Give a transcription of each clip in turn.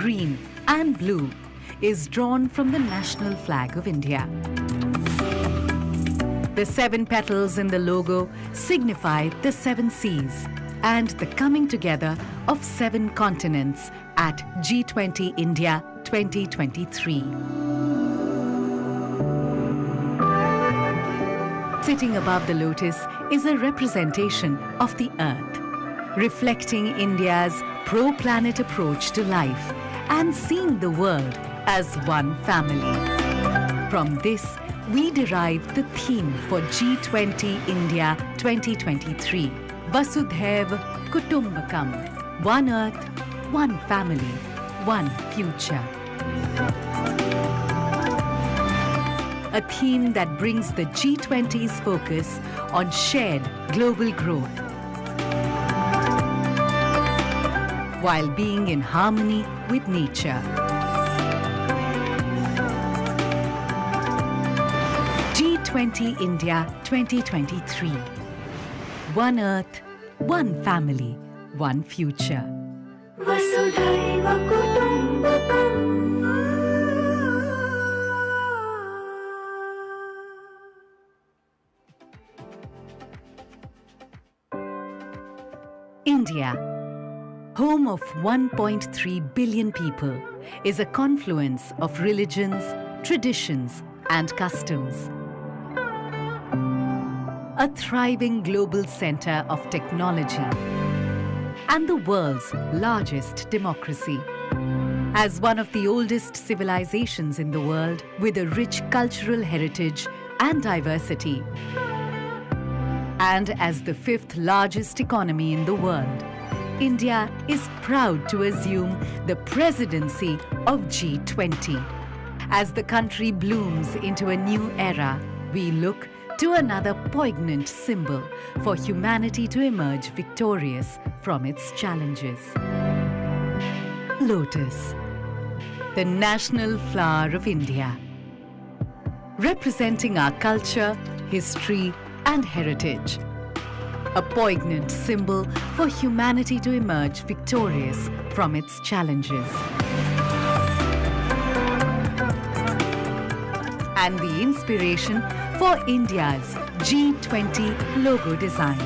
green and blue is drawn from the national flag of India. The 7 petals in the logo signify the 7 seas and the coming together of 7 continents at G20 India 2023. Sitting above the lotus is a representation of the earth, reflecting India's pro-planet approach to life and seeing the world as one family. From this, we derive the theme for G20 India 2023, Vasudhaiv Kutumbakam, one earth, one family, one future. A theme that brings the G20's focus on shared global growth, while being in harmony with nature. G20 India 2023. One earth, one family, one future. Vasudhaiva Kutumbakam. India, home of 1.3 billion people, is a confluence of religions, traditions, and customs. A thriving global center of technology and the world's largest democracy. As one of the oldest civilizations in the world with a rich cultural heritage and diversity, and as the 5th largest economy in the world, India is proud to assume the presidency of G20. As the country blooms into a new era, we look to another poignant symbol for humanity to emerge victorious from its challenges. Lotus, the national flower of India, representing our culture, history, and heritage. A poignant symbol for humanity to emerge victorious from its challenges. And the inspiration for India's G20 logo design.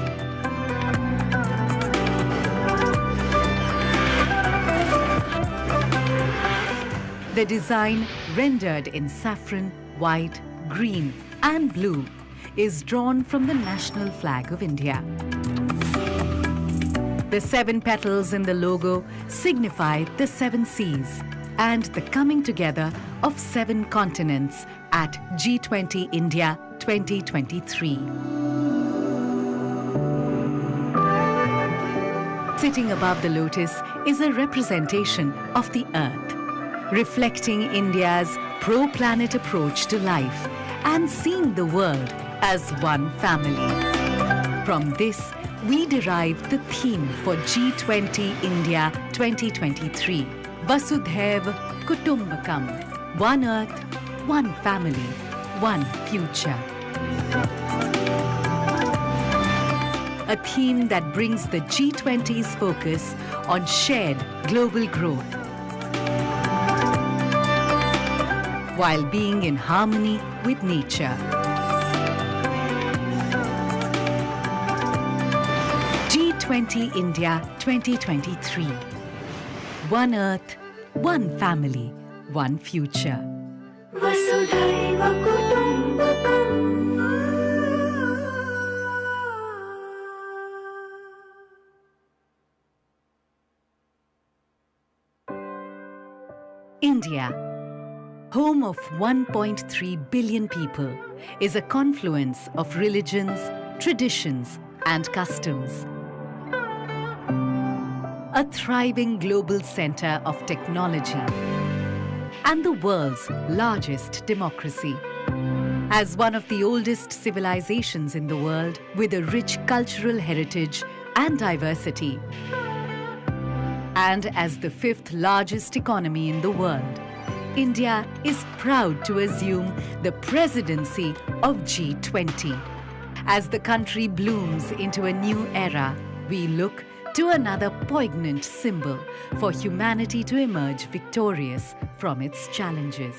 The design, rendered in saffron, white, green, and blue, is drawn from the national flag of India. The 7 petals in the logo signify the 7 seas and the coming together of 7 continents at G20 India 2023. Sitting above the lotus is a representation of the earth, reflecting India's pro-planet approach to life and seeing the world as one family. From this, we derive the theme for G20 India 2023, Vasudhaiv Kutumbakam, one earth, one family, one future. A theme that brings the G20's focus on shared global growth, while being in harmony with nature. G20 India 2023. One earth, one family, one future. Vasudhaiva Kutumbakam. India, home of 1.3 billion people, is a confluence of religions, traditions, and customs. A thriving global center of technology and the world's largest democracy. As one of the oldest civilizations in the world with a rich cultural heritage and diversity, and as the 5th largest economy in the world, India is proud to assume the presidency of G20. As the country blooms into a new era, we look to another poignant symbol for humanity to emerge victorious from its challenges.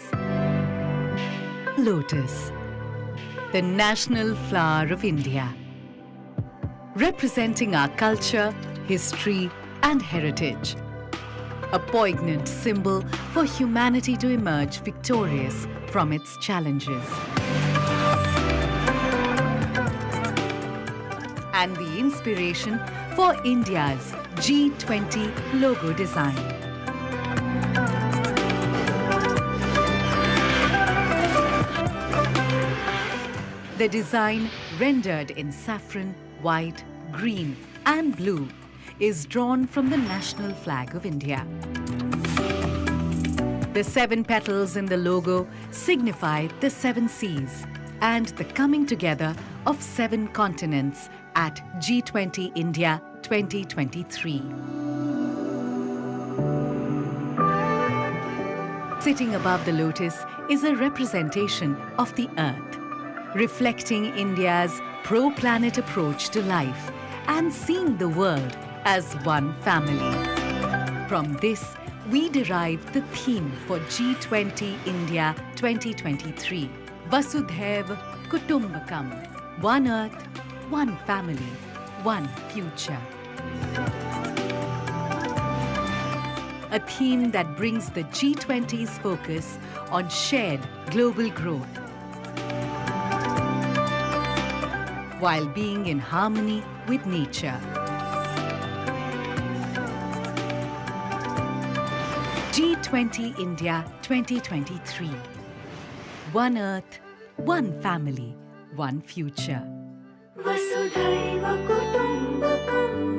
Lotus, the national flower of India, representing our culture, history, and heritage. A poignant symbol for humanity to emerge victorious from its challenges. And the inspiration for India's G20 logo design. The design, rendered in saffron, white, green, and blue, is drawn from the national flag of India. The 7 petals in the logo signify the 7 seas and the coming together of 7 continents at G20 India 2023. Sitting above the lotus is a representation of the earth, reflecting India's pro-planet approach to life and seeing the world as one family. From this, we derived the theme for G20 India 2023, Vasudhaiva Kutumbakam, one earth, one family, one future. A theme that brings the G20's focus on shared global growth, while being in harmony with nature. G20 India 2023. One earth, one family, one future. Vasudhaiva Kutumbakam.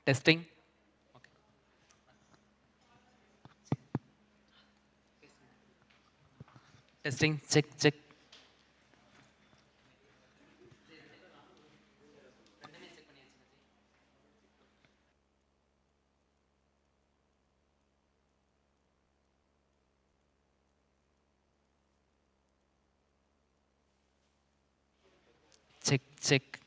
Testing. Testing. Check, check. Check, check.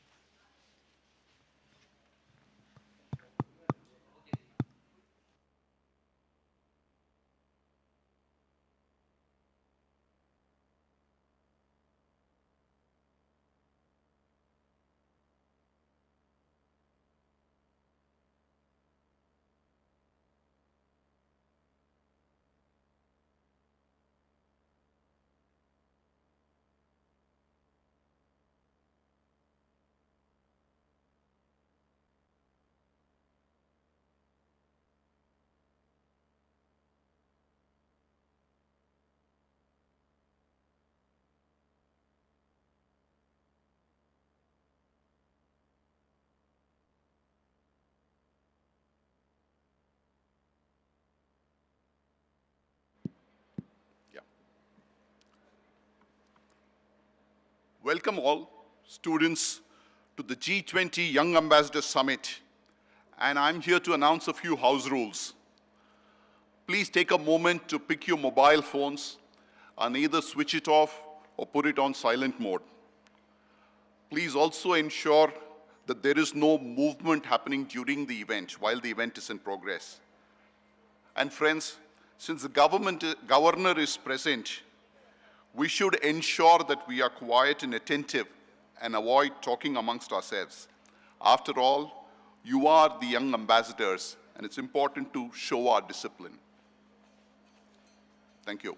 Yeah. Welcome all students to the G20 Young Ambassador Summit. And I'm here to announce a few house rules. Please take a moment to pick your mobile phones and either switch it off or put it on silent mode. Please also ensure that there is no movement happening during the event while the event is in progress. And friends, since the governor is present, we should ensure that we are quiet and attentive and avoid talking amongst ourselves. After all, you are the young ambassadors, and it's important to show our discipline. Thank you.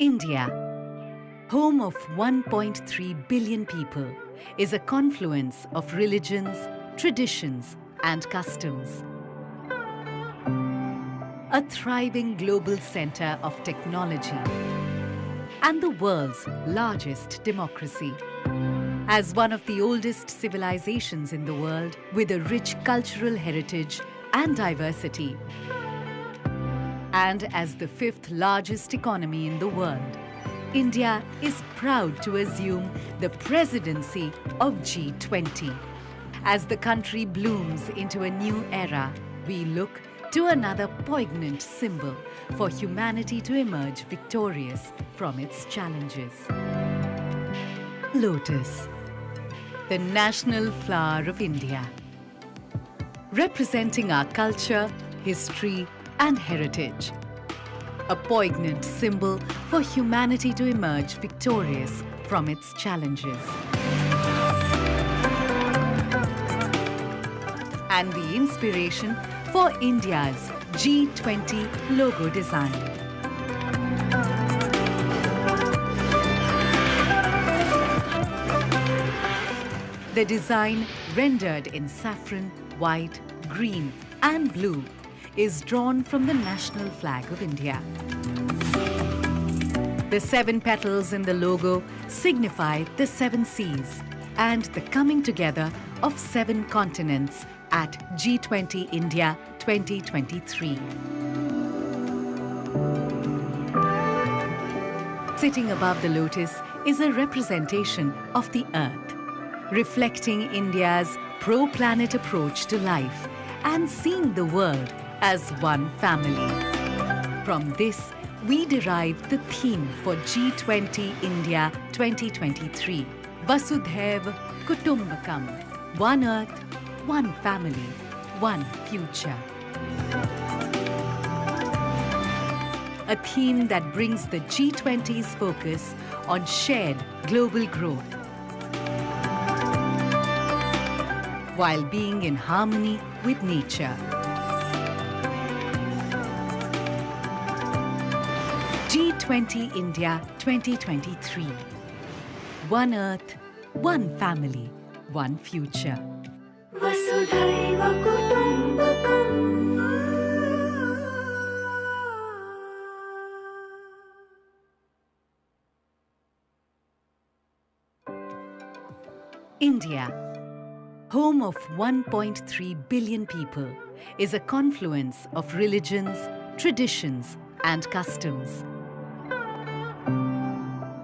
India, home of 1.3 billion people, is a confluence of religions, traditions, and customs. A thriving global center of technology and the world's largest democracy. As one of the oldest civilizations in the world with a rich cultural heritage and diversity, and as the fifth largest economy in the world, India is proud to assume the presidency of G20. As the country blooms into a new era, we look to another poignant symbol for humanity to emerge victorious from its challenges. Lotus, the national flower of India, representing our culture, history, and heritage. A poignant symbol for humanity to emerge victorious from its challenges. And the inspiration for India's G20 logo design. The design, rendered in saffron, white, green, and blue, is drawn from the national flag of India. The 7 petals in the logo signify the 7 seas and the coming together of 7 continents at G20 India 2023. Sitting above the lotus is a representation of the earth, reflecting India's pro-planet approach to life and seeing the world as one family. From this, we derive the theme for G20 India 2023, Vasudhaiva Kutumbakam, one earth, one family, one future. A theme that brings the G20's focus on shared global growth, while being in harmony with nature. G20 India 2023. One earth, one family, one future. Vasudhaiva Kutumbakam. India, home of 1.3 billion people, is a confluence of religions, traditions, and customs.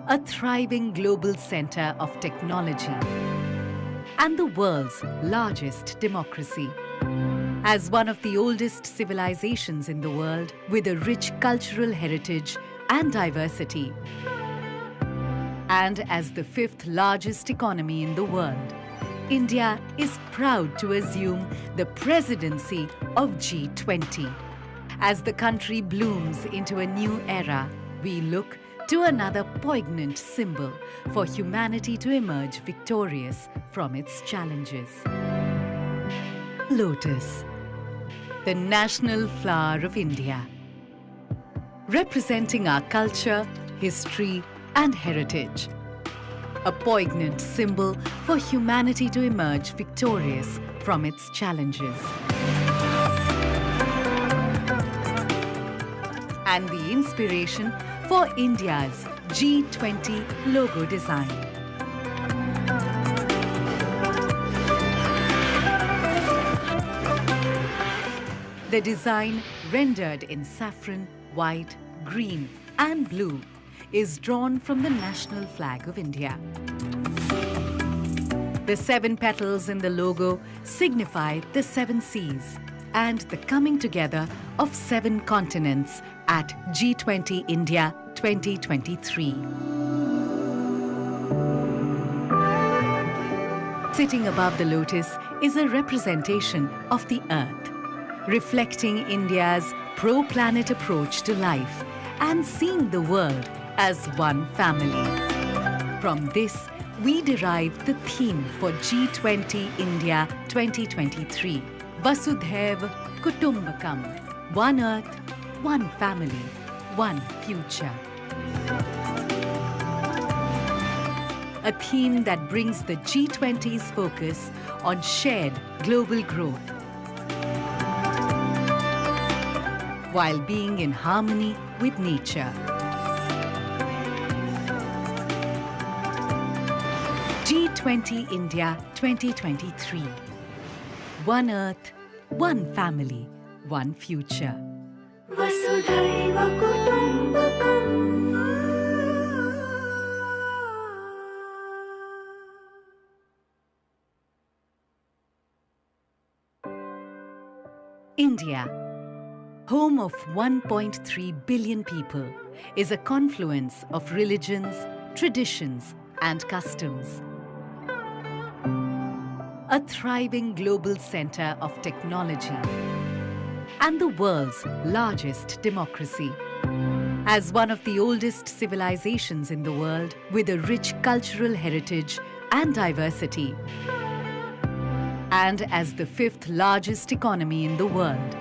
A thriving global center of technology and the world's largest democracy. As one of the oldest civilizations in the world with a rich cultural heritage and diversity, and as the 5th largest economy in the world, India is proud to assume the presidency of G20. As the country blooms into a new era, we look to another poignant symbol for humanity to emerge victorious from its challenges. Lotus, the national flower of India, representing our culture, history, and heritage. A poignant symbol for humanity to emerge victorious from its challenges. And the inspiration for India's G20 logo design. The design, rendered in saffron, white, green, and blue, is drawn from the national flag of India. The 7 petals in the logo signify the 7 seas and the coming together of 7 continents at G20 India 2023. Sitting above the lotus is a representation of the earth, reflecting India's pro-planet approach to life and seeing the world as one family. From this, we derive the theme for G20 India 2023, Vasudhaiva Kutumbakam, one earth, one family, one future. A theme that brings the G20's focus on shared global growth while being in harmony with nature. G20 India 2023. One Earth, one family, one future. वसुधैव कुटुम्बकम् India, home of 1.3 billion people, is a confluence of religions, traditions, and customs. A thriving global center of technology and the world's largest democracy. As one of the oldest civilizations in the world with a rich cultural heritage and diversity, and as the fifth largest economy in the world,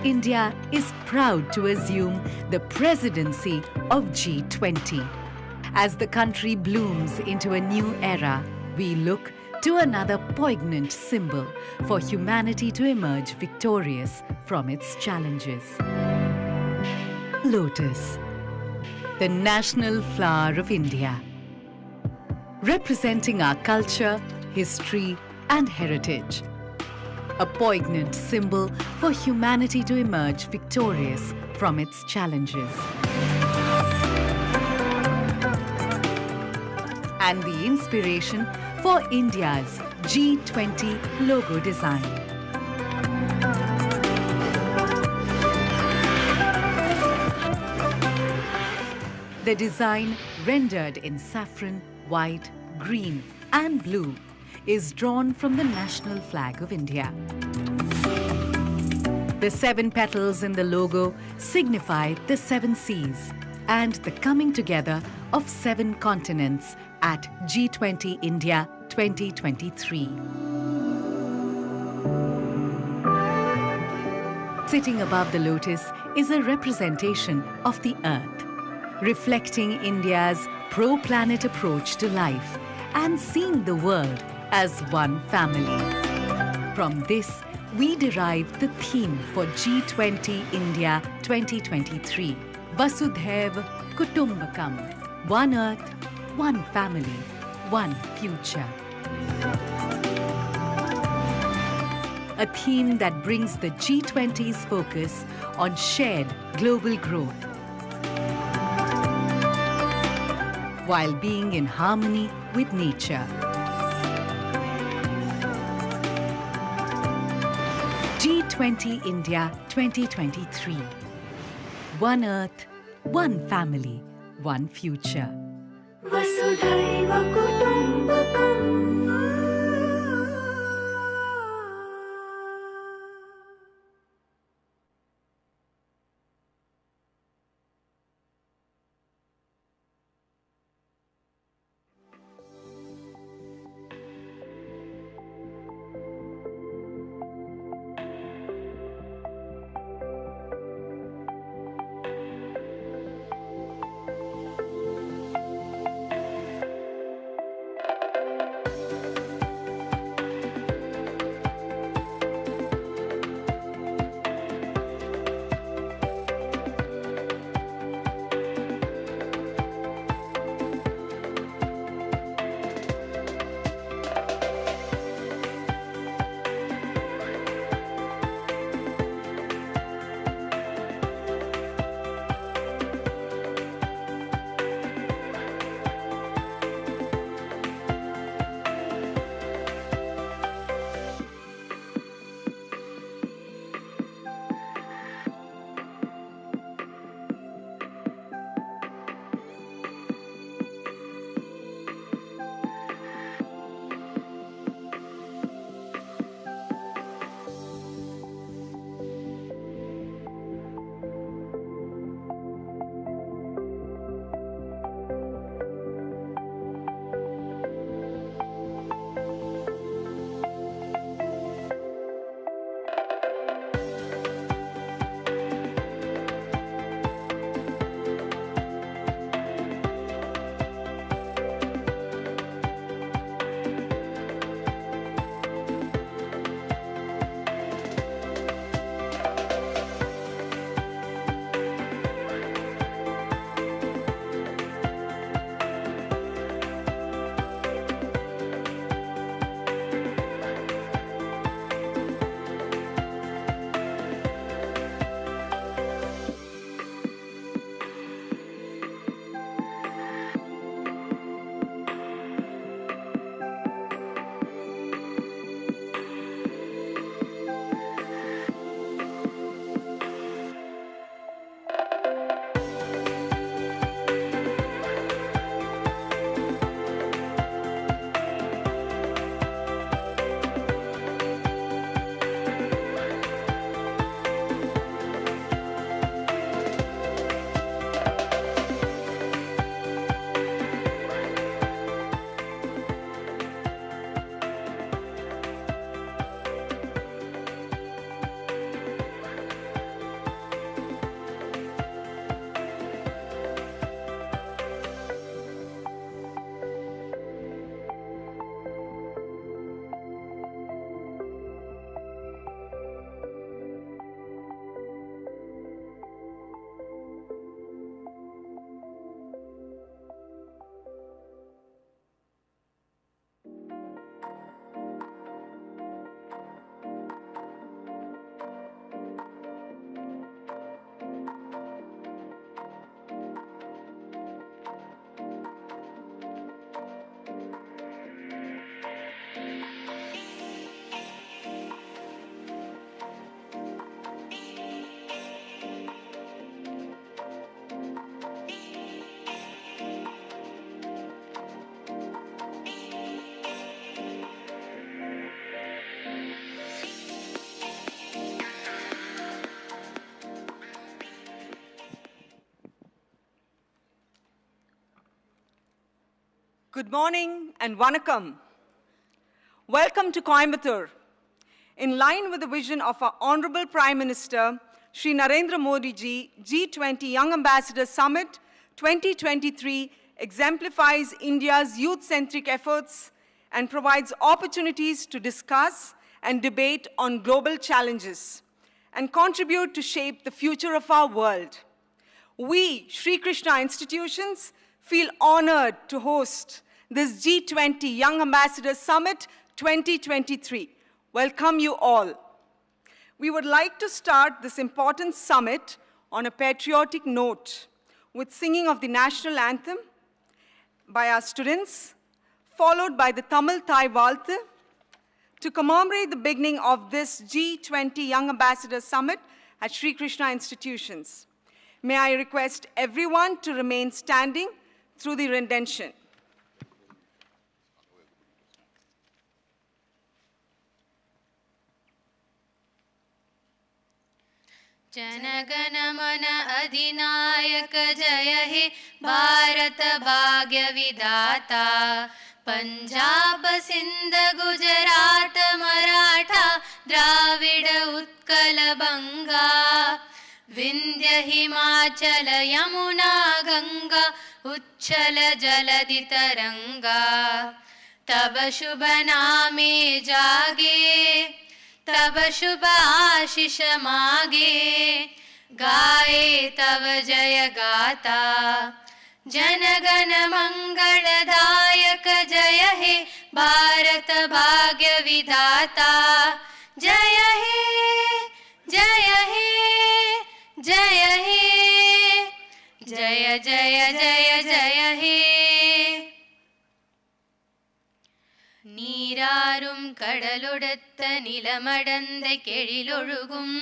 India is proud to assume the presidency of G20. As the country blooms into a new era, we look to another poignant symbol for humanity to emerge victorious from its challenges. Lotus, the national flower of India, representing our culture, history, and heritage. A poignant symbol for humanity to emerge victorious from its challenges. And the inspiration for India's G20 logo design. The design, rendered in saffron, white, green, and blue, is drawn from the national flag of India. The 7 petals in the logo signify the 7 seas and the coming together of 7 continents at G20 India 2023. Sitting above the lotus is a representation of the Earth, reflecting India's pro-planet approach to life and seeing the world as one family. From this, we derive the theme for G20 India 2023, Vasudhaiv Kutumbakam, one Earth, one family, one future. A theme that brings the G20's focus on shared global growth while being in harmony with nature. G20 India 2023. One Earth, one family, one future. वसुधैव कुटुम्बकम् Good morning and vanakkam. Welcome to Coimbatore. In line with the vision of our Honorable Prime Minister, Shri Narendra Modi ji, G20 Young Ambassador Summit 2023 exemplifies India's youth-centric efforts and provides opportunities to discuss and debate on global challenges and contribute to shape the future of our world. We, Sri Krishna institutions, feel honored to host this G20 Young Ambassadors Summit 2023. Welcome you all. We would like to start this important summit on a patriotic note with singing of the national anthem by our students, followed by the Tamil Thai Valthu to commemorate the beginning of this G20 Young Ambassadors Summit at Sri Krishna institutions. May I request everyone to remain standing through the rendition. जनगण मन अधिनायक जय हे भारत भाग्य विधाता पंजाब सिंध गुजरात मराठा द्राविड उत्कल बंगा विंध्य हिमाचल यमुना गंगा उच्छल जलधि तरंगा तब शुभ नामे जागे तब शुभ आशीष मागे गाए तब जय गाता जनगण मंगलदायक जय हे भारत भाग्य विधाता जय हे जय हे जय हे जय जय जय जय हे நீராறும் கடலொடுத்த நிலமடந்த கெழிலொழுகும்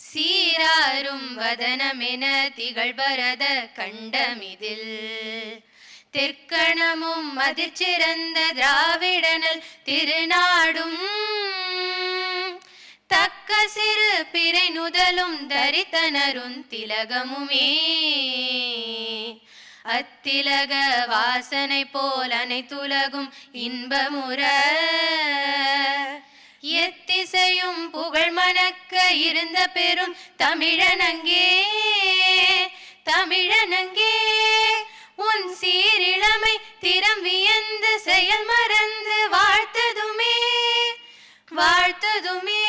சீராறும் வதனமென திகழ்பரத கண்டமிதில் தெற்கணமும் அதிர்ச்சிறந்த திராவிடனல் திருநாடும் தக்க சிறு பிறை நுதலும் தரித்தனருந் திலகமுமே அத்திலக வாசனை போல் அனைத்துலகும் இன்பமுற எத்திசையும் புகழ் மணக்க இருந்த பெரும் தமிழனங்கே தமிழனங்கே உன் சீரிழமை திறம் வியந்து செயல் மறந்து வாழ்த்ததுமே வாழ்த்ததுமே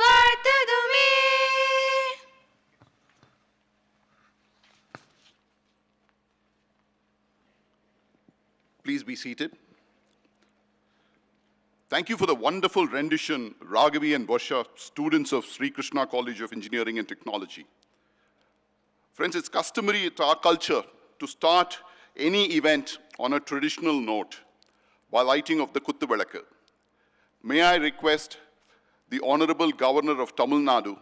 வாழ்த்ததுமே. Please be seated. Thank you for the wonderful rendition, Raghavi and Bosha, students of Sri Krishna College of Engineering and Technology. Friends, it's customary to our culture to start any event on a traditional note by lighting of the Kuttu Velakku. May I request the Honorable Governor of Tamil Nadu,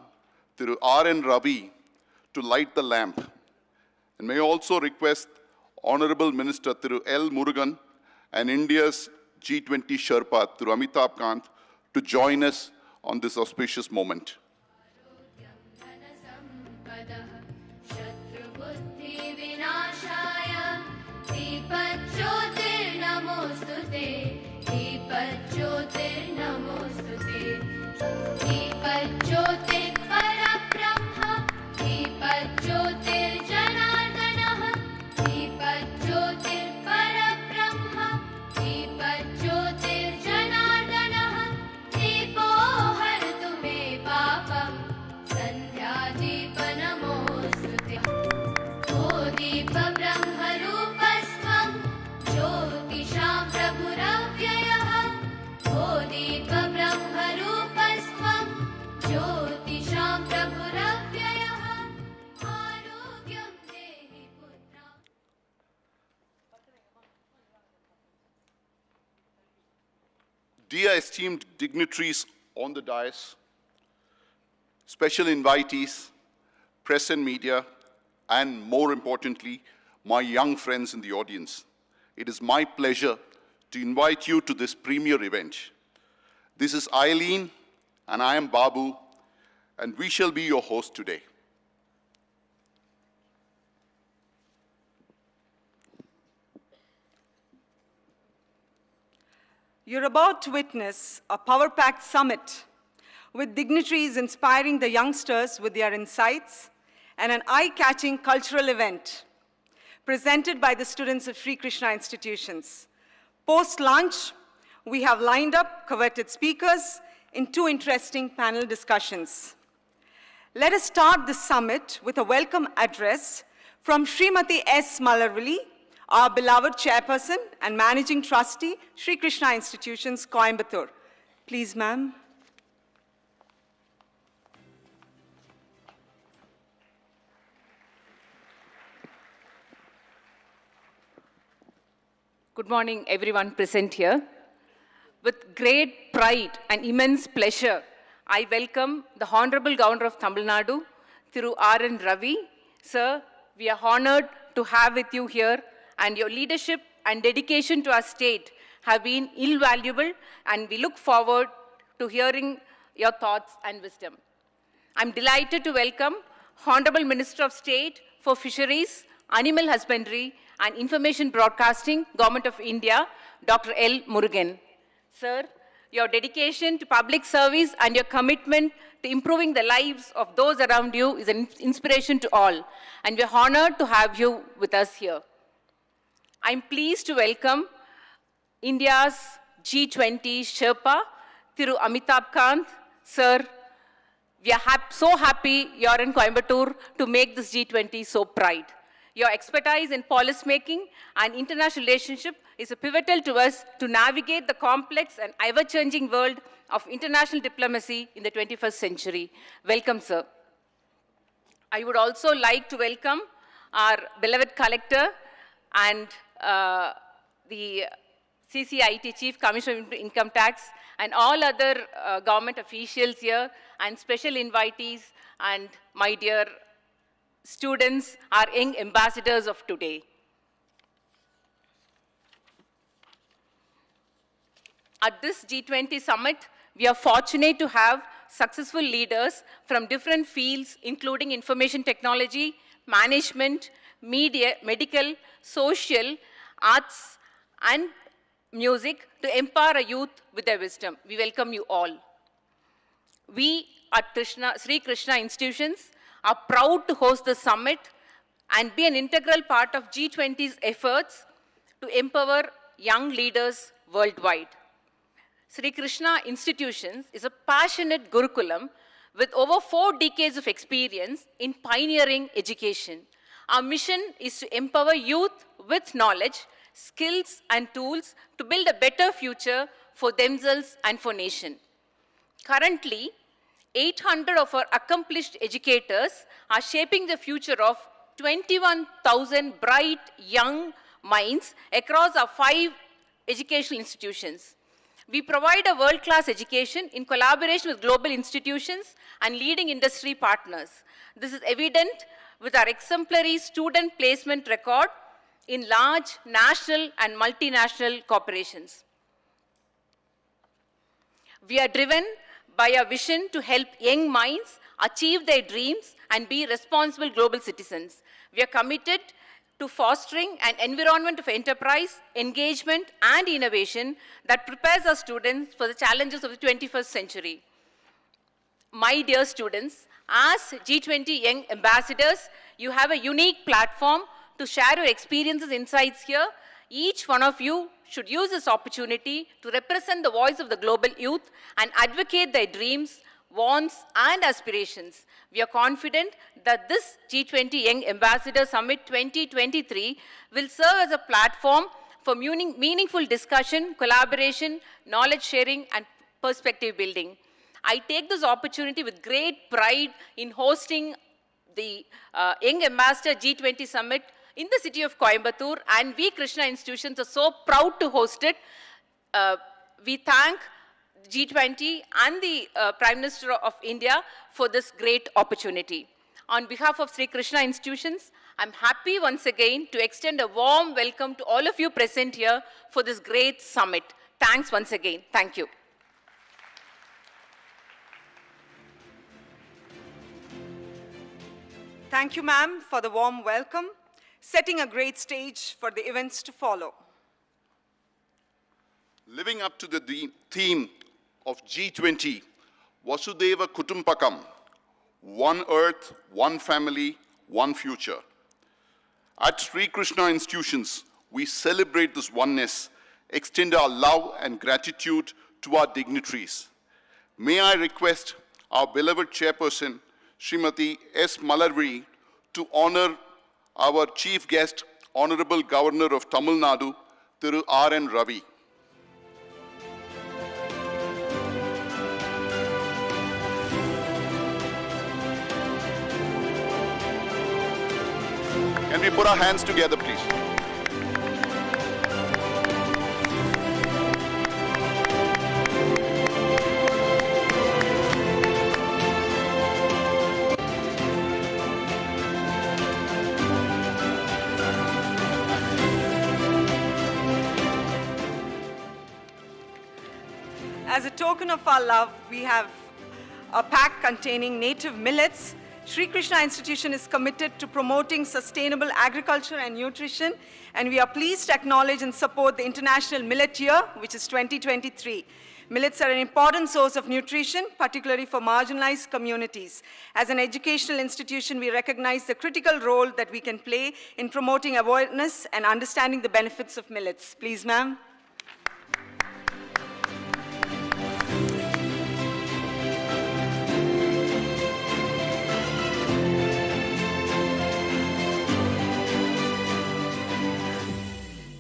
Thiru R.N. Ravi, to light the lamp. And may I also request Honorable Minister Thiru L. Murugan and India's G20 Sherpa Thiru Amitabh Kant to join us on this auspicious moment. Dear esteemed dignitaries on the dais, special invitees, press and media, and more importantly, my young friends in the audience, it is my pleasure to invite you to this premier event. This is Eileen, and I am Babu, and we shall be your host today. You're about to witness a power-packed summit with dignitaries inspiring the youngsters with their insights and an eye-catching cultural event presented by the students of Sri Krishna institutions. Post-lunch, we have lined up coveted speakers in 2 interesting panel discussions. Let us start this summit with a welcome address from Srimati S. Malarvali, our beloved chairperson and managing trustee, Sri Krishna Institutions, Coimbatore. Please, ma'am. Good morning, everyone present here. With great pride and immense pleasure, I welcome the Honorable Governor of Tamil Nadu, Thiru R.N. Ravi. Sir, we are honored to have with you here, and your leadership and dedication to our state have been invaluable, and we look forward to hearing your thoughts and wisdom. I'm delighted to welcome Honorable Minister of State for Fisheries, Animal Husbandry, and Information Broadcasting, Government of India, Dr. L. Murugan. Sir, your dedication to public service and your commitment to improving the lives of those around you is an inspiration to all, and we're honored to have you with us here. I'm pleased to welcome India's G20 Sherpa, Thiru Amitabh Kant. Sir, we are so happy you're in Coimbatore to make this G20 so proud. Your expertise in policy making and international relationship is a pivotal to us to navigate the complex and ever-changing world of international diplomacy in the 21st century. Welcome, sir. I would also like to welcome our beloved collector and the CCIT, Chief Commissioner of Income Tax, and all other government officials here, and special invitees, and my dear students, our young ambassadors of today. At this G20 summit, we are fortunate to have successful leaders from different fields, including information technology, management, media, medical, social, arts, and music to empower youth with their wisdom. We welcome you all. We at Sri Krishna Institutions are proud to host the summit and be an integral part of G20's efforts to empower young leaders worldwide. Sri Krishna Institutions is a passionate Gurukulam with over 4 decades of experience in pioneering education. Our mission is to empower youth with knowledge, skills, and tools to build a better future for themselves and for nation. Currently, 800 of our accomplished educators are shaping the future of 21,000 bright young minds across our 5 educational institutions. We provide a world-class education in collaboration with global institutions and leading industry partners. This is evident with our exemplary student placement record in large national and multinational corporations. We are driven by a vision to help young minds achieve their dreams and be responsible global citizens. We are committed to fostering an environment of enterprise, engagement, and innovation that prepares our students for the challenges of the 21st century. My dear students, as G20 Young Ambassadors, you have a unique platform to share your experiences, insights here. Each one of you should use this opportunity to represent the voice of the global youth and advocate their dreams, wants, and aspirations. We are confident that this G20 Young Ambassador Summit 2023 will serve as a platform for meaningful discussion, collaboration, knowledge sharing, and perspective building. I take this opportunity with great pride in hosting the Young Ambassador G20 Summit in the city of Coimbatore, and we Krishna Institutions are so proud to host it. We thank G20 and the Prime Minister of India for this great opportunity. On behalf of Sri Krishna Institutions, I'm happy once again to extend a warm welcome to all of you present here for this great summit. Thanks once again. Thank you. Thank you, ma'am, for the warm welcome, setting a great stage for the events to follow. living up to the theme of G20, Vasudhaiva Kutumbakam, one earth, one family, one future. At Sri Krishna institutions, we celebrate this oneness, extend our love and gratitude to our dignitaries. May I request our beloved chairperson, Srimati S. Malarvi, to honor our chief guest, Honorable Governor of Tamil Nadu, Thiru R.N. Ravi. Can we put our hands together, please? As a token of our love, we have a pack containing native millets. Sri Krishna Institution is committed to promoting sustainable agriculture and nutrition, and we are pleased to acknowledge and support the International Millet Year, which is 2023. Millets are an important source of nutrition, particularly for marginalized communities. As an educational institution, we recognize the critical role that we can play in promoting awareness and understanding the benefits of millets. Please, ma'am.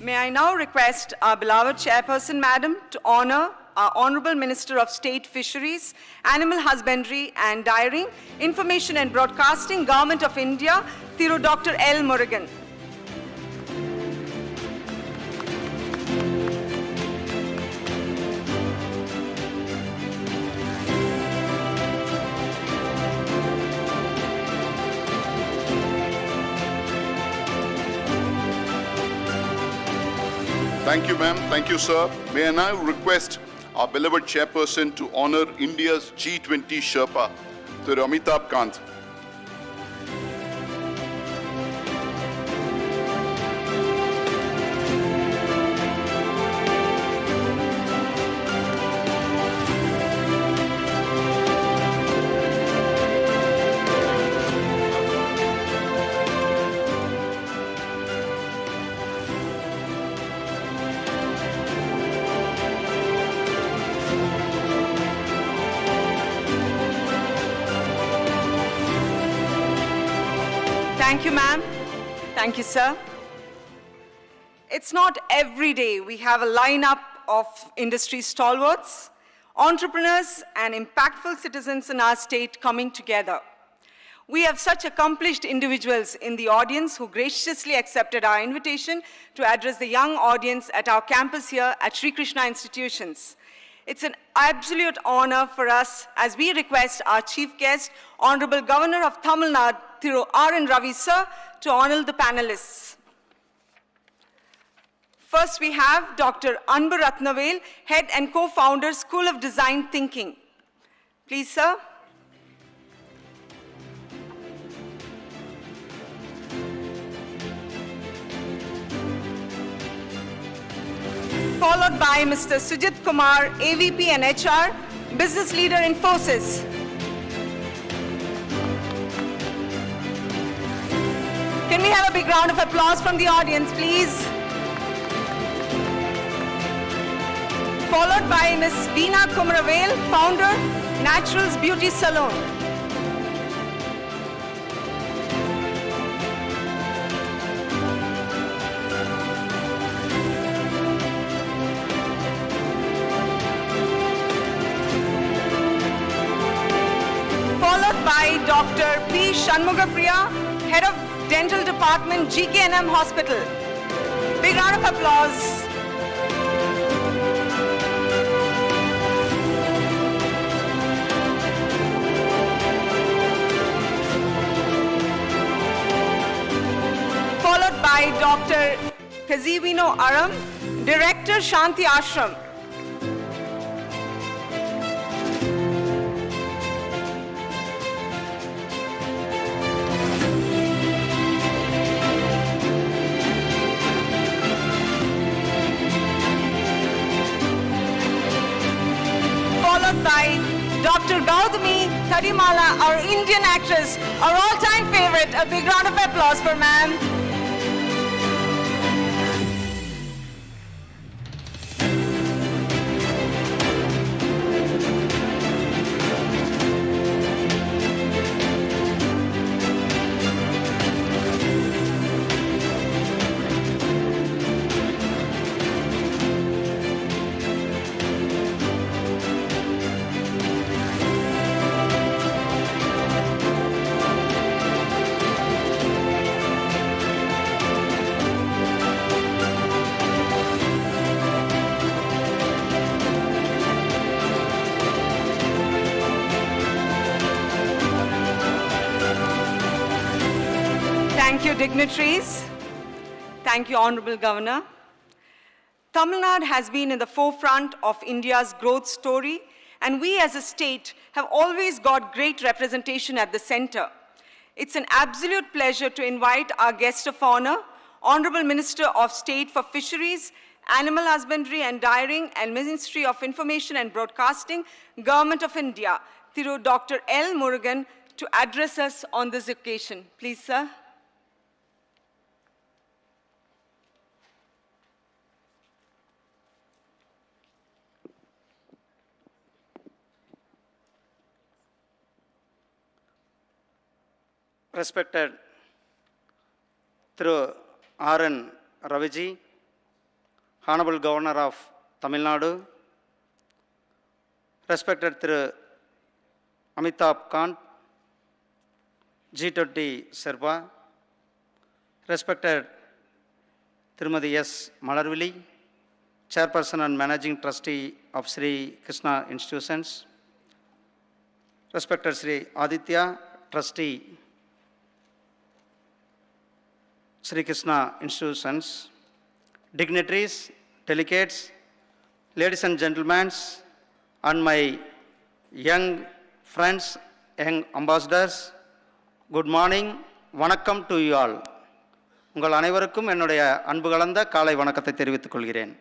May I now request our beloved chairperson, madam, to honor our Honorable Minister of State Fisheries, Animal Husbandry and Dairying, Information and Broadcasting, Government of India, Thiru Dr. L. Murugan. Thank you, ma'am. Thank you, sir. May I now request our beloved chairperson to honor India's G20 Sherpa, Thiru Amitabh Kant. Thank you, ma'am. Thank you, sir. It's not every day we have a lineup of industry stalwarts, entrepreneurs, and impactful citizens in our state coming together. We have such accomplished individuals in the audience who graciously accepted our invitation to address the young audience at our campus here at Sri Krishna Institutions. It's an absolute honor for us as we request our chief guest, Honorable Governor of Tamil Nadu, Thiru R.N. Ravi, sir, to honor the panelists. First, we have Dr. Anbu Ratnavel, Head and Co-Founder, School of Design Thinking. Please, sir. Followed by Mr. Sujit Kumar, AVP and HR, Business Leader in Infosys. Can we have a big round of applause from the audience, please? Followed by Ms. Veena Kumravel, Founder, Naturals Beauty Salon. Followed by Dr. P. Shanmugapriya, Head of Dental Department, GKNM Hospital. Big round of applause. Followed by Dr. Kazivino Aram, Director, Shanti Ashram. Gautami Karimala, our Indian actress, our all-time favorite. A big round of applause for ma'am. Thank you, dignitaries. Thank you, Honorable Governor. Tamil Nadu has been in the forefront of India's growth story, and we as a state have always got great representation at the center. It's an absolute pleasure to invite our guest of honor, Honorable Minister of State for Fisheries, Animal Husbandry and Dairying and Ministry of Information and Broadcasting, Government of India, Thiru Dr. L. Murugan, to address us on this occasion. Please, sir. Respected through R.N. Raviji, Honorable Governor of Tamil Nadu, respected through Amitabh Kant, G20 Sherpa, respected Tirumadi S. Malarvili, Chairperson and Managing Trustee of Sri Krishna Institutions, respected Sri Aditya, Trustee, Sri Krishna Institutions, dignitaries, delegates, ladies and gentlemen, and my young friends, young ambassadors, good morning, vanakkam to you all. உங்கள் அனைவருக்கும் என்னுடைய அன்பு கலந்த காலை வணக்கத்தை தெரிவித்துக் கொள்கிறேன்.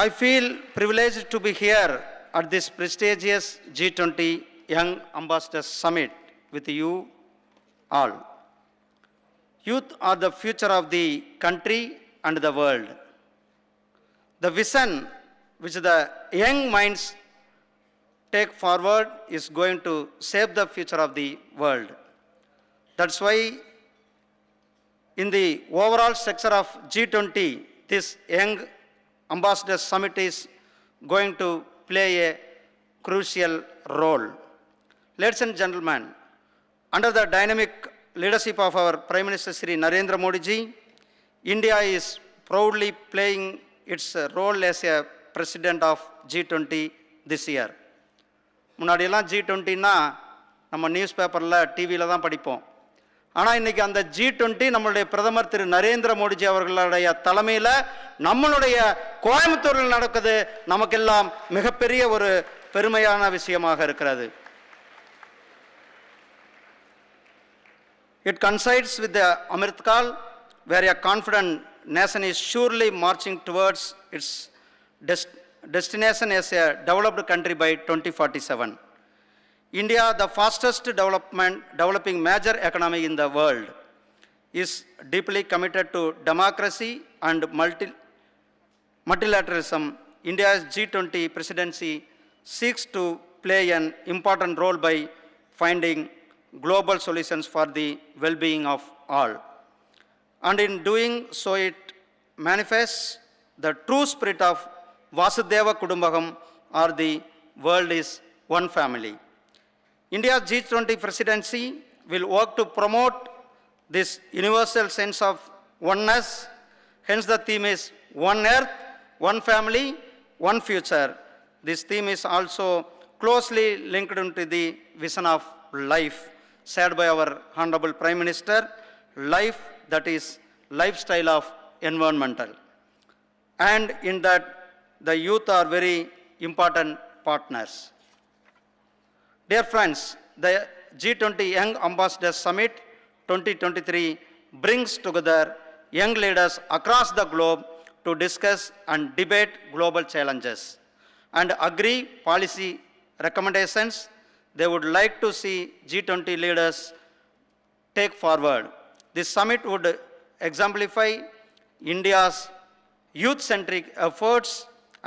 I feel privileged to be here at this prestigious G20 Young Ambassadors Summit with you all. Youth are the future of the country and the world. The vision which the young minds take forward is going to shape the future of the world. That's why in the overall structure of G20, this Young Ambassadors Summit is going to play a crucial role. Ladies and gentlemen, under the dynamic leadership of our Prime Minister Sri Narendra Modi ji, India is proudly playing its role as a president of G20 this year. முன்னாடியெல்லாம் G20னா நம்ம news பேப்பரில் டிவியில் தான் படிப்போம். ஆனால் இன்றைக்கி அந்த G20 நம்மளுடைய பிரதமர் திரு நரேந்திர மோடிஜி அவர்களுடைய தலைமையில் நம்மளுடைய கோயம்புத்தூரில் நடக்குது. நமக்கெல்லாம் மிகப்பெரிய ஒரு பெருமையான விஷயமாக இருக்கிறது. It coincides with the Amrit Kaal, where a confident nation is surely marching towards its destination as a developed country by 2047. India, the fastest developing major economy in the world, is deeply committed to democracy and multilateralism. India's G20 presidency seeks to play an important role by finding global solutions for the well-being of all. And in doing so, it manifests the true spirit of Vasudeva Kudumbakam, or the world is one family. India's G20 presidency will work to promote this universal sense of oneness. Hence the theme is One Earth, One Family, One Future. This theme is also closely linked into the vision of life shared by our Honorable Prime Minister, life that is lifestyle of environmental. And in that, the youth are very important partners. Dear friends, the G20 Young Ambassadors Summit 2023 brings together young leaders across the globe to discuss and debate global challenges. and agree policy recommendations they would like to see G20 leaders take forward. This summit would exemplify India's youth-centric efforts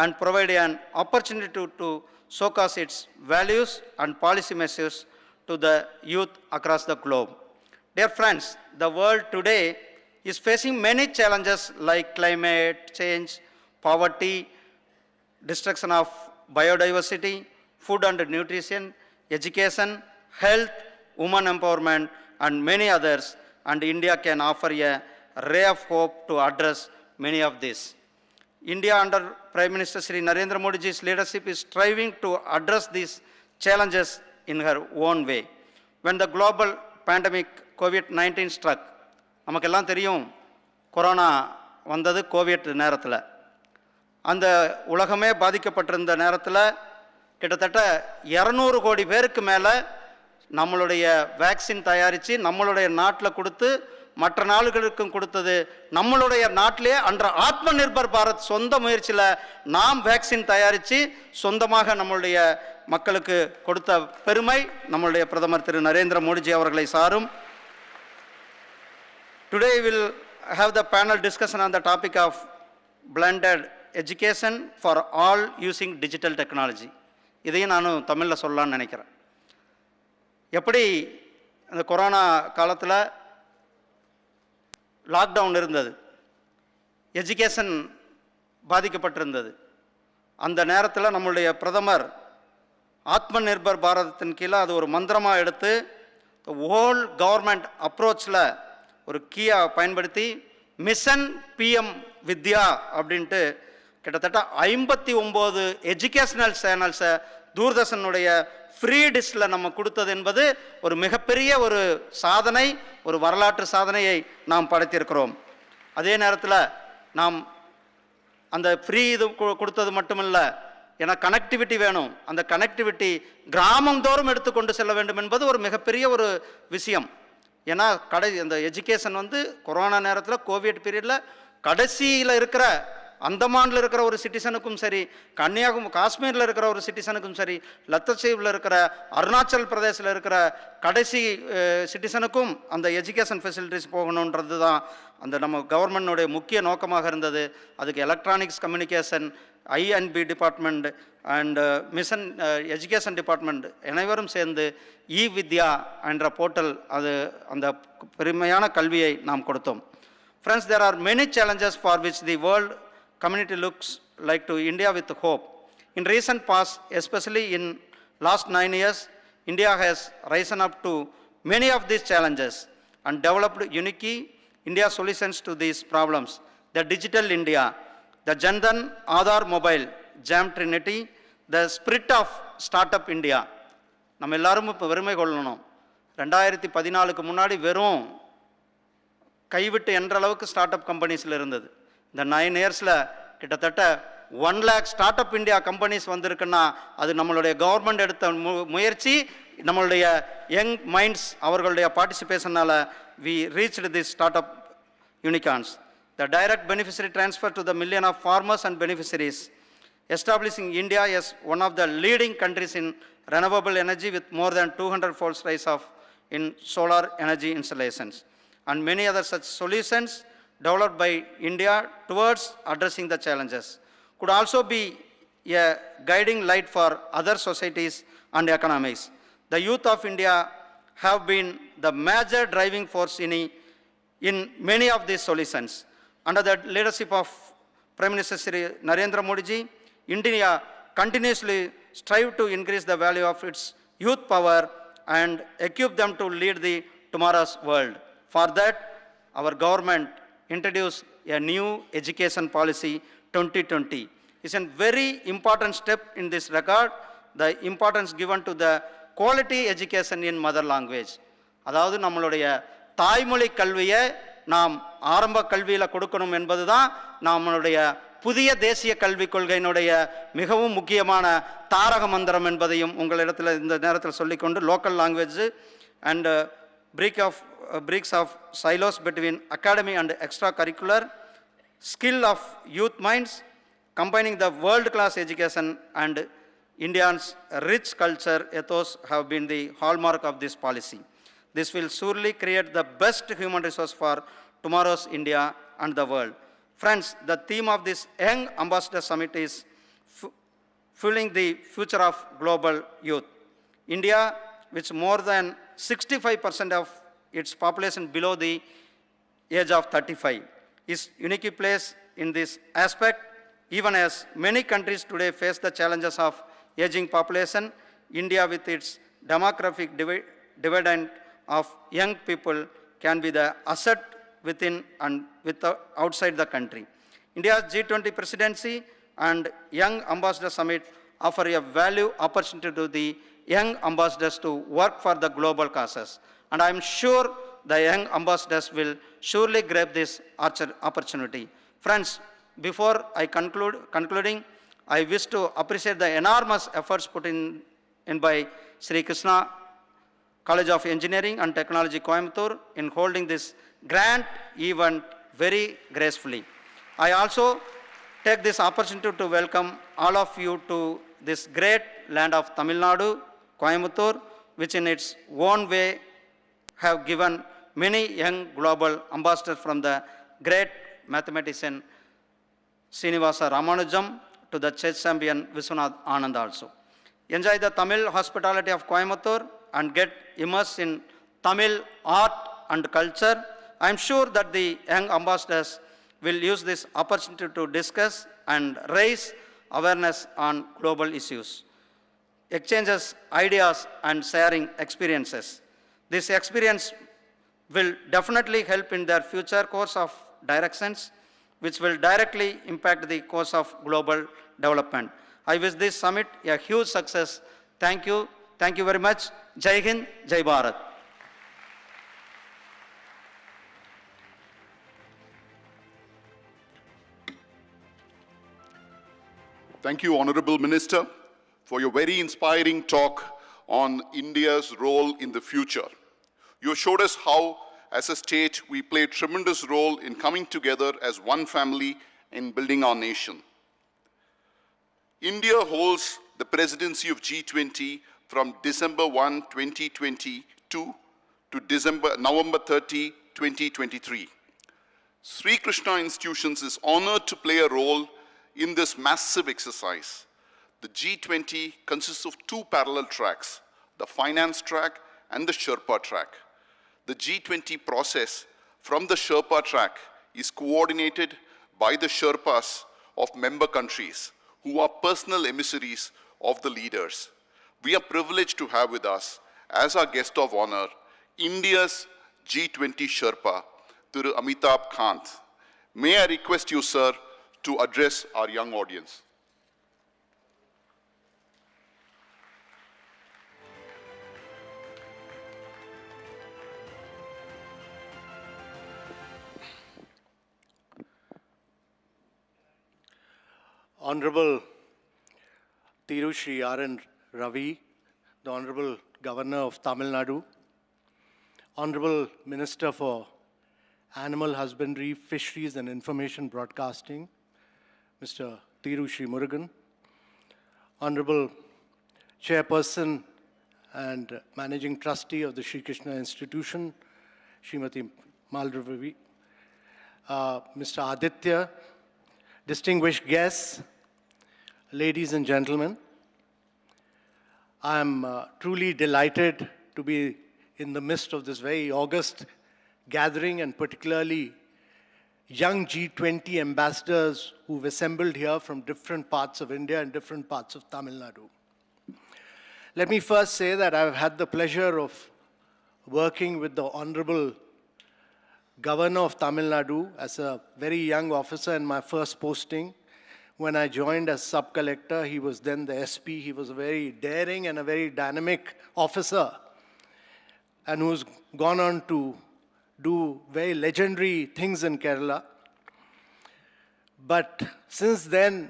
and provide an opportunity to showcase its values and policy messages to the youth across the globe. Dear friends, the world today is facing many challenges like climate change, poverty, destruction of biodiversity, food and nutrition, education, health, women empowerment, and many others, and India can offer a ray of hope to address many of these. India under Prime Minister Shri Narendra Modi's leadership is striving to address these challenges in her own way. When the global pandemic COVID-19 struck, நமக்கெல்லாம் தெரியும் corona வந்தது Covid நேரத்தில். அந்த உலகமே பாதிக்கப்பட்டிருந்த நேரத்தில் கிட்டத்தட்ட 200 கோடி பேருக்கு மேலே நம்மளுடைய வேக்சின் தயாரித்து நம்மளுடைய நாட்டில் கொடுத்து மற்ற நாடுகளுக்கும் கொடுத்தது நம்மளுடைய நாட்டிலே அன்ற ஆத்ம நிர்பர் பாரத் சொந்த முயற்சியில் நாம் வேக்சின் தயாரித்து சொந்தமாக நம்மளுடைய மக்களுக்கு கொடுத்த பெருமை நம்மளுடைய பிரதமர் திரு நரேந்திர மோடிஜி அவர்களை சாரும். Today we will have the panel discussion on the topic of blended education for all using digital technology. இதையும் நானும் தமிழில் சொல்லலான்னு நினைக்கிறேன். எப்படி அந்த கொரோனா காலத்தில் லாக்டவுன் இருந்தது, எஜுகேஷன் பாதிக்கப்பட்டிருந்தது. அந்த நேரத்தில் நம்மளுடைய பிரதமர் ஆத்ம நிர்பர் பாரதத்தின் கீழே அது ஒரு மந்திரமாக எடுத்து ஹோல் கவர்மெண்ட் அப்ரோச்சில் ஒரு கீயாக பயன்படுத்தி மிஷன் பிஎம் வித்யா அப்படின்ட்டு கிட்டத்தட்ட 59 எஜுகேஷனல் சேனல்ஸை தூர்தர்ஷனுடைய ஃப்ரீ டிஷ்ஷில் நம்ம கொடுத்தது என்பது ஒரு மிகப்பெரிய ஒரு சாதனை, ஒரு வரலாற்று சாதனையை நாம் படைத்திருக்கிறோம். அதே நேரத்தில் நாம் அந்த ஃப்ரீ இது கொடுத்தது மட்டுமில்லை, ஏன்னா கனெக்டிவிட்டி வேணும். அந்த கனெக்டிவிட்டி கிராமந்தோறும் எடுத்துக்கொண்டு செல்ல வேண்டும் என்பது ஒரு மிகப்பெரிய ஒரு விஷயம். ஏன்னா அந்த எஜுகேஷன் கொரோனா நேரத்தில் கோவிட் பீரியடில் கடைசியில் இருக்கிற அந்தமானில் இருக்கிற ஒரு சிட்டிசனுக்கும் சரி, காஷ்மீரில் இருக்கிற ஒரு சிட்டிசனுக்கும் சரி, லத்தச்சீவில் இருக்கிற அருணாச்சல் பிரதேசில் இருக்கிற கடைசி சிட்டிசனுக்கும் அந்த எஜுகேஷன் ஃபெசிலிட்டிஸ் போகணுன்றது தான் அந்த நம்ம கவர்மெண்ட்டுடைய முக்கிய நோக்கமாக இருந்தது. அதுக்கு electronics communication, I&B department and mission education department அனைவரும் சேர்ந்து வித்யா என்ற போர்ட்டல் அது அந்த பெருமையான கல்வியை நாம் கொடுத்தோம். Friends, there are many challenges for which the world community looks like to India with hope. In recent past, especially in last 9 years, India has risen up to many of these challenges and developed unique India solutions to these problems. The Digital India, the Jandan Aadhaar Mobile, Jam Trinity, the spirit of Startup India. நம்ம எல்லாரும் இப்போ வெறுமை கொள்ளணும். 2014க்கு முன்னாடி வெறும் கைவிட்டு என்ற அளவுக்கு ஸ்டார்ட் அப் கம்பெனிஸில் இருந்தது. இந்த 9 இயர்ஸில் கிட்டத்தட்ட 1 lakh start up India companies வந்திருக்குன்னா அது நம்மளுடைய கவர்மெண்ட் எடுத்த முயற்சி, நம்மளுடைய யங் மைண்ட்ஸ் அவர்களுடைய பார்ட்டிசிபேஷனால் we reached this start up unicorns. The direct beneficiary transfer to the million of farmers and beneficiaries, establishing India as one of the leading countries in renewable energy with more than 200-fold rise in solar energy installations, and many other such solutions developed by India towards addressing the challenges could also be a guiding light for other societies and economies. The youth of India have been the major driving force in many of these solutions. Under the leadership of Prime Minister Shri Narendra Modi ji, India continuously strive to increase the value of its youth power and equip them to lead the tomorrow's world. For that, our government introduced a new education policy 2020. It's a very important step in this regard, the importance given to the quality education in mother language. அதாவது நம்மளுடைய தாய்மொழி கல்வியை நாம் ஆரம்ப கல்வியில் கொடுக்கணும் என்பது தான் நம்மளுடைய புதிய தேசிய கல்விக் கொள்கையினுடைய மிகவும் முக்கியமான தாரக மந்திரம் என்பதையும் உங்களிடத்தில் இந்த நேரத்தில் சொல்லிக்கொண்டு local language and breaks of silos between academy and extracurricular, skill of youth minds, combining the world-class education and India's rich culture ethos have been the hallmark of this policy. This will surely create the best human resource for tomorrow's India and the world. Friends, the theme of this Young Ambassador Summit is fueling the future of global youth. India, which more than 65% of its population below the age of 35, is uniquely placed in this aspect. Even as many countries today face the challenges of aging population, India with its demographic dividend of young people can be the asset within and outside the country. India's G20 presidency and Young Ambassador Summit offer a value opportunity to the young ambassadors to work for the global causes. And I'm sure the young ambassadors will surely grab this opportunity. Friends, before I concluding, I wish to appreciate the enormous efforts put in by Sri Krishna College of Engineering and Technology, Coimbatore, in holding this grand event very gracefully. I also take this opportunity to welcome all of you to this great land of Tamil Nadu, Coimbatore, which in its own way have given many young global ambassadors, from the great mathematician Srinivasa Ramanujam to the chess champion Vishwanath Anand also. Enjoy the Tamil hospitality of Coimbatore and get immersed in Tamil art and culture. I am sure that the young ambassadors will use this opportunity to discuss and raise awareness on global issues, exchanges ideas and sharing experiences. This experience will definitely help in their future course of directions, which will directly impact the course of global development. I wish this summit a huge success. Thank you. Thank you very much. Jai Hind, Jai Bharat. Thank you, Honorable Minister, for your very inspiring talk on India's role in the future. You showed us how, as a state, we play a tremendous role in coming together as one family in building our nation. India holds the presidency of G20 from December 1, 2022 to November 30, 2023. Sri Krishna Institutions is honored to play a role in this massive exercise. The G20 consists of two parallel tracks, the finance track and the Sherpa track. The G20 process from the Sherpa track is coordinated by the Sherpas of member countries, who are personal emissaries of the leaders. We are privileged to have with us, as our guest of honor, India's G20 Sherpa, Thiru Amitabh Kant. May I request you, sir, to address our young audience. Honorable Thiru Shri R.N. Ravi, the Honorable Governor of Tamil Nadu, Honorable Minister for Animal Husbandry, Fisheries and Information Broadcasting, Mr. Thiru Shri Murugan, Honorable Chairperson and Managing Trustee of the Sri Krishna Institution, Srimati Maldravi, Mr. Aditya, distinguished guests, ladies and gentlemen, I am truly delighted to be in the midst of this very august gathering, and particularly young G20 ambassadors who've assembled here from different parts of India and different parts of Tamil Nadu. Let me first say that I've had the pleasure of working with the Honorable Governor of Tamil Nadu as a very young officer in my first posting. When I joined as sub-collector, he was then the SP. He was a very daring and a very dynamic officer, and who's gone on to do very legendary things in Kerala. But since then,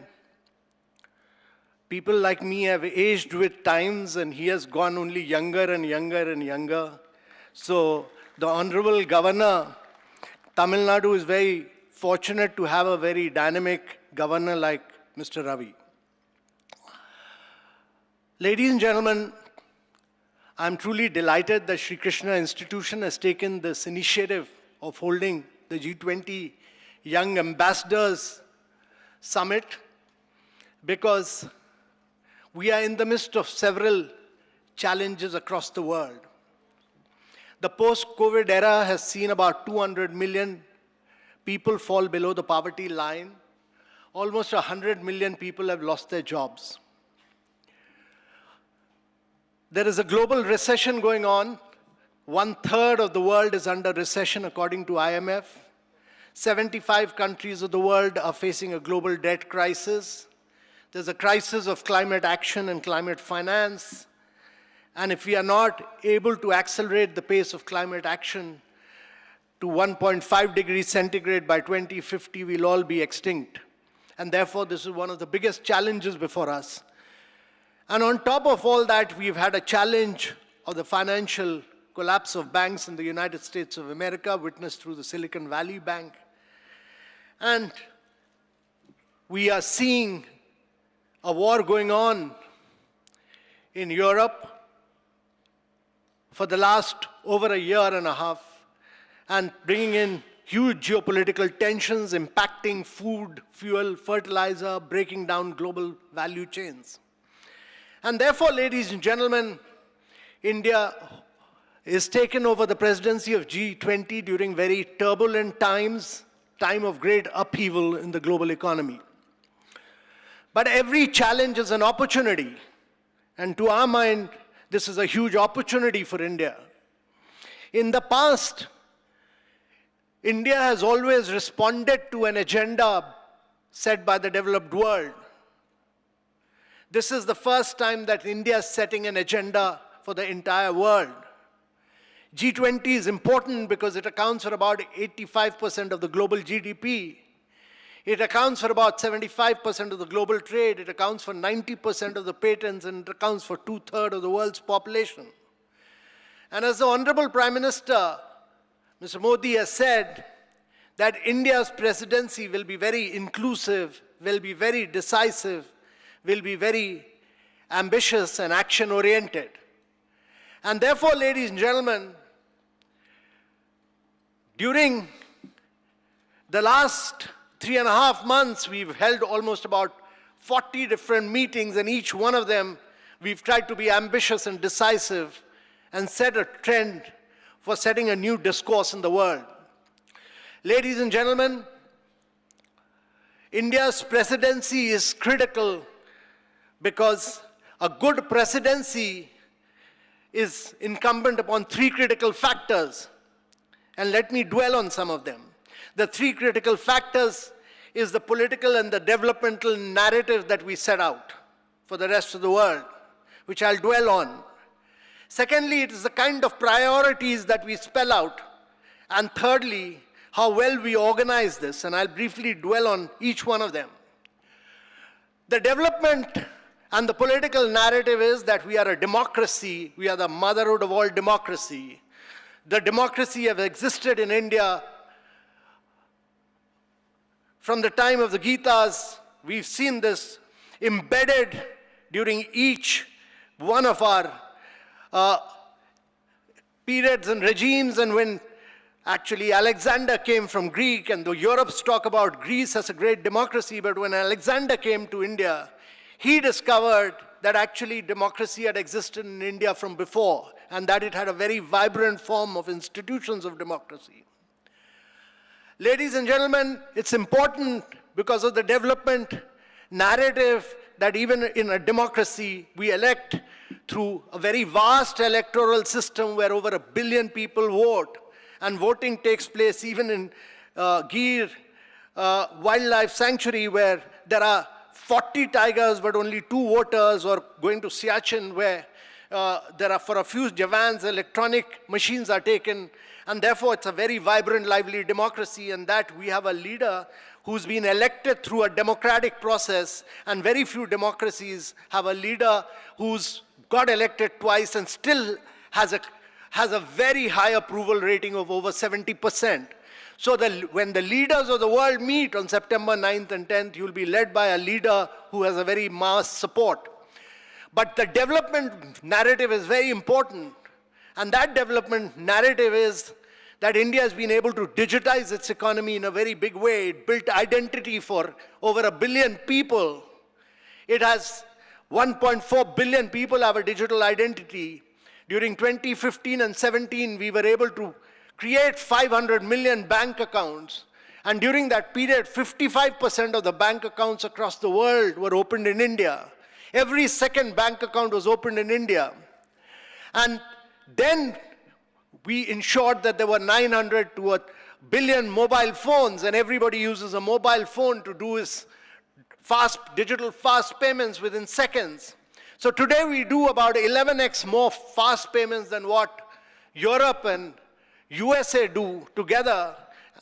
people like me have aged with times, and he has gone only younger and younger and younger. So the Honorable Governor, Tamil Nadu is very fortunate to have a very dynamic governor like Mr. Ravi. Ladies and gentlemen, I'm truly delighted that Sri Krishna Institution has taken this initiative of holding the G20 Young Ambassadors Summit, because we are in the midst of several challenges across the world. The post-COVID era has seen about 200 million people fall below the poverty line. Almost 100 million people have lost their jobs. There is a global recession going on. 1/3 of the world is under recession, according to IMF. 75 countries of the world are facing a global debt crisis. There's a crisis of climate action and climate finance. And if we are not able to accelerate the pace of climate action to 1.5 degrees centigrade by 2050, we'll all be extinct. And therefore, this is one of the biggest challenges before us. And on top of all that, we've had a challenge of the financial collapse of banks in the United States of America, witnessed through the Silicon Valley Bank. And we are seeing a war going on in Europe for the last over a year and a half, and bringing in huge geopolitical tensions impacting food, fuel, fertilizer, breaking down global value chains. And therefore, ladies and gentlemen, India is taken over the presidency of G20 during very turbulent times, time of great upheaval in the global economy. But every challenge is an opportunity. And to our mind, this is a huge opportunity for India. In the past, India has always responded to an agenda set by the developed world. This is the first time that India is setting an agenda for the entire world. G20 is important because it accounts for about 85% of the global GDP. It accounts for about 75% of the global trade. It accounts for 90% of the patents, and it accounts for 2/3 of the world's population. And as the Honorable Prime Minister, Mr. Modi, has said, that India's presidency will be very inclusive, will be very decisive, will be very ambitious and action-oriented. And therefore, ladies and gentlemen, during the last 3.5 months, we've held almost about 40 different meetings, and each one of them, we've tried to be ambitious and decisive and set a trend for setting a new discourse in the world. Ladies and gentlemen, India's presidency is critical because a good presidency is incumbent upon 3 critical factors. And let me dwell on some of them. The 3 critical factors is the political and the developmental narrative that we set out for the rest of the world, which I'll dwell on. Secondly, it is the kind of priorities that we spell out. And thirdly, how well we organize this, and I'll briefly dwell on each one of them. The development and the political narrative is that we are a democracy, we are the motherhood of all democracy. The democracy has existed in India from the time of the Gitas. We've seen this embedded during each one of our periods and regimes. And when actually Alexander came from Greek, and though Europe's talk about Greece as a great democracy, but when Alexander came to India, he discovered that actually democracy had existed in India from before, and that it had a very vibrant form of institutions of democracy. Ladies and gentlemen, it's important because of the development narrative that even in a democracy, we elect through a very vast electoral system where over 1 billion people vote, and voting takes place even in Gir Wildlife Sanctuary, where there are 40 tigers but only 2 voters, or going to Siachen, where there are, for a few javans, electronic machines are taken, and therefore it's a very vibrant, lively democracy, and that we have a leader who's been elected through a democratic process, and very few democracies have a leader who's got elected twice and still has a very high approval rating of over 70%. So when the leaders of the world meet on September 9th and 10th, you'll be led by a leader who has a very mass support. But the development narrative is very important. And that development narrative is that India has been able to digitize its economy in a very big way. It built identity for over 1 billion people. It has 1.4 billion people have a digital identity. During 2015 and 17, we were able to create 500 million bank accounts. And during that period, 55% of the bank accounts across the world were opened in India. Every second bank account was opened in India. And then we ensured that there were 900 to 1 billion mobile phones, and everybody uses a mobile phone to do his digital fast payments within seconds. So today we do about 11x more fast payments than what Europe and USA do together,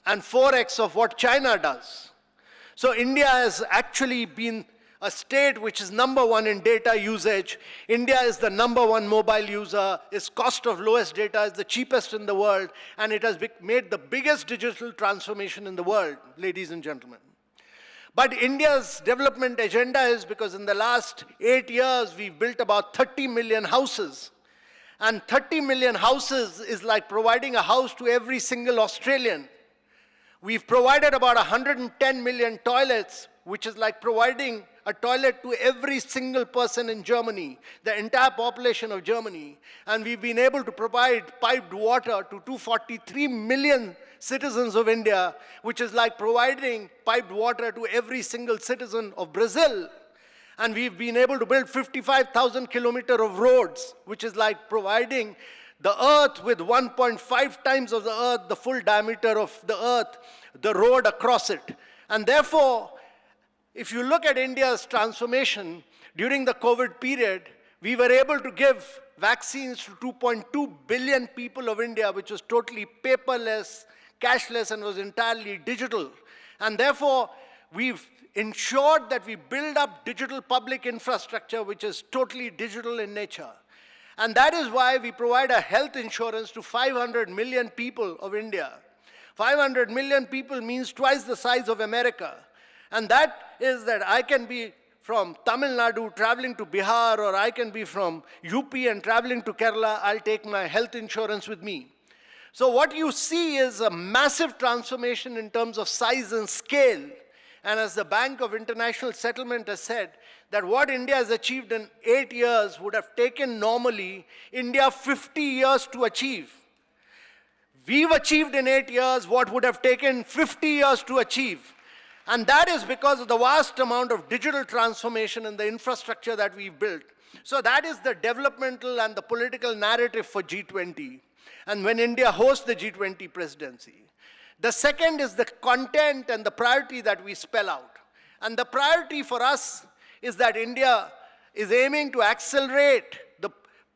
and 4x of what China does. So India has actually been a state which is #1 in data usage. India is the #1 mobile user. Its cost of lowest data is the cheapest in the world, and it has made the biggest digital transformation in the world, ladies and gentlemen. But India's development agenda is because in the last 8 years, we've built about 30 million houses. And 30 million houses is like providing a house to every single Australian. We've provided about 110 million toilets, which is like providing a toilet to every single person in Germany, the entire population of Germany. And we've been able to provide piped water to 243 million citizens of India, which is like providing piped water to every single citizen of Brazil. And we've been able to build 55,000 kilometers of roads, which is like providing the earth with 1.5 times of the earth, the full diameter of the earth, the road across it. And therefore, if you look at India's transformation during the COVID period, we were able to give vaccines to 2.2 billion people of India, which was totally paperless, cashless, and was entirely digital. And therefore, we've ensured that we build up digital public infrastructure, which is totally digital in nature. And that is why we provide a health insurance to 500 million people of India. 500 million people means twice the size of America. And that is that I can be from Tamil Nadu traveling to Bihar, or I can be from UP and traveling to Kerala. I'll take my health insurance with me. So what you see is a massive transformation in terms of size and scale. And as the Bank of International Settlement has said, that what India has achieved in 8 years would have taken normally India 50 years to achieve. We've achieved in 8 years what would have taken 50 years to achieve. And that is because of the vast amount of digital transformation and the infrastructure that we've built. So that is the developmental and the political narrative for G20. And when India hosts the G20 presidency. The second is the content and the priority that we spell out. And the priority for us is that India is aiming to accelerate the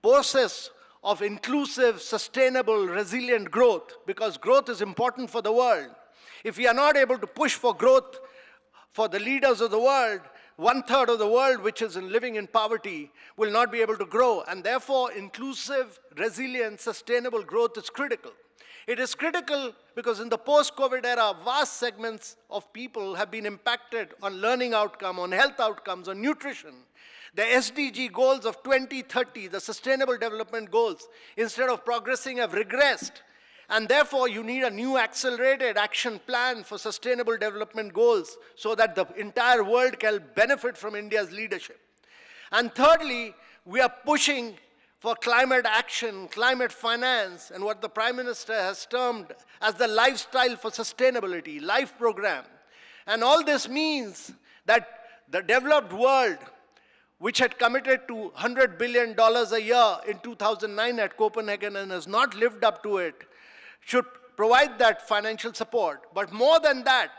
process of inclusive, sustainable, resilient growth, because growth is important for the world. If we are not able to push for growth for the leaders of the world, 1/3 of the world which is living in poverty will not be able to grow. And therefore, inclusive, resilient, sustainable growth is critical. It is critical because in the post-COVID era, vast segments of people have been impacted on learning outcome, on health outcomes, on nutrition. The SDG goals of 2030, the Sustainable Development Goals, instead of progressing, have regressed. And therefore, you need a new accelerated action plan for sustainable development goals so that the entire world can benefit from India's leadership. And thirdly, we are pushing for climate action, climate finance, and what the Prime Minister has termed as the Lifestyle for Sustainability, LIFE program. And all this means that the developed world, which had committed to $100 billion a year in 2009 at Copenhagen and has not lived up to it, should provide that financial support. But more than that,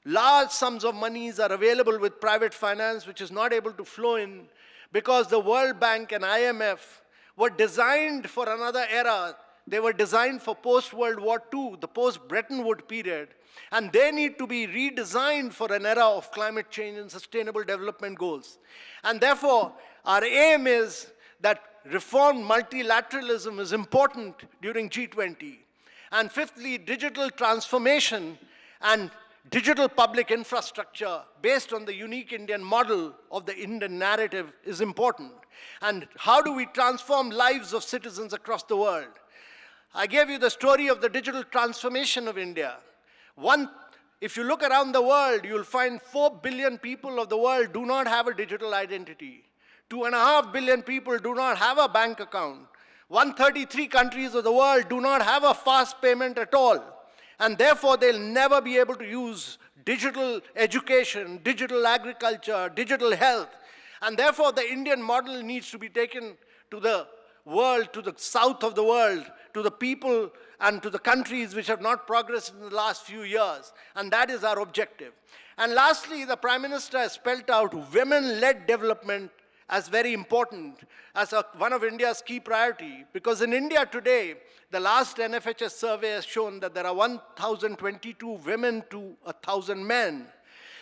large sums of monies are available with private finance, which is not able to flow in because the World Bank and IMF were designed for another era. They were designed for post-World War II, the post-Bretton Woods period, and they need to be redesigned for an era of climate change and sustainable development goals. And therefore, our aim is that reformed multilateralism is important during G20. And fifthly, digital transformation and digital public infrastructure based on the unique Indian model of the Indian narrative is important. And how do we transform lives of citizens across the world? I gave you the story of the digital transformation of India. If you look around the world, you'll find 4 billion people of the world do not have a digital identity. 2.5 billion people do not have a bank account. 133 countries of the world do not have a fast payment at all. And therefore, they'll never be able to use digital education, digital agriculture, digital health. And therefore, the Indian model needs to be taken to the world, to the south of the world, to the people and to the countries which have not progressed in the last few years. And that is our objective. And lastly, the Prime Minister has spelled out women-led development as very important, as one of India's key priority. Because in India today, the last NFHS survey has shown that there are 1,022 women to 1,000 men.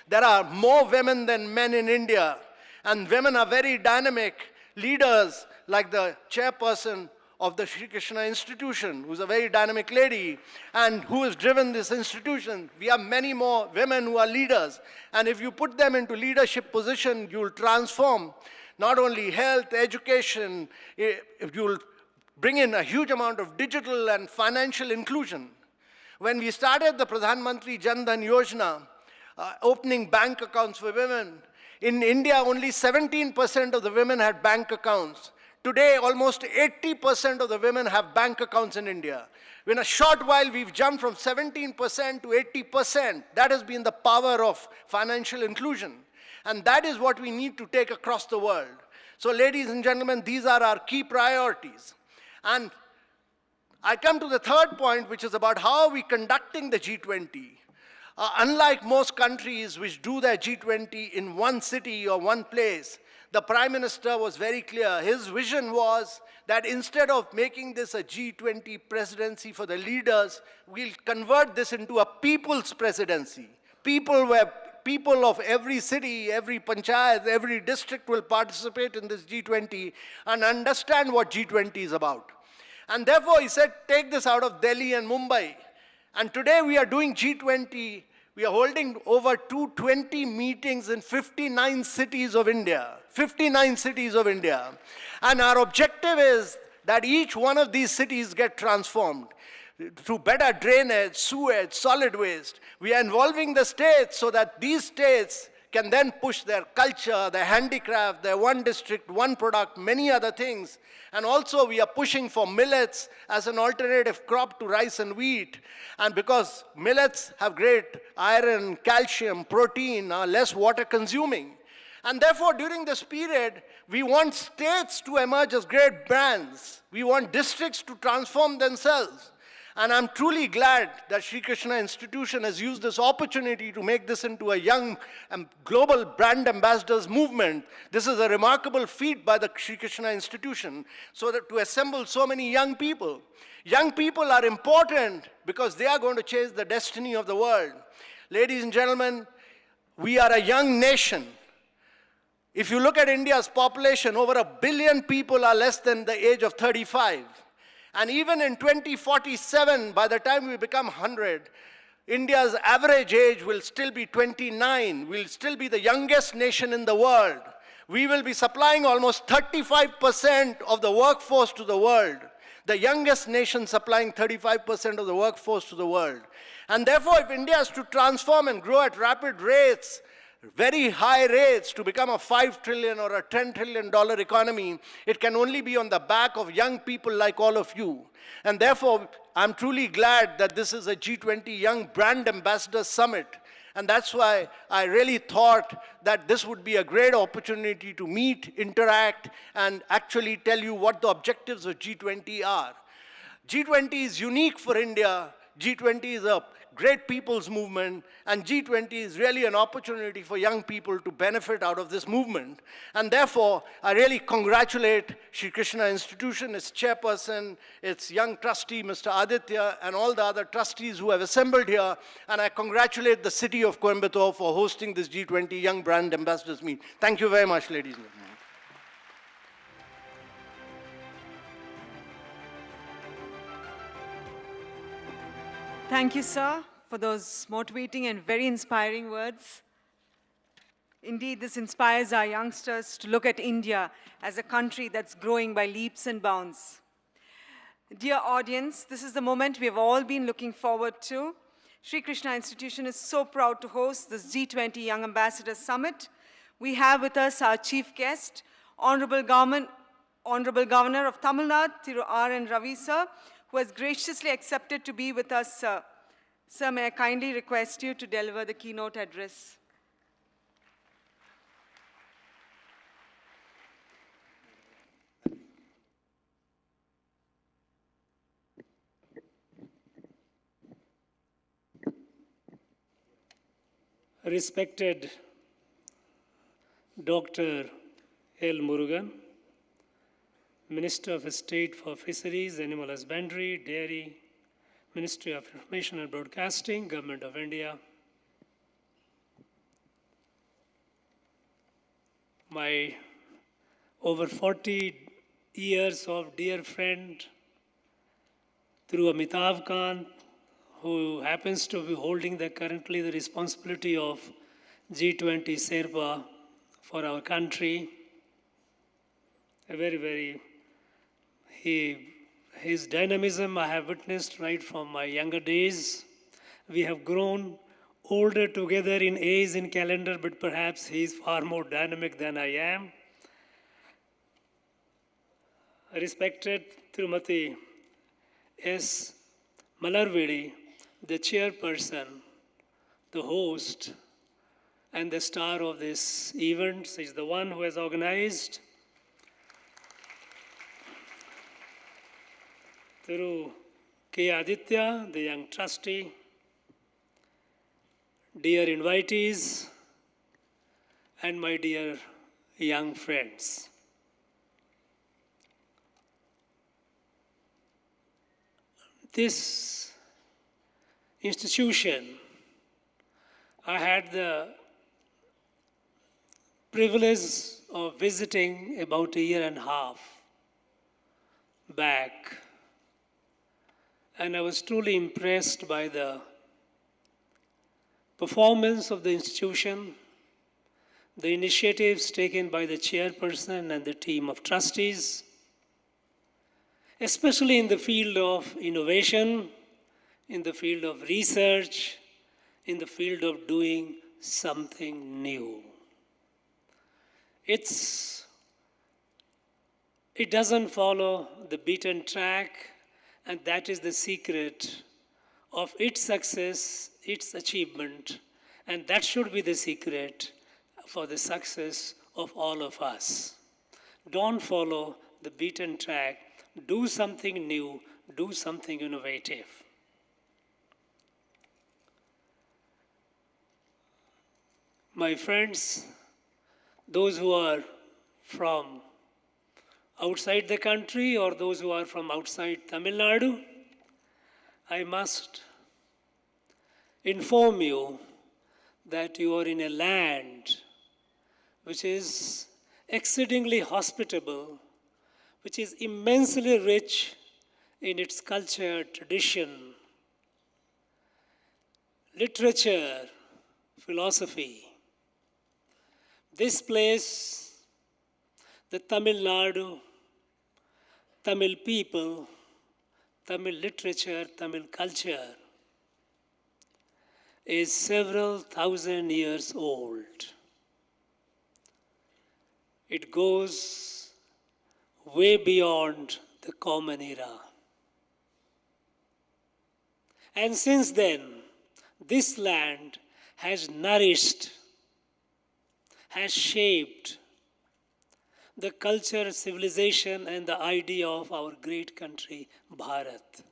There are more women than men in India. And women are very dynamic leaders, like the chairperson of the Sri Krishna Institution, who's a very dynamic lady, and who has driven this institution. We have many more women who are leaders. And if you put them into leadership position, you'll transform not only health, education, you'll bring in a huge amount of digital and financial inclusion. When we started the Pradhan Mantri Jan Dhan Yojana, opening bank accounts for women, in India, only 17% of the women had bank accounts. Today, almost 80% of the women have bank accounts in India. In a short while, we've jumped from 17% to 80%. That has been the power of financial inclusion. And that is what we need to take across the world. So, ladies and gentlemen, these are our key priorities. And I come to the third point, which is about how are we conducting the G20. Unlike most countries which do their G20 in one city or one place, the Prime Minister was very clear. His vision was that instead of making this a G20 presidency for the leaders, we'll convert this into a people's presidency. People of every city, every panchayat, every district will participate in this G20 and understand what G20 is about. And therefore, he said, take this out of Delhi and Mumbai. And today we are doing G20. We are holding over 220 meetings in 59 cities of India. 59 cities of India. And our objective is that each one of these cities get transformed through better drainage, sewage, solid waste. We are involving the states so that these states can then push their culture, their handicraft, their one district, one product, many other things. And also we are pushing for millets as an alternative crop to rice and wheat. And because millets have great iron, calcium, protein, are less water consuming. And therefore, during this period, we want states to emerge as great brands. We want districts to transform themselves. And I'm truly glad that Sri Krishna Institution has used this opportunity to make this into a young global brand ambassadors movement. This is a remarkable feat by the Sri Krishna Institution, so that to assemble so many young people. Young people are important because they are going to change the destiny of the world. Ladies and gentlemen, we are a young nation. If you look at India's population, over 1 billion people are less than the age of 35. And even in 2047, by the time we become 100, India's average age will still be 29. We'll still be the youngest nation in the world. We will be supplying almost 35% of the workforce to the world. The youngest nation supplying 35% of the workforce to the world. And therefore, if India is to transform and grow at rapid rates, very high rates, to become a $5 trillion or a $10 trillion economy, it can only be on the back of young people like all of you. And therefore, I'm truly glad that this is a G20 Young Brand Ambassador Summit. And that's why I really thought that this would be a great opportunity to meet, interact, and actually tell you what the objectives of G20 are. G20 is unique for India. G20 is a great people's movement, and G20 is really an opportunity for young people to benefit out of this movement. And therefore, I really congratulate Sri Krishna Institution, its chairperson, its young trustee, Mr. Aditya, and all the other trustees who have assembled here. And I congratulate the city of Coimbatore for hosting this G20 Young Brand Ambassadors Meet. Thank you very much, ladies and gentlemen. Thank you, sir, for those motivating and very inspiring words. Indeed, this inspires our youngsters to look at India as a country that's growing by leaps and bounds. Dear audience, this is the moment we have all been looking forward to. Sri Krishna Institution is so proud to host this G20 Young Ambassadors Summit. We have with us our chief guest, Honorable Governor of Tamil Nadu, Thiru R. Ravi, sir, who has graciously accepted to be with us, sir. Sir, may I kindly request you to deliver the keynote address. Respected Dr. L. Murugan, Minister of State for Fisheries, Animal Husbandry, Dairy, Ministry of Information and Broadcasting, Government of India, my over 40 years of dear friend through Amitav Kant, who happens to be holding currently the responsibility of G20 Sherpa for our country. His dynamism I have witnessed right from my younger days. We have grown older together in age, in calendar, but perhaps he is far more dynamic than I am. Respected Tirumati S. Malarvedi, the chairperson, the host, and the star of this event, is the one who has organized. Through K. Aditya, the young trustee, dear invitees, and my dear young friends. This institution, I had the privilege of visiting about a year and a half back, and I was truly impressed by the performance of the institution, the initiatives taken by the chairperson and the team of trustees, especially in the field of innovation, in the field of research, in the field of doing something new. It doesn't follow the beaten track, and that is the secret of its success, its achievement, and that should be the secret for the success of all of us. Don't follow the beaten track, do something new, do something innovative. My friends, those who are from outside the country or those who are from outside Tamil Nadu, I must inform you that you are in a land which is exceedingly hospitable, which is immensely rich in its culture, tradition, literature, philosophy. This place, the Tamil Nadu, Tamil people, Tamil literature, Tamil culture, is several thousand years old. It goes way beyond the common era. And since then, this land has nourished, has shaped the culture, civilization, and the idea of our great country, Bharat.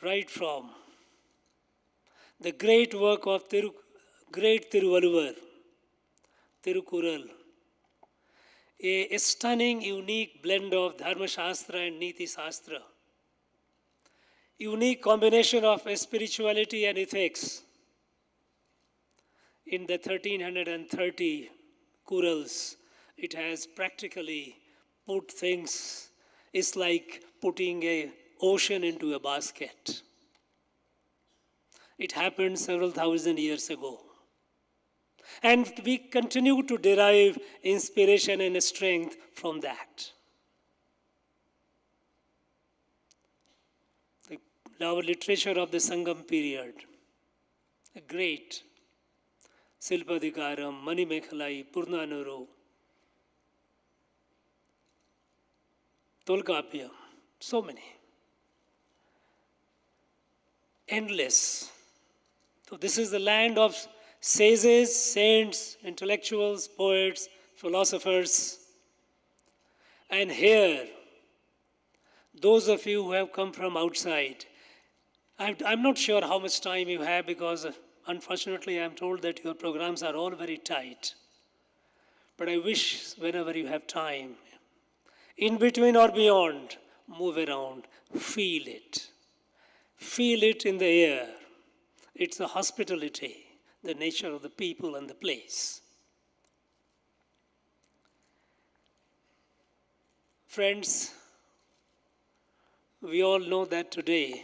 Right from the great work of great Tiruvalluvar, Tirukural, a stunning, unique blend of Dharma Shastra and Niti Shastra, unique combination of spirituality and ethics. In the 1330 Kurals, it has practically put things, it's like putting a ocean into a basket. It happened several thousand years ago. And we continue to derive inspiration and strength from that. Our literature of the Sangam period, a great Silpadikaram, Manimekhalai, Purnanuru, Tolkapiyam, so many. Endless. So this is the land of sages, saints, intellectuals, poets, philosophers. And here, those of you who have come from outside, I'm not sure how much time you have because unfortunately I'm told that your programs are all very tight. But I wish whenever you have time, in between or beyond, move around, feel it. Feel it in the air. It's the hospitality, the nature of the people and the place. Friends, we all know that today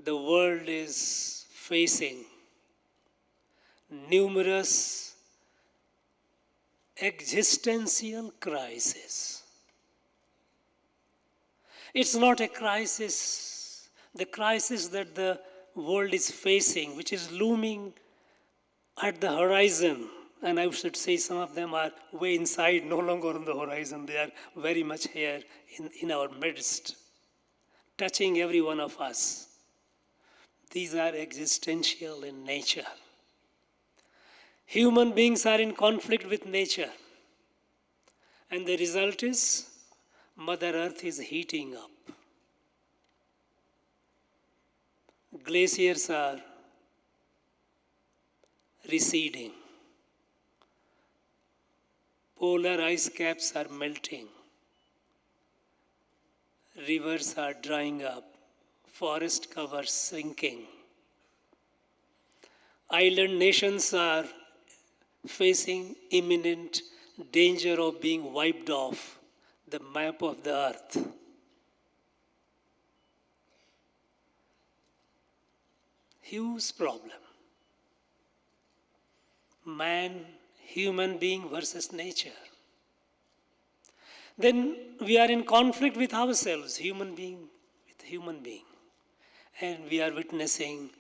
the world is facing numerous existential crises. It's not a crisis, the crisis that the world is facing, which is looming at the horizon. And I should say some of them are way inside, no longer on the horizon. They are very much here in our midst, touching every one of us. These are existential in nature. Human beings are in conflict with nature. And the result is Mother Earth is heating up. Glaciers are receding. Polar ice caps are melting. Rivers are drying up. Forest cover shrinking. Island nations are facing imminent danger of being wiped off the map of the earth. Huge problem. Man, human being versus nature. Then we are in conflict with ourselves, human being with human being. And we are witnessing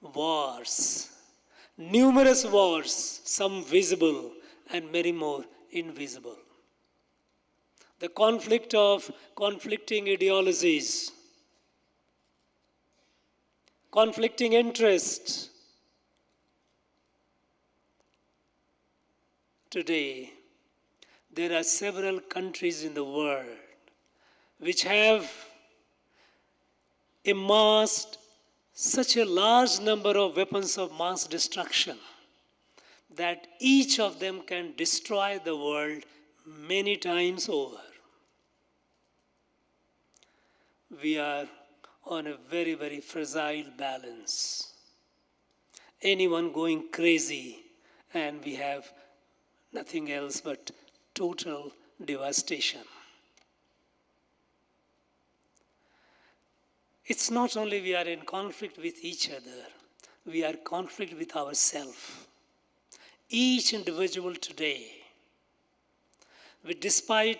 wars, numerous wars, some visible and many more invisible. The conflict of conflicting ideologies, conflicting interests. Today, there are several countries in the world which have amassed such a large number of weapons of mass destruction that each of them can destroy the world many times over. We are on a very, very fragile balance. Anyone going crazy and we have nothing else but total devastation. It's not only we are in conflict with each other, we are in conflict with ourselves. Each individual today, despite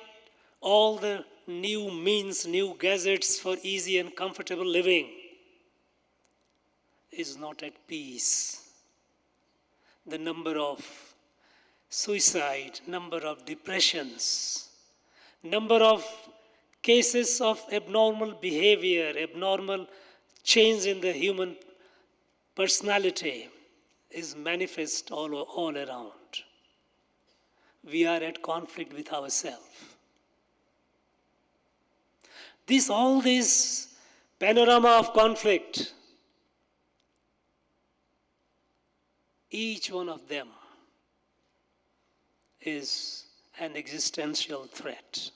all the new means, new gadgets for easy and comfortable living, is not at peace. The number of suicide, number of depressions, number of cases of abnormal behavior, abnormal change in the human personality is manifest all around. We are at conflict with ourselves. All this panorama of conflict, each one of them is an existential threat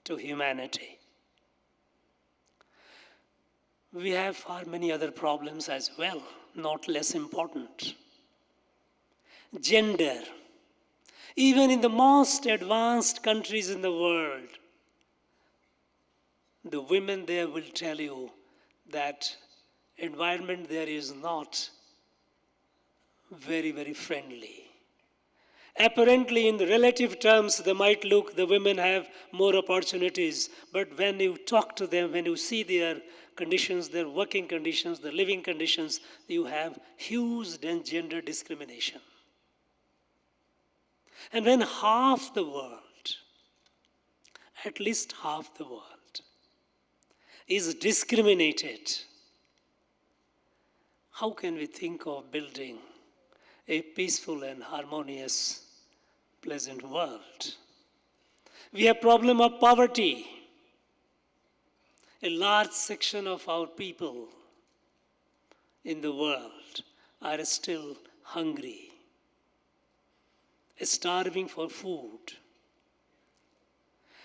to humanity. We have far many other problems as well, not less important. Gender. Even in the most advanced countries in the world, the women there will tell you that environment there is not very, very friendly. Apparently, in the relative terms, they might look, the women have more opportunities. But when you talk to them, when you see their conditions, their working conditions, their living conditions, you have huge gender discrimination. And when half the world, at least half the world, is discriminated, how can we think of building a peaceful and harmonious, pleasant world? We have problem of poverty. A large section of our people in the world are still hungry, starving for food.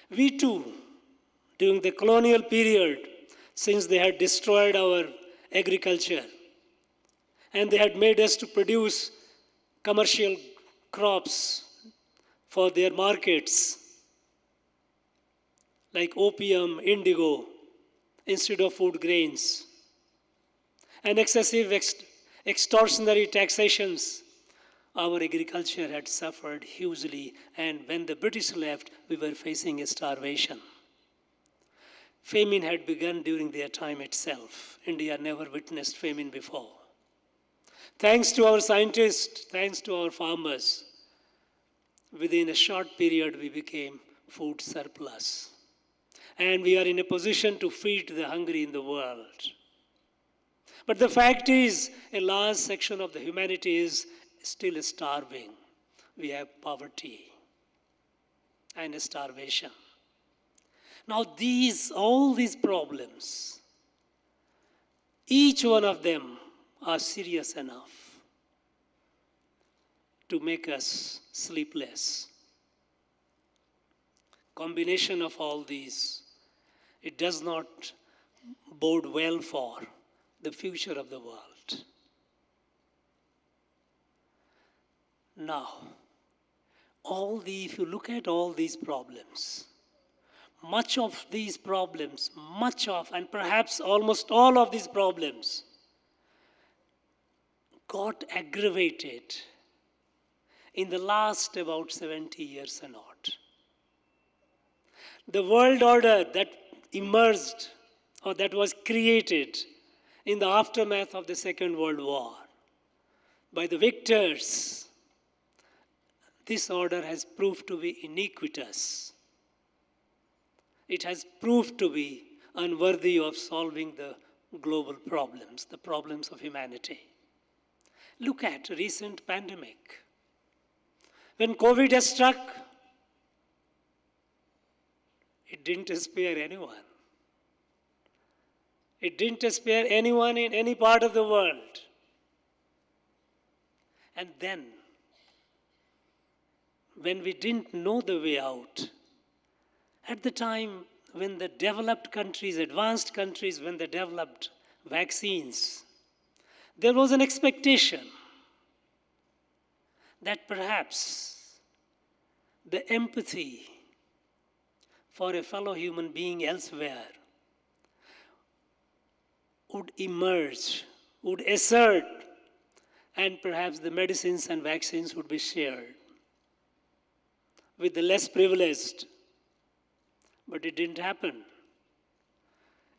We too, during the colonial period, since they had destroyed our agriculture and they had made us to produce commercial crops for their markets, like opium, indigo, instead of food grains, and excessive extortionary taxations, our agriculture had suffered hugely, and when the British left, we were facing a starvation. Famine had begun during their time itself. India never witnessed famine before. Thanks to our scientists, thanks to our farmers, within a short period we became food surplus. And we are in a position to feed the hungry in the world. But the fact is, a large section of the humanity is still starving. We have poverty and starvation. Now all these problems, each one of them are serious enough to make us sleepless. Combination of all these, it does not bode well for the future of the world. Now, if you look at all these problems, much of these problems, and perhaps almost all of these problems got aggravated in the last about 70 years and odd. The world order that emerged or that was created in the aftermath of the Second World War by the victors, this order has proved to be iniquitous. It has proved to be unworthy of solving the global problems, the problems of humanity. Look at recent pandemic. When COVID has struck, it didn't spare anyone. It didn't spare anyone in any part of the world. And then, when we didn't know the way out, at the time when the developed countries, advanced countries, when they developed vaccines, there was an expectation that perhaps the empathy for a fellow human being elsewhere would emerge, would assert, and perhaps the medicines and vaccines would be shared with the less privileged. But it didn't happen.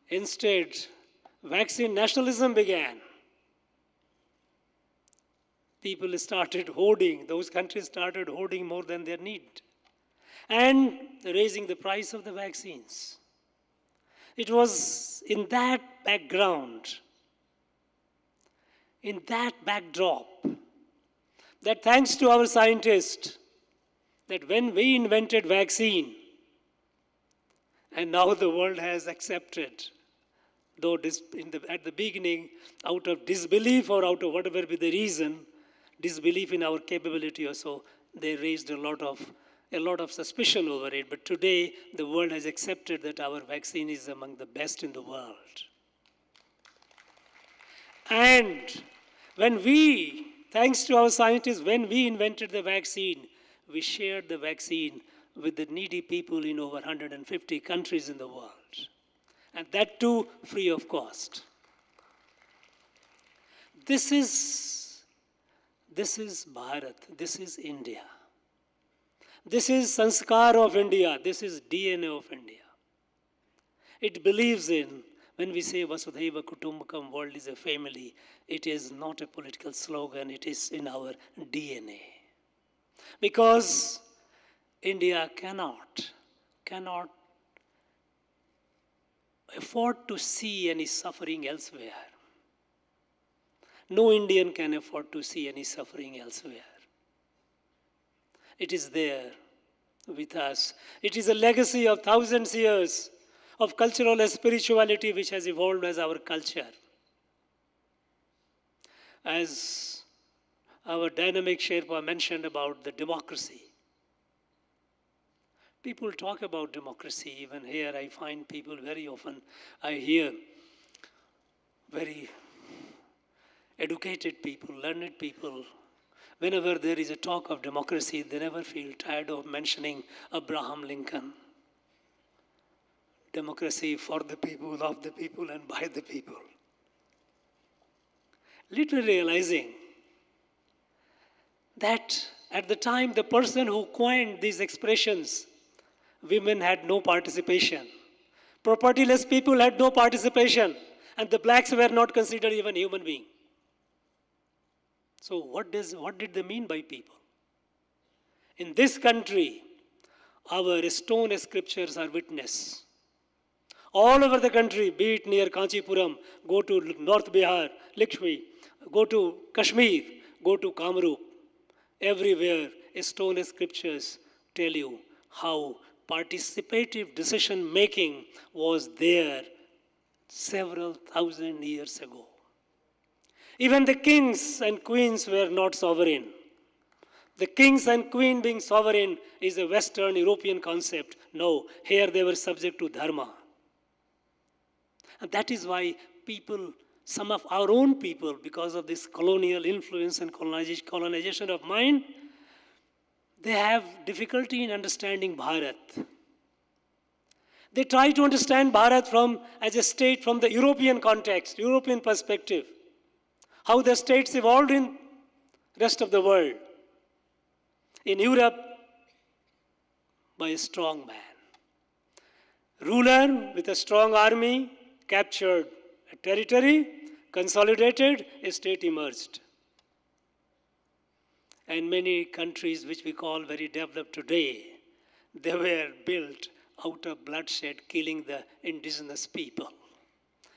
Instead, vaccine nationalism began. People started hoarding, those countries started hoarding more than their need, and raising the price of the vaccines. It was in that background, in that backdrop, that thanks to our scientists, that when we invented vaccine, and now the world has accepted, though at the beginning, out of disbelief or out of whatever be the reason, disbelief in our capability or so, they raised a lot of suspicion over it. But today, the world has accepted that our vaccine is among the best in the world. And when we, thanks to our scientists, when we invented the vaccine, we shared the vaccine with the needy people in over 150 countries in the world. and that too free of cost. This is Bharat, this is India. This is sanskar of India, this is DNA of India. It believes in, when we say Vasudhaiva Kutumbakam, world is a family, it is not a political slogan, it is in our DNA. Because India cannot afford to see any suffering elsewhere. No Indian can afford to see any suffering elsewhere. It is there with us. It is a legacy of thousands of years of cultural and spirituality which has evolved as our culture. As our dynamic Sherpa mentioned about the democracy. People talk about democracy. Even here I find people very often, I hear very educated people, learned people, whenever there is a talk of democracy, they never feel tired of mentioning Abraham Lincoln. Democracy for the people, of the people, and by the people. Little realizing that at the time the person who coined these expressions, women had no participation. Propertyless people had no participation, and the blacks were not considered even human beings. So what did they mean by people? In this country, our stone scriptures are witness. All over the country, be it near Kanchipuram, go to North Bihar, Likshmi, go to Kashmir, go to Kamrup, everywhere stone scriptures tell you how participative decision making was there several thousand years ago. Even the kings and queens were not sovereign. The kings and queen being sovereign is a Western European concept. No, here they were subject to dharma. And that is why people, some of our own people, because of this colonial influence and colonization of mind, they have difficulty in understanding Bharat. They try to understand Bharat as a state from the European context, European perspective. How the states evolved in rest of the world. In Europe, by a strong man. Ruler with a strong army captured a territory, consolidated, a state emerged. And many countries which we call very developed today, they were built out of bloodshed, killing the indigenous people.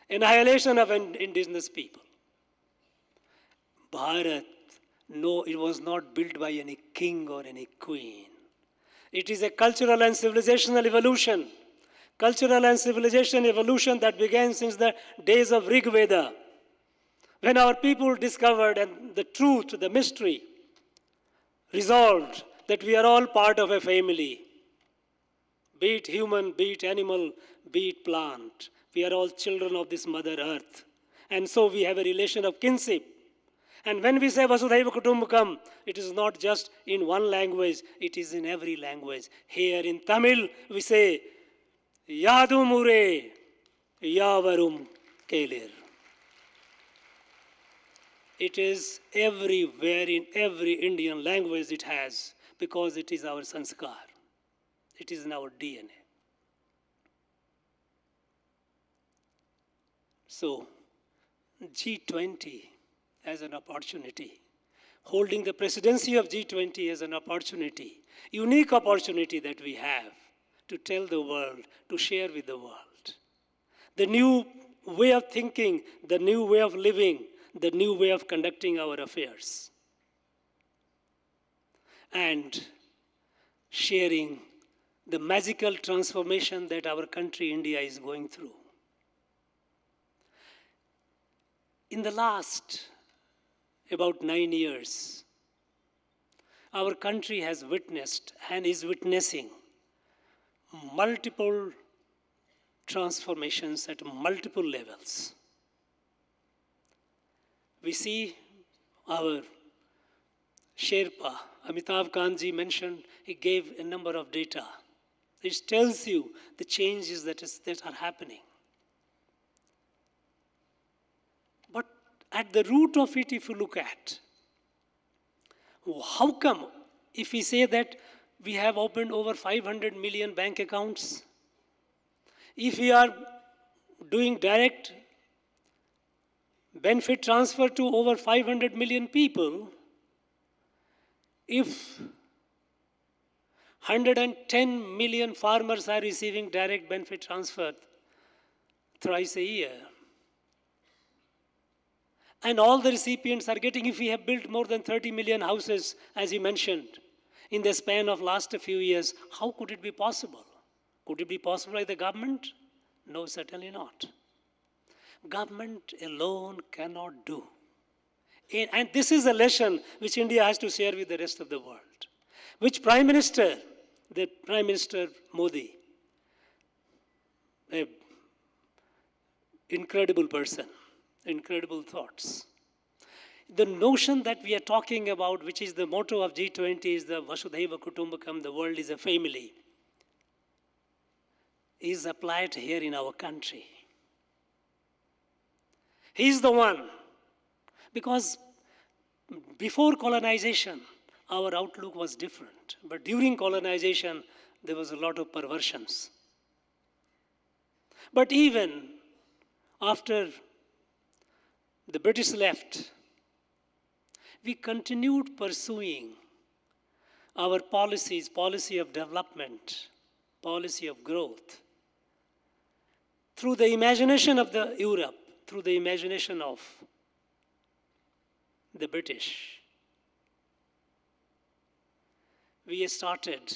Annihilation of indigenous people. Bharat, no, it was not built by any king or any queen. It is a cultural and civilizational evolution. Cultural and civilization evolution that began since the days of Rig Veda. When our people discovered and the truth, the mystery, resolved that we are all part of a family. Be it human, be it animal, be it plant. We are all children of this Mother Earth. And so we have a relation of kinship. And when we say Vasudhaiva Kutumbakam, it is not just in one language, it is in every language. Here in Tamil, we say, Yadumure Yavarum Kelir. It is everywhere, in every Indian language it has, because it is our sanskar. It is in our DNA. So, G20 as an opportunity, holding the presidency of G20 as an opportunity, unique opportunity that we have to tell the world, to share with the world. The new way of thinking, the new way of living, the new way of conducting our affairs. And sharing the magical transformation that our country, India, is going through. In the last about 9 years, our country has witnessed and is witnessing multiple transformations at multiple levels. We see our Sherpa, Amitabh Kanji mentioned, he gave a number of data. It tells you the changes that are happening. at the root of it, if you look at, how come, if we say that we have opened over 500 million bank accounts, if we are doing direct benefit transfer to over 500 million people, if 110 million farmers are receiving direct benefit transfer thrice a year, and all the recipients are getting, if we have built more than 30 million houses, as you mentioned, in the span of last few years, how could it be possible? Could it be possible by the government? No, certainly not. Government alone cannot do. And this is a lesson which India has to share with the rest of the world. Which Prime Minister, the Prime Minister Modi, an incredible person, incredible thoughts. The notion that we are talking about, which is the motto of G20, is the Vasudhaiva Kutumbakam, the world is a family, is applied here in our country. He is the one, because before colonization, our outlook was different. But during colonization, there was a lot of perversions. But even after the British left, we continued pursuing our policies, policy of development, policy of growth, through the imagination of the Europe, through the imagination of the British. We started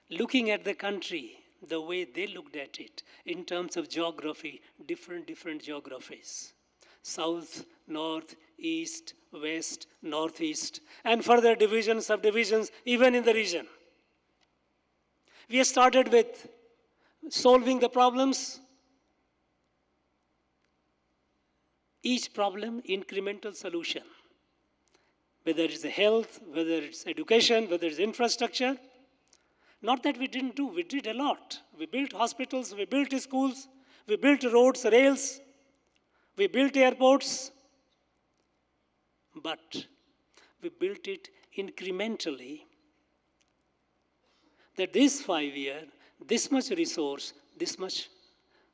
looking at the country the way they looked at it in terms of geography, different geographies. South, north, east, west, northeast, and further divisions, subdivisions, even in the region. We started with solving the problems. Each problem, incremental solution. Whether it's health, whether it's education, whether it's infrastructure. Not that we didn't do, we did a lot. We built hospitals, we built schools, we built roads, rails, we built airports, but we built it incrementally. That this 5 year, this much resource, this much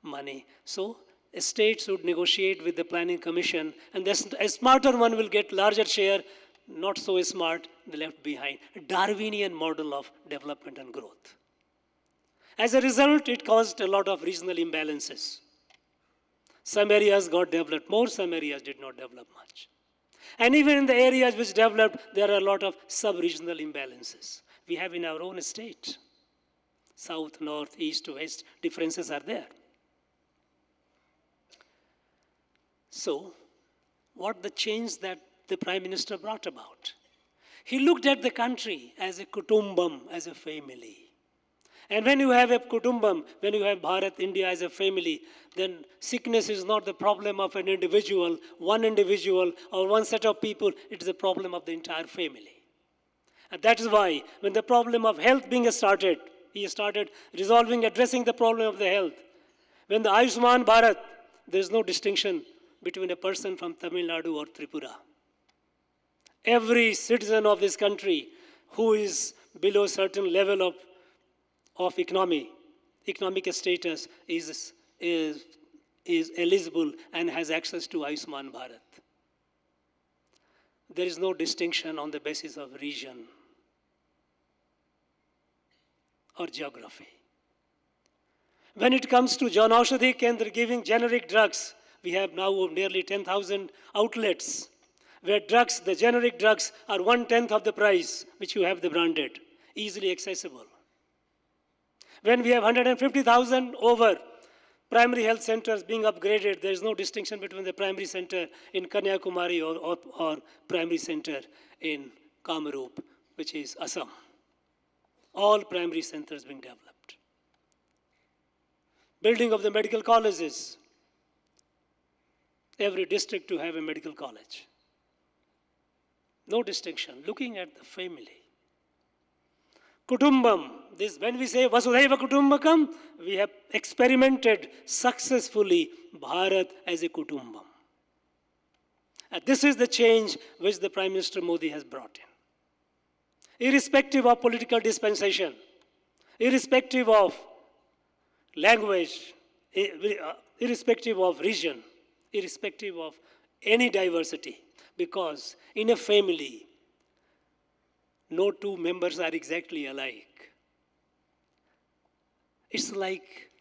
money. So states would negotiate with the planning commission, and a smarter one will get larger share, not so smart, the left behind. A Darwinian model of development and growth. As a result, it caused a lot of regional imbalances. Some areas got developed more, some areas did not develop much. And even in the areas which developed, there are a lot of sub-regional imbalances. We have in our own state. South, north, east, west, differences are there. So, what the change that the Prime Minister brought about? He looked at the country as a kutumbam, as a family. And when you have a kutumbam, when you have Bharat, India as a family, then sickness is not the problem of an individual, or one set of people, it is a problem of the entire family. And that is why, when the problem of health being started, he started resolving, addressing the problem of the health. When the Ayushman Bharat, there is no distinction between a person from Tamil Nadu or Tripura. Every citizen of this country who is below a certain level of economic status is eligible and has access to Ayushman Bharat. There is no distinction on the basis of region or geography. When it comes to Jan Aushadhi Kendra giving generic drugs, we have now nearly 10,000 outlets where drugs, the generic drugs, are 1/10 of the price, which you have the branded, easily accessible. When we have 150,000 over primary health centers being upgraded, there is no distinction between the primary center in Kanyakumari or primary center in Kamrup, which is Assam. All primary centers being developed. Building of the medical colleges. Every district to have a medical college. No distinction, looking at the family. Kutumbam, when we say Vasudhaiva Kutumbakam, we have experimented successfully Bharat as a Kutumbam. And this is the change which the Prime Minister Modi has brought in. Irrespective of political dispensation, irrespective of language, irrespective of region, irrespective of any diversity, because in a family, no two members are exactly alike. It's like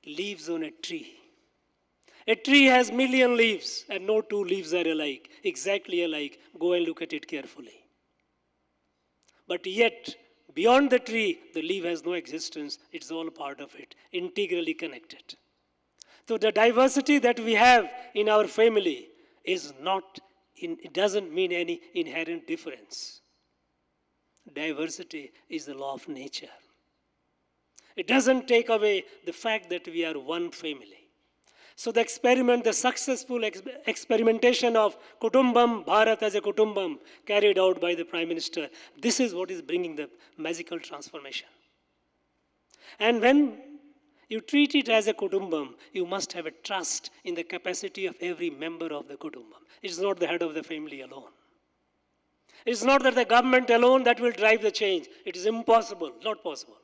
leaves on a tree. A tree has million leaves and no two leaves are alike, exactly alike. Go and look at it carefully. But yet, beyond the tree, the leaf has no existence. It's all part of it, integrally connected. So the diversity that we have in our family is not, it doesn't mean any inherent difference. Diversity is the law of nature. It doesn't take away the fact that we are one family. So the experiment, the successful experimentation of Kutumbam, Bharat as a Kutumbam, carried out by the Prime Minister, this is what is bringing the magical transformation. And when you treat it as a Kutumbam, you must have a trust in the capacity of every member of the Kutumbam. It's not the head of the family alone. It's not that the government alone that will drive the change. It is impossible, not possible.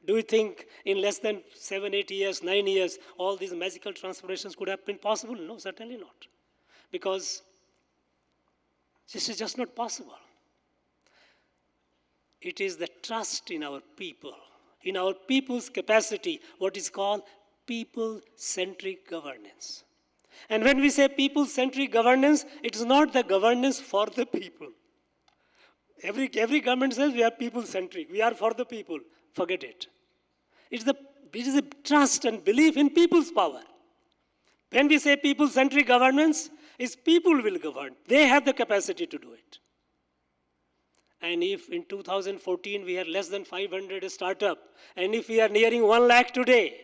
Do you think in less than 7, 8 years, 9 years, all these magical transformations could have been possible? No, certainly not. Because this is just not possible. It is the trust in our people, in our people's capacity, what is called people-centric governance. And when we say people-centric governance, it is not the governance for the people. Every government says we are people-centric, we are for the people. Forget it. It is a trust and belief in people's power. When we say people-centric governance, is people will govern. They have the capacity to do it. And if in 2014 we had less than 500 startup, and if we are nearing 1 lakh today,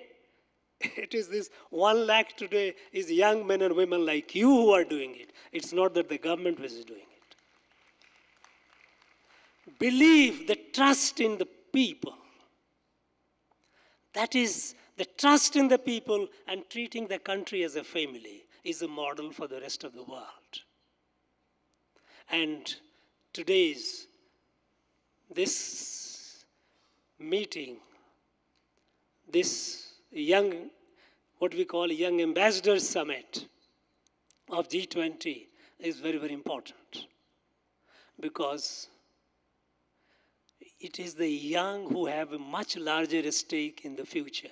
it is this 1 lakh today is young men and women like you who are doing it. It's not that the government is doing it. Believe the trust in the people. That is, the trust in the people and treating the country as a family is a model for the rest of the world. And this meeting, this young, what we call Young Ambassadors Summit of G20 is very, very important, because it is the young who have a much larger stake in the future.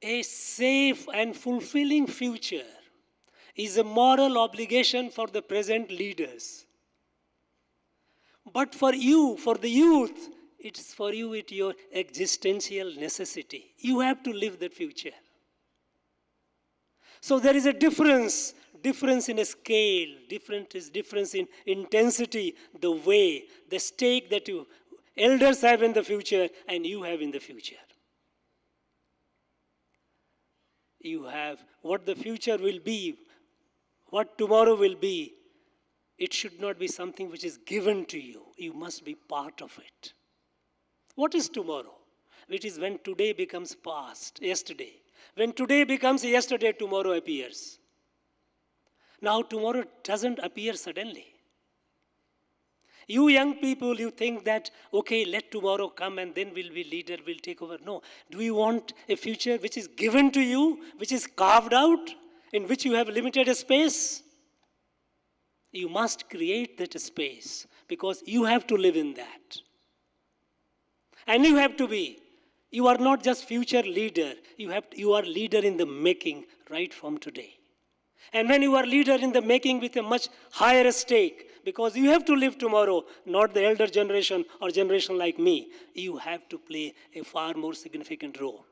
A safe and fulfilling future is a moral obligation for the present leaders. But for you, for the youth, it's for you, it's your existential necessity. You have to live that future. So there is a difference in a scale, difference in intensity, the way, the stake that you elders have in the future and you have in the future. You have what the future will be, what tomorrow will be. It should not be something which is given to you. You must be part of it. What is tomorrow? It is when today becomes past, yesterday. When today becomes yesterday, tomorrow appears. Now tomorrow doesn't appear suddenly. You young people, you think that, okay, let tomorrow come and then we'll be leader, we'll take over. No. Do you want a future which is given to you, which is carved out, in which you have limited space? You must create that space, because you have to live in that. And you have to be. You are not just future leader. You are leader in the making right from today. And when you are leader in the making with a much higher stake, because you have to live tomorrow, not the elder generation or generation like me, you have to play a far more significant role.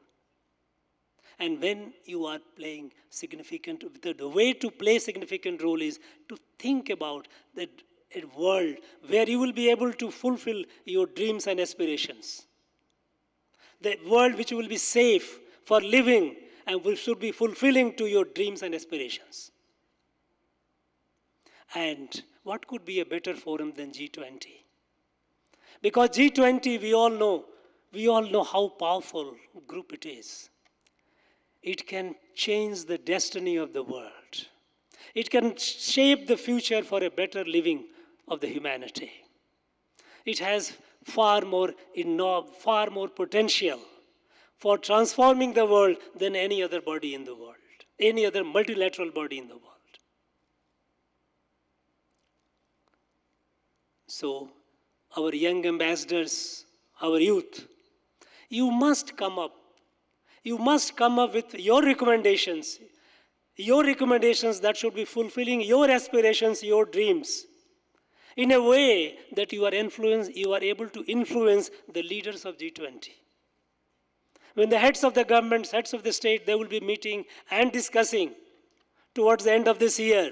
And when you are playing significant, the way to play significant role is to think about a world where you will be able to fulfill your dreams and aspirations. The world which will be safe for living and which should be fulfilling to your dreams and aspirations. And what could be a better forum than G20? Because G20, we all know how powerful group it is. it can change the destiny of the world. It can shape the future for a better living of the humanity. It has far more potential for transforming the world than any other body in the world, any other multilateral body in the world. So, our young ambassadors, our youth, you must come up. You must come up with your recommendations that should be fulfilling your aspirations, your dreams, in a way that you are able to influence the leaders of G20. When the heads of the governments, heads of the state, they will be meeting and discussing towards the end of this year,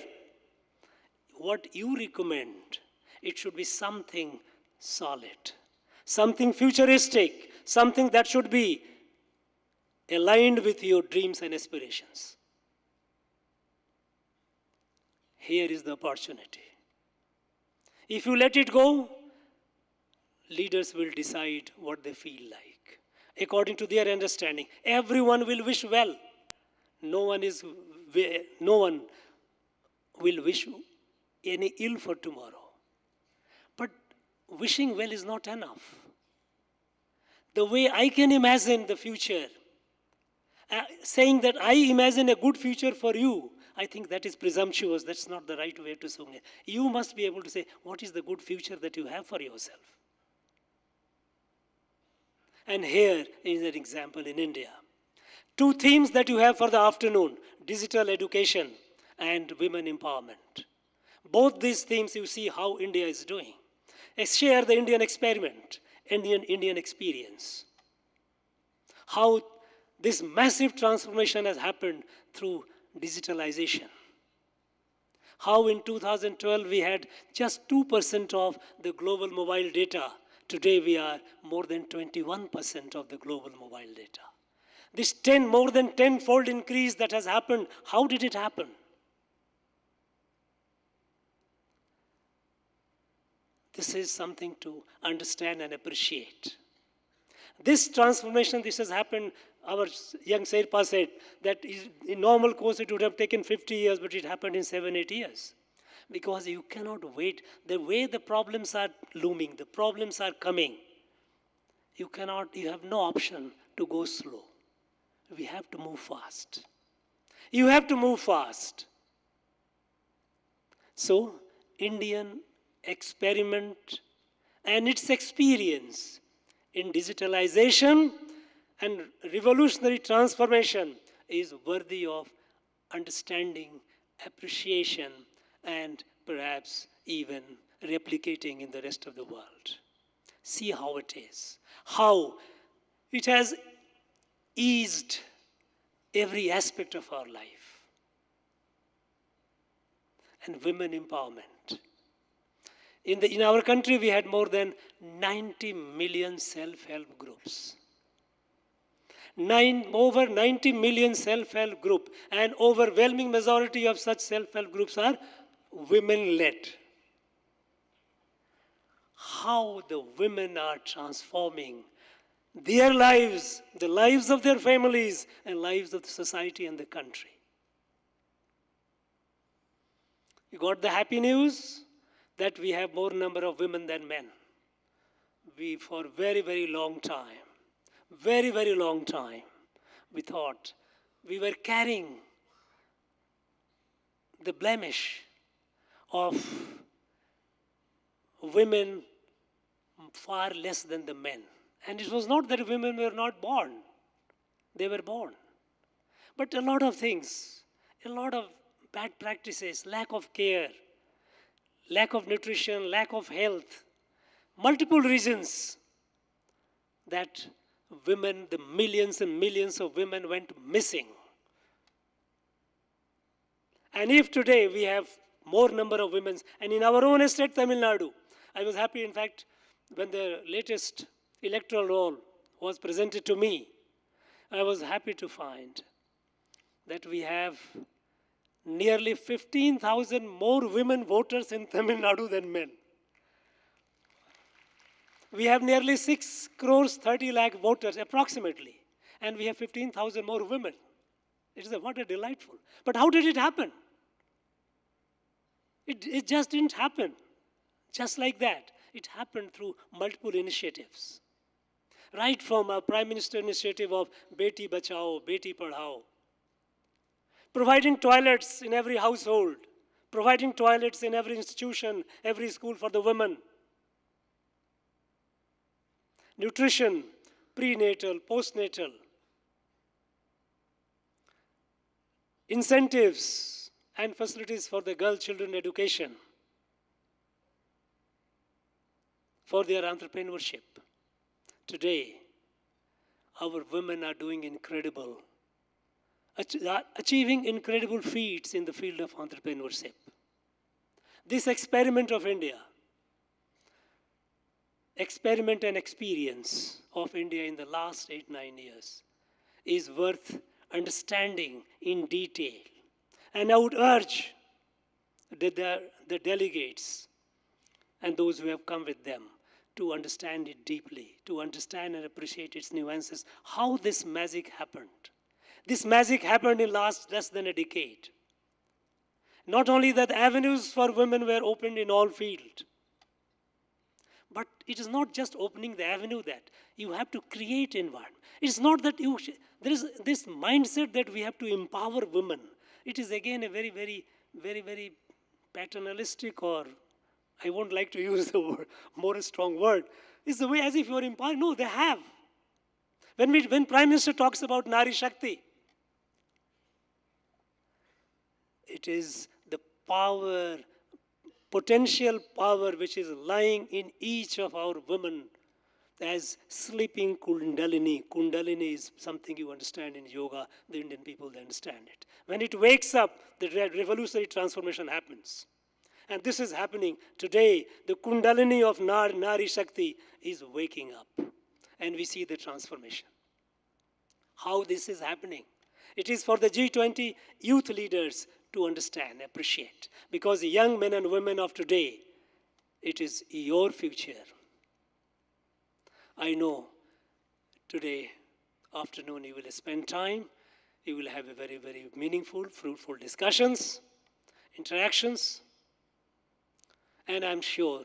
what you recommend, it should be something solid, something futuristic, something that should be aligned with your dreams and aspirations. Here is the opportunity. If you let it go, leaders will decide what they feel like, according to their understanding. Everyone will wish well. No one will wish any ill for tomorrow. But wishing well is not enough. The way I can imagine the future, saying that I imagine a good future for you, I think that is presumptuous. That's not the right way to say it. You must be able to say, what is the good future that you have for yourself? And here is an example in India. Two themes that you have for the afternoon: digital education and women empowerment. Both these themes, you see how India is doing. Share the Indian experiment, Indian experience. How this massive transformation has happened through digitalization. How in 2012 we had just 2% of the global mobile data. Today we are more than 21% of the global mobile data. This more than tenfold increase that has happened, how did it happen? This is something to understand and appreciate. This transformation, this has happened, our young Sherpa said, that in normal course it would have taken 50 years, but it happened in 7-8 years. Because you cannot wait. The way the problems are looming, the problems are coming, you have no option to go slow. We have to move fast. You have to move fast. So, Indian experiment and its experience in digitalization and revolutionary transformation is worthy of understanding, appreciation, and perhaps even replicating in the rest of the world. See how it is, how it has eased every aspect of our life. And women empowerment. In our country, we had more than 90 million self-help groups. Over 90 million self-help groups, and overwhelming majority of such self-help groups are women-led. How the women are transforming their lives, the lives of their families, and lives of the society and the country. You got the happy news that we have more number of women than men. We, for very, very long time, we thought we were carrying the blemish of women far less than the men. And it was not that women were not born. They were born. But a lot of things, a lot of bad practices, lack of care, lack of nutrition, lack of health, multiple reasons that women, the millions and millions of women went missing. And if today we have more number of women, and in our own state, Tamil Nadu, I was happy, in fact, when the latest electoral roll was presented to me, I was happy to find that we have nearly 15,000 more women voters in Tamil Nadu than men. We have nearly 6 crores 30 lakh voters approximately, and we have 15,000 more women. It is what a delightful. But how did it happen? It just didn't happen just like that. It happened through multiple initiatives. Right from a Prime Minister initiative of Beti Bachao, Beti Padhao, providing toilets in every household, providing toilets in every institution, every school for the women, nutrition, prenatal, postnatal, incentives and facilities for the girl children education, for their entrepreneurship. Today, our women are doing incredible, achieving incredible feats in the field of entrepreneurship. This experiment of India, experiment and experience of India in the last 8-9 years is worth understanding in detail. And I would urge the delegates and those who have come with them to understand it deeply, to understand and appreciate its nuances, how this magic happened. This magic happened in less than a decade. Not only that avenues for women were opened in all fields, but it is not just opening the avenue that you have to create environment. It's not that there is this mindset that we have to empower women. It is again a very, very, very, very paternalistic, or I won't like to use the word, more a strong word. It's the way as if you're empowering. No, they have. When Prime Minister talks about Nari Shakti, it is the power, potential power which is lying in each of our women as sleeping Kundalini. Kundalini is something you understand in yoga. The Indian people, they understand it. When it wakes up, the revolutionary transformation happens. And this is happening today. The Kundalini of Nari Shakti is waking up. And we see the transformation. How this is happening? It is for the G20 youth leaders to understand, appreciate. Because the young men and women of today, it is your future. I know today afternoon you will spend time, you will have a very, very meaningful, fruitful discussions, interactions, and I'm sure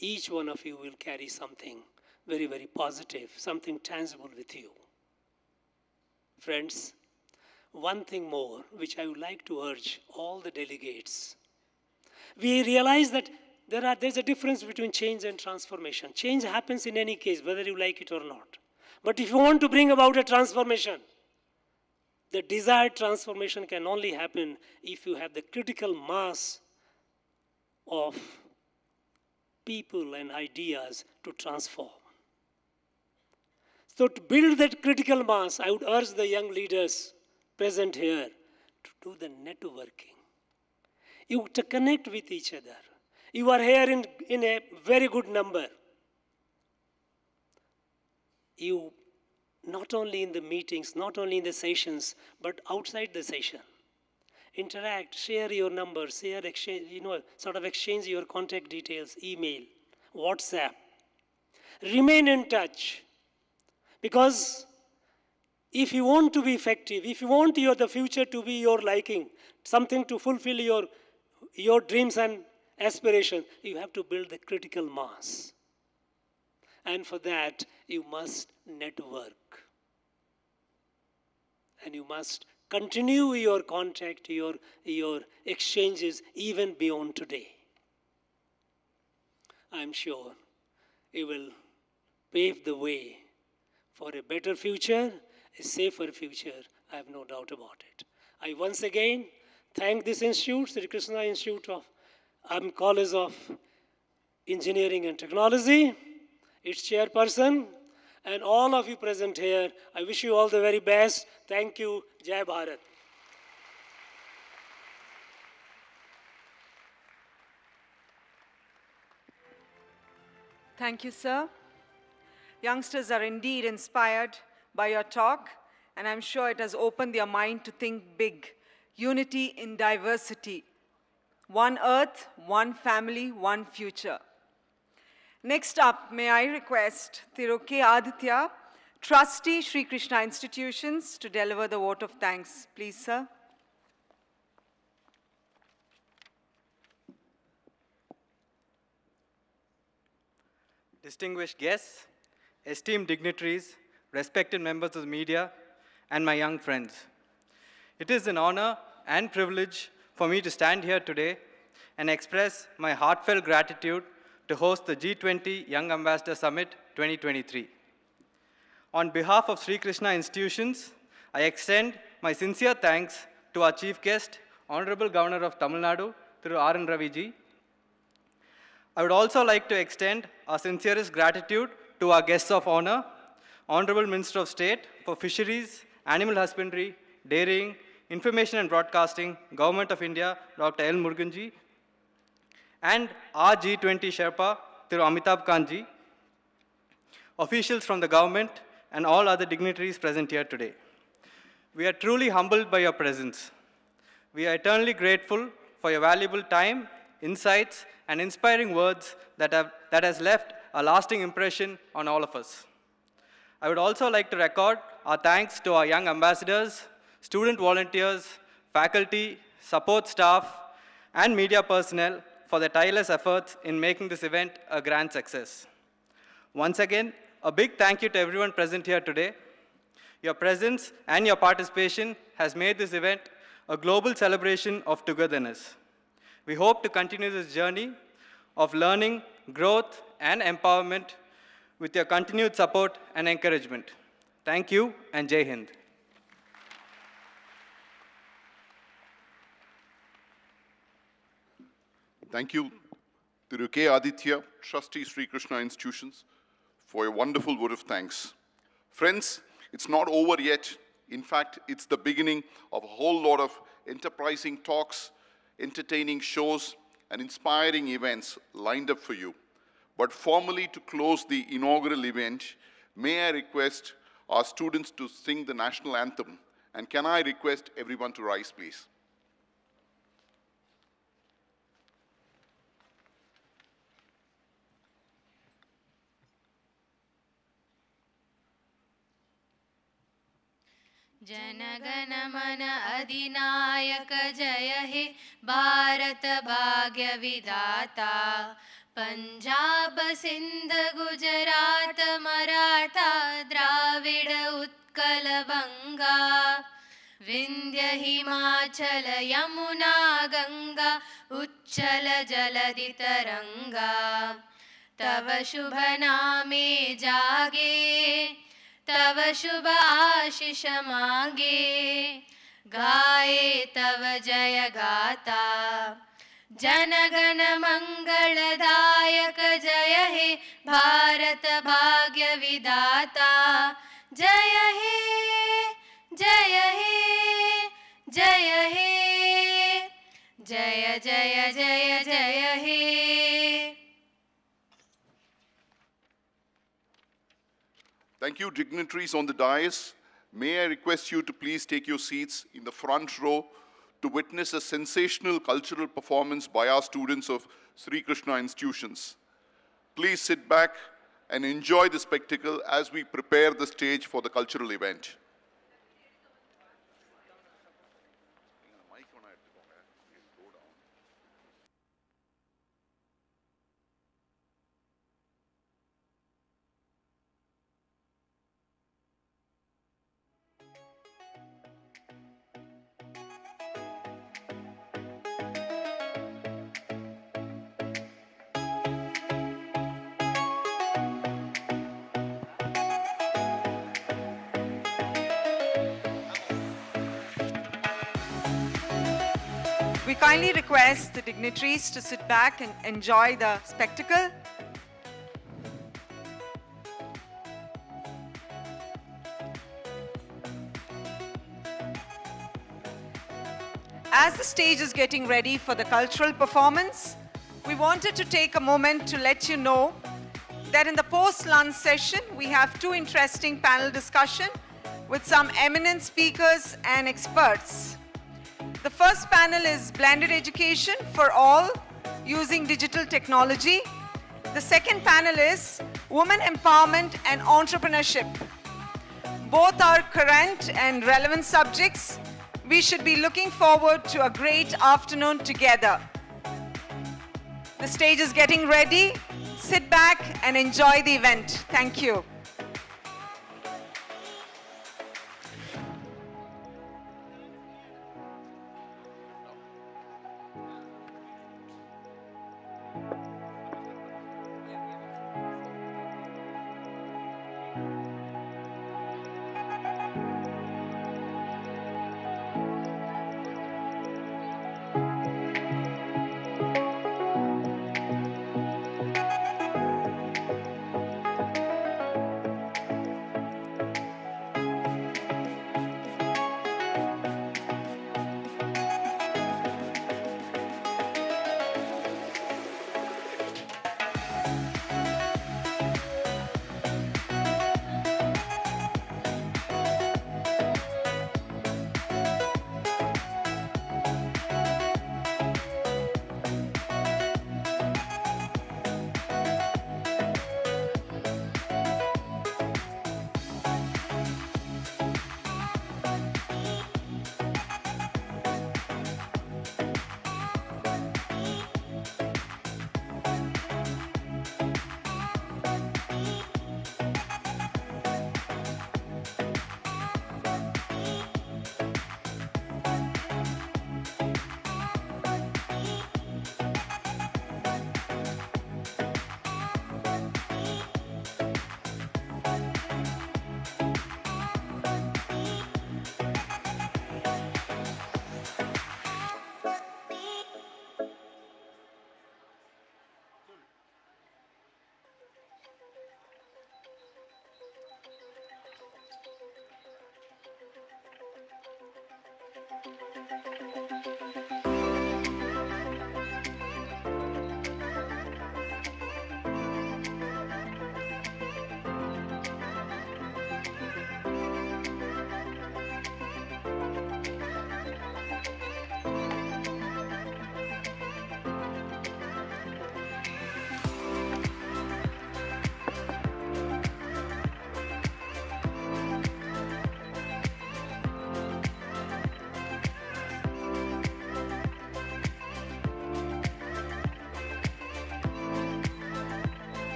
each one of you will carry something very, very positive, something tangible with you. Friends, one thing more which I would like to urge all the delegates. We realize that there's a difference between change and transformation. Change happens in any case, whether you like it or not. But if you want to bring about a transformation, the desired transformation can only happen if you have the critical mass of people and ideas to transform. So to build that critical mass, I would urge the young leaders present here to do the networking. You to connect with each other. You are here in a very good number. You, not only in the meetings, not only in the sessions, but outside the session. Interact, share your numbers, share, exchange, sort of exchange your contact details, email, WhatsApp. Remain in touch. Because if you want to be effective, if you want the future to be your liking, something to fulfill your dreams and aspirations, you have to build the critical mass. And for that, you must network. And you must continue your contact, your exchanges even beyond today. I'm sure it will pave the way for a better future, a safer future. I have no doubt about it. I once again thank this institute, Sri Krishna Institute of College of Engineering and Technology, its chairperson, and all of you present here. I wish you all the very best. Thank you. Jai Bharat. Thank you, sir. Youngsters are indeed inspired by your talk, and I'm sure it has opened their mind to think big. Unity in diversity. One earth, one family, one future. Next up, may I request Thiru K. Aditya Trustee Sri Krishna Institutions to deliver the vote of thanks. Please, sir. Distinguished guests, esteemed dignitaries, respected members of the media, and my young friends. It is an honor and privilege for me to stand here today and express my heartfelt gratitude to host the G20 Young Ambassador Summit 2023. On behalf of Sri Krishna Institutions, I extend my sincere thanks to our chief guest, Honorable Governor of Tamil Nadu, Thiru R.N. Ravi ji. I would also like to extend our sincerest gratitude to our guests of honor, Honorable Minister of State for Fisheries, Animal Husbandry, Dairying, Information and Broadcasting, Government of India, Dr. L. Muruganji, and our G20 Sherpa, Thiru Amitabh Kanji, officials from the government, and all other dignitaries present here today. We are truly humbled by your presence. We are eternally grateful for your valuable time, insights, and inspiring words that has left a lasting impression on all of us. I would also like to record our thanks to our young ambassadors, student volunteers, faculty, support staff, and media personnel for their tireless efforts in making this event a grand success. Once again, a big thank you to everyone present here today. Your presence and your participation has made this event a global celebration of togetherness. We hope to continue this journey of learning, growth, and empowerment with your continued support and encouragement. Thank you, and Jai Hind. Thank you, Thiru K. Aditya, Trustee Sri Krishna Institutions, for your wonderful vote of thanks. Friends, it's not over yet. In fact, it's the beginning of a whole lot of enterprising talks, entertaining shows, and inspiring events lined up for you. But formally, to close the inaugural event, may I request our students to sing the national anthem? And can I request everyone to rise, please? जनगण मन अधिनायक जय हे भारत भाग्य विधाता पंजाब सिंध गुजरात मराठा द्राविड उत्कल बंगा विंध्य हिमाचल यमुना गंगा उच्चल जलधि तरंगा तव शुभ नामे जागे तव शुभ आशीष मांगे गाए तव जय गाता जनगण मंगलदायक जय हे भारत भाग्य विधाता जय हे जय हे जय हे जय जय जय जय हे. Thank you, dignitaries on the dais. May I request you to please take your seats in the front row to witness a sensational cultural performance by our students of Sri Krishna Institutions. Please sit back and enjoy the spectacle as we prepare the stage for the cultural event. We kindly request the dignitaries to sit back and enjoy the spectacle. As the stage is getting ready for the cultural performance, we wanted to take a moment to let you know that in the post-lunch session, we have two interesting panel discussions with some eminent speakers and experts. The first panel is Blended Education for All using Digital Technology. The second panel is Women Empowerment and Entrepreneurship. Both are current and relevant subjects. We should be looking forward to a great afternoon together. The stage is getting ready. Sit back and enjoy the event. Thank you.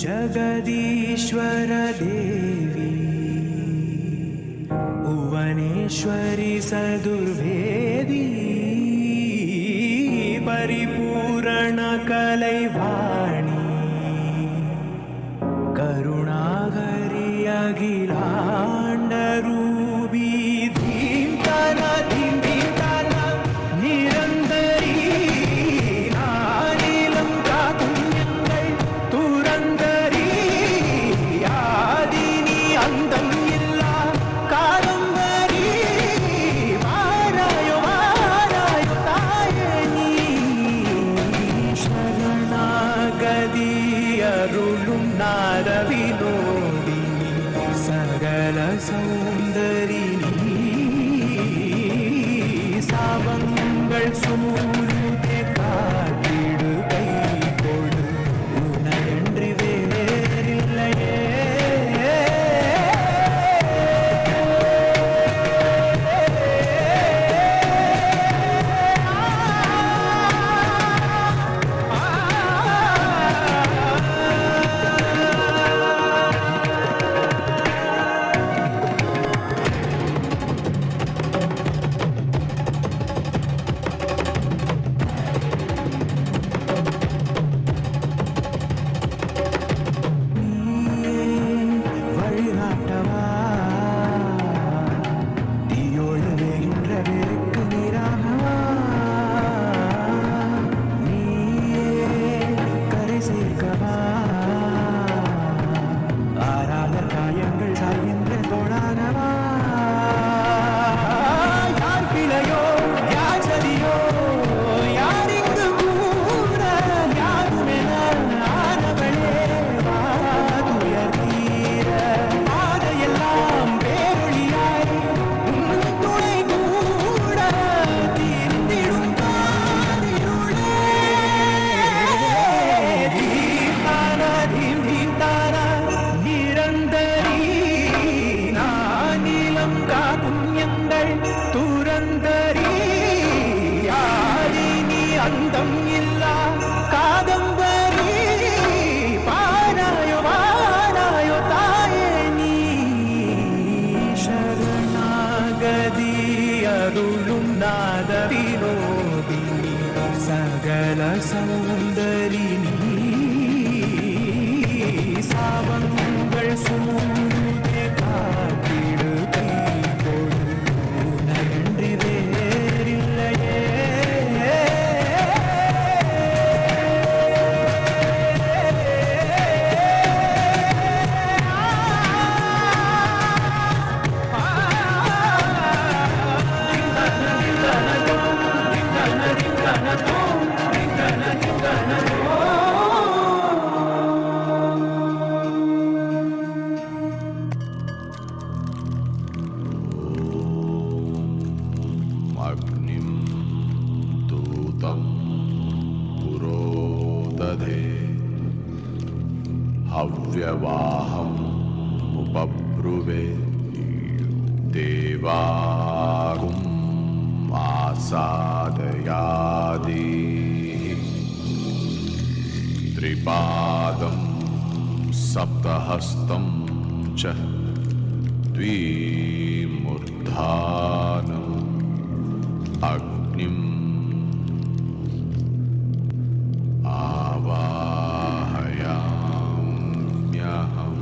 जगदीश्वर देवी भुवनेश्वरी सदुर्भेदी परिपूर्ण कलैवाणी करुणागरी अखिलाण्डरूपी धीम्तना धीम्तना निरन्तरी नानीलं काकुण्यङ्गल तुरन्तरी आदिनी സൗന്ദരിണീ സാപങ്ങൾ സൂര്യത്തെ കാത്തിടു കൈകൊടു ഉണയன்றி വേറില്ലയേ സകല സൗന്ദരിണീ സാവങ്ങൾ സൂര്യത്തെ കാത്തിടു കൈകൊടു ഉണയன்றி വേറില്ലയേ अग्निं दूतं पुरोदधे हव्यवाहम् उपब्रुवे देवागुम् आसादयादिः त्रिपादं सप्तहस्तं च द्विमूर्धानम् अग्निम् आवाहयाम्यहम्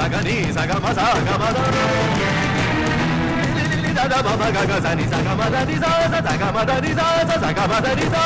sagani sagama sagamada da baba gaga sani sagamada di sa sagamada di sa sagamada di sa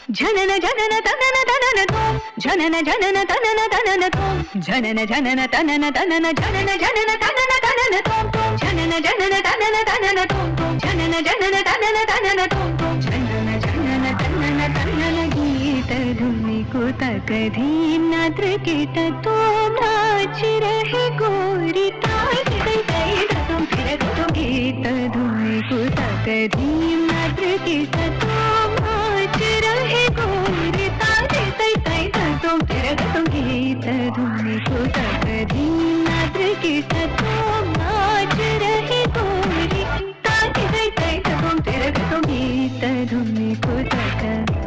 Janana janana tanana tanana tom janana janana tanana tanana tom janana janana tanana tanana janana janana tanana tanana tom tom janana janana tanana tanana tom tom janana janana tanana tanana tom tom janana janana tanana tanana geeta dhuni ko takadhim nadra keeta tom naach rahe gori taaj dai dai tom phir tom geeta dhuni ko takadhim nadra keeta tom naach rahe gori taaj dai dai tom phir tom geeta dhuni ko takadhim nadra keeta tom naach rahe gori taaj dai dai tom phir tom geeta dhuni ko takadhim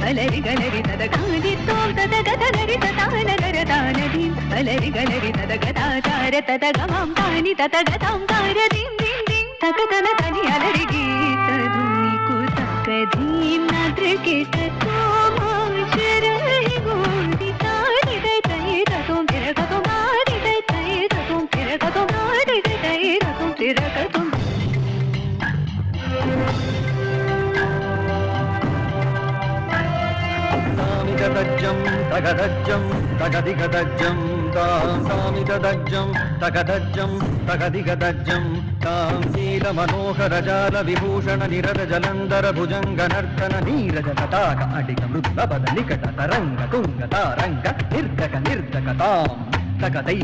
Galari galari tada gadi tom tada gadari tada nagara danadi galari galari tada gada tara tada gamam tani tada gadam tara dim dim dim takadana tani alari geeta dhuni ko takadhim nadra keeta tom aaj rahe gori tari dai dai tom phir tom aadi dai dai tom phir tom aadi dai dai tom phir tom Tagadajjam, tagadajjam, tagadigadajjam, tam tamidadajjam, tagadajjam, tagadigadajjam, tam neela manohara jala vibhushana nirada jalandhara bhujanga nartana neeraja tataka adika mrudla bada nikata taranga tunga taranga nirdaka nirdaka tam tagadai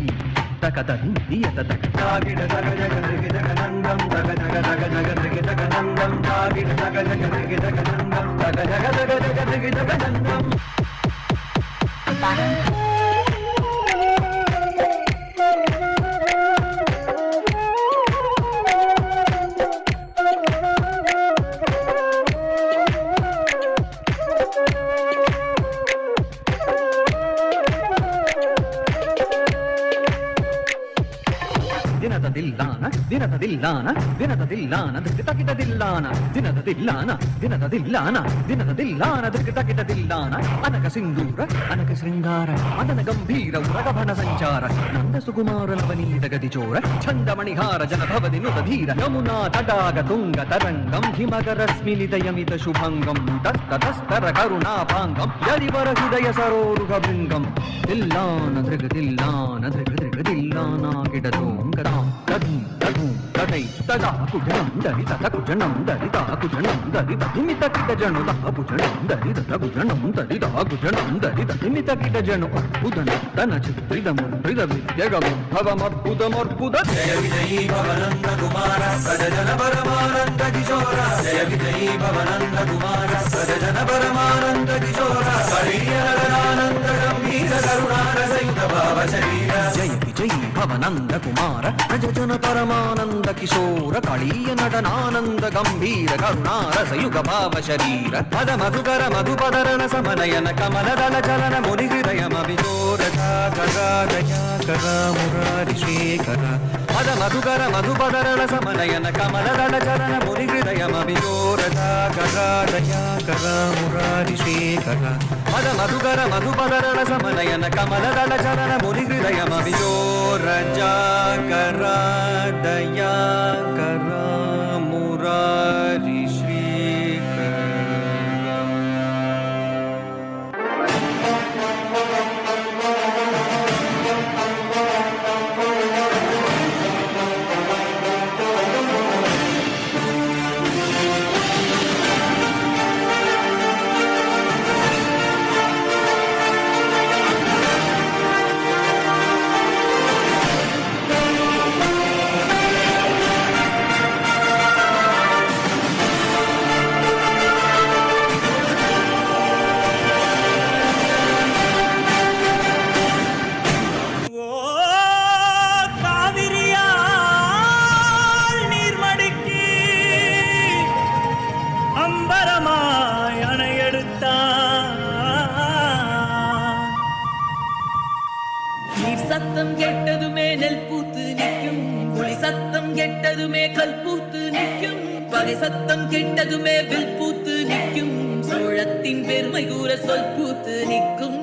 takadadim diyatatak tagida taga jaga taga nandam taga jaga taga jaga taga nandam tagida taga jaga taga nandam taga jaga taga nandam ದಿನದದಿಲ್ಲಾನ ದಿಕ್ಕಟಕಿಟದಿಲ್ಲಾನ ದಿನದದಿಲ್ಲಾನ ದಿಕ್ಕಟಕಿಟದಿಲ್ಲಾನ ಅನಕ ಸಿಂಧೂರ ಅನಕ ಶೃಂಗಾರ ಮದನ ಗಂಭೀರ ಉರಗಭನ ಸಂಚಾರ ನಂದ ಸುಕುಮಾರ ನವನೀತ ಗತಿಚೋರ ಛಂದಮಣಿಹಾರ ಜನಭವದಿ ನುತಧೀರ ಯಮುನಾ ತಡಾಗ ತುಂಗ ತರಂಗಂ ಹಿಮಕರಸ್ಮಿಲಿದಯಮಿತ ಶುಭಂಗಂ ತಸ್ತತಸ್ತರ ಕರುಣಾಪಾಂಗಂ ಯರಿವರ ಹೃದಯ ಸರೋರುಹ ಭೃಂಗಂ ದಿಲ್ಲಾನ ದೃಗದಿಲ್ಲಾನ ದೃಗದಿಲ್ಲಾನ ಕಿಡತೋಂಗದಾಂ ತಧಿ ತಧು ತದೈ ತದಾ ಕುಜಣಂ ದರಿ ತದ ಕುಜಣಂ ದರಿ ತಾ ಕುಜಣಂ ದರಿ ತದಿಮಿತ ಕಿಟ ಜಣು ತಾ ಕುಜಣಂ ದರಿ ತದ ಕುಜಣಂ ದರಿ ತಾ ಕುಜಣಂ ದರಿ ತದಿಮಿತ ಕಿಟ ಜಣು ಅದ್ಭುತನ ತನ ಚಿತ್ರಿದಮುದ್ರಿದ ವಿದ್ಯಗಮುದ್ಭವಮದ್ಭುತಮರ್ಭುತ ಜಯ ವಿಜಯೀ ಭವನಂದ ಕುಮಾರ ಸಜನ ಪರಮಾನಂದ ಕಿಶೋರ ಜಯ ವಿಜಯೀ ಭವನಂದ ಕುಮಾರ ಸಜನ ಪರಮಾನಂದ ಕಿಶೋರ ಹರಿಯನಗರಾನಂದ ಗಂಭೀರ ಕರುಣಾರಸಯುತ ಭಾವ ಶರೀರ ಜಯ ವಿಜಯೀ ಭವನಂದ ಕುಮಾರ ಪ್ರಜನ ಪರಮಾನಂದ ಕಿಶೋರ ಕಳೀಯ ನಟನಾನಂದ ಗಂಭೀರ ಕರುಣಾರಸಯುಗ ಭಾವ ಶರೀರ ಪದ ಮಧುಕರ ಮಧುಪದರಣ ಸಮನಯನ ಕಮಲದಳ ಚಲನ ಮುನಿ ಹೃದಯಮಭಿಜೋರ ದಯಾಕರ ಮುರಾರಿ ಶೇಖರ ಪದ ಮಧುಕರ ಮಧುಪದರಣ ಸಮನಯನ ಕಮಲದಳ ಚಲನ ಮುನಿ ಹೃದಯಮಭಿಜೋರ ದಯಾಕರ ಮುರಾರಿ ಶೇಖರ ಪದ ಮಧುಕರ ಮಧುಪದರಣ ಸಮನಯನ ಕಮಲದಳ ಚಲನ ಮುನಿ ಹೃದಯಮಭಿಜೋರ ಜಾಕರ ದಯಾಕರ ಮುರಾರಿ ಶ್ರೀಕರ சத்தம் கெட்டதுமே நெல் பூத்து நிற்கும், புலி சத்தம் கெட்டதுமே கல் பூத்து நிற்கும், பகை சத்தம் கெட்டதுமே வில் பூத்து நிற்கும், சோழத்தின் பெருமை கூற சொல் பூத்து நிற்கும்.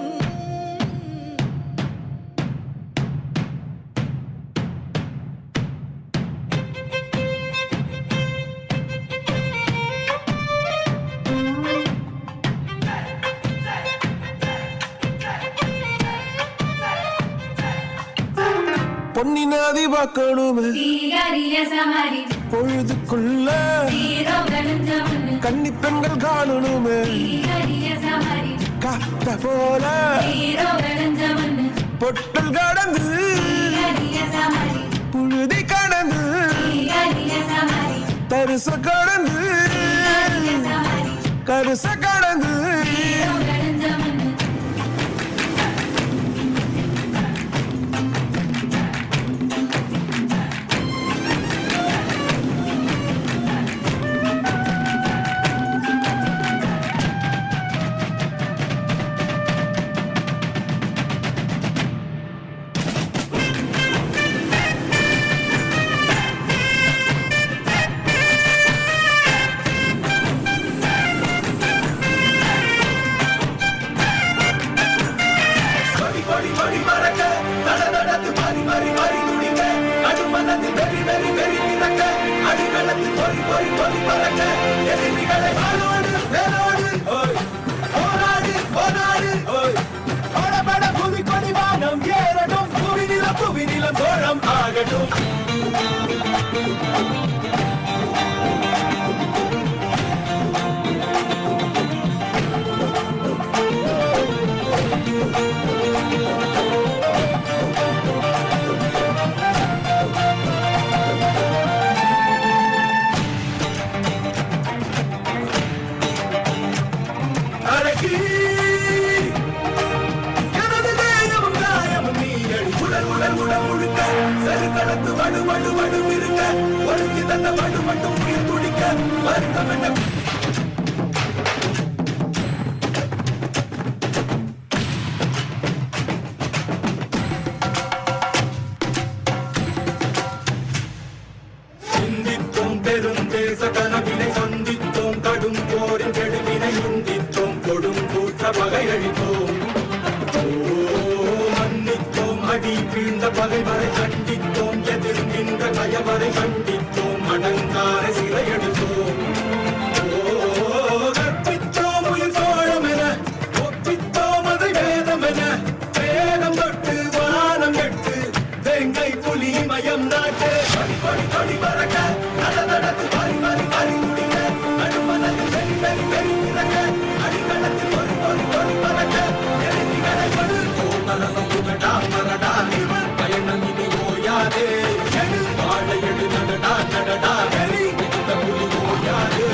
பொன்னினாதி பார்க்கணுமே பொழுதுக்குள்ள கன்னி பெண்கள் காணணுமே காத்த போல பொட்டல் கடந்து புழுதி கடந்து தரிச கடந்து கருச கடந்து வடு வடு இருக்க ஒடுக்கி தந்த வடு மட்டும் உயிர் துடிக்க வருத்தம் என்ன சிந்தித்தோம் பெருந்தேச கனவினை சந்தித்தோம் கடும் போரின் கெடுவினை உந்தித்தோம் கொடும் கூற்ற பகையழித்தோம் மன்னித்தோம் அடி வீழ்ந்த பகைவரை கண்டித்தோம் எதிர் நின்ற கயவரை கண்டித்தோம் அடங்கார சிறையெடுத்தோம் கற்பித்தோம் உயிர் சோழம் என ஒப்பித்தோம் அதை வேதம் என வேதம் தொட்டு வானம் எட்டு வெங்கை புலி மயம் நாட்டு படி படி படி பறக்க நட நடத்து பறி பறி பறி குடிக்க நடுமனத்தில் பெரி பெரி பெரி பிறக்க அடிமனத்தில் பொறி பொறி பொறி பறக்க எதிரிகளை படு சோமரசம் புகடா பரடா இவர் பயணம் இனி ஓயாதே எடு வாழை எடு நடடா நடடா வெறி இந்த புலி ஓயாது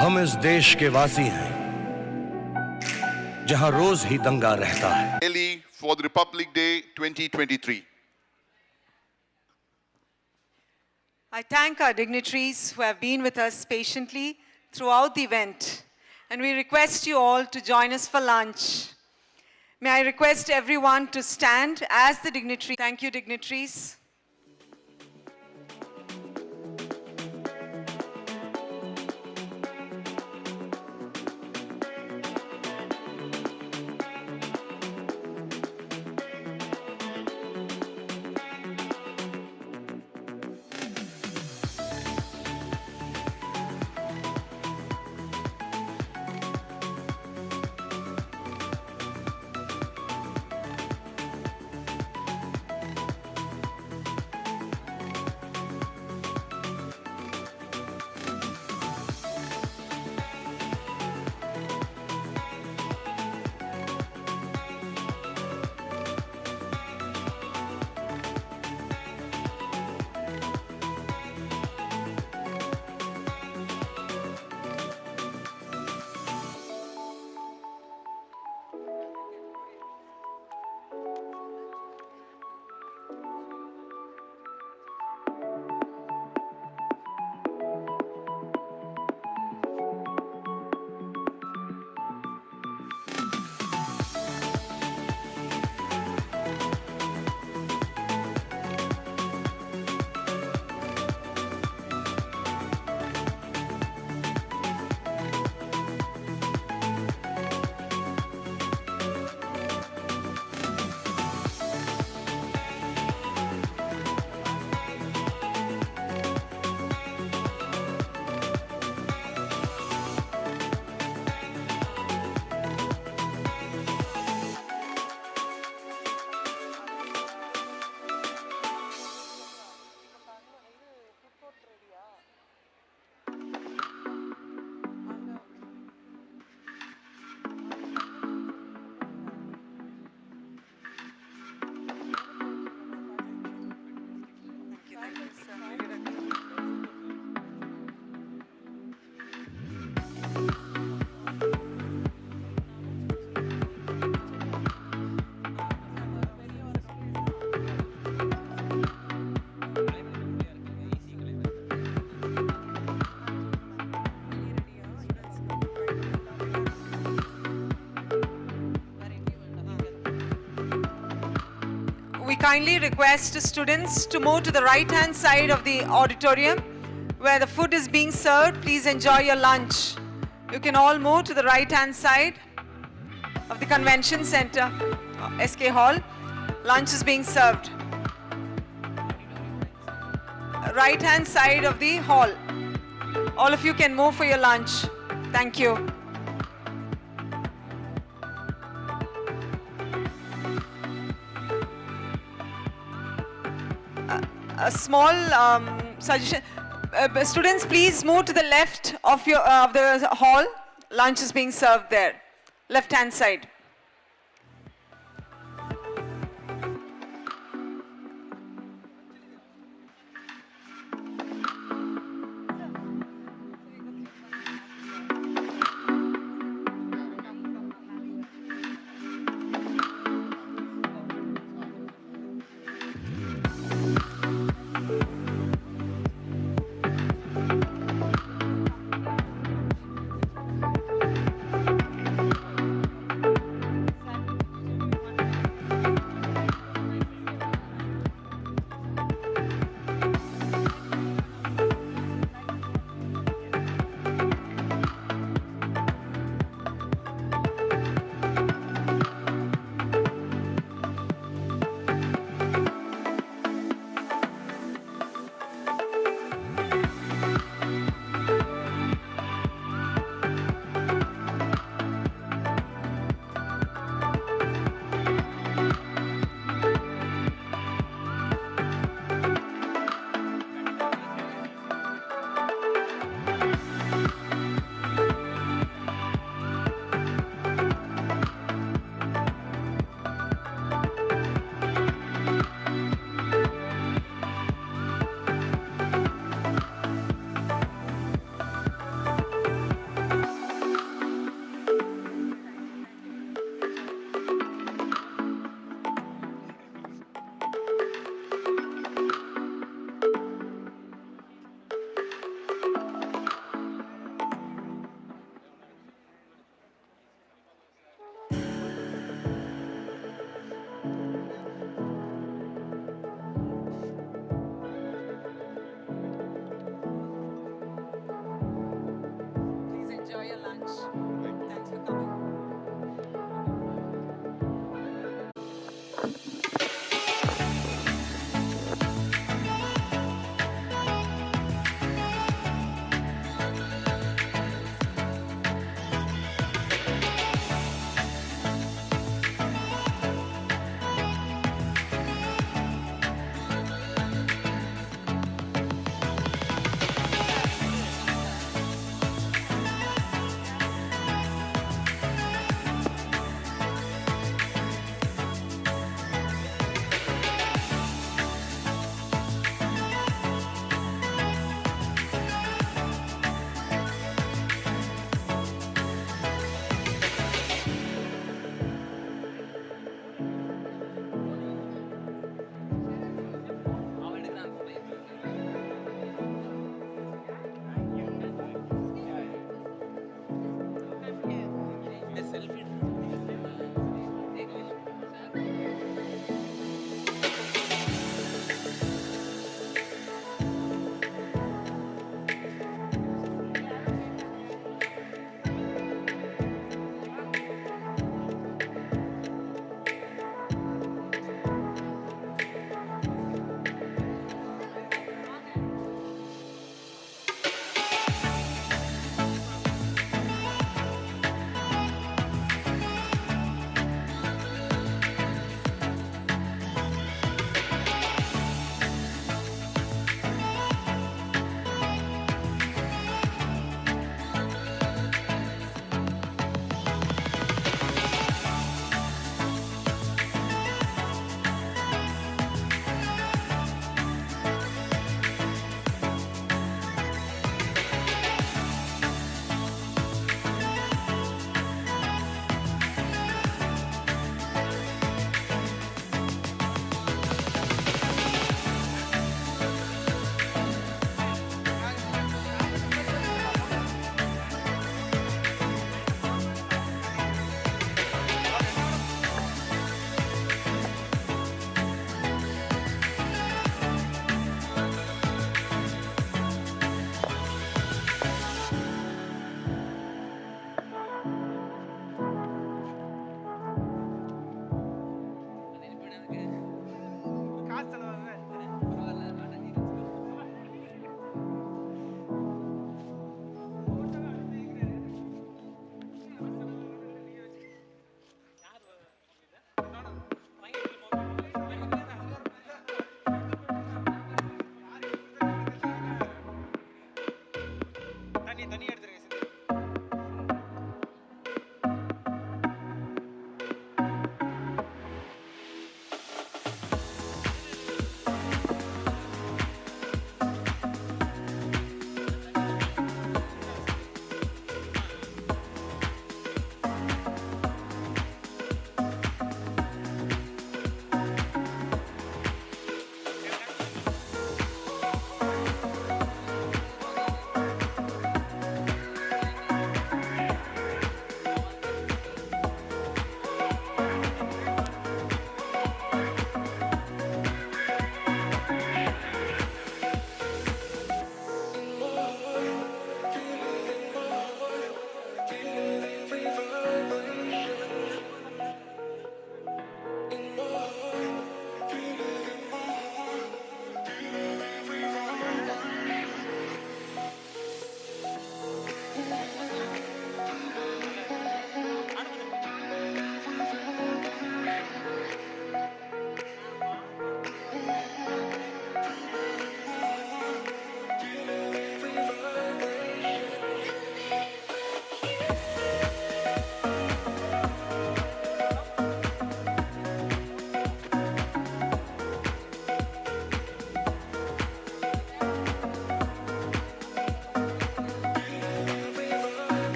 हम इस देश के वासी हैं जहां रोज ही दंगा रहता है Delhi for the Republic Day 2023. I thank our dignitaries who have been with us patiently throughout the event, and we request you all to join us for lunch. May I request everyone to stand as the dignitary. Thank you, dignitaries. We kindly request students to move to the right-hand side of the auditorium where the food is being served. Please enjoy your lunch. You can all move to the right-hand side of the convention center, SK Hall. Lunch is being served. Right-hand side of the hall. All of you can move for your lunch. Thank you. A small suggestion. Students, please move to the left of the hall. Lunch is being served there. Left-hand side. enjoy your lunch. Thanks for coming.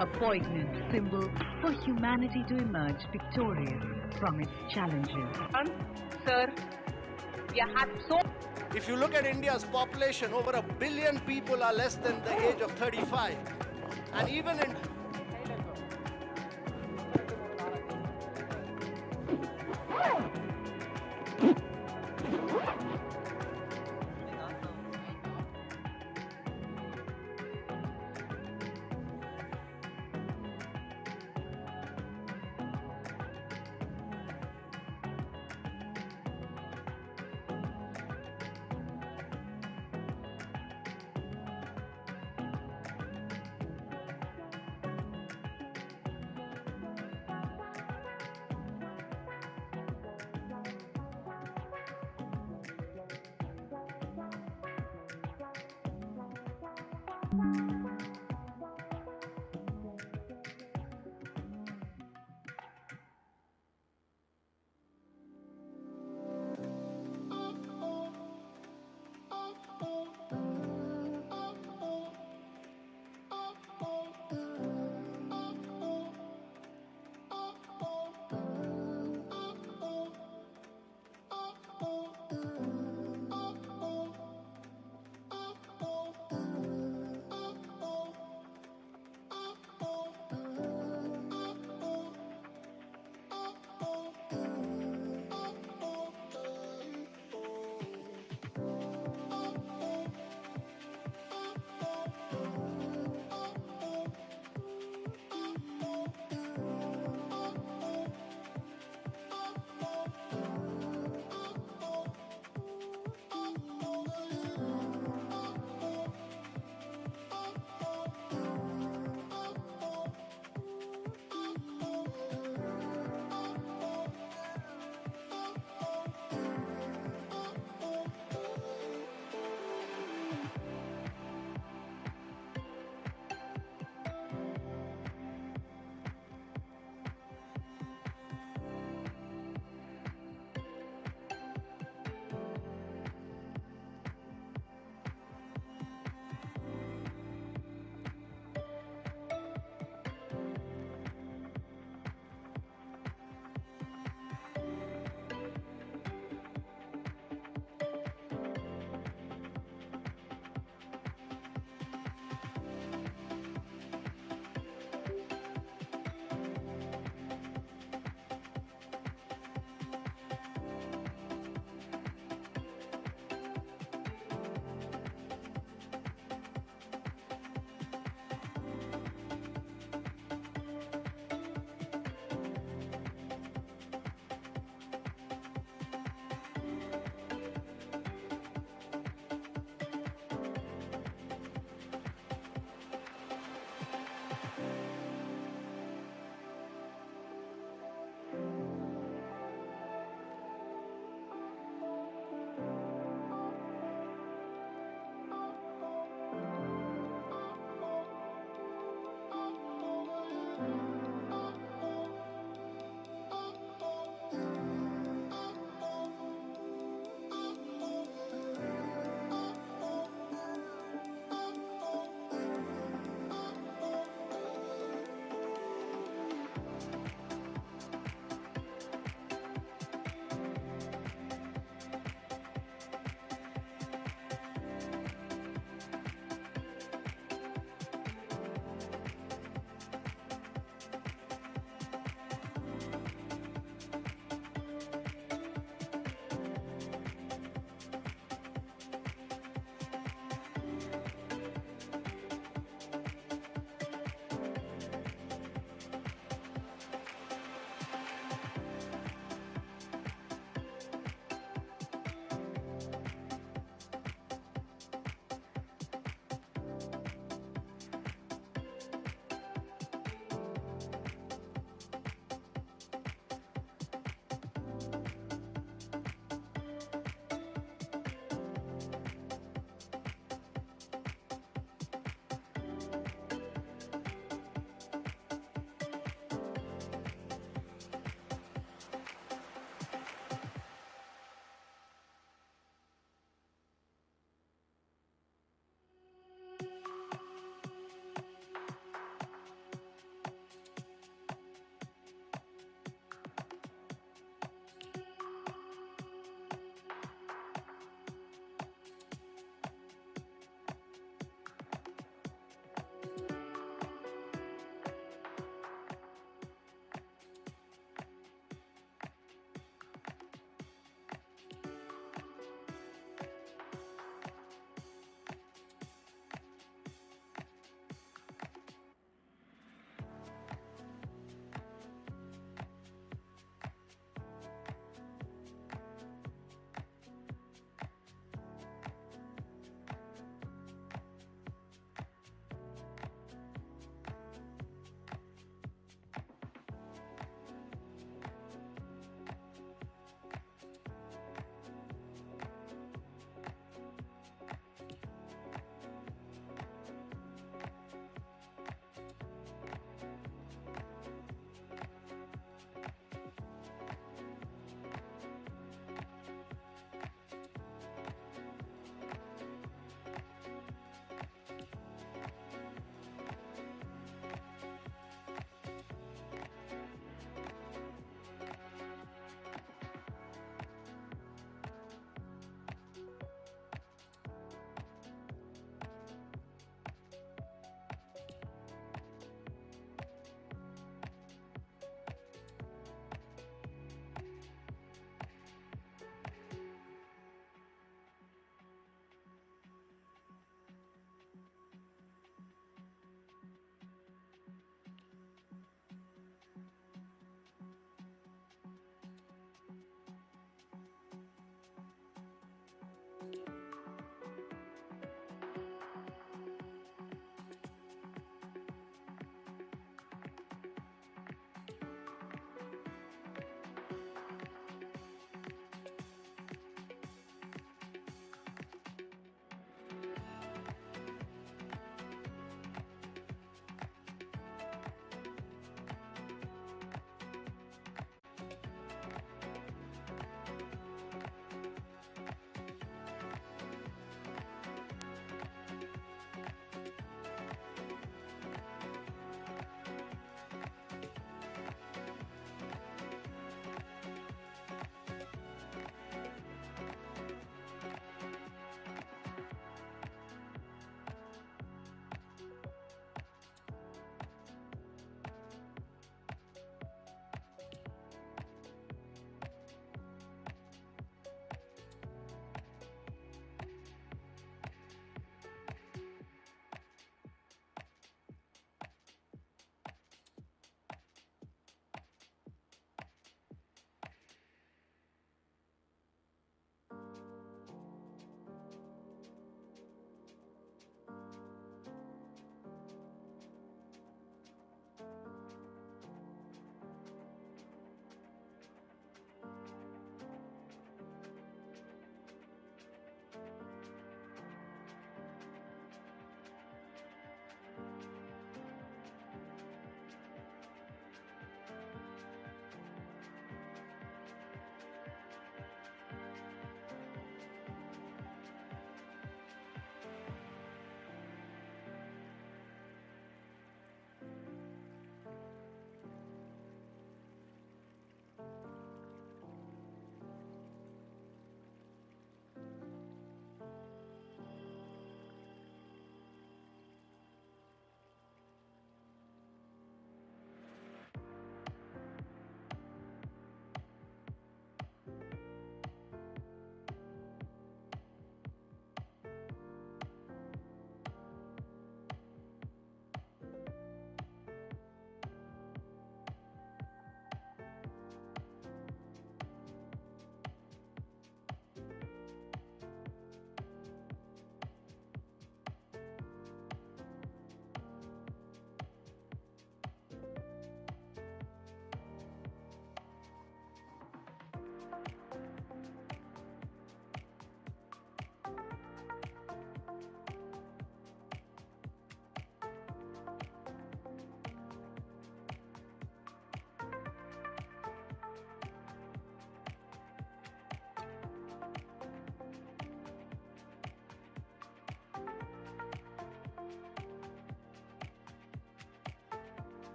a poignant symbol for humanity to emerge victorious from its challenges. Sir, we are happy. So If you look at India's population, over 1 billion people are less than the age of 35. And even in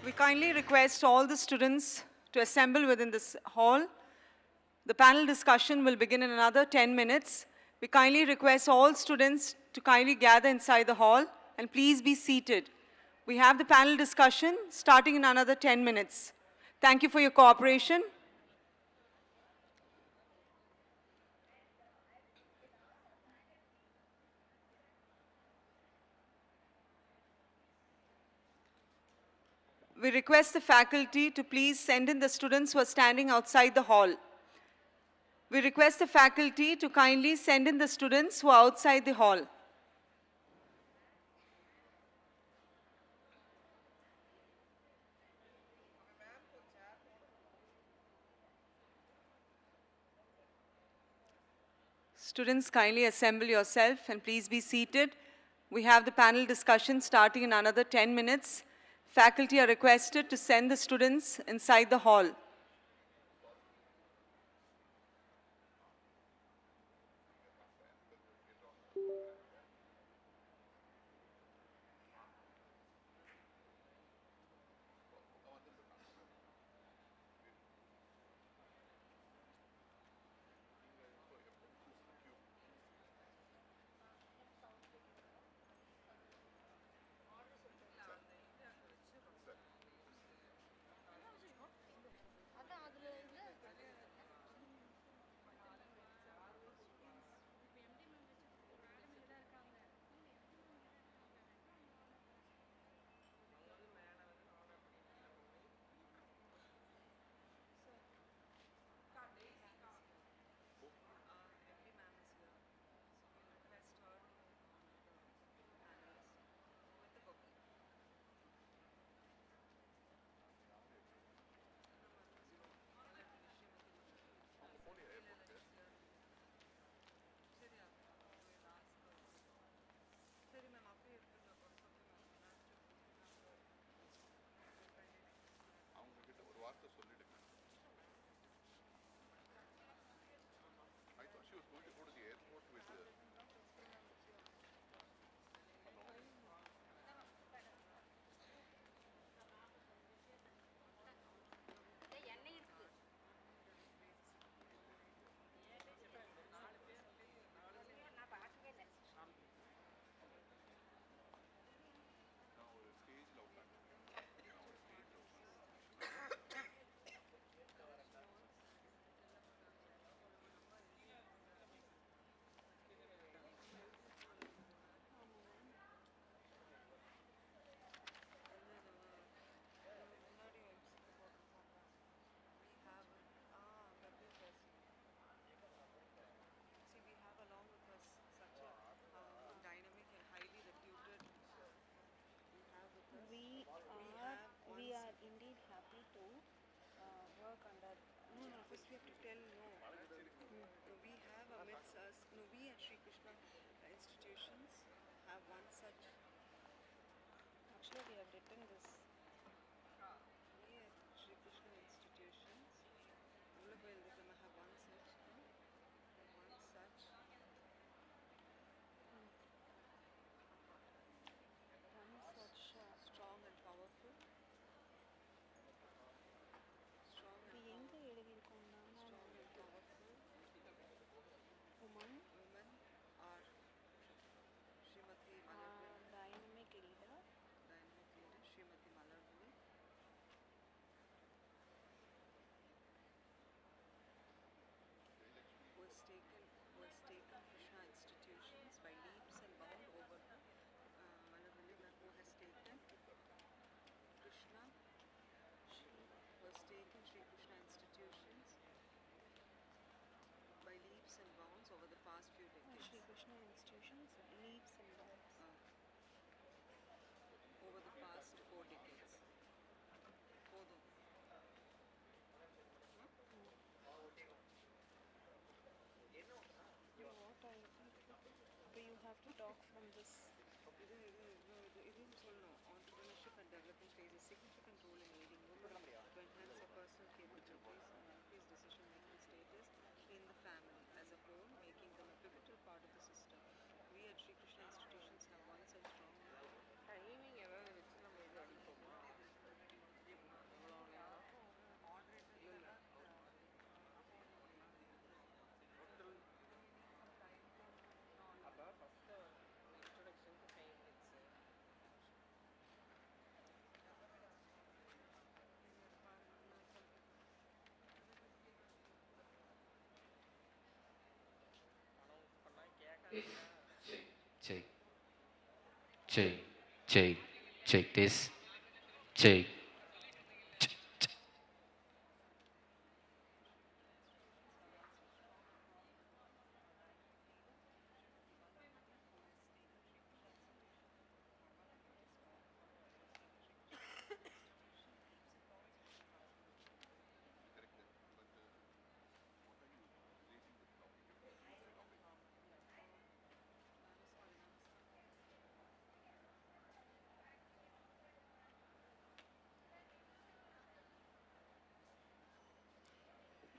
We kindly request all the students to assemble within this hall. The panel discussion will begin in another 10 minutes. We kindly request all students to kindly gather inside the hall and please be seated. We have the panel discussion starting in another 10 minutes. Thank you for your cooperation. We request the faculty to please send in the students who are standing outside the hall. We request the faculty to kindly send in the students who are outside the hall. Students, kindly assemble yourself and please be seated. We have the panel discussion starting in another 10 minutes. Faculty are requested to send the students inside the hall. We are indeed happy to work under. No, first we have to tell no. We have amidst us, no, we at Sri Krishna institutions have one such. Actually, we have written this. We at Sri Krishna institutions, have one such, strong and powerful. இது எங்க எழுதியிருக்கோம்னா Strong and powerful woman women are Srimati dynamic leader Srimati Malarvuli, who has taken Krishna institutions by leaps and bounds over Malarvuli, who has taken Krishna, who has taken Sri Krishna institutions by leaps and bounds over the past few decades. Sri Krishna institutions leaps and bounds Over the past 4 decades. So you have to talk from this. Entrepreneurship and development plays a significant role in aiding women to enhance their personal capabilities and increase decision-making status in the family as a whole, making them a pivotal part of the system. We at Sri Krishna institutions have one such strong check, check, check, check this, check.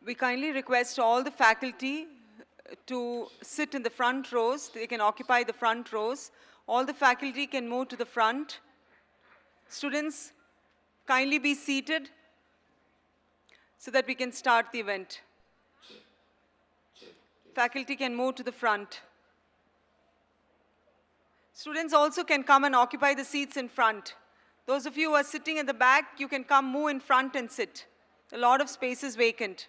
We kindly request all the faculty to sit in the front rows. They can occupy the front rows. All the faculty can move to the front. Students, kindly be seated so that we can start the event. Faculty can move to the front. Students also can come and occupy the seats in front. Those of you who are sitting in the back, you can come move in front and sit. A lot of space is vacant.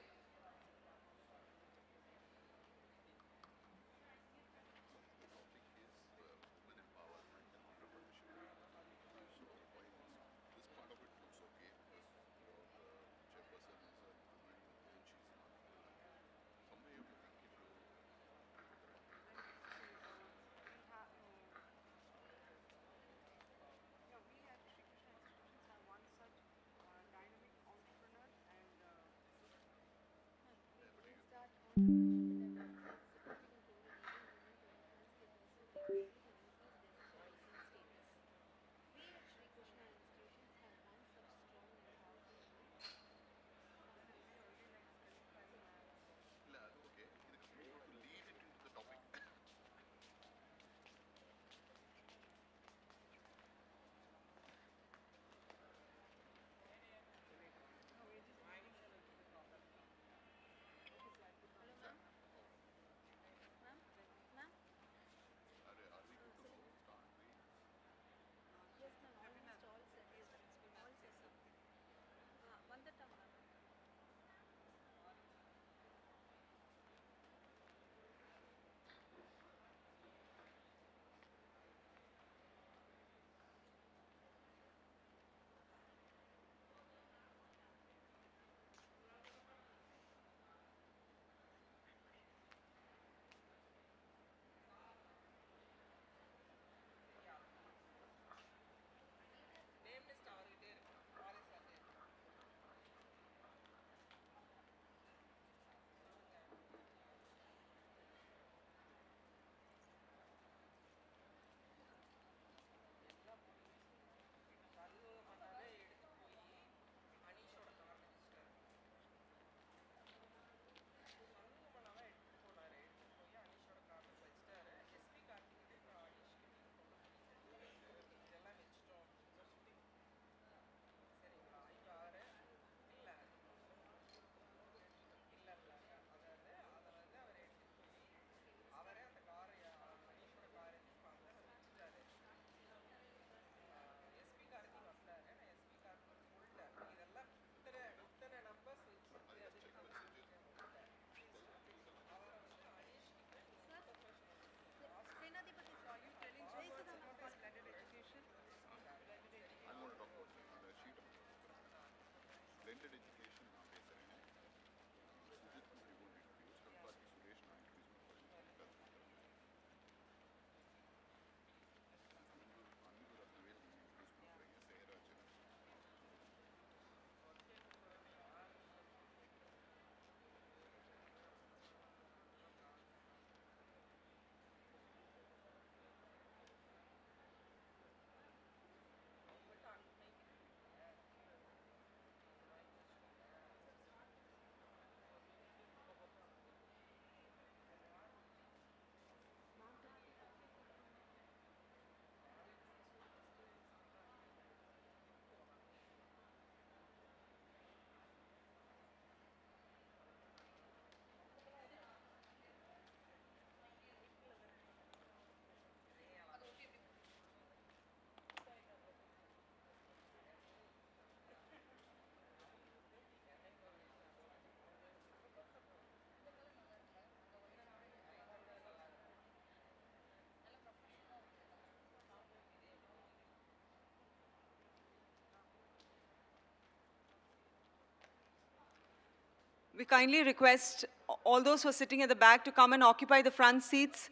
We kindly request all those who are sitting at the back to come and occupy the front seats.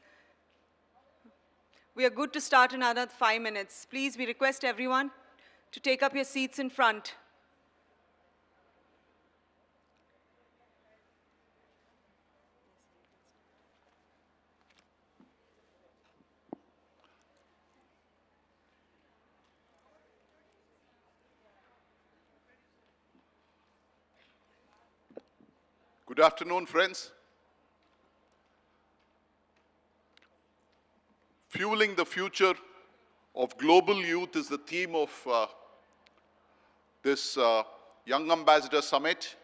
We are good to start in another 5 minutes. Please, we request everyone to take up your seats in front. Good afternoon, friends. Fueling the future of global youth is the theme of this Young Ambassador Summit.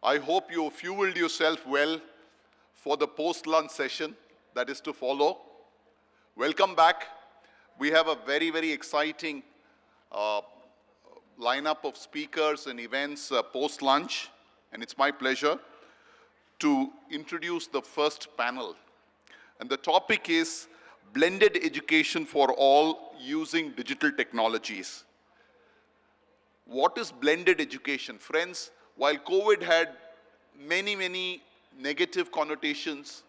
I hope you fueled yourself well for the post-lunch session that is to follow. Welcome back. We have a very, very exciting lineup of speakers and events post-lunch, and it's my pleasure to introduce the first panel. And the topic is blended education for all using digital technologies. What is blended education? Friends, while COVID had many, many negative connotations,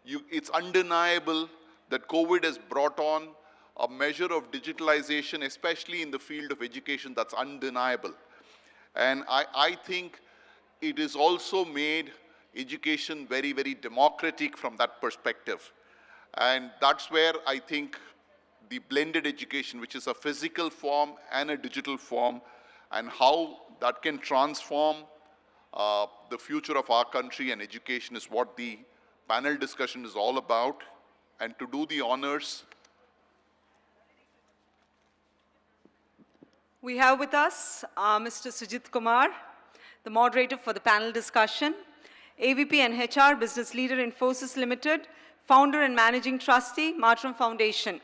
it's undeniable that COVID has brought on a measure of digitalization, especially in the field of education, that's undeniable. And I think it has also made education very, very democratic from that perspective. And that's where I think the blended education, which is a physical form and a digital form, and how that can transform the future of our country and education is what the panel discussion is all about. And to do the honors, we have with us Mr. Sujit Kumar, the moderator for the panel discussion, AVP and HR Business Leader, Infosys Limited, Founder and Managing Trustee, Martram Foundation.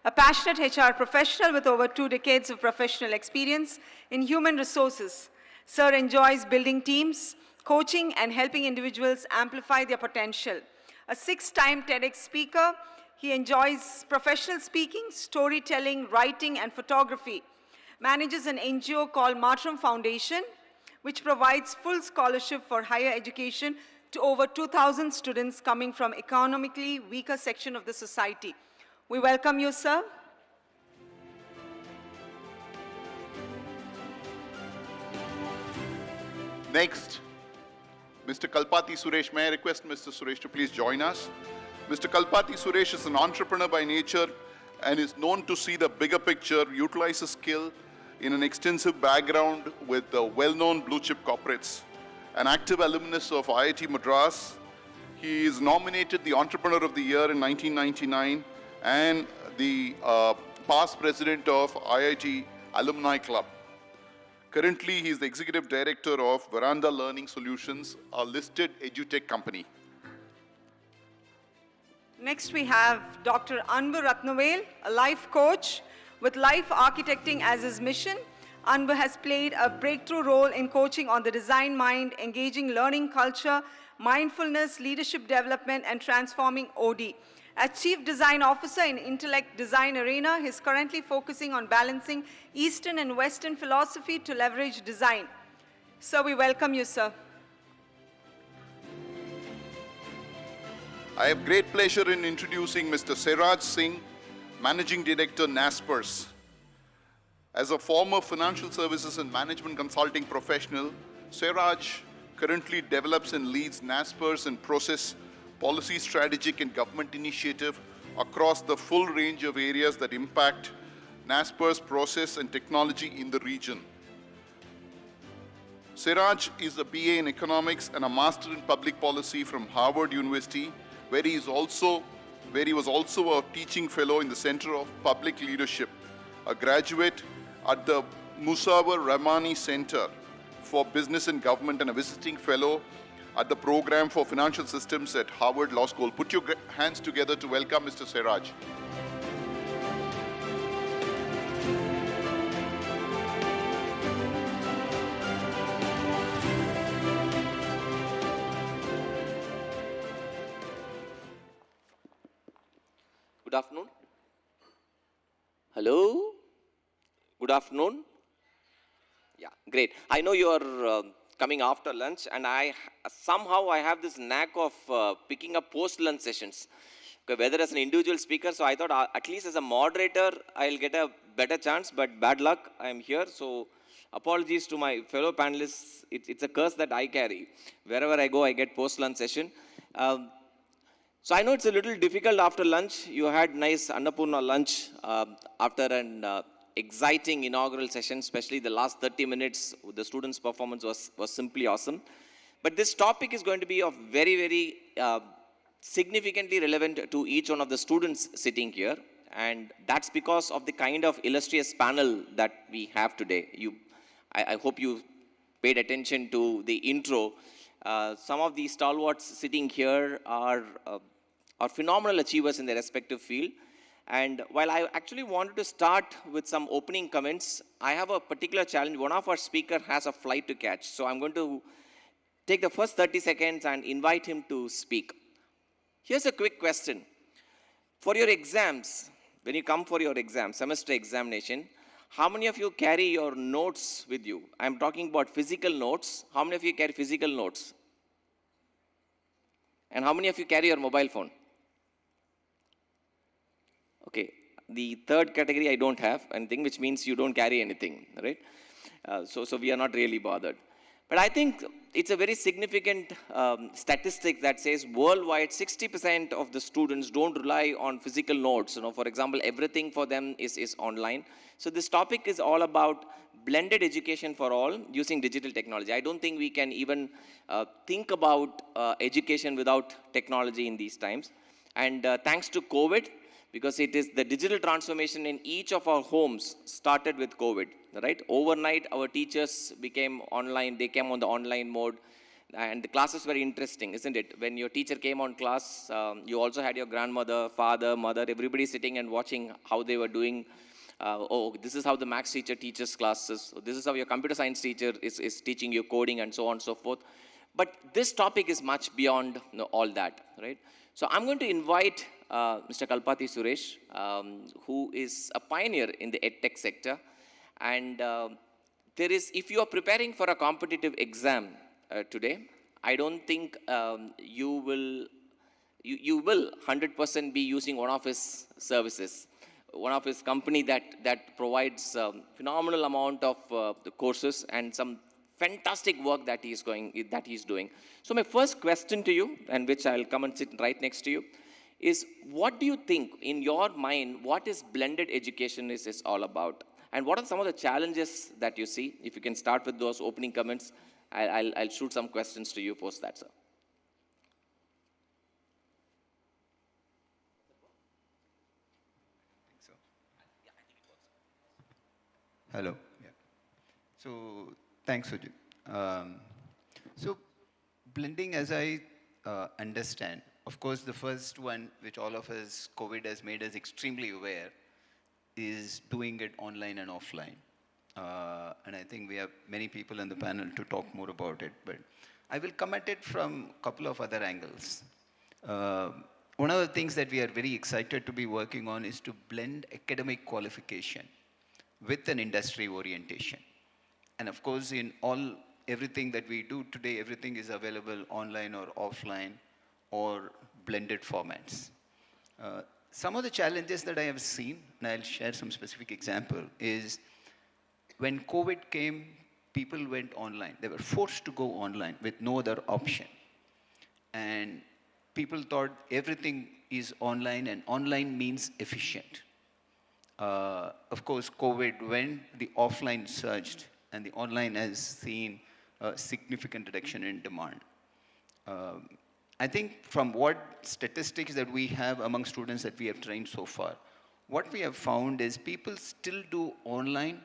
A passionate HR professional with over 2 decades of professional experience in human resources, Sir enjoys building teams, coaching and helping individuals amplify their potential. A 6-time TEDx speaker, he enjoys professional speaking, storytelling, writing and photography. Manages an NGO called Martram Foundation, which provides full scholarship for higher education to over 2,000 students coming from economically weaker section of the society. We welcome you, sir. next, Mr. Kalpati Suresh. May I request Mr. Suresh to please join us? Mr. Kalpati Suresh is an entrepreneur by nature and is known to see the bigger picture, utilize his skill in an extensive background with well-known blue-chip corporates. An active alumnus of IIT Madras, he is nominated the Entrepreneur of the Year in 1999 and the past president of IIT Alumni Club. Currently, he is the Executive Director of Veranda Learning Solutions, a listed edutech company. Next, we have Dr. Anbu Ratnavel, a life coach with life architecting as his mission. Anbu has played a breakthrough role in coaching on the design mind, engaging learning culture, mindfulness, leadership development, and transforming OD. As Chief Design Officer in Intellect Design Arena, he is currently focusing on balancing Eastern and Western philosophy to leverage design. Sir, we welcome you, sir. I have great pleasure in introducing Mr. Siraj Singh, Managing Director, Naspers. As a former financial services and management consulting professional, Siraj currently develops and leads Naspers and process policy, strategic and government initiative across the full range of areas that impact Naspers process and technology in the region. Siraj is a BA in economics and a master in public policy from Harvard University, where he was also a teaching fellow in the Center of Public Leadership, a graduate at the Musawar Rahmani Center for Business and Government, and a visiting fellow at the Program for Financial Systems at Harvard Law School. Put your hands together to welcome Mr. Siraj. Good afternoon. Hello. Good afternoon. Yeah, great. I know you are coming after lunch, and somehow I have this knack of picking up post-lunch sessions, whether as an individual speaker. So I thought at least as a moderator, I'll get a better chance, but bad luck, I'm here. So apologies to my fellow panelists. It's a curse that I carry. Wherever I go, I get post-lunch session. So I know it's a little difficult after lunch. You had nice Annapurna lunch after an exciting inaugural session, especially the last 30 minutes. The students' performance was simply awesome. But this topic is going to be of very, very significantly relevant to each one of the students sitting here. And that's because of the kind of illustrious panel that we have today. I hope you paid attention to the intro. Some of these stalwarts sitting here are phenomenal achievers in their respective field. And while I actually wanted to start with some opening comments, I have a particular challenge. One of our speakers has a flight to catch. So I'm going to take the first 30 seconds and invite him to speak. Here's a quick question. For your exams, when you come for your exam, semester examination, how many of you carry your notes with you? I'm talking about physical notes. How many of you carry physical notes? And how many of you carry your mobile phone? Okay, the third category I don't have anything, which means you don't carry anything, right? So we are not really bothered. But I think it's a very significant statistic that says worldwide 60% of the students don't rely on physical notes. For example, everything for them is online. So this topic is all about blended education for all using digital technology. I don't think we can even think about education without technology in these times. And thanks to COVID, because it is the digital transformation in each of our homes started with COVID, right? Overnight, our teachers became online. They came on the online mode. And the classes were interesting, isn't it? When your teacher came on class, you also had your grandmother, father, mother, everybody sitting and watching how they were doing. Oh, this is how the maths teacher teaches classes. This is how your computer science teacher is teaching you coding and so on and so forth. But this topic is much beyond all that, right? So I'm going to invite Mr. Kalpati Suresh, who is a pioneer in the EdTech sector. And if you are preparing for a competitive exam today, I don't think you will 100% be using one of his services, one of his company that provides phenomenal amount of the courses and some fantastic work that he's doing. So my first question to you, and which I'll come and sit right next to you, is what do you think, in your mind, what is blended education is all about? And what are some of the challenges that you see? If you can start with those opening comments, I'll shoot some questions to you post that, sir. Hello. Yeah. So thanks, Sujit. So blending, as I understand, of course, the first one, which all of us, COVID has made us extremely aware, is doing it online and offline. And I think we have many people in the panel to talk more about it, but I will come at it from a couple of other angles. One of the things that we are very excited to be working on is to blend academic qualification with an industry orientation. And of course, in everything that we do today, everything is available online or offline or blended formats. Some of the challenges that I have seen, and I'll share some specific example, is when COVID came, people went online. They were forced to go online with no other option. And people thought everything is online, and online means efficient. Of course, COVID, when the offline surged, and the online has seen a significant reduction in demand. I think from what statistics that we have among students that we have trained so far, what we have found is people still do online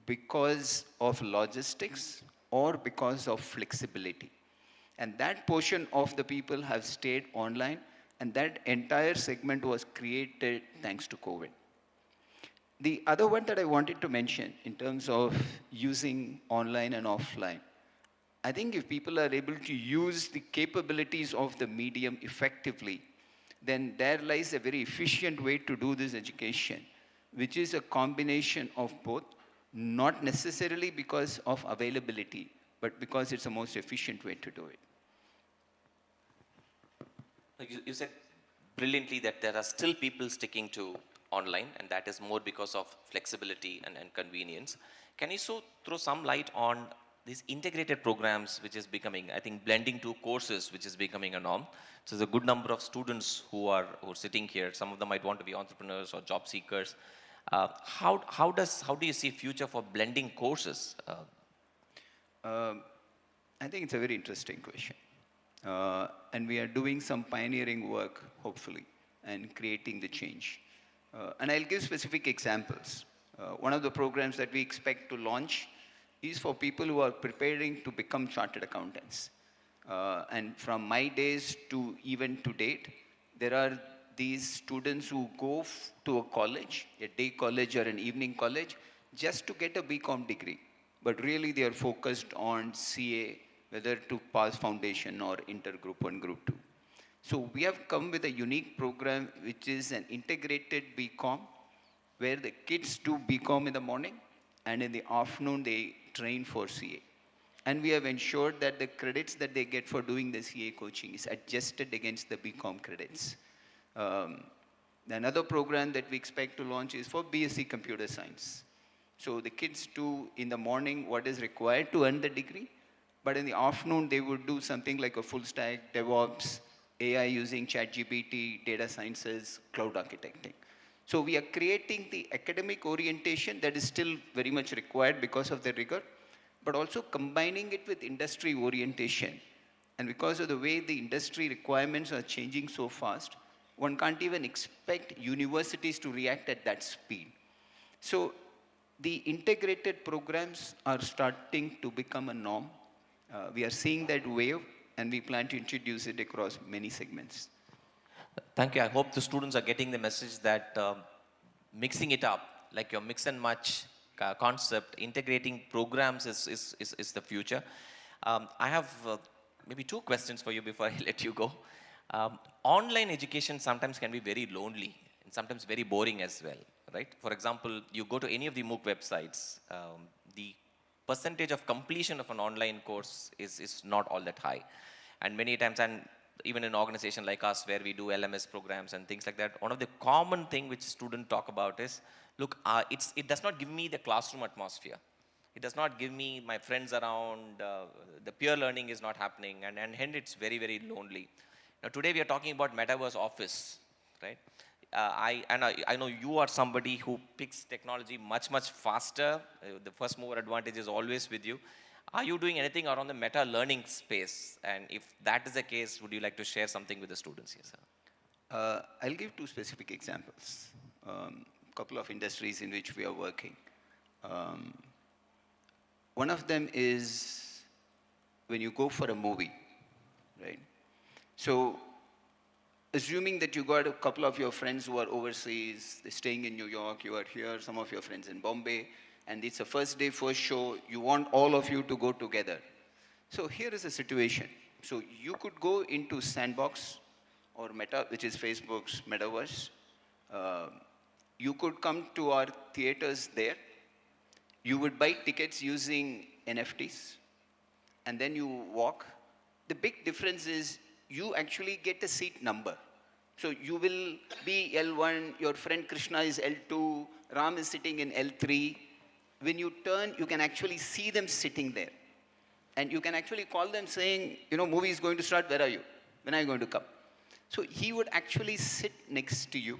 because of logistics or because of flexibility. And that portion of the people have stayed online, and that entire segment was created thanks to COVID. The other one that I wanted to mention in terms of using online and offline, I think if people are able to use the capabilities of the medium effectively, then there lies a very efficient way to do this education, which is a combination of both, not necessarily because of availability, but because it's the most efficient way to do it. You said brilliantly that there are still people sticking to online, and that is more because of flexibility and convenience. Can you throw some light on these integrated programs, which is becoming, I think, blending two courses, which is becoming a norm? So there's a good number of students who are sitting here. Some of them might want to be entrepreneurs or job seekers. How do you see future for blending courses? I think it's a very interesting question. And we are doing some pioneering work, hopefully, and creating the change. And I'll give specific examples. One of the programs that we expect to launch is for people who are preparing to become chartered accountants. And from my days to even to date, there are these students who go to a college, a day college or an evening college, just to get a BCom degree. But really they are focused on CA, whether to pass foundation or inter group 1, group 2. So we have come with a unique program which is an integrated BCom, where the kids do BCom in the morning and in the afternoon they train for CA. And we have ensured that the credits that they get for doing the CA coaching is adjusted against the BCom credits. Another program that we expect to launch is for BSc Computer Science. So the kids do in the morning what is required to earn the degree, but in the afternoon they would do something like a full stack, DevOps, AI using ChatGPT, data sciences, cloud architecting. So we are creating the academic orientation that is still very much required because of the rigor, but also combining it with industry orientation. And because of the way the industry requirements are changing so fast, one can't even expect universities to react at that speed. So the integrated programs are starting to become a norm. We are seeing that wave, and we plan to introduce it across many segments. Thank you. I hope the students are getting the message that mixing it up, like your mix and match concept, integrating programs is the future. I have maybe 2 questions for you before I let you go. Online education sometimes can be very lonely and sometimes very boring as well, right? For example, you go to any of the MOOC websites, the percentage of completion of an online course is not all that high. And many times, and even in an organization like us where we do LMS programs and things like that, one of the common thing which students talk about is, look, it does not give me the classroom atmosphere. It does not give me my friends around, the peer learning is not happening, and hence it's very, very lonely. Now today we are talking about Metaverse Office, right? I know you are somebody who picks technology much, much faster. The first mover advantage is always with you. Are you doing anything around the meta learning space? And if that is the case, would you like to share something with the students here, sir? I'll give 2 specific examples. Couple of industries in which we are working. One of them is when you go for a movie, right? So assuming that you got a couple of your friends who are overseas, they're staying in New York, you are here, some of your friends in Bombay, and it's a first day, first show, you want all of you to go together. So here is a situation. So you could go into Sandbox or Meta, which is Facebook's Metaverse. You could come to our theaters there. You would buy tickets using NFTs, and then you walk. The big difference is you actually get a seat number. So you will be L1, your friend Krishna is L2, Ram is sitting in L3. When you turn, you can actually see them sitting there. And you can actually call them saying, movie is going to start, where are you? When are you going to come? So he would actually sit next to you.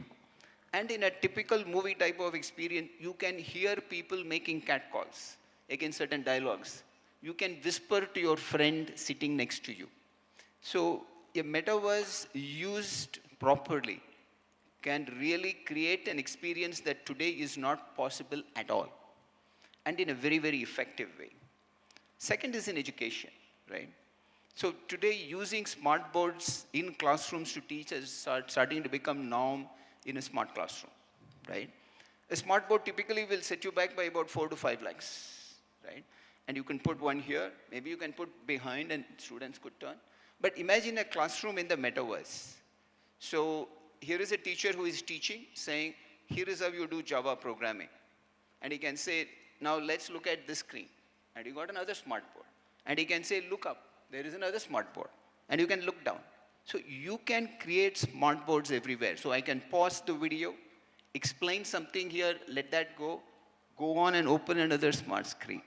And in a typical movie type of experience, you can hear people making catcalls against certain dialogues. You can whisper to your friend sitting next to you. So a metaverse used properly can really create an experience that today is not possible at all, and in a very, very effective way. Second is in education, right? So today using smart boards in classrooms to teach is starting to become norm in a smart classroom, right? A smart board typically will set you back by about 4 to 5 lakhs, right? And you can put one here, maybe you can put behind and students could turn. But imagine a classroom in the metaverse. So here is a teacher who is teaching, saying, here is how you do Java programming. And he can say, now let's look at this screen. And you got another smart board. And he can say, look up, there is another smart board. And you can look down. So you can create smart boards everywhere. So I can pause the video, explain something here, let that go on and open another smart screen.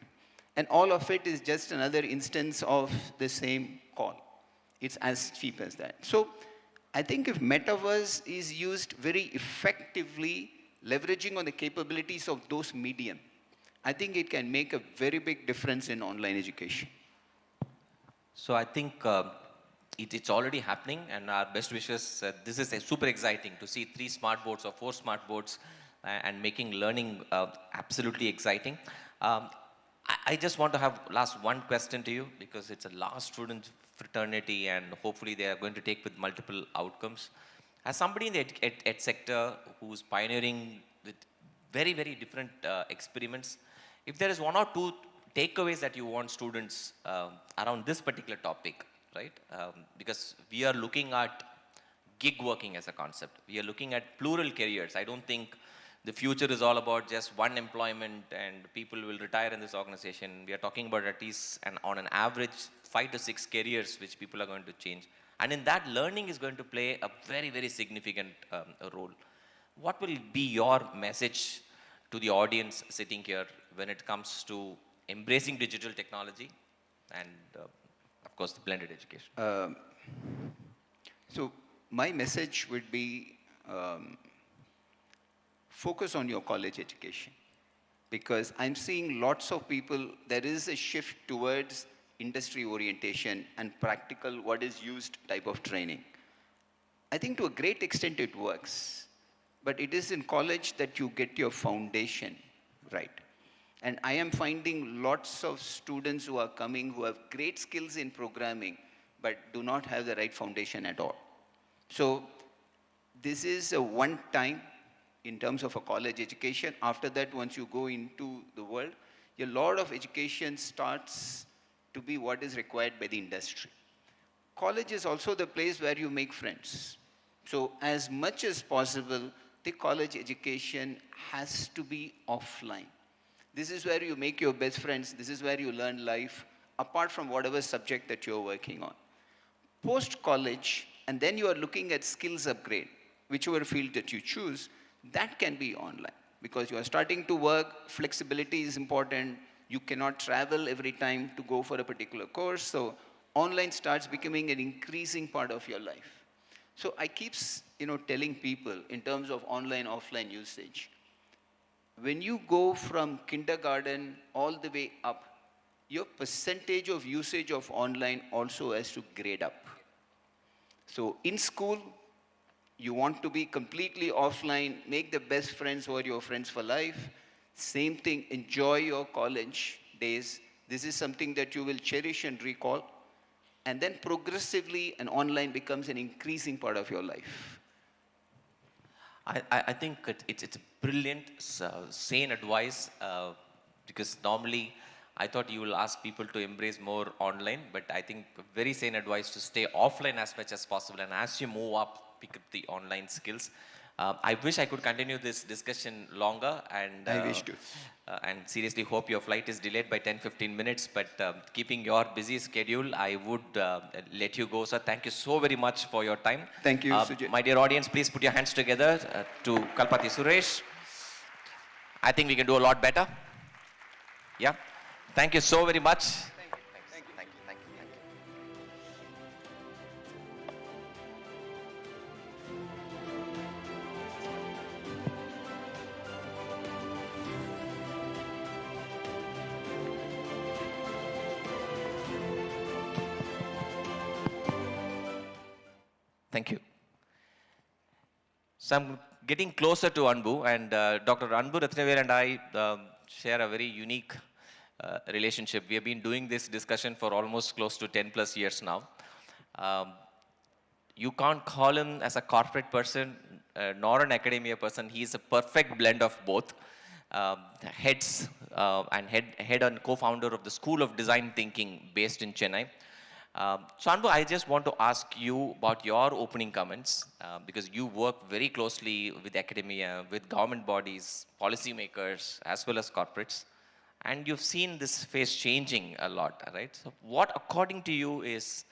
And all of it is just another instance of the same call. It's as cheap as that. So I think if metaverse is used very effectively, leveraging on the capabilities of those medium, I think it can make a very big difference in online education. So I think it's already happening, and our best wishes. This is super exciting to see 3 smart boards or 4 smart boards and making learning absolutely exciting. I just want to have last one question to you, because it's a last student fraternity and hopefully they are going to take with multiple outcomes. As somebody in the ed sector who's pioneering with very, very different experiments, if there is 1 or 2 takeaways that you want students around this particular topic, right? Because we are looking at gig working as a concept. We are looking at plural careers. I don't think the future is all about just one employment and people will retire in this organization. We are talking about at least on an average 5 to 6 careers which people are going to change. And in that, learning is going to play a very, very significant role. What will be your message to the audience sitting here when it comes to embracing digital technology and, of course, the blended education? So my message would be focus on your college education, because I'm seeing lots of people, there is a shift towards industry orientation and practical what is used type of training. I think to a great extent it works, but it is in college that you get your foundation right. And I am finding lots of students who are coming who have great skills in programming, but do not have the right foundation at all. So this is a one time in terms of a college education. After that, once you go into the world, a lot of education starts to be what is required by the industry. College is also the place where you make friends. So as much as possible, the college education has to be offline. This is where you make your best friends. This is where you learn life, apart from whatever subject that you're working on. Post-college, and then you are looking at skills upgrade, whichever field that you choose, that can be online. Because you are starting to work, flexibility is important. You cannot travel every time to go for a particular course. So online starts becoming an increasing part of your life. So I keep telling people in terms of online, offline usage, when you go from kindergarten all the way up, your percentage of usage of online also has to grade up. So in school, you want to be completely offline, make the best friends who are your friends for life. Same thing, enjoy your college days. This is something that you will cherish and recall. And then progressively, an online becomes an increasing part of your life. I think it's brilliant, sane advice, because normally I thought you will ask people to embrace more online, but I think very sane advice to stay offline as much as possible, and as you move up, pick up the online skills. I wish I could continue this discussion longer, and I wish to. And seriously hope your flight is delayed by 10-15 minutes, but keeping your busy schedule, I would let you go, sir. Thank you so very much for your time. Thank you, Sujit. My dear audience, please put your hands together to Kalpati Suresh. I think we can do a lot better. Yeah. Thank you so very much. Thank you. So I'm getting closer to Anbu, and Dr. Anbu Ratnaver and I share a very unique relationship. We have been doing this discussion for almost close to 10 plus years now. You can't call him as a corporate person nor an academia person. He is a perfect blend of both. Head and co-founder of the School of Design Thinking based in Chennai. So Anbu, I just want to ask you about your opening comments, because you work very closely with academia, with government bodies, policymakers, as well as corporates. And you've seen this phase changing a lot, right? So what, according to you, is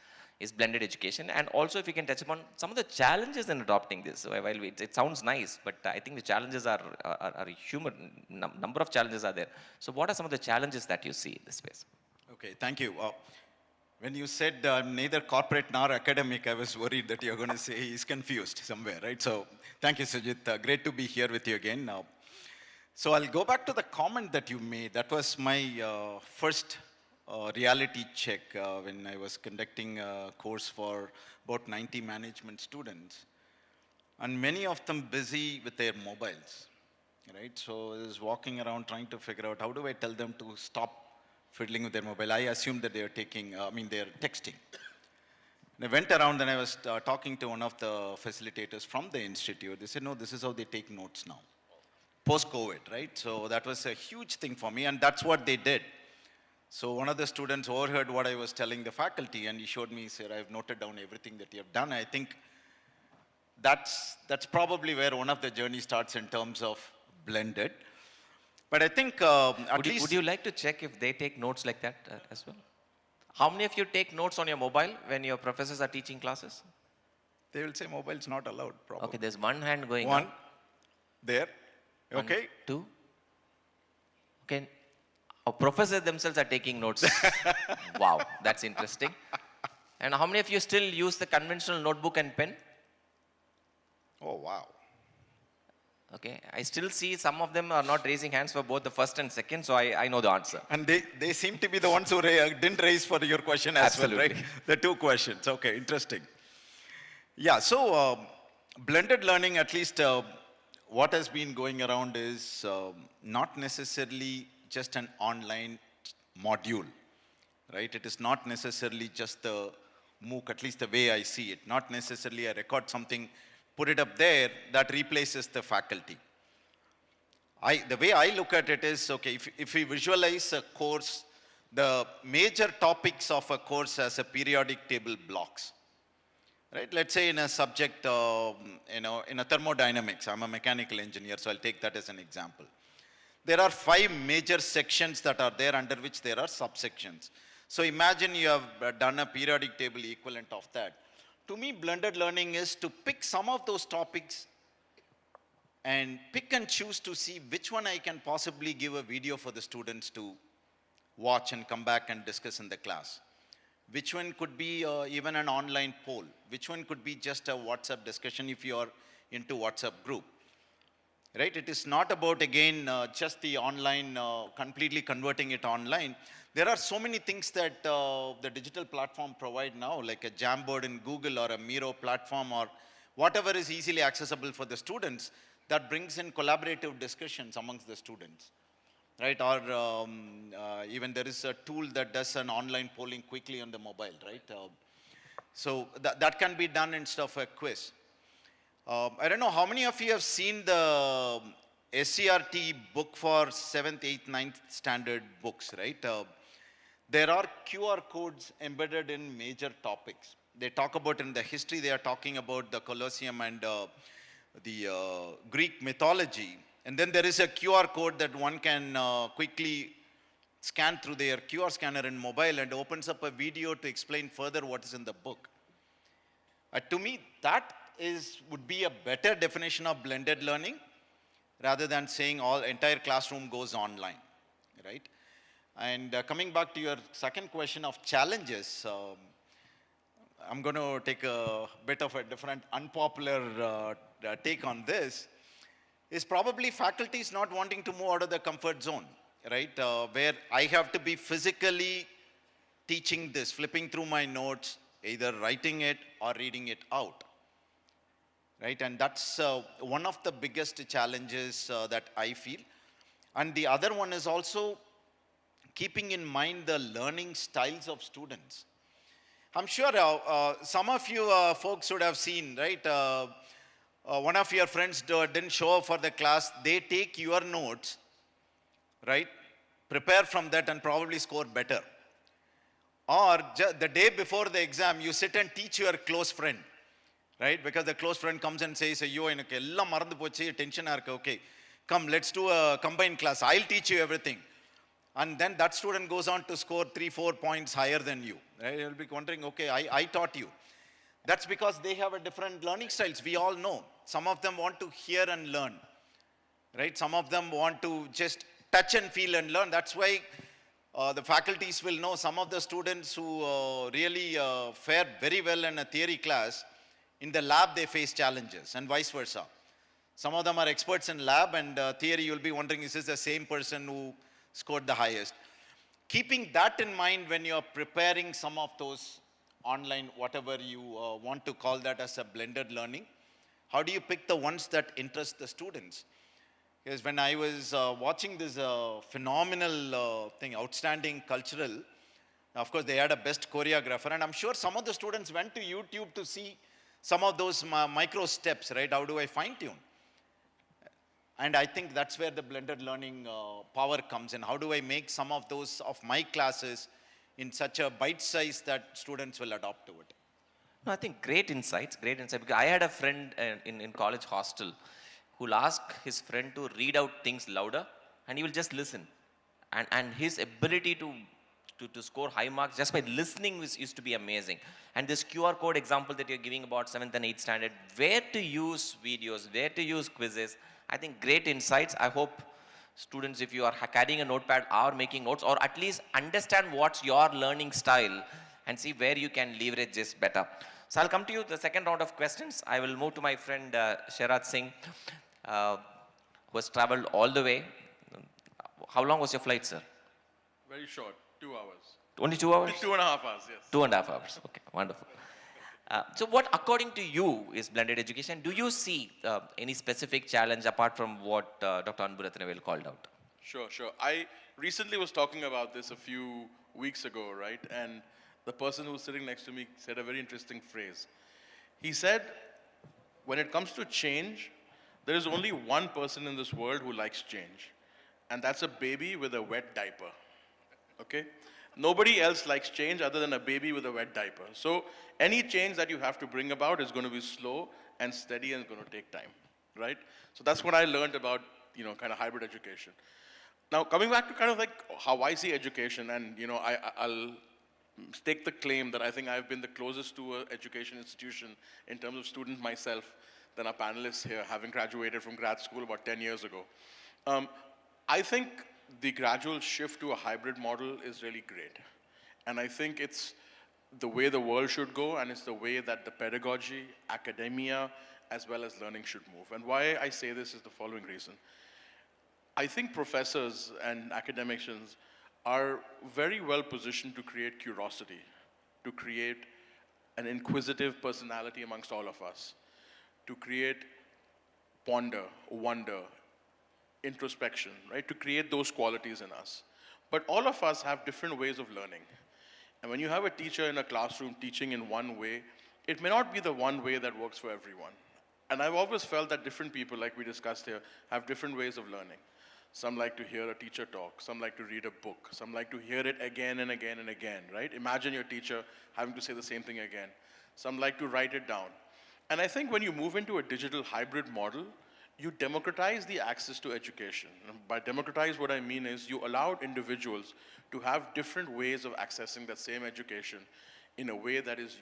blended education? And also, if you can touch upon some of the challenges in adopting this. So, while it sounds nice, but I think the challenges are human. Number of challenges are there. So what are some of the challenges that you see in this space? Okay, thank you. When you said neither corporate nor academic, I was worried that you're going to say he's confused somewhere, right? So thank you, Sujit. Great to be here with you again now. So I'll go back to the comment that you made. That was my first reality check when I was conducting a course for about 90 management students. And many of them busy with their mobiles, right? So I was walking around trying to figure out how do I tell them to stop fiddling with their mobile. I assumed that they are they're texting. And I went around and I was talking to one of the facilitators from the institute. They said, no, this is how they take notes now. Post-COVID, right? So that was a huge thing for me, and that's what they did. So one of the students overheard what I was telling the faculty, and he showed me, he said, I've noted down everything that you have done. I think that's probably where one of the journey starts in terms of blended. But I think Would you like to check if they take notes like that as well? How many of you take notes on your mobile when your professors are teaching classes? They will say mobile's not allowed, probably. Okay, there's one hand going One, up. there, okay. 1, 2. Okay, our professors themselves are taking notes. Wow, that's interesting. And how many of you still use the conventional notebook and pen? Oh, wow. Okay, I still see some of them are not raising hands for both the first and second, so I know the answer. And they seem to be the ones who didn't raise for your question as Absolutely. well, right? The two questions. Okay, interesting. Yeah, so blended learning, at least what has been going around is not necessarily just an online module, right? It is not necessarily just the MOOC, at least the way I see it. Not necessarily I record something, put it up there, that replaces the faculty. The way I look at it is, okay, if we visualize a course, the major topics of a course as a periodic table blocks, right? Let's say in a subject, in a thermodynamics, I'm a mechanical engineer, so I'll take that as an example. There are 5 major sections that are there under which there are subsections. So imagine you have done a periodic table equivalent of that. To me, blended learning is to pick some of those topics and pick and choose to see which one I can possibly give a video for the students to watch and come back and discuss in the class. Which one could be even an online poll. Which one could be just a WhatsApp discussion if you are into WhatsApp group. Right? It is not about, again, just the online, completely converting it online. There are so many things that the digital platform provide now, like a Jamboard in Google or a Miro platform or whatever is easily accessible for the students that brings in collaborative discussions amongst the students, right? Or even there is a tool that does an online polling quickly on the mobile, right? So that can be done instead of a quiz. I don't know how many of you have seen the SCRT book for 7th, 8th, 9th standard books, right? There are QR codes embedded in major topics. They talk about in the history, they are talking about the Colosseum and the Greek mythology. And then there is a QR code that one can quickly scan through their QR scanner in mobile and opens up a video to explain further what is in the book. To me, that would be a better definition of blended learning rather than saying entire classroom goes online, right? And coming back to your second question of challenges, I'm going to take a bit of a different unpopular take on this, is probably faculties not wanting to move out of the comfort zone, right? Where I have to be physically teaching this, flipping through my notes, either writing it or reading it out. Right, and that's one of the biggest challenges that I feel. And the other one is also keeping in mind the learning styles of students. I'm sure some of you folks would have seen, right? One of your friends didn't show up for the class. They take your notes, right? Prepare from that and probably score better. Or the day before the exam, you sit and teach your close friend. Right? Because the close friend comes and says, "Yo, enakku ella marandu pochu, tension ah irukku. Okay, come, let's do a combined class. I'll teach you everything." And then that student goes on to score 3-4 points higher than you. Right? You'll be wondering, okay, I taught you. That's because they have a different learning styles. We all know. Some of them want to hear and learn. Right? Some of them want to just touch and feel and learn. That's why the faculties will know some of the students who really fare very well in a theory class, in the lab they face challenges and vice versa. Some of them are experts in lab and theory, you'll be wondering, is this the same person who scored the highest? Keeping that in mind when you're preparing some of those online, whatever you want to call that as a blended learning, how do you pick the ones that interest the students? Because when I was watching this phenomenal thing, outstanding cultural, of course they had a best choreographer, and I'm sure some of the students went to YouTube to see some of those micro steps, right? How do I fine tune? And I think that's where the blended learning power comes in. How do I make some of those of my classes in such a bite size that students will adopt to it? No, I think great insights, because I had a friend in college hostel who'll ask his friend to read out things louder and he will just listen. And his ability to score high marks just by listening used to be amazing. And this QR code example that you're giving about 7th and 8th standard, where to use videos, where to use quizzes, I think great insights. I hope students, if you are carrying a notepad, are making notes, or at least understand what's your learning style and see where you can leverage this better. So I'll come to you, the second round of questions. I will move to my friend Sherad Singh, who has traveled all the way. How long was your flight, sir? Very short, 2 hours. Only 2 hours? 2.5 hours, yes. 2.5 hours, okay, wonderful. So what, according to you, is blended education? Do you see any specific challenge apart from what Dr. Anburatnavel called out? Sure. I recently was talking about this a few weeks ago, right? And the person who was sitting next to me said a very interesting phrase. He said, when it comes to change, there is only one person in this world who likes change. And that's a baby with a wet diaper, okay? Nobody else likes change other than a baby with a wet diaper. So any change that you have to bring about is going to be slow and steady and it's going to take time, right? So that's what I learned about, kind of hybrid education. Now, coming back to kind of like how I see education, and, I'll stake the claim that I think I've been the closest to an education institution in terms of student myself than our panelists here, having graduated from grad school about 10 years ago. I think the gradual shift to a hybrid model is really great. And I think it's the way the world should go, and it's the way that the pedagogy, academia, as well as learning should move. And why I say this is the following reason. I think professors and academicians are very well positioned to create curiosity, to create an inquisitive personality amongst all of us, to create ponder, wonder, introspection, right? To create those qualities in us. But all of us have different ways of learning. And when you have a teacher in a classroom teaching in one way, it may not be the one way that works for everyone. And I've always felt that different people, like we discussed here, have different ways of learning. Some like to hear a teacher talk, some like to read a book, some like to hear it again and again and again, right? Imagine your teacher having to say the same thing again. Some like to write it down. And I think when you move into a digital hybrid model, you democratize the access to education. And by democratize, what I mean is you allowed individuals to have different ways of accessing that same education in a way that is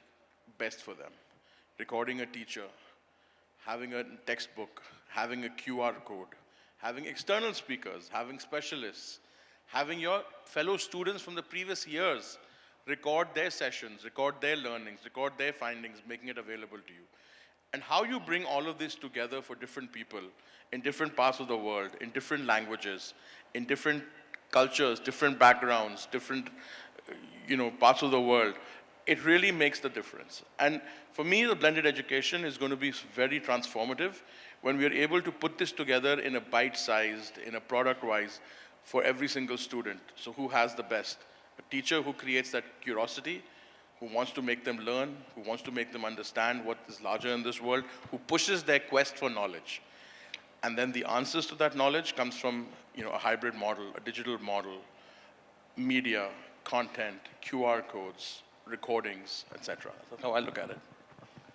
best for them. Recording a teacher, having a textbook, having a QR code, having external speakers, having specialists, having your fellow students from the previous years record their sessions, record their learnings, record their findings, making it available to you. And how you bring all of this together for different people in different parts of the world, in different languages, in different cultures, different backgrounds, different parts of the world, it really makes the difference. And for me, the blended education is going to be very transformative when we are able to put this together in a bite-sized, in a product-wise, for every single student. So who has the best? A teacher who creates that curiosity, who wants to make them learn, who wants to make them understand what is larger in this world, who pushes their quest for knowledge. And then the answers to that knowledge comes from a hybrid model, a digital model, media, content, QR codes, recordings, etc. That's how I look at it.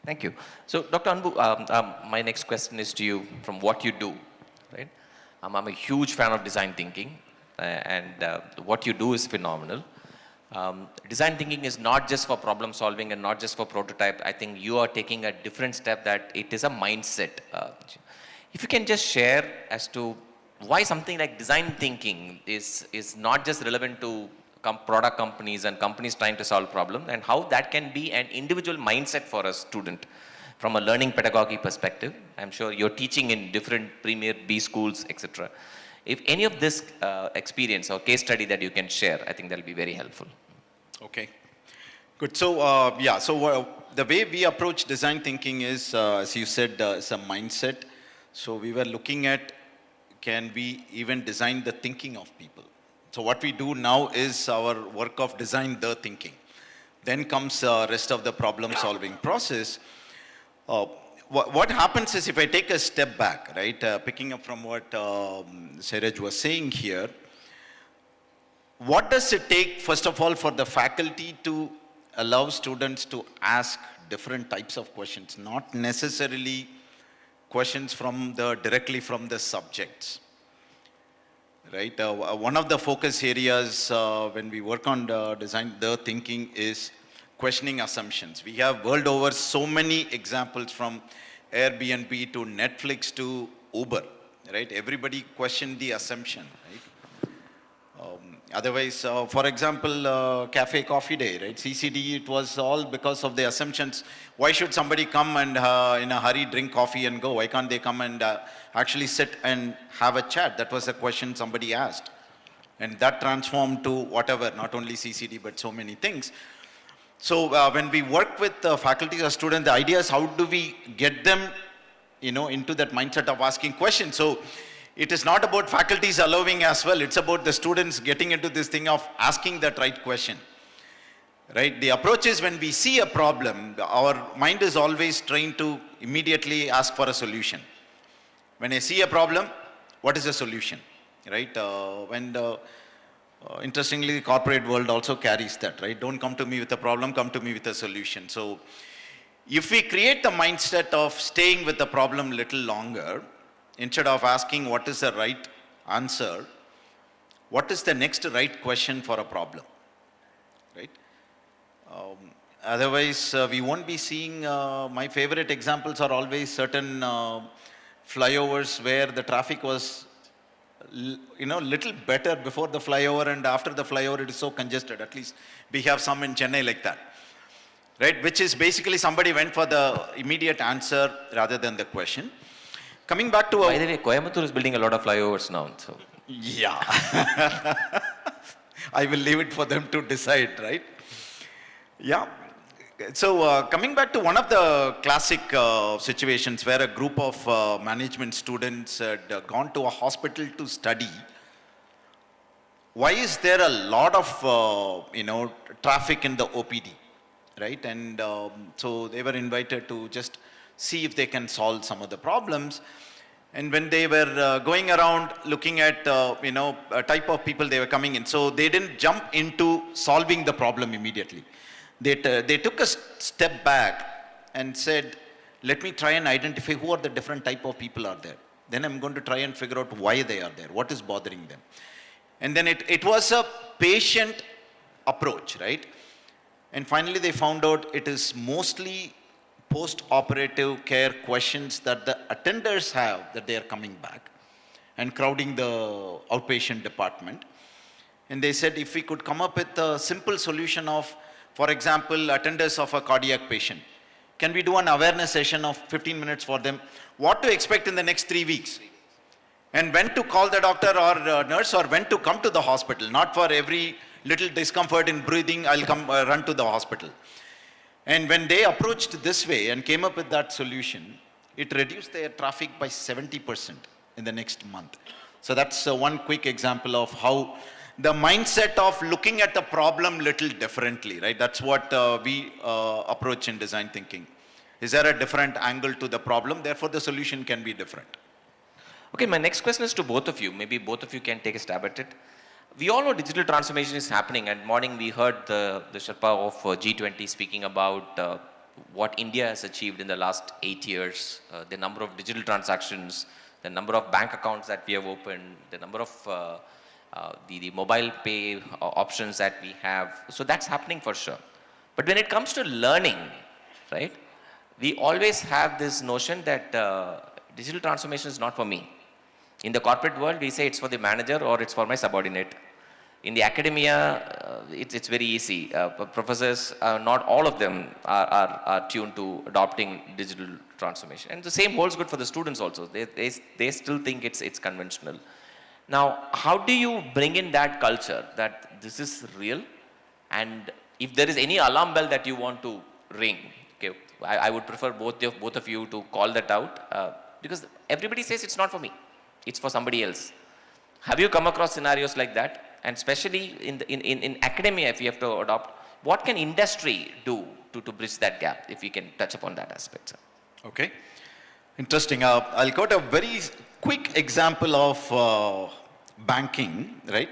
Thank you. So, Dr. Anbu, my next question is to you from what you do, right? I'm a huge fan of design thinking. and what you do is phenomenal. Design thinking is not just for problem solving and not just for prototype. I think you are taking a different step, that it is a mindset. If you can just share as to why something like design thinking is not just relevant to product companies and companies trying to solve problems, and how that can be an individual mindset for a student from a learning pedagogy perspective. I'm sure you're teaching in different premier B schools, etc. If any of this experience or case study that you can share, I think that'll be very helpful. Okay, good. So the way we approach design thinking is, as you said, it's a mindset. So we were looking at, can we even design the thinking of people? So what we do now is our work of design the thinking. Then comes the rest of the problem solving process. What happens is, if I take a step back, right, picking up from what Sairaj was saying here, what does it take, first of all, for the faculty to allow students to ask different types of questions, not necessarily questions directly from the subjects, right? One of the focus areas when we work on design the thinking is questioning assumptions. We have world over so many examples, from Airbnb to Netflix to Uber, right? Everybody questioned the assumption, right? Otherwise, for example, Cafe Coffee Day, right? CCD, it was all because of the assumptions. Why should somebody come and in a hurry drink coffee and go? Why can't they come and actually sit and have a chat? That was a question somebody asked. And that transformed to whatever, not only CCD, but so many things. So when we work with faculty or students, the idea is, how do we get them, into that mindset of asking questions? So it is not about faculties allowing as well. It's about the students getting into this thing of asking that right question, right? The approach is, when we see a problem, our mind is always trained to immediately ask for a solution. When I see a problem, what is the solution, right? Interestingly, the corporate world also carries that, right? Don't come to me with a problem, come to me with a solution. So if we create the mindset of staying with the problem a little longer, instead of asking what is the right answer, what is the next right question for a problem, right? Otherwise, we won't be seeing, my favorite examples are always certain flyovers where the traffic was little better before the flyover, and after the flyover it is so congested. At least we have some in Chennai like that, right? Which is basically somebody went for the immediate answer rather than the question. Coming back to... By the way, Coimbatore is building a lot of flyovers now. So. Yeah. I will leave it for them to decide, right? Yeah. So coming back to one of the classic situations where a group of management students had gone to a hospital to study, why is there a lot of traffic in the OPD, right? And so they were invited to just see if they can solve some of the problems. And when they were going around looking at a type of people they were coming in, so they didn't jump into solving the problem immediately. They took a step back and said, let me try and identify who are the different type of people are there. Then I'm going to try and figure out why they are there, what is bothering them. And then it was a patient approach, right? And finally they found out it is mostly post-operative care questions that the attenders have, that they are coming back and crowding the outpatient department. And they said, if we could come up with a simple solution of, for example, attenders of a cardiac patient, can we do an awareness session of 15 minutes for them? What to expect in the next 3 weeks? And when to call the doctor or nurse, or when to come to the hospital. Not for every little discomfort in breathing, I'll come run to the hospital. And when they approached this way and came up with that solution, it reduced their traffic by 70% in the next month. So that's one quick example of how the mindset of looking at the problem little differently, right? That's what we approach in design thinking. Is there a different angle to the problem? Therefore, the solution can be different. Okay, my next question is to both of you. Maybe both of you can take a stab at it. We all know digital transformation is happening, and morning we heard the Sherpa of G20 speaking about what India has achieved in the last 8 years, the number of digital transactions, the number of bank accounts that we have opened, the number of the mobile pay options that we have. So that's happening for sure. But when it comes to learning, right, we always have this notion that digital transformation is not for me. In the corporate world, we say it's for the manager or it's for my subordinate. In the academia, it's very easy. Professors, not all of them are tuned to adopting digital transformation. And the same holds good for the students also. They still think it's conventional. Now, how do you bring in that culture that this is real? And if there is any alarm bell that you want to ring, okay, I would prefer both of you to call that out because everybody says it's not for me. It's for somebody else. Have you come across scenarios like that? And especially in academia, if you have to adopt, what can industry do to bridge that gap, if we can touch upon that aspect, sir? Okay, interesting. I'll quote a very quick example of banking, right?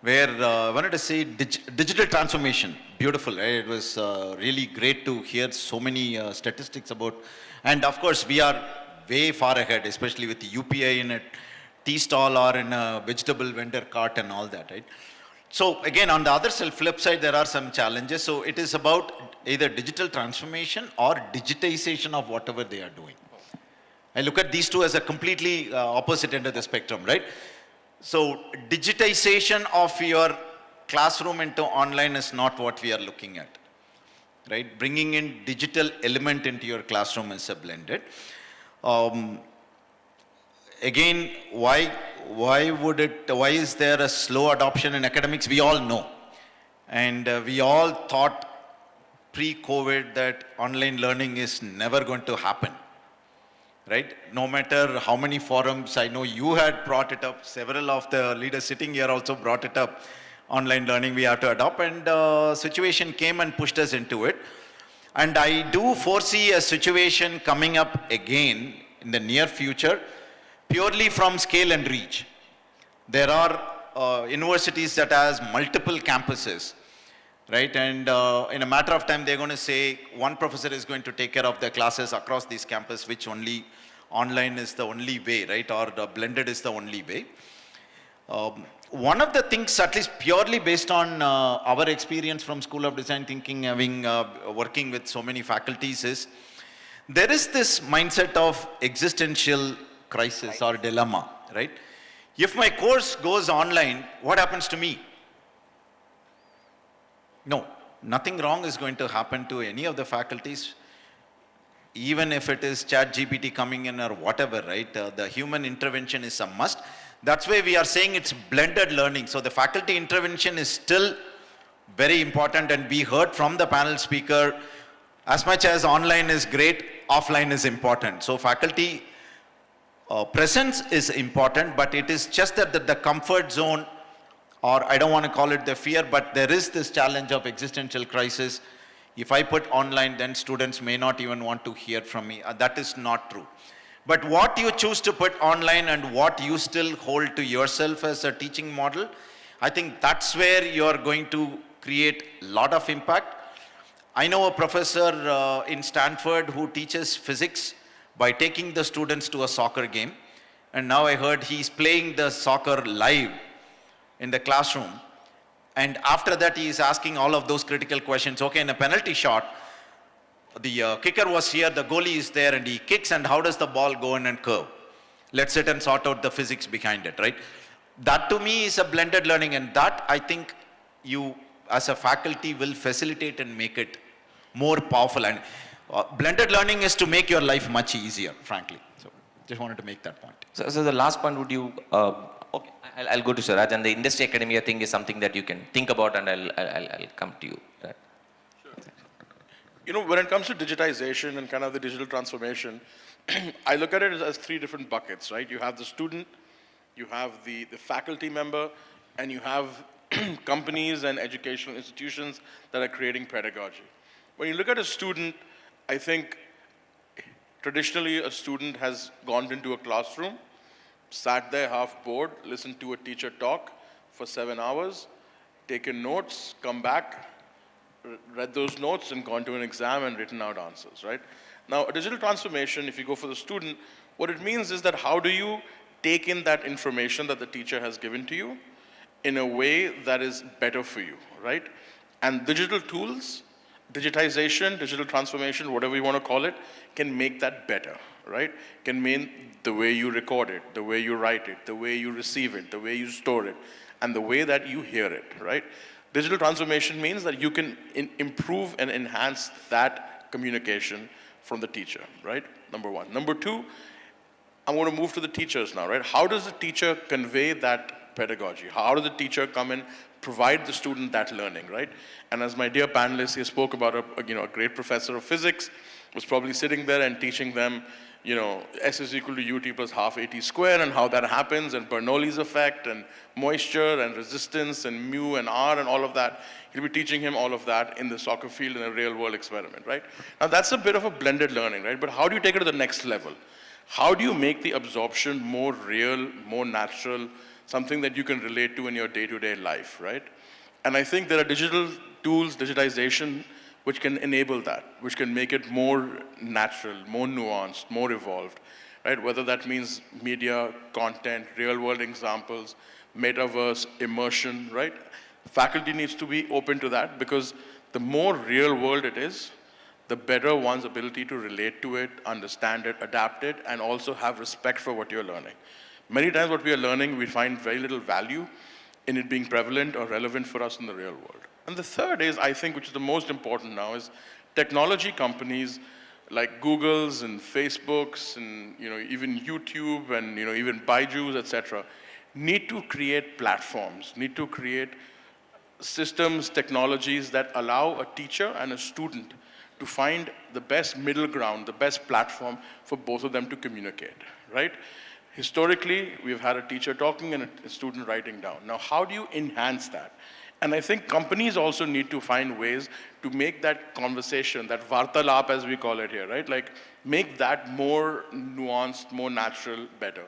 Where I wanted to say digital transformation, beautiful, right? It was really great to hear so many statistics about, and of course we are way far ahead, especially with the UPI in a tea stall or in a vegetable vendor cart and all that, right? So again, on the other flip side, there are some challenges. So it is about either digital transformation or digitization of whatever they are doing. I look at these two as a completely opposite end of the spectrum, right? So digitization of your classroom into online is not what we are looking at, right? Bringing in digital element into your classroom is a blended. Again, why is there a slow adoption in academics? We all know. And we all thought pre-COVID that online learning is never going to happen, right? No matter how many forums, I know you had brought it up, several of the leaders sitting here also brought it up, online learning we have to adopt, and situation came and pushed us into it. And I do foresee a situation coming up again in the near future, purely from scale and reach. There are universities that has multiple campuses, right? And in a matter of time, they're going to say one professor is going to take care of their classes across these campuses, which only online is the only way, right? Or the blended is the only way. One of the things, at least purely based on our experience from School of Design Thinking, having working with so many faculties, is there is this mindset of existential crisis or dilemma, right? If my course goes online, what happens to me? No, nothing wrong is going to happen to any of the faculties, even if it is ChatGPT coming in or whatever, right? The human intervention is a must. That's why we are saying it's blended learning. So the faculty intervention is still very important, and we heard from the panel speaker, as much as online is great, offline is important. So faculty presence is important, but it is just that the comfort zone, or I don't want to call it the fear, but there is this challenge of existential crisis. If I put online, then students may not even want to hear from me. That is not true. But what you choose to put online and what you still hold to yourself as a teaching model, I think that's where you're going to create a lot of impact. I know a professor in Stanford who teaches physics by taking the students to a soccer game. And now I heard he's playing the soccer live in the classroom. And after that, he is asking all of those critical questions. Okay, in a penalty shot, the kicker was here, the goalie is there, and he kicks, and how does the ball go in and curve? Let's sit and sort out the physics behind it, right? That to me is a blended learning, and that I think you as a faculty will facilitate and make it more powerful. And blended learning is to make your life much easier, frankly. So just wanted to make that point. So the last point, would you, okay, I'll go to Siraj, and the industry academia thing is something that you can think about, and I'll come to you. Right? You know, when it comes to digitization and kind of the digital transformation, I look at it as three different buckets, right? You have the student, you have the faculty member, and you have companies and educational institutions that are creating pedagogy. When you look at a student, I think traditionally a student has gone into a classroom, sat there half bored, listened to a teacher talk for 7 hours, taken notes, come back, read those notes, and gone to an exam and written out answers, right? Now, a digital transformation, if you go for the student, what it means is that how do you take in that information that the teacher has given to you in a way that is better for you, right? And digital tools, digitization, digital transformation, whatever you want to call it, can make that better, right? Can mean the way you record it, the way you write it, the way you receive it, the way you store it, and the way that you hear it, right? Digital transformation means that you can improve and enhance that communication from the teacher, right? Number one. Number two, I want to move to the teachers now, right? How does the teacher convey that pedagogy? How does the teacher come and provide the student that learning, right? And as my dear panelist, he spoke about a great professor of physics, was probably sitting there and teaching them, S is equal to UT plus half AT square and how that happens, and Bernoulli's effect, and moisture, and resistance, and mu, and R, and all of that. He'll be teaching him all of that in the soccer field in a real-world experiment, right? Now, that's a bit of a blended learning, right? But how do you take it to the next level? How do you make the absorption more real, more natural, something that you can relate to in your day-to-day life, right? And I think there are digital tools, digitization, which can enable that, which can make it more natural, more nuanced, more evolved, right? Whether that means media, content, real-world examples, metaverse, immersion, right? Faculty needs to be open to that, because the more real-world it is, the better one's ability to relate to it, understand it, adapt it, and also have respect for what you're learning. Many times what we are learning, we find very little value in it being prevalent or relevant for us in the real world. And the third is, I think, which is the most important now, is technology companies like Google's and Facebook's and even YouTube and even Baiju's, etc., need to create platforms, need to create systems, technologies that allow a teacher and a student to find the best middle ground, the best platform for both of them to communicate, right? Historically, we've had a teacher talking and a student writing down. Now, how do you enhance that? And I think companies also need to find ways to make that conversation, that vartalap as we call it here, right? Like, make that more nuanced, more natural, better.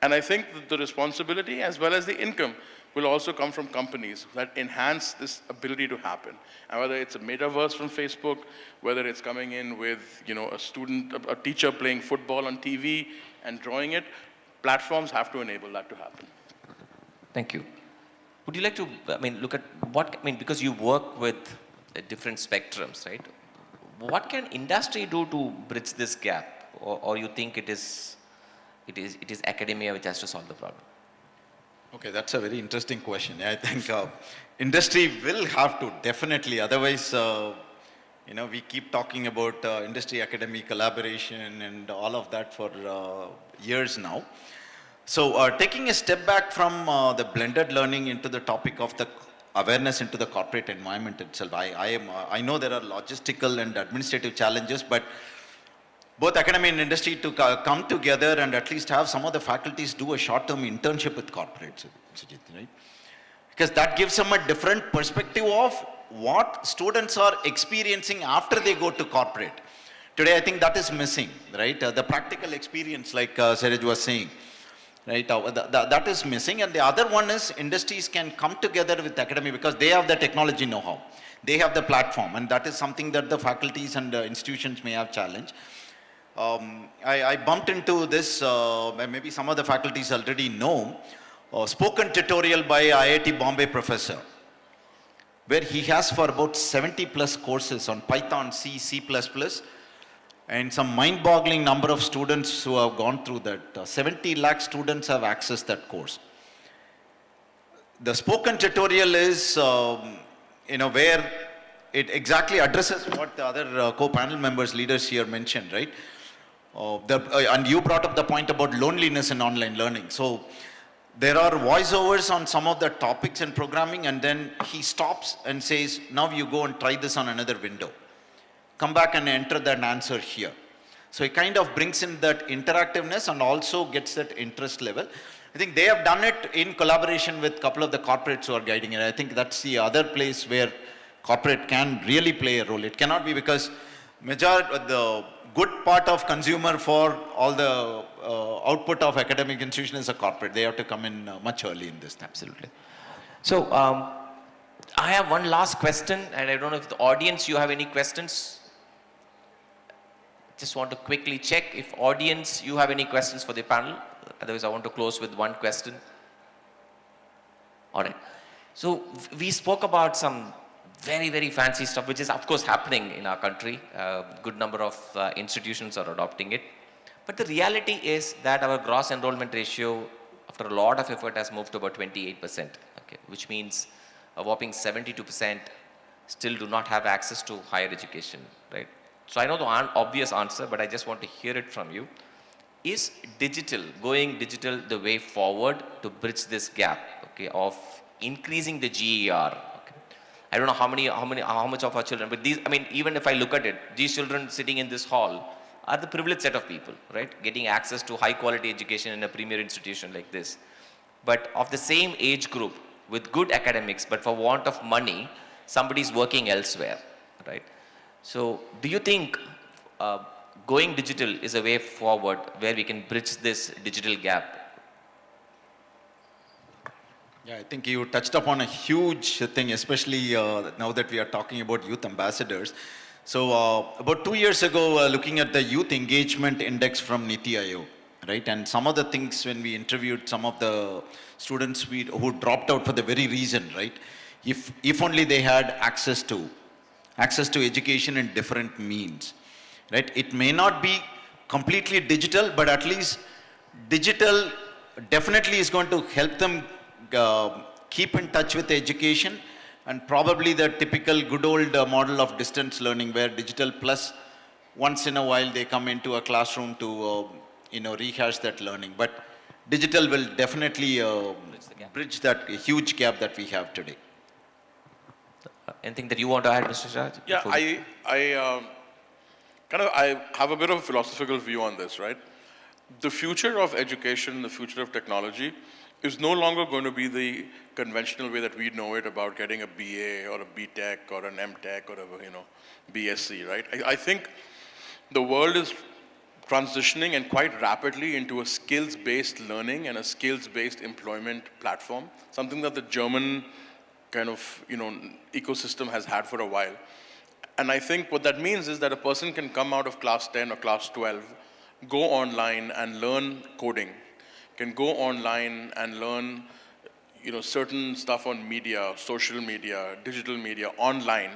And I think that the responsibility as well as the income will also come from companies that enhance this ability to happen. And whether it's a metaverse from Facebook, whether it's coming in with a teacher playing football on TV and drawing it, platforms have to enable that to happen. Thank you. Would you like to, look at because you work with different spectrums, right? What can industry do to bridge this gap? Or you think it is academia which has to solve the problem? Okay, that's a very interesting question. I think industry will have to, definitely. Otherwise, we keep talking about industry-academic collaboration and all of that for years now. So taking a step back from the blended learning into the topic of the awareness into the corporate environment itself, I know there are logistical and administrative challenges, but both academia and industry to come together and at least have some of the faculties do a short-term internship with corporates, Sujit, right? Because that gives them a different perspective of what students are experiencing after they go to corporate. Today, I think that is missing, right? The practical experience, like Seraj was saying, right? That is missing. And the other one is industries can come together with academia because they have the technology know-how. They have the platform, and that is something that the faculties and institutions may have challenged. I bumped into this, maybe some of the faculties already know, spoken tutorial by IIT Bombay professor, where he has for about 70 plus courses on Python, C, C++, and some mind-boggling number of students who have gone through that. 70 lakh students have accessed that course. The spoken tutorial is, where it exactly addresses what the other co-panel members, leaders here mentioned, right? And you brought up the point about loneliness in online learning. So there are voiceovers on some of the topics in programming, and then he stops and says, now you go and try this on another window. Come back and enter that answer here. So it kind of brings in that interactiveness and also gets that interest level. I think they have done it in collaboration with a couple of the corporates who are guiding it. I think that's the other place where corporate can really play a role. It cannot be because the good part of consumer for all the output of academic institution is a corporate. They have to come in much early in this. Absolutely. So I have one last question, and I don't know if the audience, you have any questions? Just want to quickly check if audience, you have any questions for the panel. Otherwise, I want to close with one question. All right. So we spoke about some very, very fancy stuff, which is of course happening in our country. A good number of institutions are adopting it. But the reality is that our gross enrollment ratio, after a lot of effort, has moved to about 28%, okay, which means a whopping 72% still do not have access to higher education, right? So I know the obvious answer, but I just want to hear it from you. Is going digital the way forward to bridge this gap, okay, of increasing the GER? Okay. I don't know how much of our children, but these, I mean, even if I look at it, these children sitting in this hall are the privileged set of people, right? Getting access to high quality education in a premier institution like this. But of the same age group with good academics, but for want of money, somebody's working elsewhere, right? So do you think going digital is a way forward where we can bridge this digital gap? Yeah, I think you touched upon a huge thing, especially now that we are talking about youth ambassadors. So about 2 years ago, looking at the youth engagement index from Niti Aayog, right? And some of the things when we interviewed some of the students who dropped out for the very reason, right? If only they had access to education in different means, right? It may not be completely digital, but at least digital definitely is going to help them keep in touch with education, and probably the typical good old model of distance learning where digital plus once in a while they come into a classroom to rehash that learning. But digital will definitely bridge that huge gap that we have today. Anything that you want to add, Mr. Shah? Yeah, I have a bit of a philosophical view on this, right? The future of education, the future of technology is no longer going to be the conventional way that we know it about getting a BA or a BTech or an MTech or a BSc, right? I think the world is transitioning and quite rapidly into a skills-based learning and a skills-based employment platform, something that the German kind of ecosystem has had for a while. And I think what that means is that a person can come out of class 10 or class 12, go online and learn coding, can go online and learn certain stuff on media, social media, digital media, online,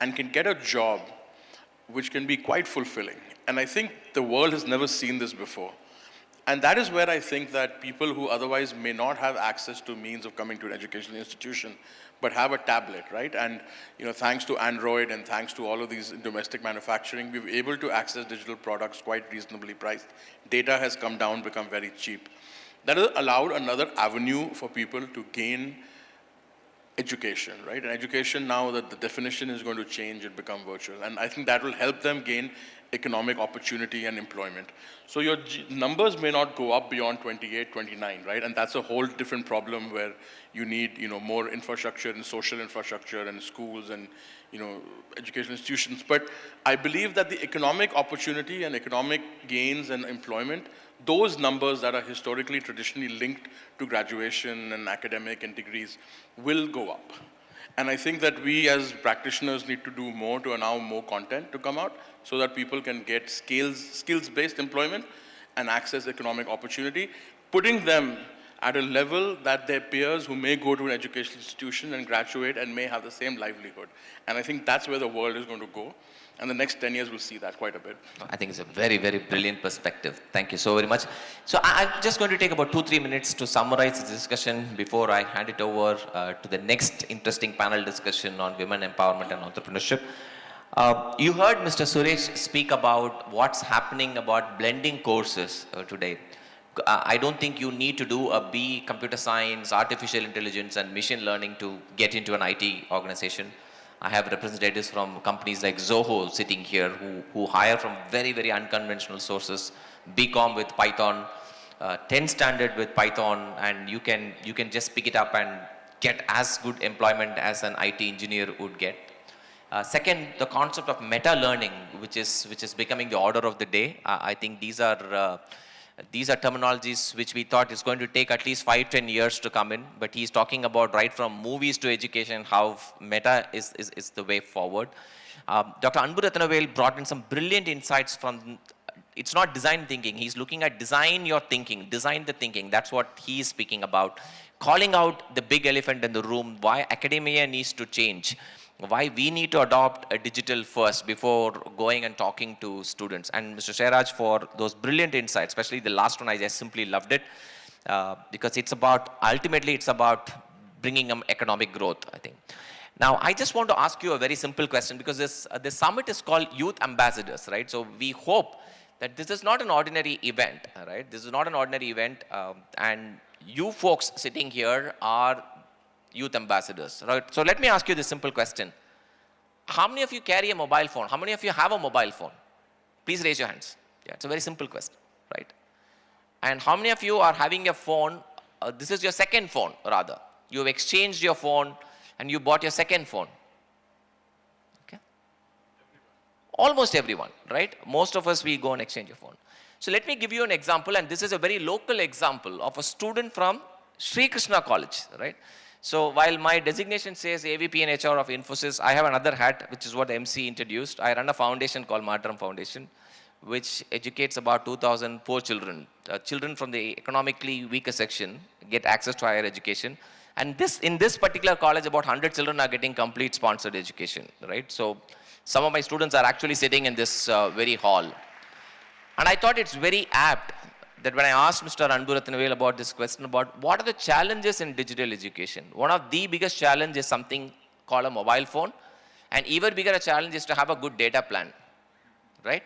and can get a job which can be quite fulfilling. And I think the world has never seen this before. And that is where I think that people who otherwise may not have access to means of coming to an educational institution, but have a tablet, right? And thanks to Android and thanks to all of these domestic manufacturing, we're able to access digital products quite reasonably priced. Data has come down, become very cheap. That has allowed another avenue for people to gain education, right? And education now, that the definition is going to change and become virtual. And I think that will help them gain economic opportunity and employment. So your numbers may not go up beyond 28, 29, right? And that's a whole different problem where you need, more infrastructure and social infrastructure and schools and, educational institutions. But I believe that the economic opportunity and economic gains and employment, those numbers that are historically, traditionally linked to graduation and academic and degrees will go up. And I think that we as practitioners need to do more to allow more content to come out so that people can get skills-based employment and access economic opportunity, putting them at a level that their peers who may go to an educational institution and graduate and may have the same livelihood. And I think that's where the world is going to go. And the next 10 years, we'll see that quite a bit. I think it's a very, very brilliant perspective. Thank you so very much. So I'm just going to take about 2-3 minutes to summarize the discussion before I hand it over to the next interesting panel discussion on women empowerment and entrepreneurship. You heard Mr. Suresh speak about what's happening about blending courses today. I don't think you need to do a B, computer science, artificial intelligence, and machine learning to get into an IT organization. I have representatives from companies like Zoho sitting here who hire from very, very unconventional sources, BCom with Python, 10 standard with Python, and you can just pick it up and get as good employment as an IT engineer would get. Second, the concept of meta learning, which is becoming the order of the day. I think these are terminologies which we thought is going to take at least 5-10 years to come in, but he's talking about right from movies to education, how meta is the way forward. Dr. Anbu Ratanavel brought in some brilliant insights from, it's not design thinking, he's looking at design your thinking, design the thinking, that's what he's speaking about. calling out the big elephant in the room, why academia needs to change, why we need to adopt a digital first before going and talking to students. And Mr. Shairaj, for those brilliant insights, especially the last one, I just simply loved it, because it's about, ultimately it's about bringing economic growth, I think. Now, I just want to ask you a very simple question, because this summit is called Youth Ambassadors, right? So we hope that this is not an ordinary event, right? This is not an ordinary event, and you folks sitting here are youth ambassadors, right? So let me ask you this simple question. How many of you carry a mobile phone? How many of you have a mobile phone? Please raise your hands. Yeah, it's a very simple question, right? And how many of you are having a phone, this is your second phone, rather. You've exchanged your phone and you bought your second phone. Okay? Almost everyone, right? Most of us, we go and exchange your phone. So let me give you an example, and this is a very local example of a student from Sri Krishna College, right? So while my designation says AVP and HR of Infosys, I have another hat, which is what MC introduced. I run a foundation called Matram Foundation, which educates about 2,000 poor children. Children from the economically weaker section get access to higher education. And in this particular college, about 100 children are getting complete sponsored education, right? So some of my students are actually sitting in this very hall. And I thought it's very apt that when I asked Mr. Anburathanvel about this question about what are the challenges in digital education, one of the biggest challenges is something called a mobile phone, and even bigger a challenge is to have a good data plan, right?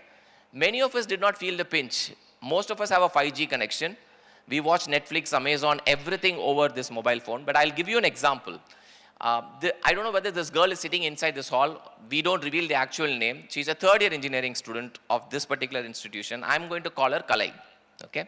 Many of us did not feel the pinch. Most of us have a 5G connection. We watch Netflix, Amazon, everything over this mobile phone, but I'll give you an example. I don't know whether this girl is sitting inside this hall. We don't reveal the actual name. She's a third-year engineering student of this particular institution. I'm going to call her Kalai. Okay?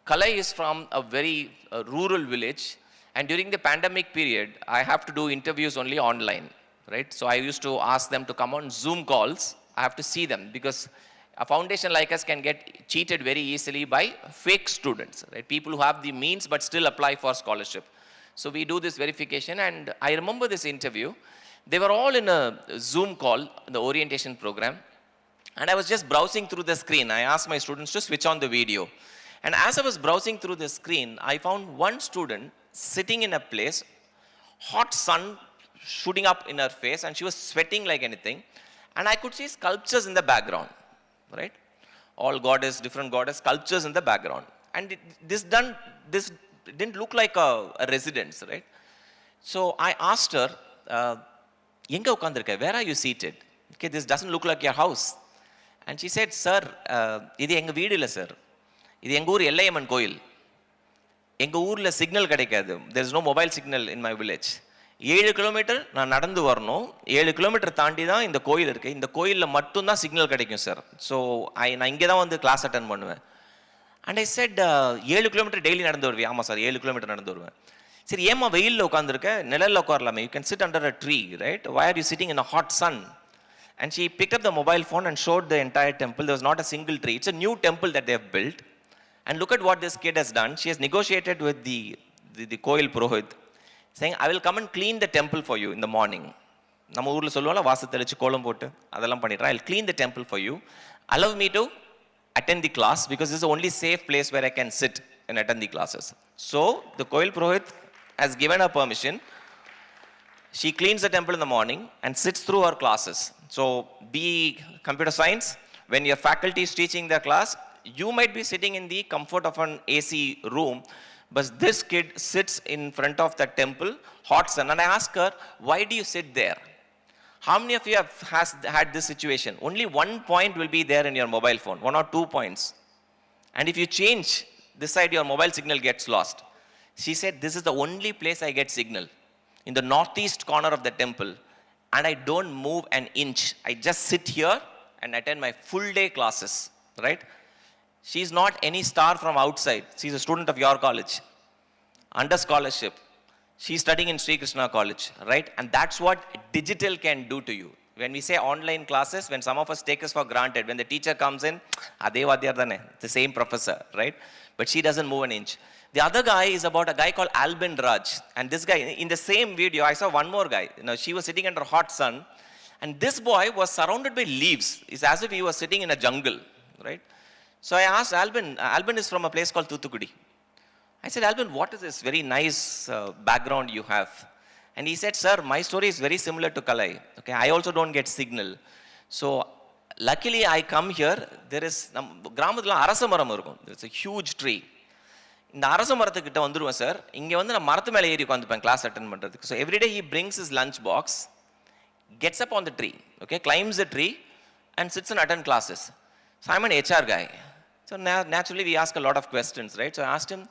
Kalai is from a very rural village, and during the pandemic period, I have to do interviews only online, right? So I used to ask them to come on Zoom calls. I have to see them, because a foundation like us can get cheated very easily by fake students, right? People who have the means but still apply for scholarship. So we do this verification, and I remember this interview. They were all in a Zoom call, the orientation program, and I was just browsing through the screen. I asked my students to switch on the video. And as I was browsing through the screen, I found one student sitting in a place, hot sun shooting up in her face, and she was sweating like anything. And I could see sculptures in the background, right? All goddess, different goddess, sculptures in the background. And this didn't look like a residence, right? So I asked her, Enga ukandirukka, where are you seated? Okay, this doesn't look like your house. And she said, sir, இது எங்க வீடு இல்ல sir. இது எங்க ஊர் எல்லையம்மன் கோயில். எங்க ஊர்ல சிக்னல் கிடைக்காது. There is no mobile signal in my village. 7 kilometre நான் நடந்து வரணும். 7 கிலோமீட்டர் தாண்டி தான் இந்த கோயில் இருக்கு. இந்த கோயில்ல மட்டும் தான் சிக்னல் கிடைக்கும் சார். ஸோ நான் இங்கே தான் வந்து கிளாஸ் அட்டன் பண்ணுவேன். And I set 7 kilometre daily நடந்து வருவேன். ஆமாம் சார், 7 கிலோமீட்டர் நடந்து வருவேன். சரி, ஏமா வெயிலில் உட்காந்துருக்க, நிழலில் உட்காரலாமே, you can sit under a tree, right? Why are you sitting in a hot sun? And she picked up the mobile phone and showed the entire temple. There was not a single tree. It's a new temple that they have built. And look at what this kid has done. She has negotiated with the Koil Purohit, saying, I will come and clean the temple for you in the morning. நம்ம ஊரில் சொல்லுவோம்ல, வாசு தெளிச்சு கோலம் போட்டு அதெல்லாம் பண்ணிடுறேன். I'll clean the temple for you. Allow me to attend the class, because this is the only safe place where I can sit and attend the classes. So the Koil Purohit has given her permission. She cleans the temple in the morning and sits through her classes. So be computer science, when your faculty is teaching their class, you might be sitting in the comfort of an AC room, but this kid sits in front of the temple, hot sun. And I ask her, why do you sit there? How many of you have had this situation? Only one point will be there in your mobile phone, 1 or 2 points. And if you change this side, your mobile signal gets lost. She said, this is the only place I get signal, in the northeast corner of the temple, and I don't move an inch. I just sit here and attend my full day classes, right? She's not any star from outside. She's a student of your college, under scholarship. She's studying in Sri Krishna College, right? And that's what digital can do to you. When we say online classes, when some of us take us for granted, when the teacher comes in, adhe vadiyar thane, the same professor, right? But she doesn't move an inch. The other guy is about a guy called Albin Raj. And this guy, in the same video, I saw one more guy. You know, she was sitting under hot sun, and this boy was surrounded by leaves. It's as if he was sitting in a jungle, right? So I asked Albin. Albin is from a place called Thuthukudi. I said, Alvin, what is this very nice background you have? And he said, sir, my story is very similar to Kalai. Okay, I also don't get signal. So luckily I come here, there is, கிராமத்துல அரச மரம் இருக்கும். It's a huge tree. இந்த அரச மரத்துக்கிட்ட வந்துருவேன் sir. இங்கே வந்து நான் மரத்து மேலே ஏறி உட்காந்துப்பேன் கிளாஸ் அட்டென்ட் பண்ணுறதுக்கு. So every day he brings his lunch box, gets up on the tree, okay, climbs the tree and sits and attend classes. So I'm an HR guy. So naturally we ask a lot of questions, right? So I asked him,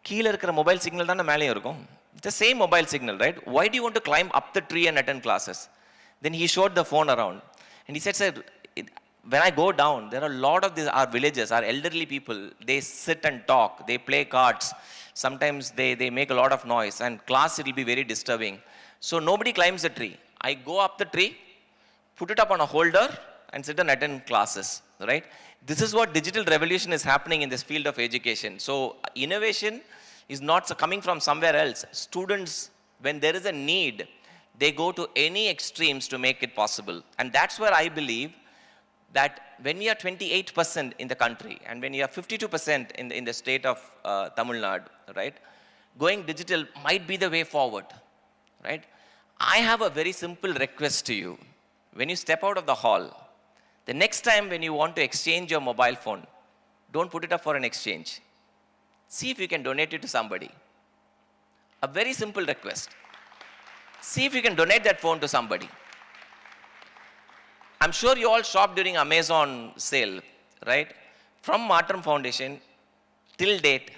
கீழே இருக்கிற mobile signal தானே மேலேயும் இருக்கும். It's the same mobile signal, right? Why do you want to climb up the tree and attend classes? Then he showed the phone around. And he said, sir, when I go down, there are a lot of our villagers, our elderly people, they sit and talk, they play cards. Sometimes they make a lot of noise, and class it will be very disturbing. So nobody climbs the tree. I go up the tree, put it up on a holder, and sit and attend classes, right? This is what digital revolution is happening in this field of education. So innovation is not coming from somewhere else. Students, when there is a need, they go to any extremes to make it possible. And that's where I believe that when we are 28% in the country, and when we are 52% in the state of Tamil Nadu, right, going digital might be the way forward, right? I have a very simple request to you. When you step out of the hall, the next time when you want to exchange your mobile phone, don't put it up for an exchange. See if you can donate it to somebody. A very simple request. See if you can donate that phone to somebody. I'm sure you all shop during Amazon sale, right? From Matram Foundation, till date,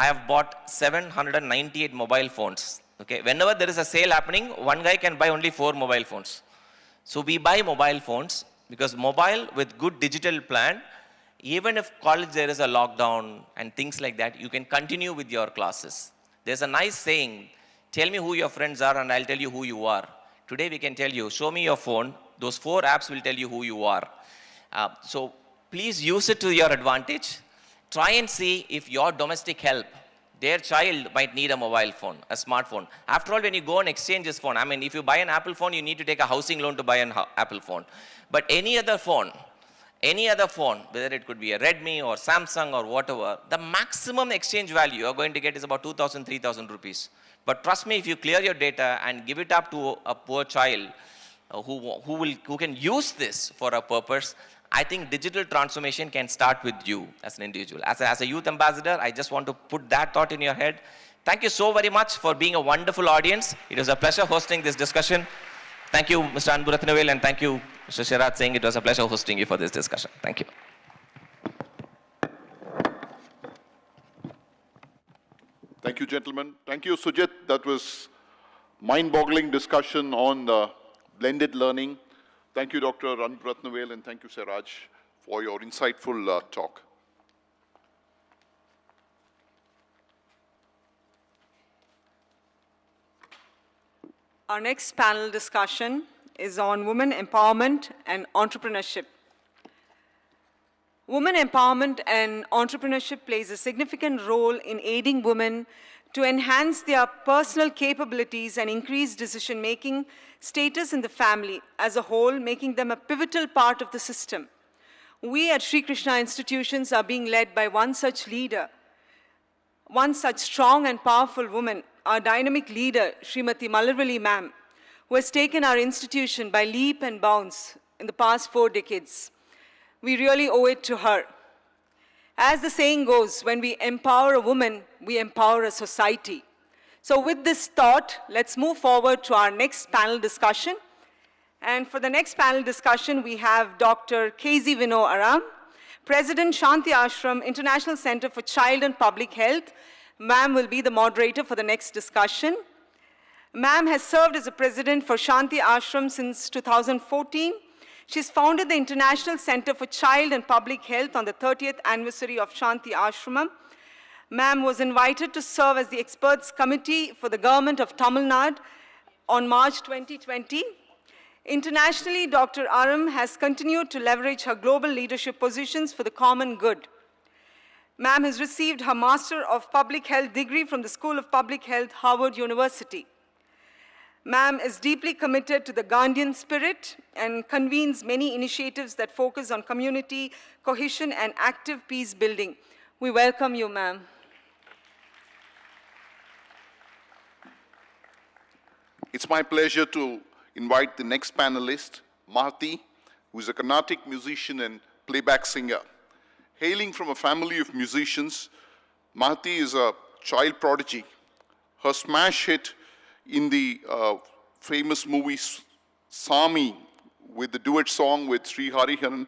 I have bought 798 mobile phones. Okay, whenever there is a sale happening, one guy can buy only 4 mobile phones. So we buy mobile phones because mobile with good digital plan, even if college there is a lockdown and things like that, you can continue with your classes. There's a nice saying, tell me who your friends are and I'll tell you who you are. Today we can tell you, show me your phone, those 4 apps will tell you who you are. So please use it to your advantage. Try and see if your domestic help, their child might need a mobile phone, a smartphone. After all, when you go and exchange this phone, I mean, if you buy an Apple phone, you need to take a housing loan to buy an Apple phone. But any other phone, whether it could be a Redmi or Samsung or whatever, the maximum exchange value you're going to get is about 2,000, 3,000 rupees. But trust me, if you clear your data and give it up to a poor child who can use this for a purpose, I think digital transformation can start with you as an individual. As a youth ambassador, I just want to put that thought in your head. Thank you so very much for being a wonderful audience. It was a pleasure hosting this discussion. Thank you, Mr. Anburatnavel, and thank you, Mr. Shirat Singh. It was a pleasure hosting you for this discussion. Thank you. Thank you, gentlemen. Thank you, Sujit. That was mind-boggling discussion on blended learning. Thank you, Dr. Anburatnavel, and thank you, Siraj, for your insightful talk. Our next panel discussion is on women empowerment and entrepreneurship. Women empowerment and entrepreneurship plays a significant role in aiding women to enhance their personal capabilities and increase decision-making status in the family as a whole, making them a pivotal part of the system. We at Sri Krishna institutions are being led by one such leader, one such strong and powerful woman, our dynamic leader, Srimati Malarvali ma'am, who has taken our institution by leap and bounds in the past 4 decades. We really owe it to her. As the saying goes, when we empower a woman, we empower a society. So with this thought, let's move forward to our next panel discussion. And for the next panel discussion, we have Dr. K.Z. Vino Aram, President, Shanti Ashram International Center for Child and Public Health. Ma'am will be the moderator for the next discussion. Ma'am has served as a president for Shanti Ashram since 2014. She's founded the International Center for Child and Public Health on the 30th anniversary of Shanti Ashramam. Ma'am was invited to serve as the experts committee for the government of Tamil Nadu on March 2020. Internationally, Dr. Aram has continued to leverage her global leadership positions for the common good. Ma'am has received her Master of Public Health degree from the School of Public Health, Harvard University. Ma'am is deeply committed to the Gandhian spirit and convenes many initiatives that focus on community cohesion and active peace building. We welcome you, ma'am. It's my pleasure to invite the next panelist, Mahati, who is a Carnatic musician and playback singer. Hailing from a family of musicians, Mahati is a child prodigy. Her smash hit in the famous movie Sami, with the duet song with Sri Hariharan,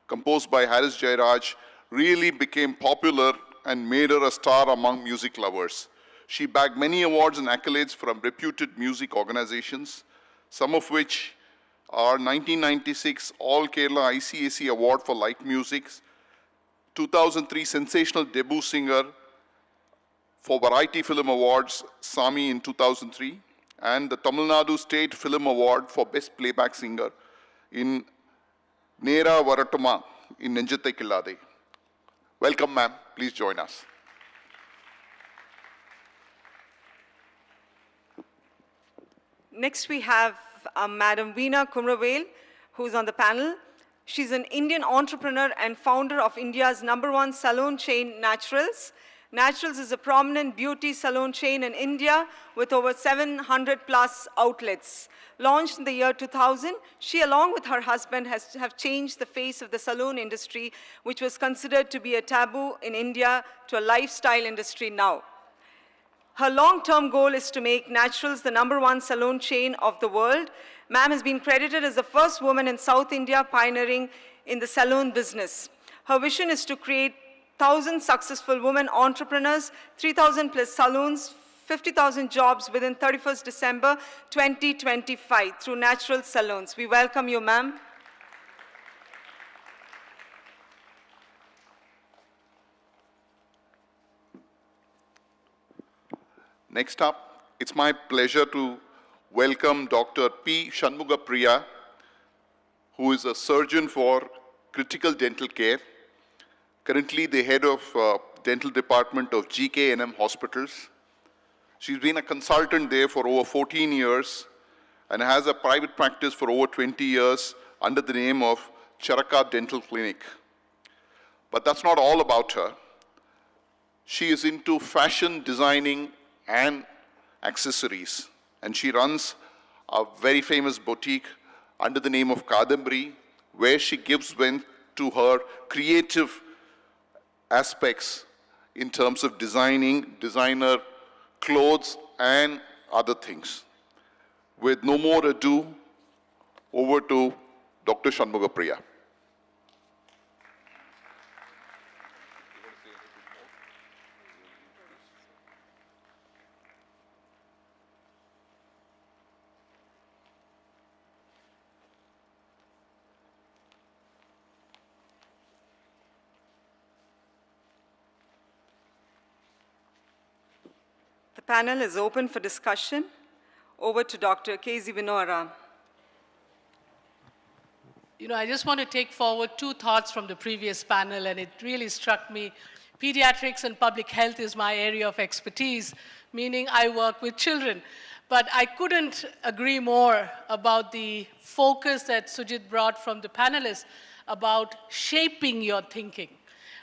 composed by Haris Jairaj, really became popular and made her a star among music lovers. She bagged many awards and accolades from reputed music organizations, some of which are 1996 All Kerala ICAC Award for Light Music, 2003 Sensational Debut Singer for Variety Film Awards, Sami in 2003, and the Tamil Nadu State Film Award for Best Playback Singer in Nera Varatuma in Nenjathai Killade. Welcome, ma'am. Please join us. Next, we have Madam Veena Kumravel, who's on the panel. She's an Indian entrepreneur and founder of India's #1 salon chain, Naturals. Naturals is a prominent beauty salon chain in India with over 700 plus outlets. Launched in the year 2000, she along with her husband have changed the face of the salon industry, which was considered to be a taboo in India, to a lifestyle industry now. Her long-term goal is to make Naturals the #1 salon chain of the world. Ma'am has been credited as the first woman in South India pioneering in the salon business. Her vision is to create 1,000 successful women entrepreneurs, 3,000 plus salons, 50,000 jobs within 31st December 2025 through Natural Salons. We welcome you, ma'am. Next up, it's my pleasure to welcome Dr. P. Shanmuga Priya, who is a surgeon for critical dental care, currently the head of dental department of GKNM Hospitals. She's been a consultant there for over 14 years and has a private practice for over 20 years under the name of Charaka Dental Clinic. But that's not all about her. She is into fashion designing and accessories, and she runs a very famous boutique under the name of Kadambari, where she gives vent to her creative aspects in terms of designing, designer clothes and other things. With no more ado, over to Dr. Shanmuga Priya. The panel is open for discussion. Over to Dr. K.Z. Vinora. You know, I just want to take forward two thoughts from the previous panel, and it really struck me. Pediatrics and public health is my area of expertise, meaning I work with children. But I couldn't agree more about the focus that Sujit brought from the panelists about shaping your thinking.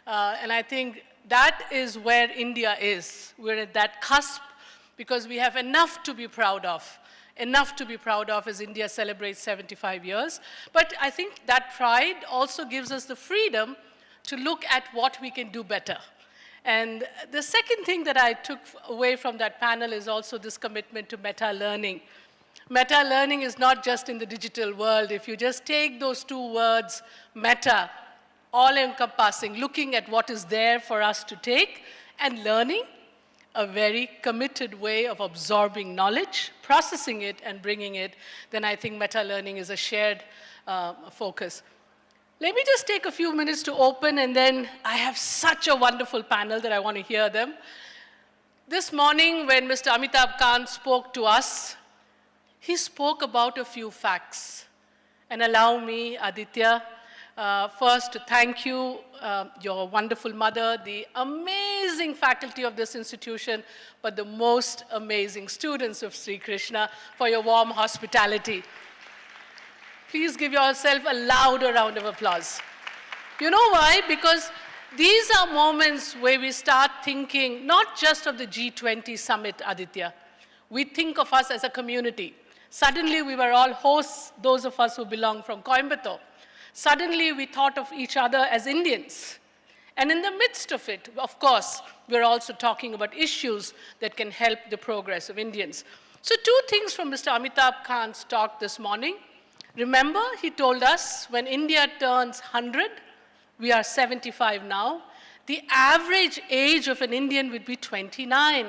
And I think that is where India is. We're at that cusp because we have enough to be proud of. Enough to be proud of as India celebrates 75 years. But I think that pride also gives us the freedom to look at what we can do better. And the second thing that I took away from that panel is also this commitment to meta-learning. Meta-learning is not just in the digital world. If you just take those two words, meta, all-encompassing, looking at what is there for us to take, and learning, a very committed way of absorbing knowledge, processing it, and bringing it, then I think meta-learning is a shared focus. Let me just take a few minutes to open, and then I have such a wonderful panel that I want to hear them. This morning, when Mr. Amitabh Kant spoke to us, he spoke about a few facts. And allow me, Aditya, first to thank you, your wonderful mother, the amazing faculty of this institution, but the most amazing students of Sri Krishna for your warm hospitality. Please give yourself a louder round of applause. You know why? Because these are moments where we start thinking not just of the G20 summit, Aditya. We think of us as a community. Suddenly, we were all hosts, those of us who belong from Coimbatore. Suddenly, we thought of each other as Indians. And in the midst of it, of course, we're also talking about issues that can help the progress of Indians. So 2 things from Mr. Amitabh Khan's talk this morning. Remember, he told us when India turns 100, we are 75 now, the average age of an Indian would be 29.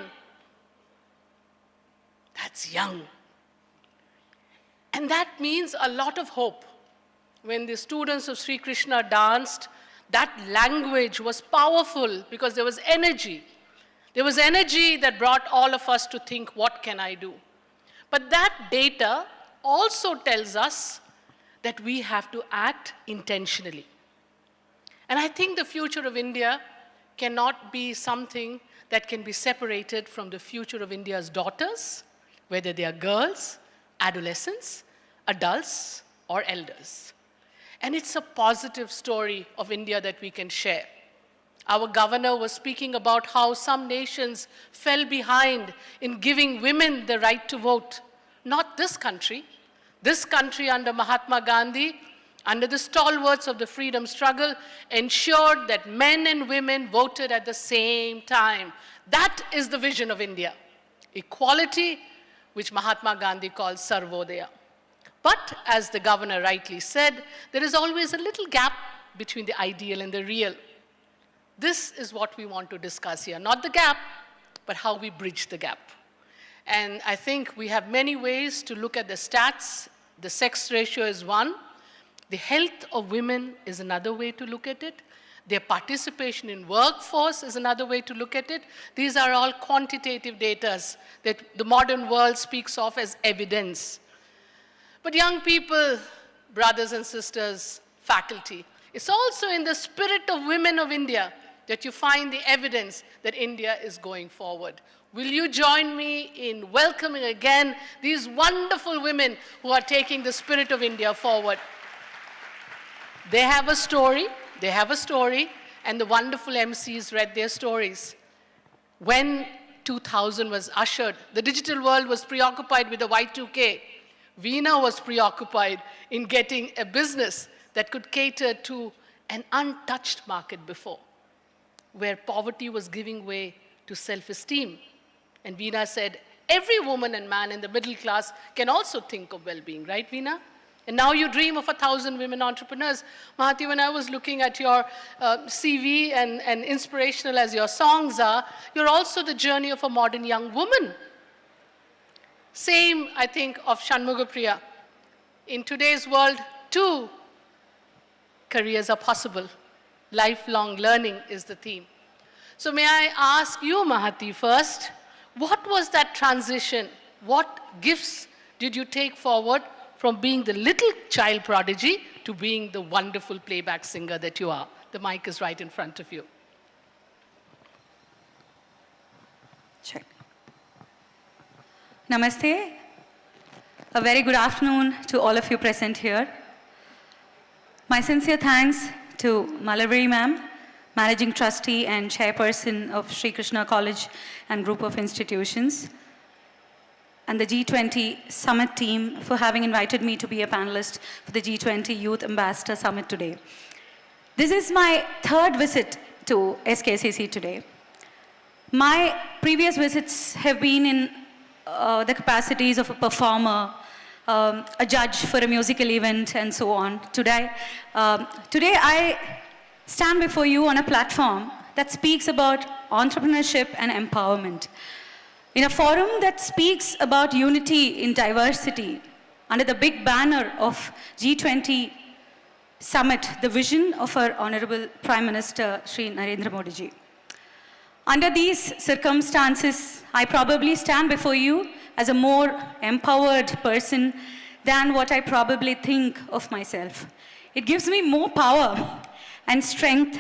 That's young. And that means a lot of hope. When the students of Sri Krishna danced, that language was powerful because there was energy. There was energy that brought all of us to think, what can I do? But that data also tells us that we have to act intentionally. And I think the future of India cannot be something that can be separated from the future of India's daughters, whether they are girls, adolescents, adults, or elders. And it's a positive story of India that we can share. Our governor was speaking about how some nations fell behind in giving women the right to vote. Not this country. This country under Mahatma Gandhi, under the stalwarts of the freedom struggle, ensured that men and women voted at the same time. That is the vision of India. Equality, which Mahatma Gandhi called Sarvodaya. But as the governor rightly said, there is always a little gap between the ideal and the real. This is what we want to discuss here. Not the gap, but how we bridge the gap. And I think we have many ways to look at the stats. The sex ratio is one. The health of women is another way to look at it. Their participation in workforce is another way to look at it. These are all quantitative data that the modern world speaks of as evidence. But young people, brothers and sisters, faculty, it's also in the spirit of women of India that you find the evidence that India is going forward. Will you join me in welcoming again these wonderful women who are taking the spirit of India forward? They have a story, and the wonderful MCs read their stories. When 2000 was ushered, the digital world was preoccupied with the Y2K. Veena was preoccupied in getting a business that could cater to an untouched market before, where poverty was giving way to self-esteem. And Veena said, every woman and man in the middle class can also think of well-being, right, Veena? And now you dream of 1,000 women entrepreneurs. Mahati, when I was looking at your CV and inspirational as your songs are, you're also the journey of a modern young woman. Same, I think, of Shanmugapriya. In today's world, 2 careers are possible. Lifelong learning is the theme. So may I ask you, Mahati, first, what was that transition? What gifts did you take forward from being the little child prodigy to being the wonderful playback singer that you are? The mic is right in front of you. Check. Namaste. A very good afternoon to all of you present here. My sincere thanks to Malavari ma'am, Managing Trustee and Chairperson of Sri Krishna College and Group of Institutions, and the G20 Summit team for having invited me to be a panelist for the G20 Youth Ambassador Summit today. This is my 3rd visit to SKCC today. My previous visits have been in the capacities of a performer, a judge for a musical event, and so on. Today I stand before you on a platform that speaks about entrepreneurship and empowerment. In a forum that speaks about unity in diversity, under the big banner of G20 Summit, the vision of our Honorable Prime Minister, Shri Narendra Modi ji. Under these circumstances, I probably stand before you as a more empowered person than what I probably think of myself. It gives me more power and strength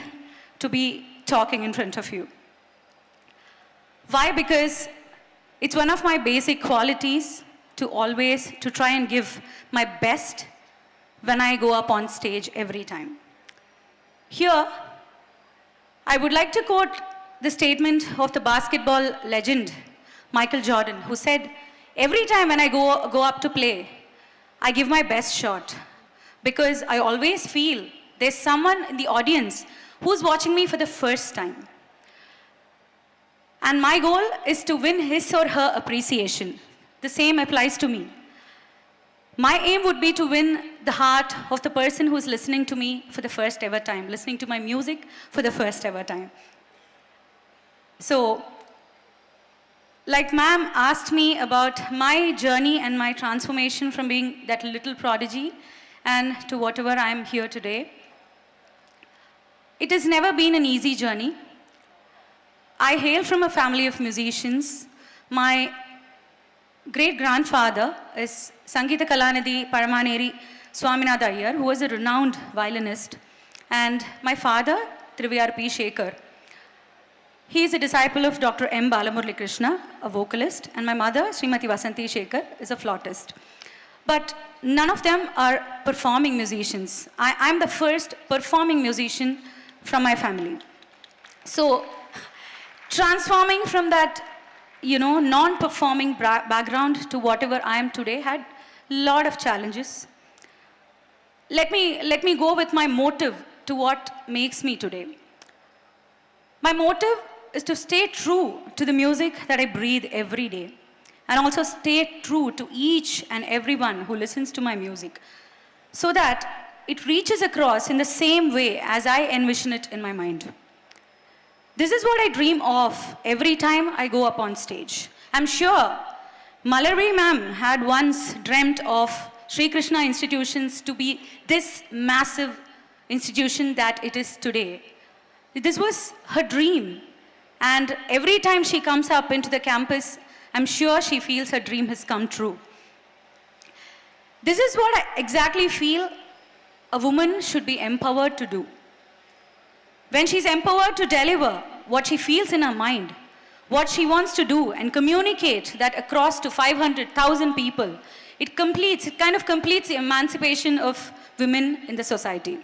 to be talking in front of you. Why? Because it's one of my basic qualities to always try and give my best when I go up on stage every time. Here, I would like to quote the statement of the basketball legend, Michael Jordan, who said, Every time when I go up to play, I give my best shot because I always feel there's someone in the audience who's watching me for the first time. And my goal is to win his or her appreciation. The same applies to me. My aim would be to win the heart of the person who's listening to me for the first ever time, listening to my music for the first ever time. So, like ma'am asked me about my journey and my transformation from being that little prodigy and to whatever I am here today. It has never been an easy journey. I hail from a family of musicians. My great-grandfather is Sangeeta Kalanidhi Paramaneri Swaminatha Iyer, who was a renowned violinist. And my father, Triviyar P. Shekhar, he is a disciple of Dr. M. Balamurali Krishna, a vocalist, and my mother, Srimati Vasanti Shekhar, is a flautist. But none of them are performing musicians. I'm the first performing musician from my family. So, transforming from that, non-performing background to whatever I am today had a lot of challenges. Let me go with my motive to what makes me today. My motive is to stay true to the music that I breathe every day, and also stay true to each and everyone who listens to my music, so that it reaches across in the same way as I envision it in my mind. This is what I dream of every time I go up on stage. I'm sure Malari ma'am had once dreamt of Sri Krishna institutions to be this massive institution that it is today. This was her dream. And every time she comes up into the campus, I'm sure she feels her dream has come true. This is what I exactly feel a woman should be empowered to do. When she's empowered to deliver what she feels in her mind, what she wants to do, and communicate that across to 500,000 people, it kind of completes the emancipation of women in the society.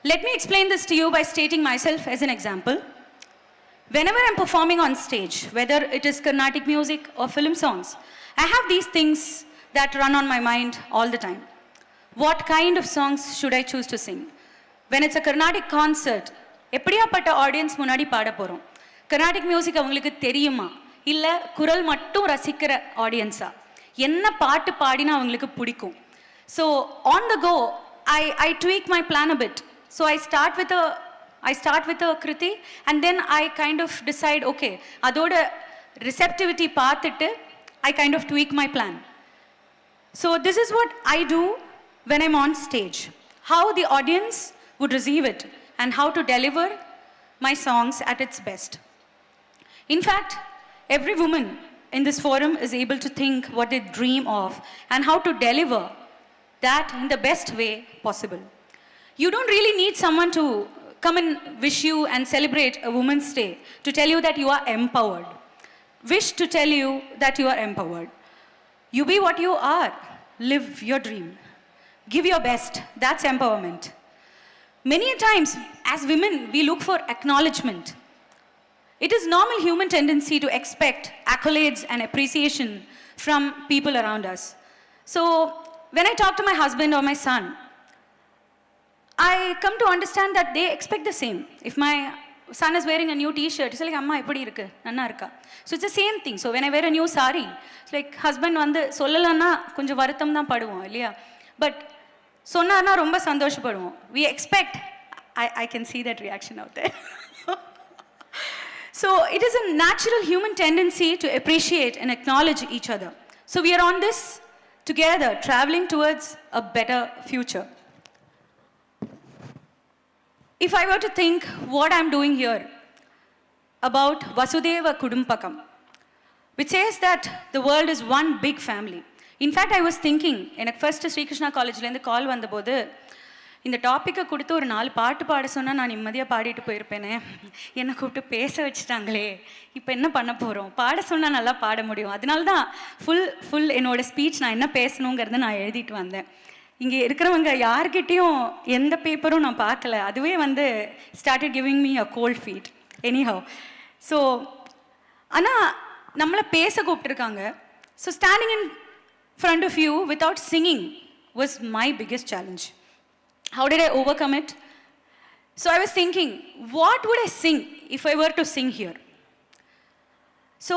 Let me explain this to you by stating myself as an example. Whenever I'm performing on stage, whether it is Carnatic music or film songs, I have these things that run on my mind all the time. What kind of songs should I choose to sing? When it's a Carnatic concert, எப்படியாப்பட்ட audience முன்னாடி பாட போறோம்? Carnatic music அவங்களுக்கு தெரியுமா? இல்ல குரல் மட்டும் ரசிக்கிற ஆடியன்ஸா? என்ன பாட்டு பாடினா அவங்களுக்கு பிடிக்கும்? So on the go, I tweak my plan a bit. So I start with a kriti, and then I kind of decide, okay, அதோட receptivity பார்த்துட்டு I kind of tweak my plan. So this is what I do when I'm on stage. How the audience would receive it and how to deliver my songs at its best. In fact, every woman in this forum is able to think what they dream of and how to deliver that in the best way possible. You don't really need someone to come and wish you and celebrate a Women's Day to tell you that you are empowered. Wish to tell you that you are empowered. You be what you are. Live your dream. Give your best. That's empowerment. Many times, as women, we look for acknowledgement. It is normal human tendency to expect accolades and appreciation from people around us. So, when I talk to my husband or my son, I come to understand that they expect the same. If my son is wearing a new t-shirt, it's like, Amma, eppadi irukku? Nanna irukka? So it's the same thing. So when I wear a new sari, it's like, husband vandu sollalanna konjam varutham dhaan paduvom illaya, but sonnarna romba sandoshapaduvom. We expect. I can see that reaction out there. So it is a natural human tendency to appreciate and acknowledge each other. So we are on this together, traveling towards a better future. If I were to think what I'm doing here about Vasudeva Kudumpakam, which says that the world is one big family. In fact, I was thinking, in a first Sri Krishna College, in the call vandapodhu, இந்த டாப்பிக்கை கொடுத்து ஒரு 4 பாட்டு பாட சொன்னால் நான் நிம்மதியாக பாடிட்டு போயிருப்பேனே, என்னை கூப்பிட்டு பேச வச்சுட்டாங்களே, இப்போ என்ன பண்ண போகிறோம்? பாட சொன்னால் நல்லா பாட முடியும். அதனால தான் ஃபுல் என்னோடய ஸ்பீச் நான் என்ன பேசணுங்கிறத நான் எழுதிட்டு வந்தேன். இங்கே இருக்கிறவங்க யார்கிட்டையும் எந்த பேப்பரும் நான் பார்க்கல. அதுவே வந்து started giving me a cold feet anyhow. So ஆனால் நம்மளை பேச கூப்பிட்டுருக்காங்க. So standing in front of you without singing was my biggest challenge. How did I overcome it? So I was thinking, what would I sing if I were to sing here? So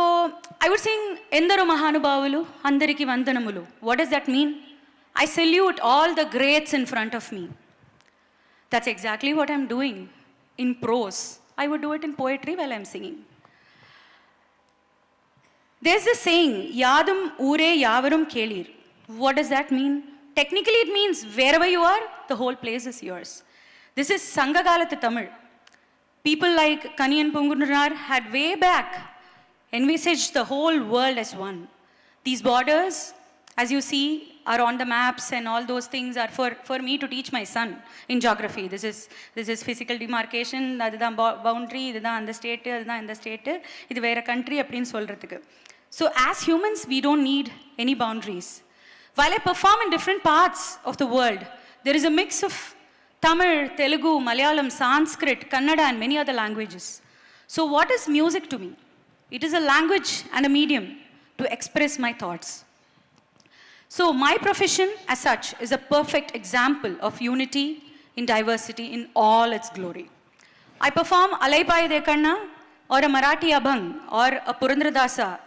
I would sing Endaru Mahanubhavulu, Andariki Vandanamulu. What does that mean? I salute all the greats in front of me. That's exactly what I'm doing in prose. I would do it in poetry while I'm singing. There's this saying, Yadum Ure Yavarum Kelir. What does that mean? Technically, it means wherever you are, the whole place is yours. This is Sangagalatha Tamil. People like Kaniyan Pungunarar had way back envisaged the whole world as one. These borders, as you see, are on the maps, and all those things are for me to teach my son in geography. This is physical demarcation, boundary, this is the state, this is country, appdin solradhukku. So as humans, we don't need any boundaries. While I perform in different parts of the world, there is a mix of Tamil, Telugu, Malayalam, Sanskrit, Kannada, and many other languages. So what is music to me? It is a language and a medium to express my thoughts. So my profession as such is a perfect example of unity in diversity in all its glory. I perform Alaipai Dekanna or a Marathi Abhang or a Purandradasa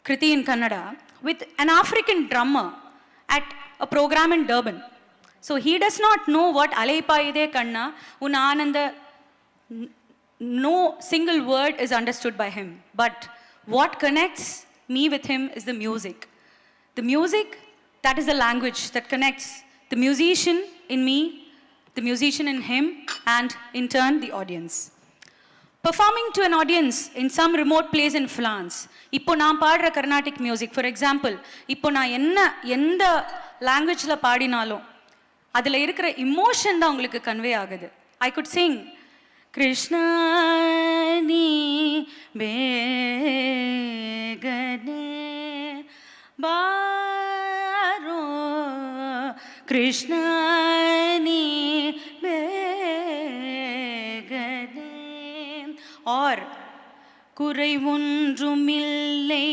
Kriti in Kannada with an African drummer at a program in Durban. So he does not know what Alaipai Dekanna, Unananda, no single word is understood by him. But what connects me with him is the music. The music, that is the language that connects the musician in me, the musician in him, and in turn, the audience. Performing to an audience in some remote place in France, இப்போ நான் பாடுற Carnatic music, for example, இப்போ நான் எந்த languageல பாடினாலும் அதில் இருக்கிற emotion தான் உங்களுக்கு convey ஆகுது. I could sing, Krishna ni begane baro, Krishna ni begane, or குறை ஒன்றுமில்லை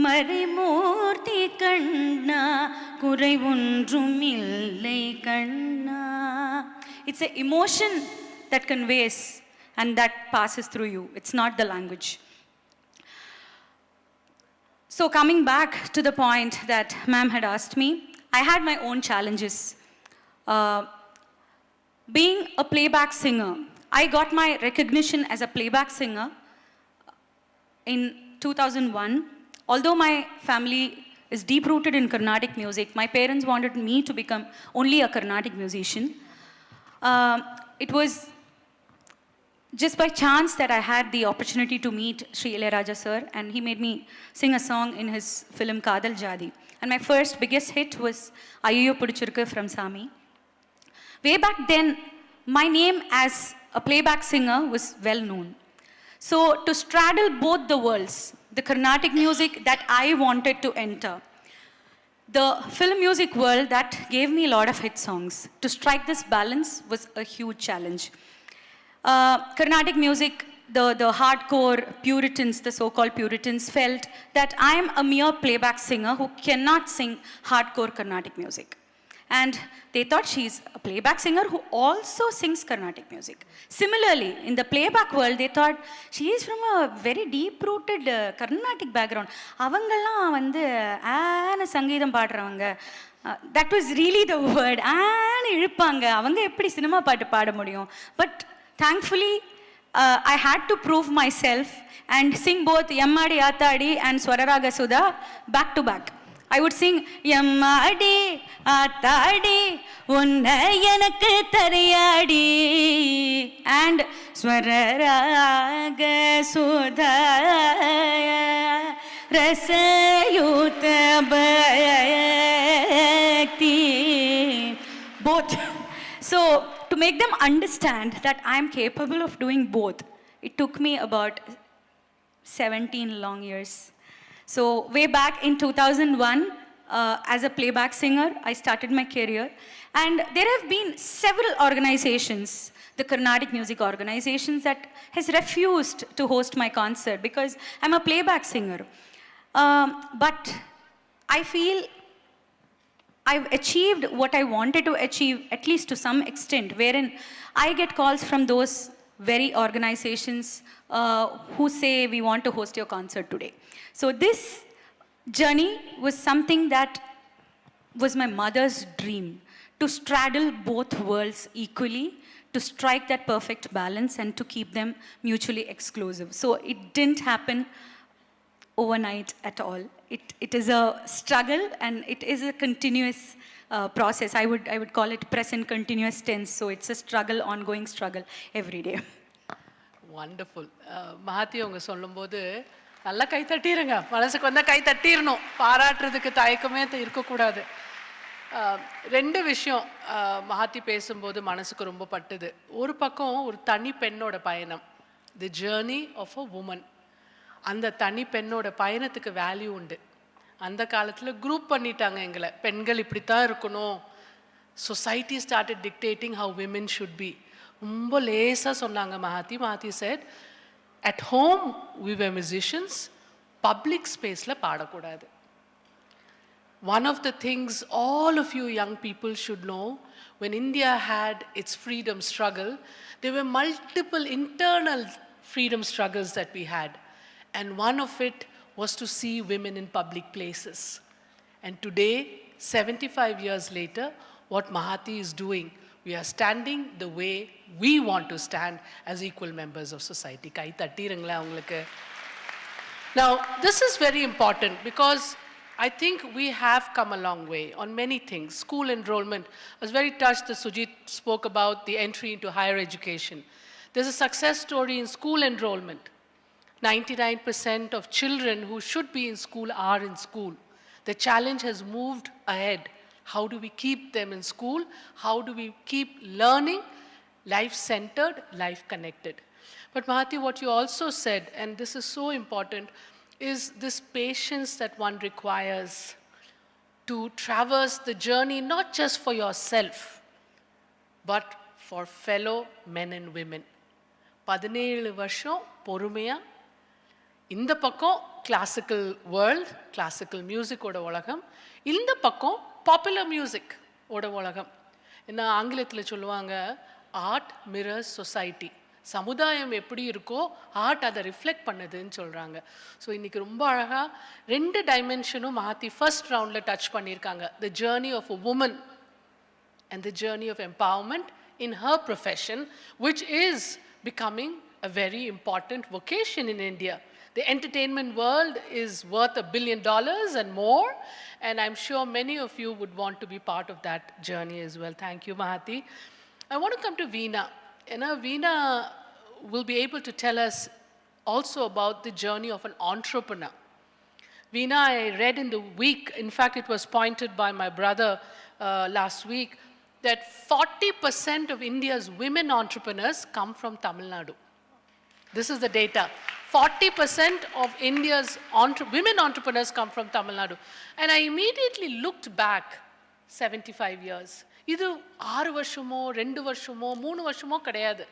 மறைமூர்த்தி கண்ணா, குறை ஒன்றுமில்லை கண்ணா. It's an emotion that conveys and that passes through you. It's not the language. So coming back to the point that ma'am had asked me, I had my own challenges. Being a playback singer, I got my recognition as a playback singer in 2001. Although my family is deep-rooted in Carnatic music, my parents wanted me to become only a Carnatic musician. It was just by chance that I had the opportunity to meet Sri Ilayaraja sir, and he made me sing a song in his film Kadal Jadi. And my first biggest hit was Ayyo Pudichirukku from Sami. Way back then, my name as a playback singer was well known. So to straddle both the worlds, the Carnatic music that I wanted to enter, the film music world that gave me a lot of hit songs, to strike this balance was a huge challenge. Carnatic music, the hardcore Puritans, the so-called Puritans, felt that I am a mere playback singer who cannot sing hardcore Carnatic music. And they thought she's a playback singer who also sings Carnatic music. Similarly, in the playback world, they thought she is from a very deep-rooted Carnatic background. Avangalam vandu aana sangeetham paadravanga. That was really the word. Aana ilupanga. Avanga eppadi cinema paattu paada mudiyum. But thankfully, I had to prove myself and sing both Yammadi Atadi and Swararaga Sudha back to back. I would sing Yammadi Atadi unna enakku thariyadi and Swararaga Sudha rasayuta bhakti, both. So to make them understand that I am capable of doing both, it took me about 17 long years. So way back in 2001, as a playback singer, I started my career. And there have been several organizations, the Carnatic music organizations, that has refused to host my concert because I'm a playback singer. But I feel I've achieved what I wanted to achieve, at least to some extent, wherein I get calls from those very organizations who say, we want to host your concert today. So this journey was something that was my mother's dream, to straddle both worlds equally, to strike that perfect balance and to keep them mutually exclusive. So it didn't happen overnight at all. It is a struggle and it is a continuous process. I would call it present continuous tense. So it's a struggle, ongoing struggle every day. Wonderful. Mahathi அவங்க சொல்லும்போது நல்லா கை தட்டிருங்க, மனசுக்கு வந்தால் கை தட்டிடணும், பாராட்டுறதுக்கு தயக்கமே இருக்கக்கூடாது. ரெண்டு விஷயம் மகாத்தி பேசும்போது மனசுக்கு ரொம்ப பட்டுது. ஒரு பக்கம் ஒரு தனி பெண்ணோட பயணம், the journey of a woman. அந்த தனி பெண்ணோட பயணத்துக்கு வேல்யூ உண்டு. அந்த காலத்தில் குரூப் பண்ணிட்டாங்க எங்களை, பெண்கள் இப்படித்தான் இருக்கணும். Society started dictating how women should be. ரொம்ப லேசாக சொன்னாங்க மகாத்தி. மகாத்தி said, at home we were musicians, public spaceல பாடக்கூடாது. One of the things all of you young people should know, when India had its freedom struggle, there were multiple internal freedom struggles that we had. And one of it was to see women in public places. And today, 75 years later, what Mahathi is doing, we are standing the way we want to stand as equal members of society. Kai tattirangla ungalku. Now, this is very important because I think we have come a long way on many things. School enrollment. I was very touched that Sujit spoke about the entry into higher education. There's a success story in school enrollment. 99% of children who should be in school are in school. The challenge has moved ahead. How do we keep them in school? How do we keep learning, life-centered, life-connected? But Mahathi, what you also said, and this is so important, is this patience that one requires to traverse the journey, not just for yourself, but for fellow men and women. 17 வருஷம் பொறுமையா இந்த பக்கம் classical world, classical மியூசிக்கோட உலகம், இந்த பக்கம் popular music ஓட உலகம். என்ன ஆங்கிலத்தில் சொல்லுவாங்க, ஆர்ட் மிரர்ஸ் சொசைட்டி. சமுதாயம் எப்படி இருக்கோ ஆர்ட் அதை ரிஃப்ளெக்ட் பண்ணுதுன்னு சொல்கிறாங்க. ஸோ இன்றைக்கி ரொம்ப அழகாக ரெண்டு டைமென்ஷனும் மாற்றி ஃபர்ஸ்ட் ரவுண்டில் டச் பண்ணியிருக்காங்க. The journey of a woman and the journey of empowerment in her profession, which is becoming a very important vocation in India. The entertainment world is worth $1 billion and more, and I'm sure many of you would want to be part of that journey as well. Thank you, Mahathi. I want to come to Veena. Veena will be able to tell us also about the journey of an entrepreneur. Veena, I read in the week, in fact it was pointed by my brother last week, that 40% of India's women entrepreneurs come from Tamil Nadu. This is the data. 40% of India's women entrepreneurs come from Tamil Nadu. And I immediately looked back 75 years. இது 6 வருஷமோ 2 வருஷமோ 3 வருஷமோ கிடையாது,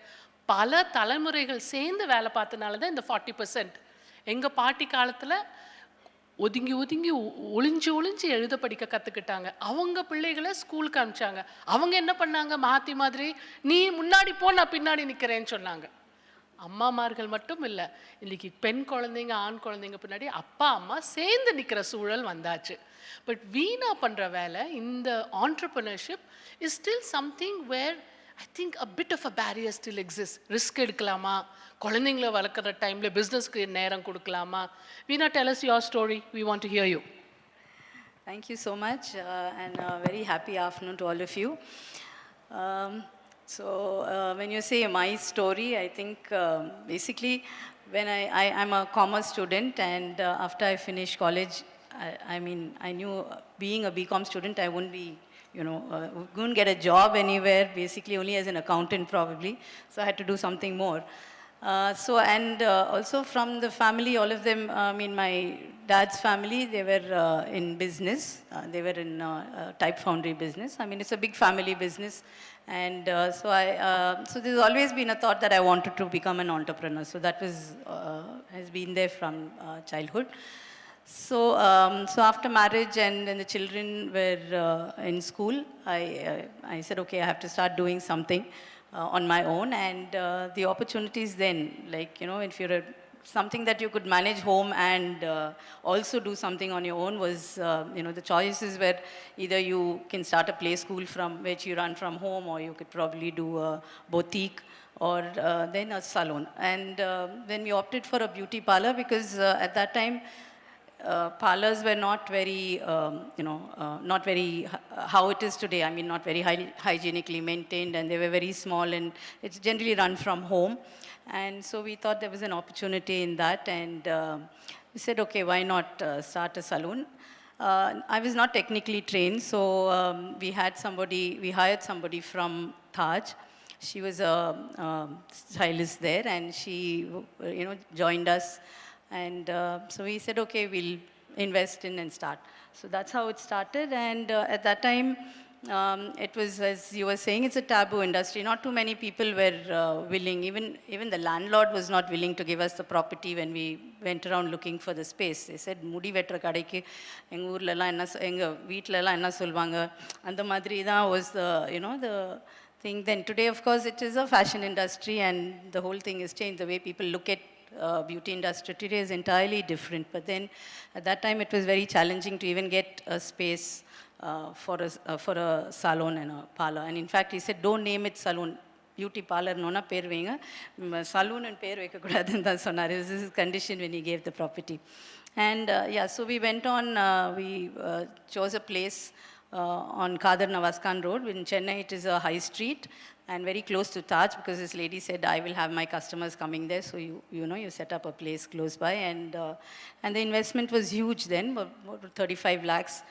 பல தலைமுறைகள் சேர்ந்து வேலை பார்த்தனால தான் இந்த 40%. எங்கள் பாட்டி காலத்தில் ஒதுங்கி ஒதுங்கி ஒளிஞ்சு ஒளிஞ்சு எழுத படிக்க கற்றுக்கிட்டாங்க. அவங்க பிள்ளைகளை ஸ்கூலுக்கு அனுப்பிச்சாங்க. அவங்க என்ன பண்ணாங்க, மாற்றி மாதிரி நீ முன்னாடி போ நான் பின்னாடி நிற்கிறேன்னு சொன்னாங்க. அம்மாமார்கள் மட்டும் இல்லை, இன்றைக்கி பெண் குழந்தைங்க ஆண் குழந்தைங்க பின்னாடி அப்பா அம்மா சேர்ந்து நிற்கிற சூழல் வந்தாச்சு. பட் வீணா பண்ணுற வேலை, இந்த entrepreneurship is still something where I think a bit of a barrier still exists. Risk எடுக்கலாமா, குழந்தைங்கள வளர்க்குற டைமில் பிஸ்னஸ்க்கு நேரம் கொடுக்கலாமா? Veena, tell us your story. We want to hear you. Thank you so much, and a very happy afternoon to all of you. So when you say my story, I think basically when I'm a commerce student, and after I finished college, I mean, I knew being a BCom student, I wouldn't be, couldn't get a job anywhere, basically only as an accountant probably. So I had to do something more. Also from the family, all of them, I mean, my dad's family, they were in business. They were in type foundry business. I mean, it's a big family business. And so there's always been a thought that I wanted to become an entrepreneur. So that was, has been there from childhood. So after marriage and when the children were in school, I said, okay, I have to start doing something on my own. And the opportunities then, like, you know, if you're something that you could manage home and also do something on your own was, you know, the choices were either you can start a play school from which you run from home, or you could probably do a boutique, or then a salon. And then we opted for a beauty parlor because at that time, parlors were not very, not very how it is today. I mean, not very hygienically maintained, and they were very small, and it's generally run from home. And so we thought there was an opportunity in that, and we said, okay, why not start a salon? I was not technically trained, so we hired somebody from Taj. She was a stylist there, and she, joined us. And so we said, okay, we'll invest in and start. So that's how it started. And at that time, it was, as you were saying, it's a taboo industry. Not too many people were willing. Even the landlord was not willing to give us the property when we went around looking for the space. They said, "Mudi vetra kadaikku enga oorla ella enga veetla ella enna solvanga." And the madri da was the thing. Then today, of course, it is a fashion industry, and the whole thing has changed. The way people look at beauty industry today is entirely different. But then at that time, it was very challenging to even get a space for a salon and a parlor. And in fact, he said, don't name it salon. Beauty parlor nona per venga, salon and per veka kudadan da sonar. This is his condition when he gave the property. And so we went on, we chose a place on Kadar Navaskan Road. In Chennai, it is a high street and very close to Taj, because this lady said, I will have my customers coming there, so you set up a place close by. And the investment was huge then, about 35 lakhs.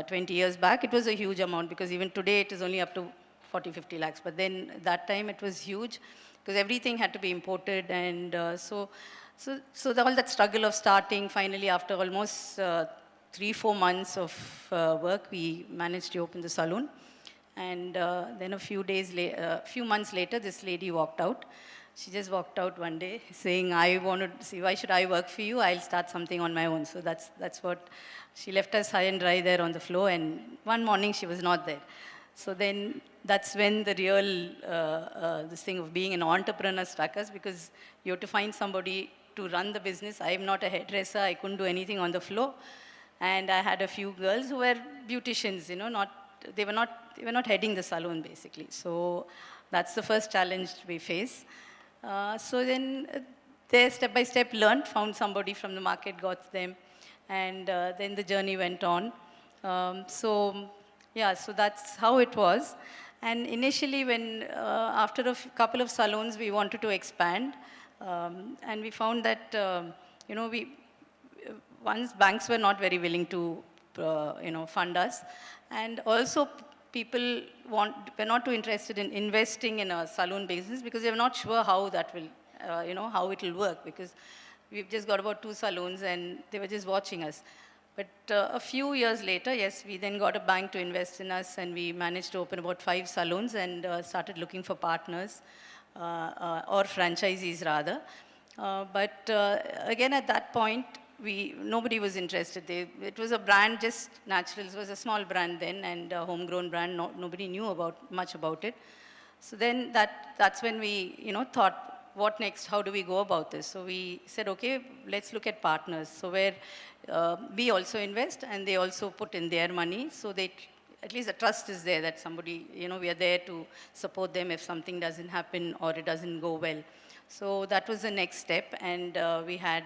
20 years back, it was a huge amount, because even today it is only up to 40, 50 lakhs. But then that time it was huge, because everything had to be imported. And so all that struggle of starting, finally after almost 3-4 months of work, we managed to open the salon. And then a few months later, this lady walked out. She just walked out one day saying, I want to see, why should I work for you? I'll start something on my own. So that's what, she left us high and dry there on the floor, and one morning she was not there. So then that's when the real, this thing of being an entrepreneur struck us, because you have to find somebody to run the business. I'm not a hairdresser, I couldn't do anything on the floor. And I had a few girls who were beauticians, they were not heading the salon basically. So that's the first challenge we face. So then they step by step learned, found somebody from the market, got them, and then the journey went on. So that's how it was. And initially when, after a couple of salons, we wanted to expand, and we found that, once banks were not very willing to, fund us, and also people were not too interested in investing in a salon business, because they were not sure how that will, how it will work, because we've just got about 2 salons and they were just watching us. But a few years later, yes, we then got a bank to invest in us, and we managed to open about 5 salons and started looking for partners, or franchisees rather. But again, at that point, nobody was interested. It was a brand, just Naturals was a small brand then, and a homegrown brand. Nobody knew much about it. So then that's when we thought, what next? How do we go about this? So we said, okay, let's look at partners. So where we also invest and they also put in their money, so at least the trust is there that somebody, we are there to support them if something doesn't happen or it doesn't go well. So that was the next step, and we had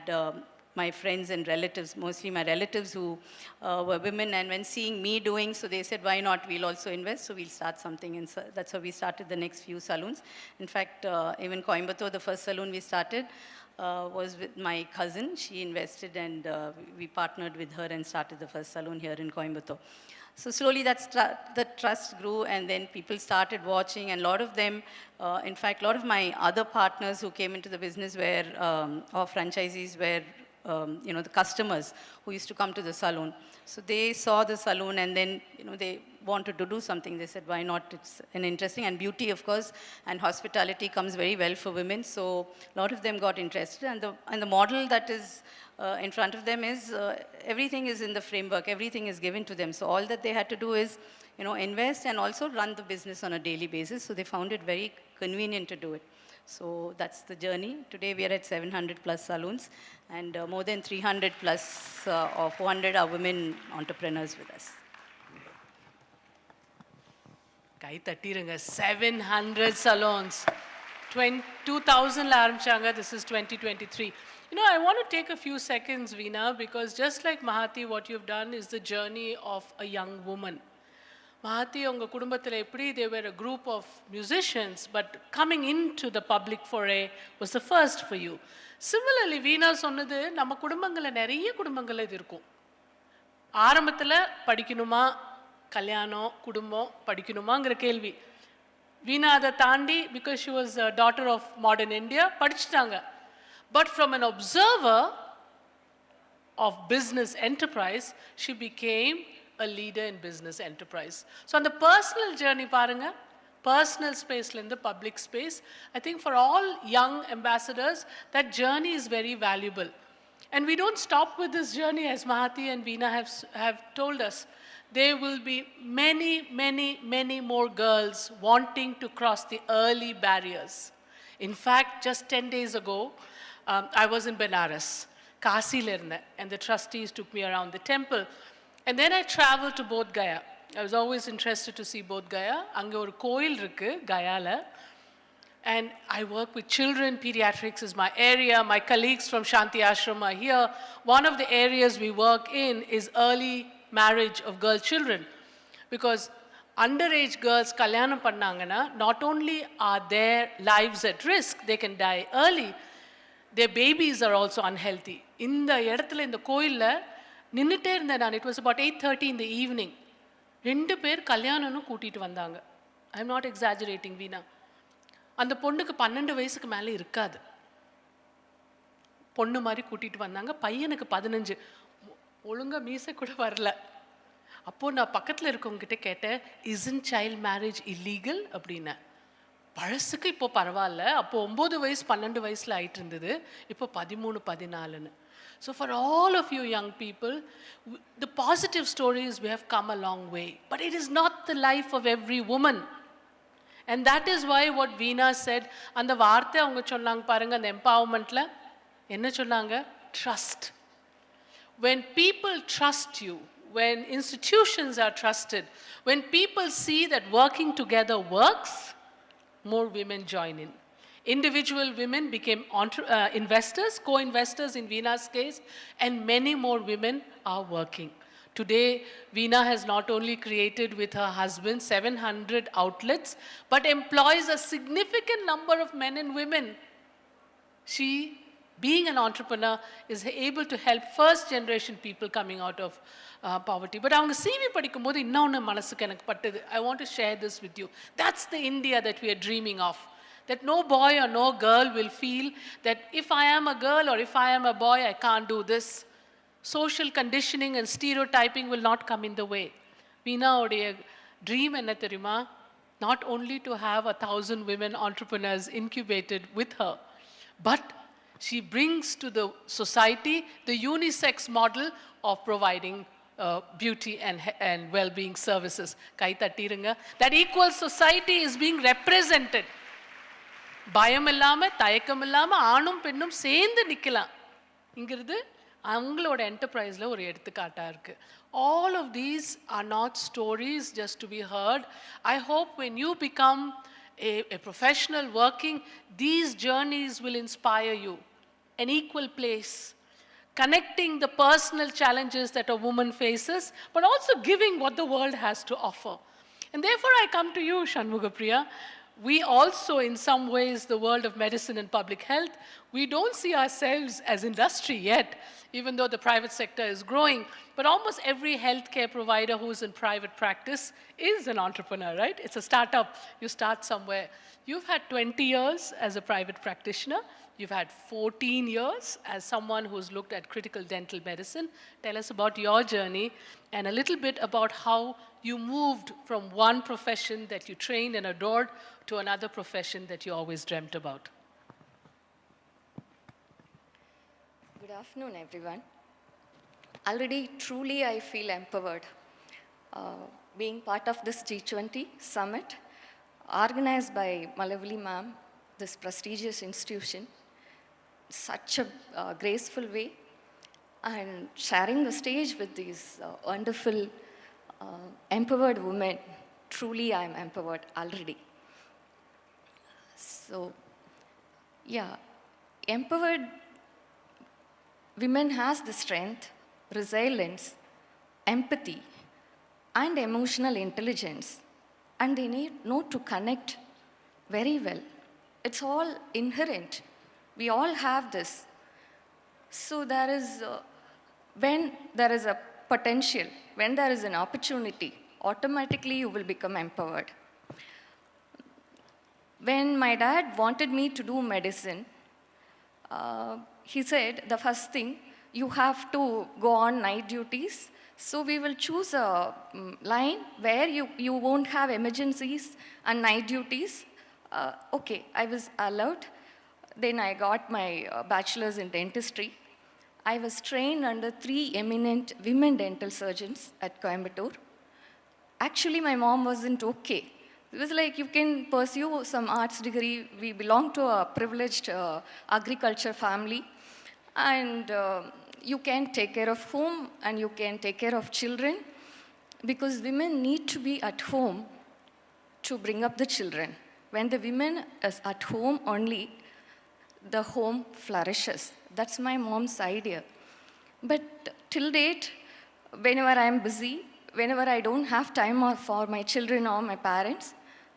my friends and relatives, mostly my relatives who were women, and when seeing me doing, so they said, why not, we'll also invest, so we'll start something. And so that's how we started the next few salons. In fact, even Coimbatore, the first salon we started was with my cousin. She invested, and we partnered with her and started the first salon here in Coimbatore. So slowly the trust grew, and then people started watching, and a lot of them, in fact, a lot of my other partners who came into the business were, or franchisees were, the customers who used to come to the salon. So they saw the salon, and then, wanted to do something. They said, why not? It's an interesting, and beauty, of course, and hospitality comes very well for women. So a lot of them got interested. And the model that is in front of them is, everything is in the framework, everything is given to them. So all that they had to do is, invest and also run the business on a daily basis. So they found it very convenient to do it. So that's the journey. Today we are at 700 plus saloons, and more than 300 plus or 400 are women entrepreneurs with us. Guy தட்டிருங்க 700 salons 2000 ஆரம்பிச்சாங்க. This is 2023. I want to take a few seconds, Veena, because just like Mahati, what you've done is the journey of a young woman. Mahati, unga kudumbathila eppadi they were a group of musicians, but coming into the public foray was the first for you. Similarly, Veena சொன்னது நம்ம குடும்பங்கள்ல நிறைய குடும்பங்கள்ல இது இருக்கும். ஆரம்பத்துல படிக்கணுமா, கல்யாணம், குடும்பம், படிக்கணுமாங்கிற கேள்வி. Veena அதை தாண்டி, because she was a daughter of modern India, படிச்சிட்டாங்க. But from an observer of business enterprise, she became a leader in business enterprise. So on the personal journey, paranga, personal space in the public space, I think for all young ambassadors, that journey is very valuable. And we don't stop with this journey, as Mahati and Veena have told us. There will be many, many, many more girls wanting to cross the early barriers. In fact, just 10 days ago, I was in Benares, Kasi Lirna, and the trustees took me around the temple. And then I traveled to Bodh Gaya. I was always interested to see Bodh Gaya. Anga or koil irukku Gayala. And I work with children. Pediatrics is my area. My colleagues from Shanti Ashram are here. One of the areas we work in is early marriage of girl children. Because underage girls kalyanam pannangana, not only are their lives at risk, they can die early, their babies are also unhealthy. இந்த இடத்துல இந்த கோயில்ல நின்னுட்டே இருந்தேன் நான். It was about 8:30 in the evening. 2 பேர் கல்யாணம்னு கூட்டிட்டு வந்தாங்க. I'm not exaggerating, Veena. அந்த பொண்ணுக்கு 12 வயசுக்கு மேலே இருக்காது. பொண்ணு மாதிரி கூட்டிட்டு வந்தாங்க. பையனுக்கு 15. ஒழுங்கா மீசை கூட வரல. அப்போ நான் பக்கத்துல இருக்கவங்க கிட்ட கேட்டேன், isn't child marriage illegal அப்படின்னா. பழசுக்கு இப்போ பரவாயில்ல. அப்போ 9 வயசு 12 வயசுல ஆயிட்டு இருந்தது. இப்போ 13 14ன்னு. So for all of you young people, the positive stories, we have come a long way. But it is not the life of every woman. And that is why what Veena said, அந்த வார்த்தை அவங்க சொன்னாங்க பாருங்க, அந்த empowermentல என்ன சொன்னாங்க? Trust. When people trust you, when institutions are trusted, when people see that working together works, more women join in. Individual women became investors, co-investors in Veena's case, and many more women are working. Today, Veena has not only created with her husband 700 outlets, but employs a significant number of men and women. She, being an entrepreneur, is able to help first generation people coming out of poverty. But அவங்க CV படிக்கும்போது இன்னொன்று மனசுக்கு எனக்கு பட்டது. I want to share this with you. That's the India that we are dreaming of. That no boy or no girl will feel that if I am a girl or if I am a boy, I can't do this. Social conditioning and stereotyping will not come in the way. Veena oடைய dream என்ன தெரியுமா? Not only to have 1,000 women entrepreneurs incubated with her, but she brings to the society the unisex model of providing beauty and well-being services. Kai tattirunga. That equal society is being represented. பயம் இல்லாம, தயக்கம் இல்லாம ஆணும் பெண்ணும் சேர்ந்து நிக்கலாம். இங்கிறது அவங்களோட என்டர்பிரைஸ்ல ஒரு எடுத்துக்காட்டா இருக்கு. All of these are not stories just to be heard. I hope when you become a professional working, these journeys will inspire you. An equal place, connecting the personal challenges that a woman faces, but also giving what the world has to offer. And therefore I come to you, Shanmugapriya. We also, in some ways, the world of medicine and public health, We don't see ourselves as industry yet, even though the private sector is growing, but almost every healthcare provider who's in private practice is an entrepreneur, right? It's a startup. You start somewhere. You've had 20 years as a private practitioner. You've had 14 years as someone who's looked at critical dental medicine. Tell us about your journey and a little bit about how you moved from one profession that you trained and adored to another profession that you always dreamt about. Good afternoon, everyone. Already, truly, I feel empowered. Being part of this G20 summit, organized by Malavali ma'am, this prestigious institution, such a graceful way, and sharing the stage with these wonderful, empowered women. Truly, I am empowered already. So, yeah, empowered women has the strength, resilience, empathy, and emotional intelligence, and they know to connect very well. It's all inherent. We all have this. So there is, when there is a potential, when there is an opportunity, automatically you will become empowered. When my dad wanted me to do medicine, he said, the first thing, you have to go on night duties. So we will choose a line where you won't have emergencies and night duties. Okay, I was allowed. Then I got my bachelor's in dentistry. I was trained under 3 eminent women dental surgeons at Coimbatore. Actually, my mom wasn't okay. It was like, you can pursue some arts degree. We belong to a privileged agriculture family. And you can take care of home and you can take care of children, because women need to be at home to bring up the children. When the women is at home only, the home flourishes. That's my mom's idea. But till date, whenever I'm busy, whenever I don't have time for my children or my parents,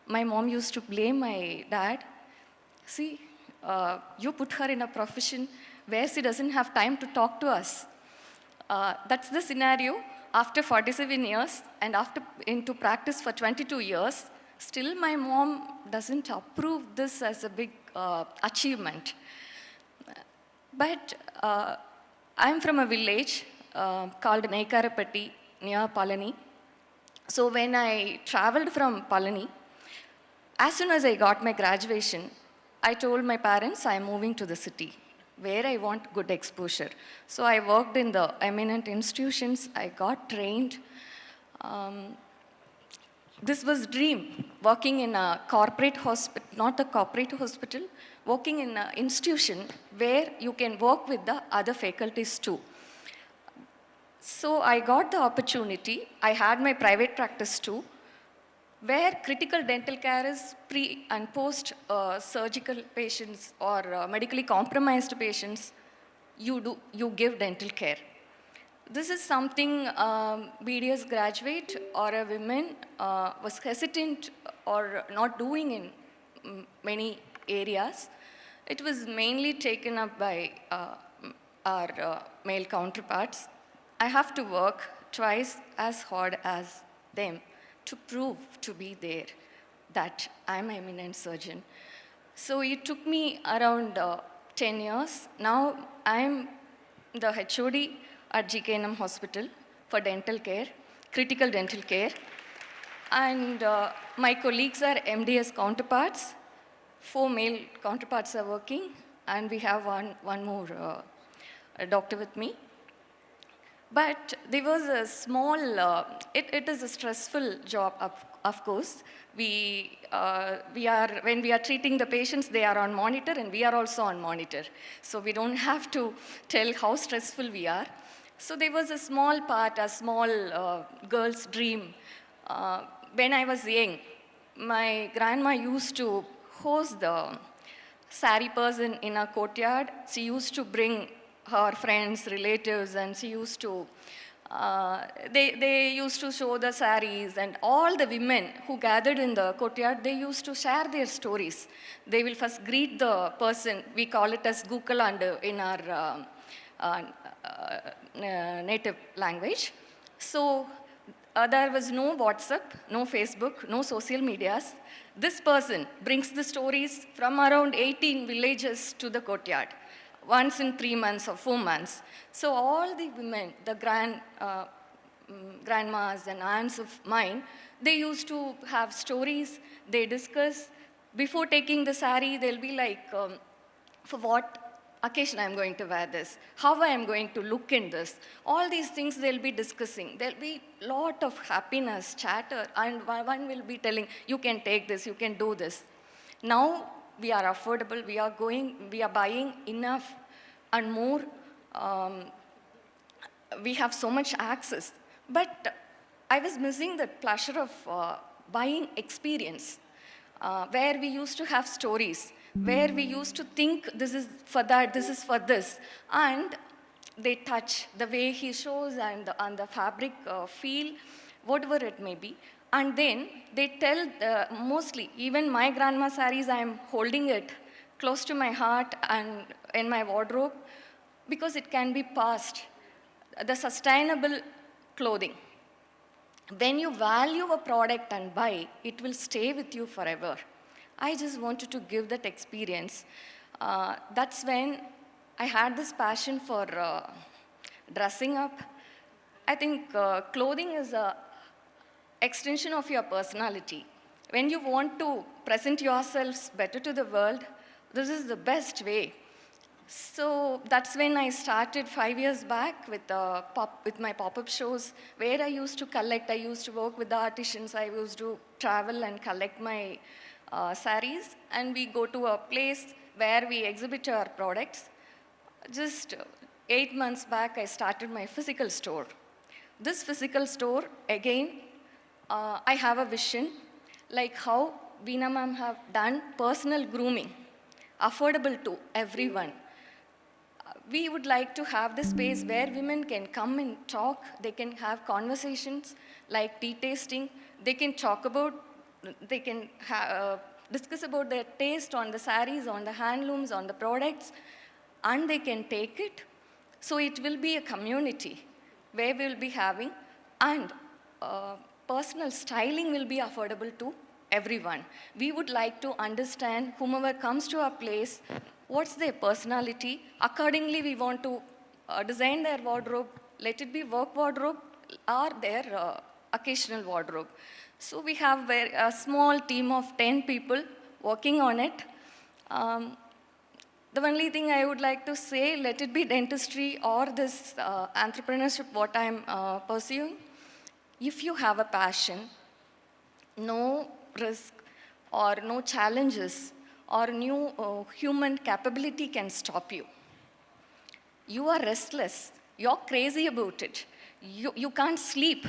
my mom used to blame my dad. See, you put her in a profession where she doesn't have time to talk to us. That's the scenario. After 47 years and after into practice for 22 years, still my mom doesn't approve this as a big achievement. But I'm from a village called Naikarapatti near Palani. So when I traveled from Palani, as soon as I got my graduation, I told my parents I'm moving to the city where I want good exposure. So I worked in the eminent institutions, I got trained. This was dream, working in a corporate hospital, not a corporate hospital, working in an institution where you can work with the other faculties too. So I got the opportunity. I had my private practice too, where critical dental care is pre and post surgical patients or medically compromised patients, you give dental care. This is something BDS graduate or a woman was hesitant or not doing in many areas. It was mainly taken up by our male counterparts. I have to work twice as hard as them to prove to be there that I'm an eminent surgeon. So it took me around 10 years. Now I'm the HOD at GKNM Hospital for dental care, critical dental care. And my colleagues are MDS counterparts. 4 male counterparts are working, and we have one more doctor with me. But there was a small, it is a stressful job, of course. When we are treating the patients, they are on monitor and we are also on monitor. So we don't have to tell how stressful we are. So there was a small part, a small girl's dream. When I was young, my grandma used to host the sari person in a courtyard. She used to bring her friends, relatives, and she used to They used to show the saris, and all the women who gathered in the courtyard, they used to share their stories. They will first greet the person, we call it as Gookalandu in our native language. So there was no WhatsApp, no Facebook, no social medias. This person brings the stories from around 18 villages to the courtyard, once in 3 months or 4 months. So all the women, the grandmas and aunts of mine, they used to have stories, they discuss. Before taking the sari, they'll be like, for what occasion I'm going to wear this, how I am going to look in this. All these things they'll be discussing. There'll be lot of happiness, chatter, and one will be telling, you can take this, you can do this. Now we are affordable, we are buying enough and more. We have so much access. But I was missing the pleasure of buying experience, where we used to have stories, where we used to think this is for that, this is for this. And they touch, the way he shows and the fabric feel, whatever it may be. And then they tell, mostly, even my grandma's saris, I am holding it close to my heart and in my wardrobe, because it can be passed. The sustainable clothing. When you value a product and buy, it will stay with you forever. I just wanted to give that experience. That's when I had this passion for dressing up. I think clothing is an extension of your personality. When you want to present yourselves better to the world, this is the best way. So that's when I started 5 years back with my pop-up shows, where I used to collect, I used to work with the artisans, I used to travel and collect my saris, and we go to a place where we exhibit our products. Just 8 months back, I started my physical store. This physical store, again, I have a vision, like how Veena ma'am have done personal grooming, affordable to everyone. We would like to have this space where women can come and talk, they can have conversations like tea tasting, they can talk about, they can discuss about their taste on the saris, on the handlooms, on the products, and they can take it. So it will be a community where we will be having, and personal styling will be affordable to everyone. We would like to understand whomever comes to our place, what's their personality. Accordingly, we want to design their wardrobe, let it be work wardrobe or their occasional wardrobe. So we have a small team of 10 people working on it. The only thing I would like to say, let it be dentistry or this entrepreneurship, what I'm pursuing. If you have a passion, no risk or no challenges or new human capability can stop you. You are restless. You're crazy about it. You can't sleep.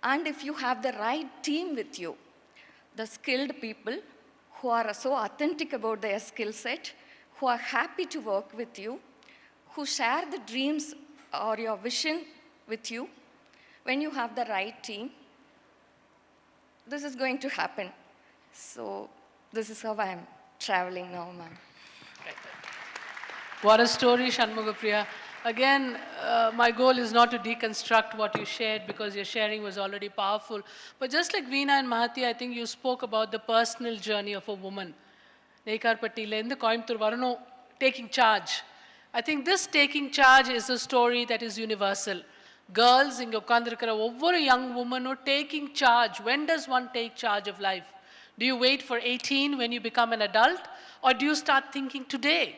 And if you have the right team with you, the skilled people who are so authentic about their skill set, who are happy to work with you, who share the dreams or your vision with you, when you have the right team, this is going to happen. So this is how I'm traveling now, ma'am. What a story, Shanmugapriya. Again, my goal is not to deconstruct what you shared, because your sharing was already powerful. But just like Veena and Mahati, I think you spoke about the personal journey of a woman. Nekarpattilendi Coimbatore varano, taking charge. I think this taking charge is a story that is universal. Girls, inga ukkandirukra ovvoru young woman taking charge. When does one take charge of life? Do you wait for 18 when you become an adult? Or do you start thinking today?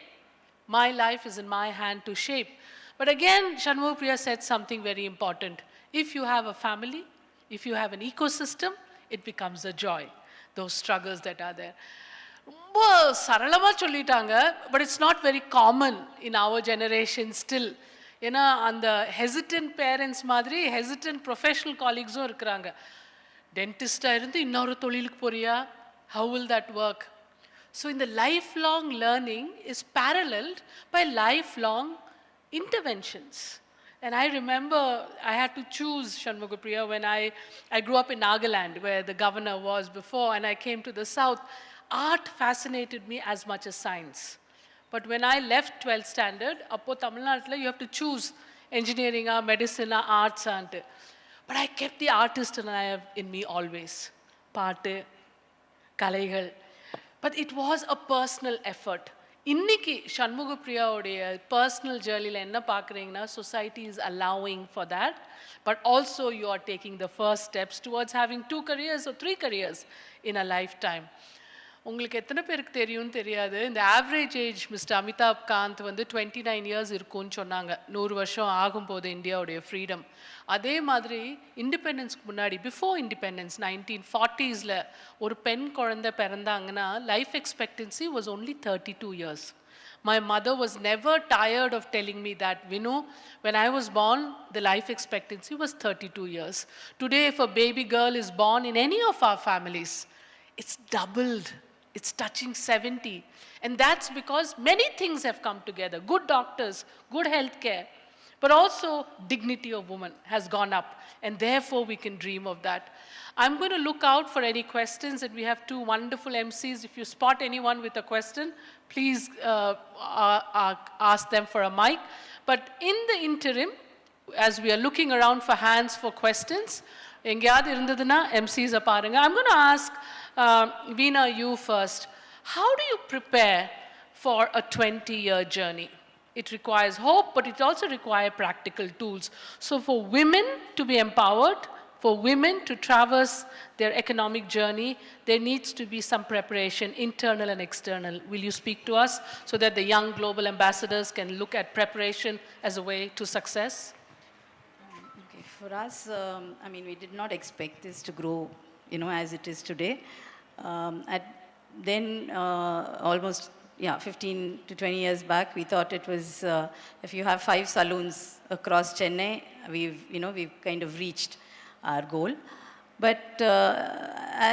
My life is in my hand to shape. But again, Shanmugapriya said something very important. If you have a family, if you have an ecosystem, it becomes a joy. Those struggles that are there. But it's not very common in our generation still. And the hesitant parents madri, hesitant professional colleagues are irukkranga. Dentist irundhu innoru tholilukku poriya, how will that work? So in the lifelong learning is paralleled by lifelong interventions. And I remember I had to choose Shanmugapriya when I grew up in Nagaland, where the governor was before, and I came to the south. Art fascinated me as much as science. But when I left 12th standard, appo Tamil Nadu, you have to choose engineering, medicine, arts. But I kept the artist in me always. Paate, Kalaigal. But it was a personal effort. Inniki Shanmugapriya personal journey la enna paakreenga, society is allowing for that, but also you are taking the first steps towards having 2 careers or 3 careers in a lifetime. உங்களுக்கு எத்தனை பேருக்கு தெரியும்னு தெரியாது, இந்த average age mister Amitabh Kant வந்து 29 years இருக்கும்னு சொன்னாங்க. 100 வருஷம் ஆகும்போது இந்தியாவுடைய ஃப்ரீடம். அதே மாதிரி இண்டிபெண்டன்ஸ்க்கு முன்னாடி, பிஃபோர் இண்டிபெண்டன்ஸ் 1940s ஒரு பெண் குழந்தை பிறந்தாங்கன்னா life expectancy was only 32 years. My mother was never tired of telling me that, Vinu, when I was born, the life expectancy was 32 years. Today, if a baby girl is born in any of our families, it's doubled. It's touching 70. And that's because many things have come together. Good doctors, good health care, but also dignity of woman has gone up. And therefore, we can dream of that. I'm going to look out for any questions, and we have 2 wonderful MCs. If you spot anyone with a question, please ask them for a mic. But in the interim, as we are looking around for hands for questions, எங்கேயாவது இருந்ததுன்னா MCs பாருங்க. I'm going to ask Veena, you first. How do you prepare for a 20-year journey? It requires hope, but it also requires practical tools. So for women to be empowered, for women to traverse their economic journey, there needs to be some preparation, internal and external. Will you speak to us so that the young global ambassadors can look at preparation as a way to success? Okay, for us, I mean, we did not expect this to grow, as it is today. Almost 15 to 20 years back, we thought it was, if you have 5 saloons across Chennai, we've kind of reached our goal. But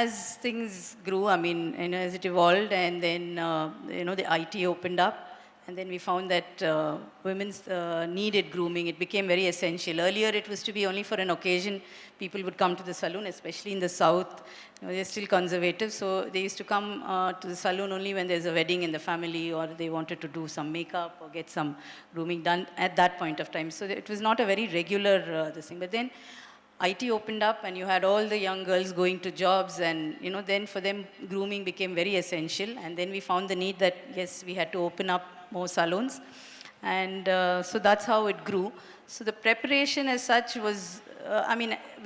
as things grew, I mean, as it evolved, and then, the IT opened up, and then we found that women's needed grooming. It became very essential. Earlier, it was to be only for an occasion. People would come to the saloon, especially in the south. They're still conservative, so they used to come to the saloon only when there's a wedding in the family, or they wanted to do some makeup or get some grooming done at that point of time. So it was not a very regular this thing. But then IT opened up, and you had all the young girls going to jobs, and then for them grooming became very essential. And then we found the need that yes, we had to open up more salons, and so that's how it grew. So the preparation as such was,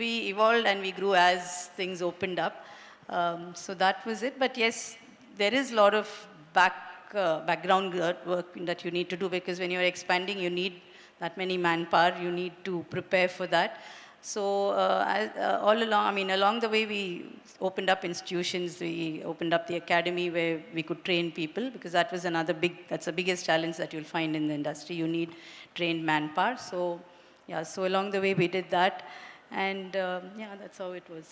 we evolved and we grew as things opened up. So that was it. But yes, there is a lot of background work that you need to do, because when you're expanding, you need that many manpower. You need to prepare for that. So all along, along the way, we opened up institutions. We opened up the academy where we could train people, because that was that's the biggest challenge that you'll find in the industry. You need trained manpower. So along the way, we did that. And that's how it was.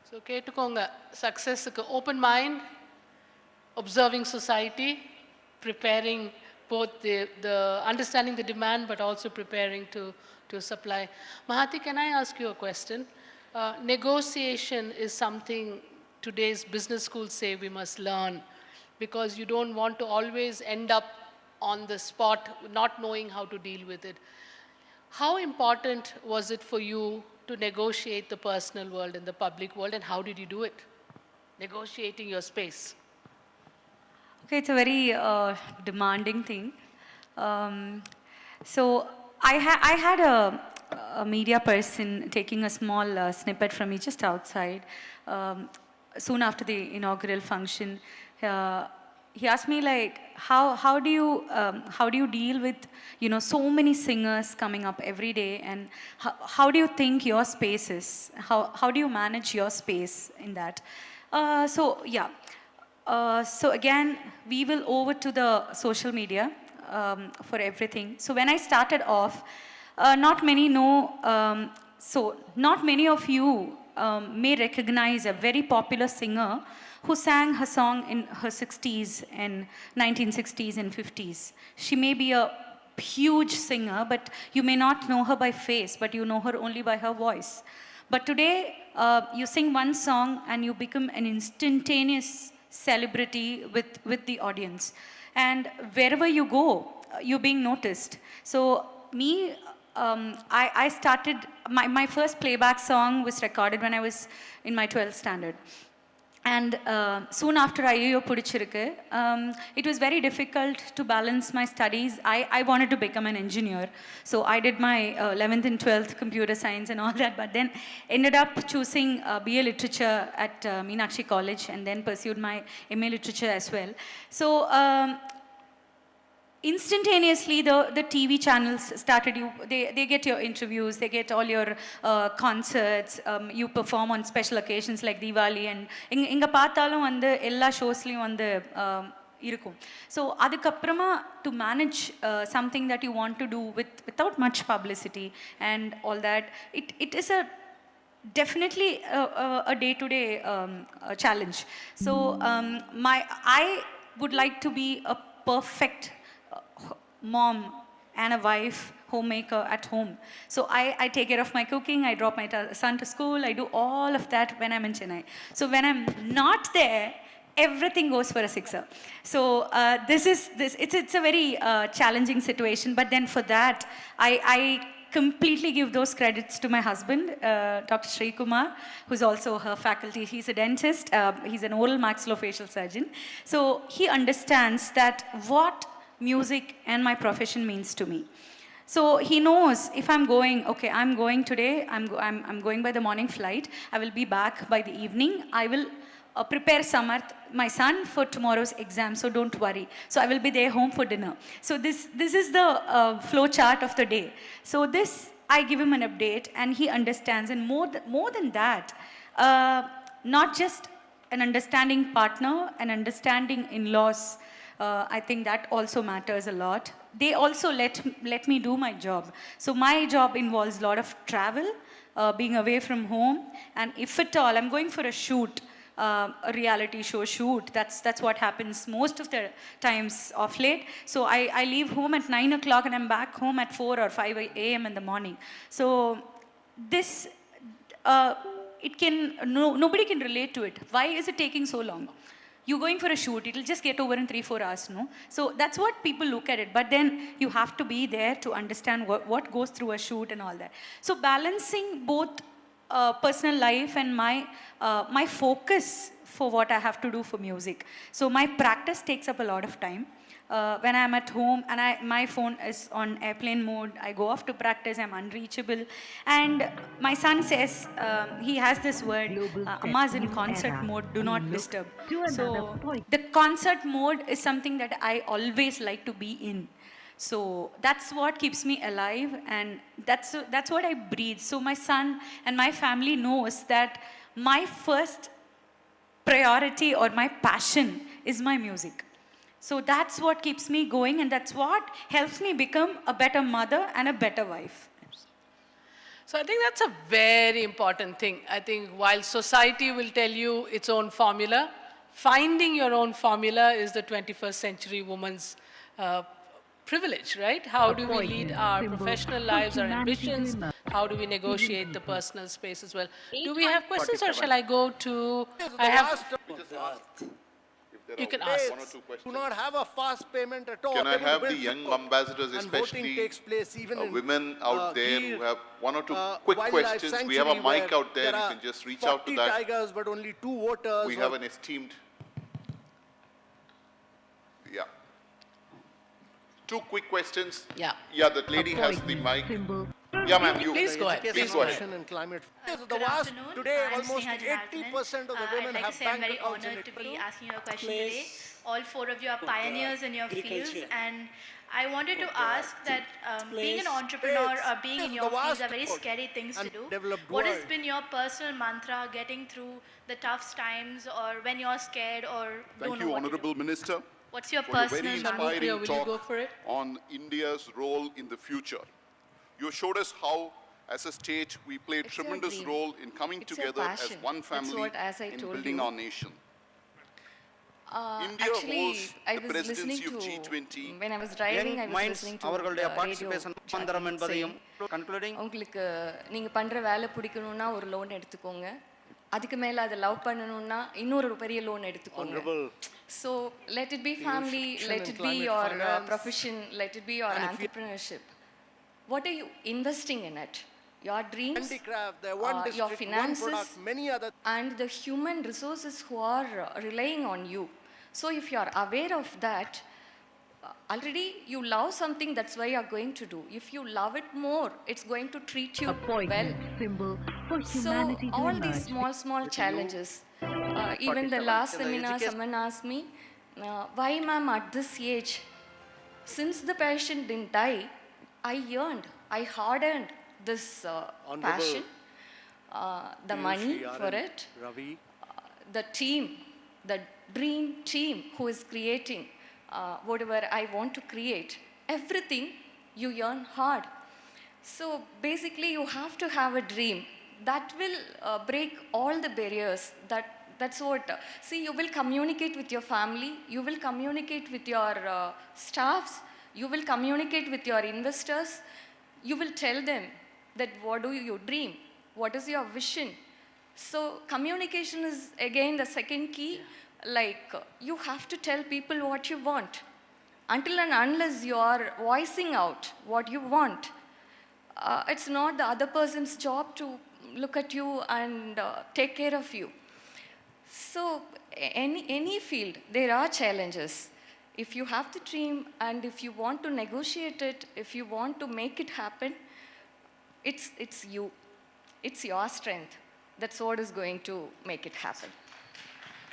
So ketukonga, success open mind, observing society, preparing both the understanding the demand, but also preparing to supply. Mahati, can I ask you a question? Negotiation is something today's business schools say we must learn, because you don't want to always end up on the spot not knowing how to deal with it. How important was it for you to negotiate the personal world and the public world, and how did you do it? Negotiating your space. Okay, it's a very demanding thing. So I had a media person taking a small snippet from me just outside, soon after the inaugural function. He asked me, like, how do you deal with so many singers coming up every day, and how do you think your space is? How do you manage your space in that? So again, we will over to the social media for everything. So when I started off, not many know. Not many of you may recognize a very popular singer who sang her song in her 60s and 1960s and 50s. She may be a huge singer, but you may not know her by face, but you know her only by her voice. But today, you sing one song and you become an instantaneous celebrity with the audience. And wherever you go, you're being noticed. So me, I started, my first playback song was recorded when I was in my 12th standard. And soon after Ayyo Pudichirukku, it was very difficult to balance my studies. I wanted to become an engineer. So I did my 11th and 12th computer science and all that, but then ended up choosing BA Literature at Meenakshi College and then pursued my MA Literature as well. So instantaneously, the TV channels started they get your interviews, they get all your concerts, you perform on special occasions like Diwali, and inga paathalum and ella showslayum and irukum. So adukapprama to manage something that you want to do without much publicity and all that, it is definitely a day-to-day challenge. So I would like to be a perfect mom and a wife, homemaker at home. So I take care of my cooking, I drop my son to school, I do all of that when I'm in Chennai. So when I'm not there, everything goes for a sixer. So it's a very challenging situation, but then for that, I completely give those credits to my husband, Dr. Sri Kumar, who's also her faculty. He's a dentist, he's an oral maxillofacial surgeon. So he understands that what music and my profession means to me. So he knows if I'm going, okay, I'm going today, I'm going by the morning flight, I will be back by the evening, I will prepare Samarth, my son, for tomorrow's exam, so don't worry. So I will be there home for dinner. So this is the flow chart of the day. So this, I give him an update and he understands, and more than that, not just an understanding partner, an understanding in-laws, I think that also matters a lot. They also let me do my job. So my job involves a lot of travel, being away from home, and if at all, I'm going for a shoot, a reality show shoot. That's what happens most of the times of late. So I leave home at 9 o'clock and I'm back home at 4 or 5 a.m. in the morning. So this, nobody can relate to it. Why is it taking so long? You're going for a shoot, it'll just get over in 3-4 hours, no? So that's what people look at it. But then you have to be there to understand what goes through a shoot and all that. So balancing both personal life and my focus for what I have to do for music. So my practice takes up a lot of time. When I'm at home and my phone is on airplane mode, I go off to practice, I'm unreachable. And my son says, he has this word, Amma's in concert mode, do not disturb. So the concert mode is something that I always like to be in. So that's what keeps me alive, and that's what I breathe. So my son and my family knows that my first priority or my passion is my music. So that's what keeps me going, and that's what helps me become a better mother and a better wife. So I think that's a very important thing. I think while society will tell you its own formula, finding your own formula is the 21st century woman's privilege, right? How do we lead our professional lives, our ambitions? How do we negotiate the personal space as well? Do we have questions, or shall I go to... I have... You can ask. One or two questions. Do not have a fast payment at all. Can I have the young ambassadors, especially takes place even women out there who have one or two quick questions? We have a mic out there. You can just reach out to that. Tigers, but only 2 voters. We have an esteemed. Yeah. 2 quick questions. Yeah. Yeah, that lady has the mic. Yeah, ma'am, you. Please go ahead. Please go ahead. And climate. Good afternoon. Today, I'm almost Sneha Janathan. 80% of the women I'd like have to say I'm bank very accounts in honored to it. be asking you a question today. All 4 of you are pioneers in your fields, and I wanted to ask that being an entrepreneur or being in your fields are very scary things to do. What has been your personal mantra getting through the tough times, or when you're scared or don't know Thank you, what to Honorable do? Minister. What's your for your personal very mantra? inspiring talk on India's role in the future. You showed us how, as a state, we play a tremendous role in coming together as one family in building our nation. India Actually, holds I the was listening presidency of to, G20. when I was driving, I was listening to the radio chatting saying, உங்களுக்கு நீங்க பண்ற வேலை பிடிக்கணும்னா ஒரு loan எடுத்துக்கோங்க, அதுக்கு மேல அதை love பண்ணணும்னா இன்னொரு பெரிய லோன் எடுத்துக்கோங்க. So let it be family, let it be your profession, let it be your entrepreneurship. What are you investing in it? Your dreams, your finances, and the human resources who are relying on you. So if you are aware of that, already you love something, that's why you are going to do. If you love it more, it's going to treat you well. Symbol for So humanity to all these emerge. small challenges. Even the last seminar, someone asked me, why ma'am at this age? Since the patient didn't die, I hard-earned this passion, the money for it, the team, the dream team who is creating whatever I want to create, everything you earn hard. So basically you have to have a dream that will break all the barriers. That's what, see, you will communicate with your family, you will communicate with your staffs, you will communicate with your investors, you will tell them that what do you dream, what is your vision. So communication is again the second key. Like you have to tell people what you want. Until and unless you are voicing out what you want, it's not the other person's job to look at you and take care of you. So any field, there are challenges. If you have the dream and if you want to negotiate it, if you want to make it happen, it's you. It's your strength. That's what is going to make it happen.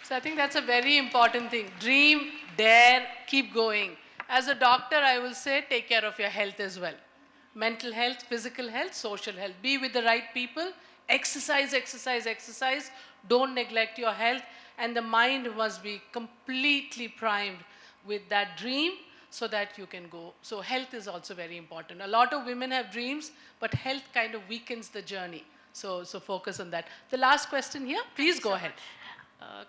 So I think that's a very important thing. Dream, dare, keep going. As a doctor, I will say take care of your health as well. Mental health, physical health, social health. Be with the right people. Exercise, exercise, exercise. Don't neglect your health. And the mind must be completely primed with that dream so that you can go. So health is also very important. A lot of women have dreams, but health kind of weakens the journey. So focus on that. The last question here, please go ahead.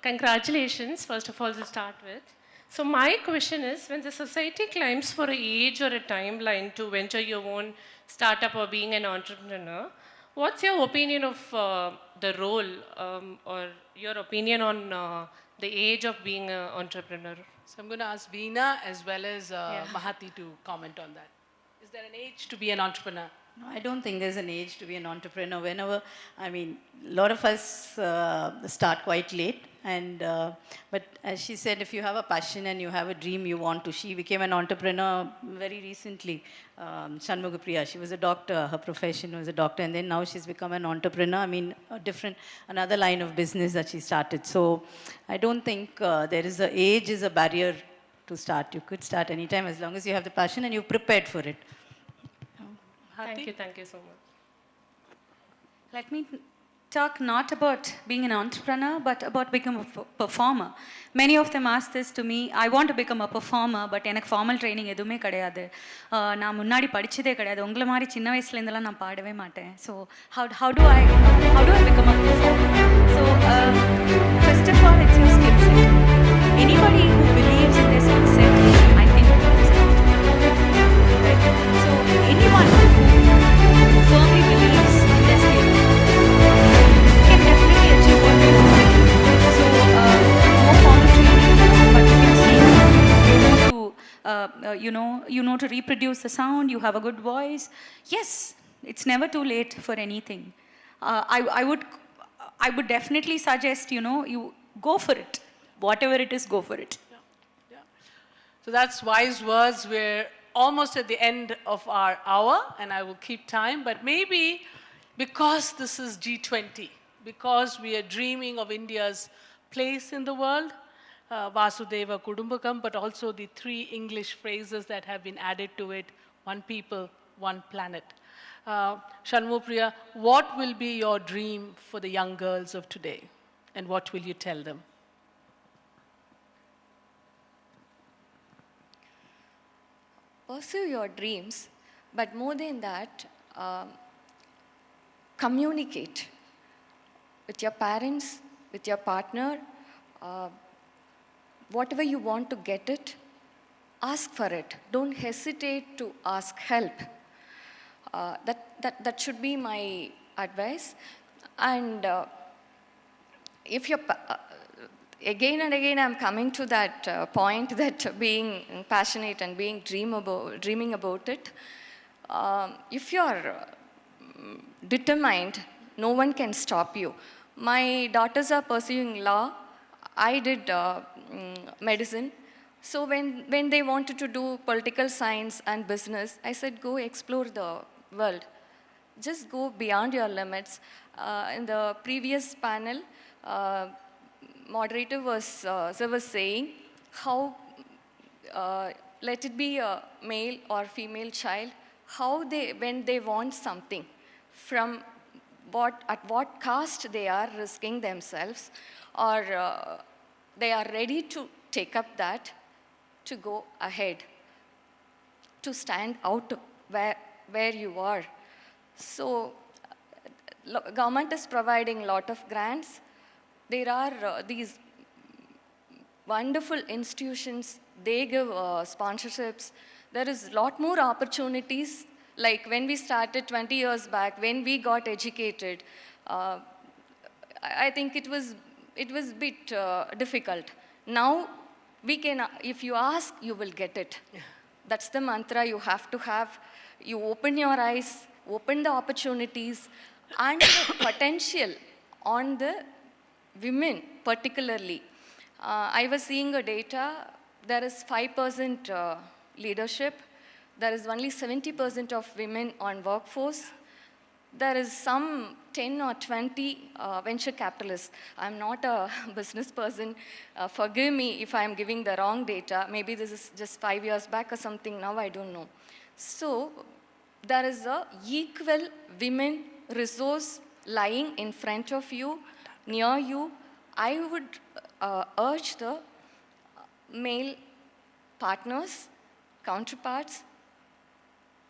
Congratulations, first of all, to start with. So my question is, when the society climbs for an age or a timeline to venture your own startup or being an entrepreneur, what's your opinion of the role or your opinion on the age of being an entrepreneur? So I'm going to ask Veena as well as Mahati to comment on that. Is there an age to be an entrepreneur? No, I don't think there's an age to be an entrepreneur. Whenever, I mean, a lot of us start quite late. And but as she said, if you have a passion and you have a dream you want to, she became an entrepreneur very recently. Shanmugapriya, she was a doctor. Her profession was a doctor, and then now she's become an entrepreneur. I mean, another line of business that she started. So I don't think there is age is a barrier to start. You could start anytime as long as you have the passion and you're prepared for it. Thank you so much. Let me talk not about being an entrepreneur, but about becoming a performer. Many of them ask this to me, I want to become a performer, but எனக்கு formal training எதுவுமே கிடையாது, நான் முன்னாடி படித்ததே கிடையாது, உங்களை மாதிரி சின்ன வயசுலேருந்தெல்லாம் நான் பாடவே மாட்டேன். So how do I become a performer? So first of all, it's your skill set. Anybody who believes in their skill set, I think is an entrepreneur. Right? So anyone who firmly believes in their skill can definitely achieve what they want. So more formal training, but you can see you know to reproduce the sound, you have a good voice. Yes, it's never too late for anything. I would definitely suggest, you go for it. Whatever it is, go for it. Yeah. So that's wise words. We're almost at the end of our hour, and I will keep time, but maybe because this is G20, because we are dreaming of India's place in the world, Vasudeva Kudumbakam, but also the 3 English phrases that have been added to it, one people, one planet. Shanmugapriya, what will be your dream for the young girls of today, and what will you tell them? Pursue your dreams, but more than that, communicate with your parents, with your partner, whatever you want to get it, ask for it. Don't hesitate to ask help. That should be my advice. And if you're, again and again I'm coming to that point that being passionate and being dreaming about it, if you're determined, no one can stop you. My daughters are pursuing law. I did medicine. So when they wanted to do political science and business, I said, go explore the world. Just go beyond your limits. In the previous panel, moderator was saying how, let it be a male or female child, how they, when they want something, from at what cost they are risking themselves, or they are ready to take up that, to go ahead, to stand out where you are. So government is providing a lot of grants. There are these wonderful institutions, they give sponsorships. There is a lot more opportunities. Like when we started 20 years back, when we got educated, I think it was a bit difficult. Now, we can, if you ask, you will get it. That's the mantra you have to have. You open your eyes, open the opportunities, and the potential on the women particularly. I was seeing a data, there is 5% leadership. There is only 70% of women on workforce. There is some 10 or 20 venture capitalists. I'm not a business person. Forgive me if I'm giving the wrong data. Maybe this is just 5 years back or something now, I don't know. So there is a equal women resource lying in front of you, near you. I would urge the male partners, counterparts,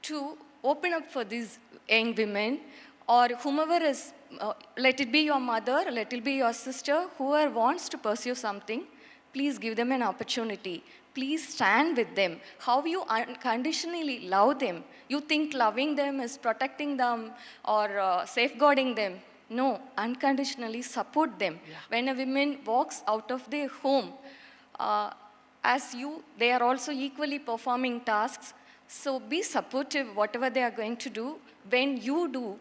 to open up for these young women, or whomever is, let it be your mother, let it be your sister, whoever wants to pursue something, please give them an opportunity. Please stand with them. How you unconditionally love them. You think loving them is protecting them or safeguarding them. No, unconditionally support them. Yeah. When a woman walks out of their home, as you, they are also equally performing tasks. So be supportive, whatever they are going to do. When you do,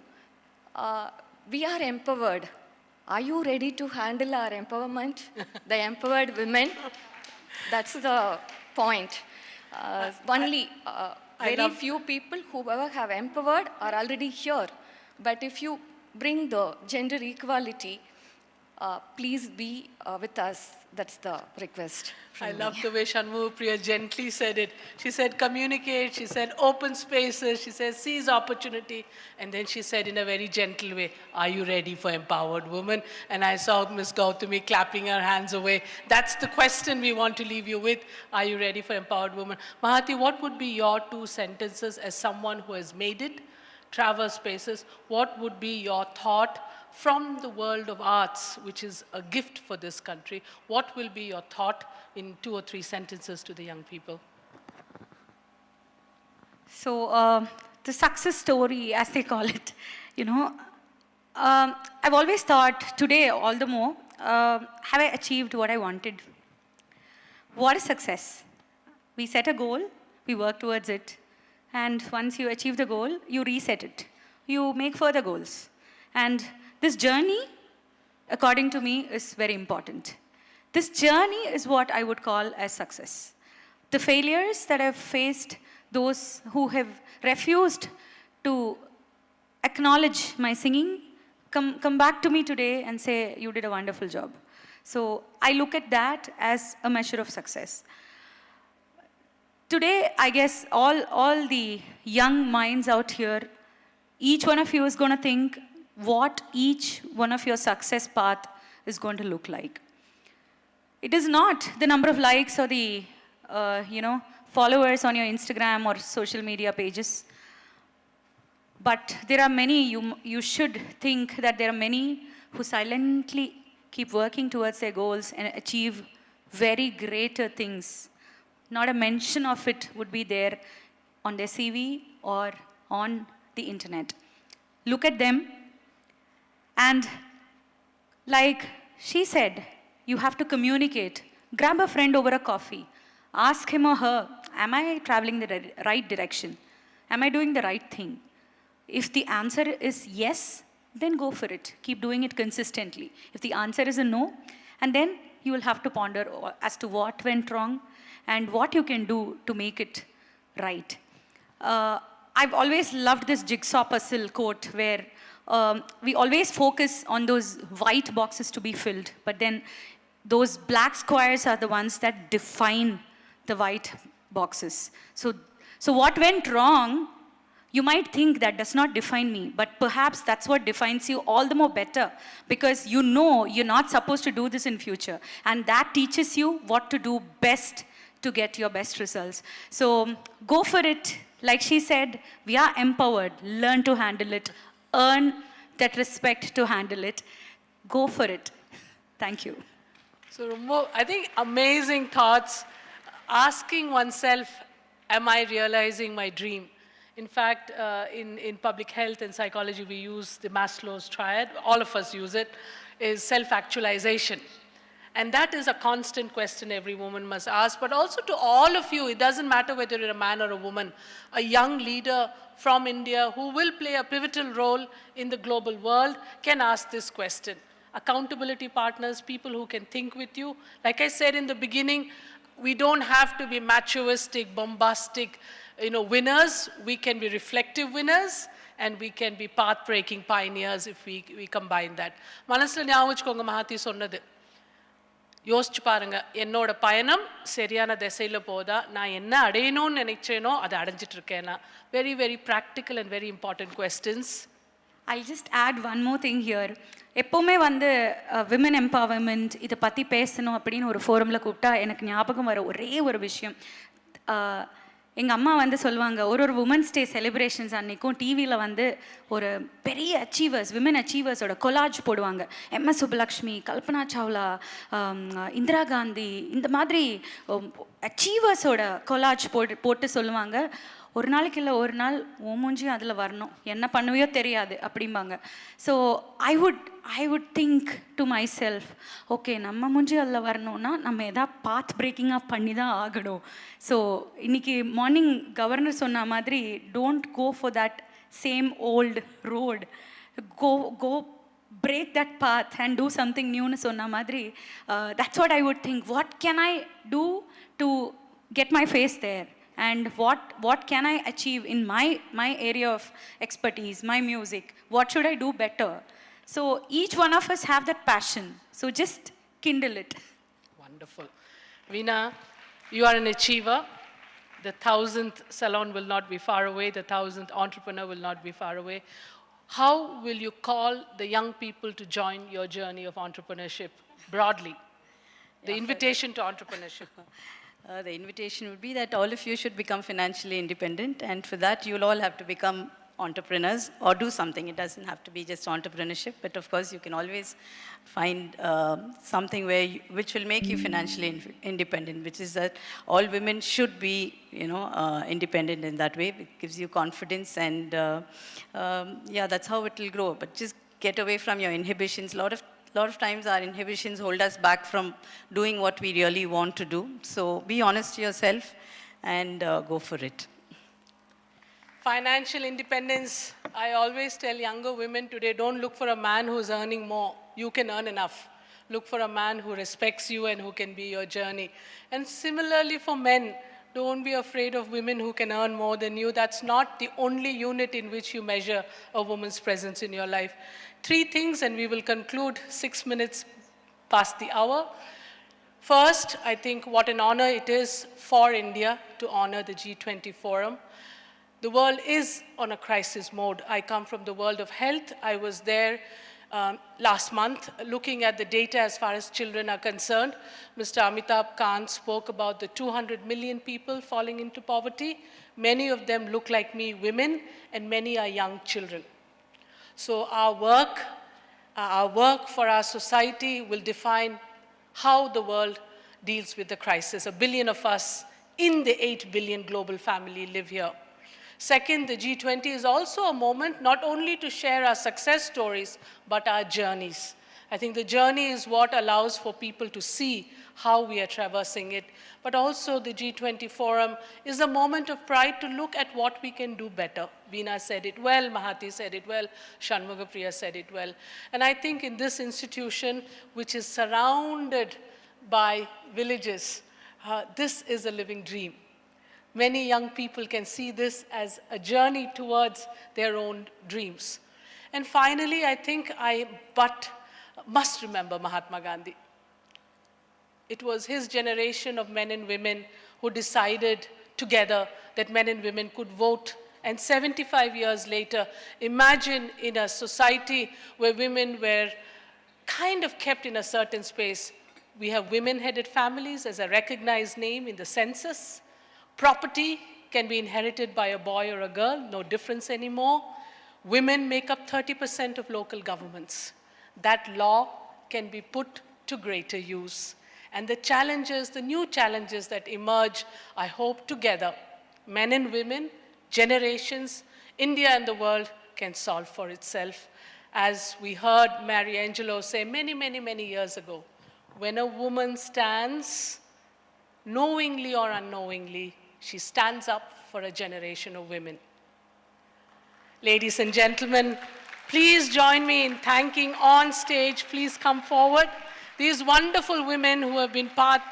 we are empowered. Are you ready to handle our empowerment? The empowered women? That's the point. Only very few people who have empowered are already here. But if you bring the gender equality, please be with us. That's the request. I love the way Shanmu Priya gently said it. She said communicate, she said open spaces, she said seize opportunity, and then she said in a very gentle way, are you ready for empowered women? And I saw Ms. Gautami clapping her hands away. That's the question we want to leave you with. Are you ready for empowered women? Mahati, what would be your 2 sentences as someone who has made it, traversed spaces? What would be your thought from the world of arts, which is a gift for this country? What will be your thought in 2 or 3 sentences to the young people? So the success story, as they call it, you know, I've always thought today all the more, have I achieved what I wanted? What is success? We set a goal, we work towards it, and once you achieve the goal, you reset it. You make further goals. And this journey, according to me, is very important. This journey is what I would call as success. The failures that I've faced, those who have refused to acknowledge my singing, come back to me today and say, you did a wonderful job. So I look at that as a measure of success. Today, I guess all the young minds out here, each one of you is going to think what each one of your success path is going to look like. It is not the number of likes or the followers on your Instagram or social media pages. But there are many, you should think that there are many who silently keep working towards their goals and achieve very greater things. Not a mention of it would be there on their CV or on the internet. Look at them, and like she said, you have to communicate. Grab a friend over a coffee. Ask him or her, am I traveling the right direction? Am I doing the right thing? If the answer is yes, then go for it. Keep doing it consistently. If the answer is a no, and then you will have to ponder as to what went wrong and what you can do to make it right. I've always loved this jigsaw puzzle quote where we always focus on those white boxes to be filled, but then those black squares are the ones that define the white boxes. So what went wrong, you might think that does not define me, but perhaps that's what defines you all the more better, because you know you're not supposed to do this in future, and that teaches you what to do best to get your best results. So go for it. Like she said, we are empowered. Learn to handle it. Earn that respect to handle it. Go for it. Thank you. So I think amazing thoughts. Asking oneself, am I realizing my dream? In fact, in public health and psychology, we use the Maslow's triad. All of us use it, is self-actualization. And that is a constant question every woman must ask, but also to all of you, it doesn't matter whether you're a man or a woman, a young leader from India who will play a pivotal role in the global world can ask this question. Accountability partners, people who can think with you. Like I said in the beginning, we don't have to be machoistic, bombastic, winners. We can be reflective winners, and we can be path-breaking pioneers if we combine that. Manasla ஞாபகம் வச்சுக்கோங்க மகாத்தி சொன்னது. யோசிச்சு பாருங்க, என்னோட பயணம் சரியான திசையில போதா, நான் என்ன அடையணும்னு நினைச்சேனோ அதை அடைஞ்சிட்டு இருக்கேனா? Very, very practical and very important questions. I'll just add one more thing here. எப்போவுமே வந்து விமன் எம்பவர்மெண்ட் இதை பற்றி பேசணும் அப்படின்னு ஒரு ஃபோரமில் கூப்பிட்டா எனக்கு ஞாபகம் வர ஒரே ஒரு விஷயம். எங்கள் அம்மா வந்து சொல்லுவாங்க, ஒரு உமன்ஸ் டே செலிப்ரேஷன்ஸ் அன்றைக்கும் டிவியில் வந்து ஒரு பெரிய அச்சீவர்ஸ், விமன் அச்சீவர்ஸோட கொலாஜ் போடுவாங்க. எம்எஸ் சுப்புலக்ஷ்மி, கல்பனா சாவ்லா, இந்திரா காந்தி, இந்த மாதிரி அச்சீவர்ஸோட கொலாஜ் போட்டு சொல்லுவாங்க, ஒரு நாளைக்கு இல்லை ஒரு நாள் ஓ மூஞ்சியும் அதில் வரணும், என்ன பண்ணுவையோ தெரியாது அப்படிம்பாங்க. So I would think to my self, okay நம்ம மூஞ்சி அதில் வரணும்னா நம்ம எதாவது பாத் பிரேக்கிங்காக பண்ணி தான் ஆகணும். ஸோ இன்றைக்கி மார்னிங் கவர்னர் சொன்ன மாதிரி don't go for that same old road, go break that path and do something new னு சொன்ன மாதிரி that's what I would think. What can I do to get my face there? And what can I achieve in my area of expertise, my music? What should I do better? So each one of us have that passion. So just kindle it. Wonderful. Veena, you are an achiever. The 1,000th salon will not be far away. The 1,000th entrepreneur will not be far away. How will you call the young people to join your journey of entrepreneurship broadly? The invitation to entrepreneurship. The invitation would be that all of you should become financially independent, and for that you'll all have to become entrepreneurs or do something. It doesn't have to be just entrepreneurship, but of course you can always find something which will make you financially independent, which is that all women should be independent in that way. It gives you confidence, and yeah, that's how it will grow. But just get away from your inhibitions. A lot of times our inhibitions hold us back from doing what we really want to do. So be honest to yourself and go for it. Financial independence. I always tell younger women today, don't look for a man who's earning more. You can earn enough. Look for a man who respects you and who can be your journey. And similarly for men, don't be afraid of women who can earn more than you. That's not the only unit in which you measure a woman's presence in your life. 3 things, and we will conclude 6 minutes past the hour. First, I think what an honor it is for India to honor the G20 forum. The world is on a crisis mode. I come from the world of health. I was there last month looking at the data as far as children are concerned. Mr. Amitabh Kant spoke about the 200 million people falling into poverty. Many of them look like me, women, and many are young children. So our work for our society will define how the world deals with the crisis. 1 billion of us in the 8 billion global family live here. Second, the G20 is also a moment not only to share our success stories, but our journeys. I think the journey is what allows for people to see how we are traversing it. But also the G20 forum is a moment of pride to look at what we can do better. Veena said it well, Mahati said it well, Shanmugapriya said it well. And I think in this institution, which is surrounded by villages, this is a living dream. Many young people can see this as a journey towards their own dreams. And finally, I think I must remember Mahatma Gandhi. It was his generation of men and women who decided together that men and women could vote. And 75 years later, imagine in a society where women were kind of kept in a certain space. We have women-headed families as a recognized name in the census. Property can be inherited by a boy or a girl, no difference anymore. Women make up 30% of local governments. That law can be put to greater use. And the challenges, the new challenges that emerge, I hope together, men and women, generations, India and the world can solve for itself. As we heard Mary Angelo say many, many, many years ago, when a woman stands, knowingly or unknowingly, she stands up for a generation of women. Ladies and gentlemen, please join me in thanking on stage, please come forward, these wonderful women who have been path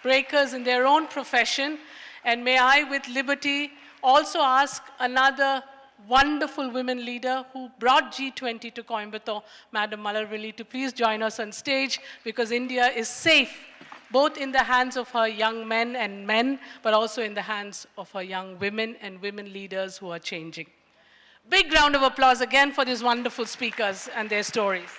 breakers in their own profession. And may I, with liberty, also ask another wonderful women leader who brought G20 to Coimbatore, Madam Malarvili, to please join us on stage, because India is safe, both in the hands of her young men, but also in the hands of her young women and women leaders who are changing. Big round of applause again for these wonderful speakers and their stories.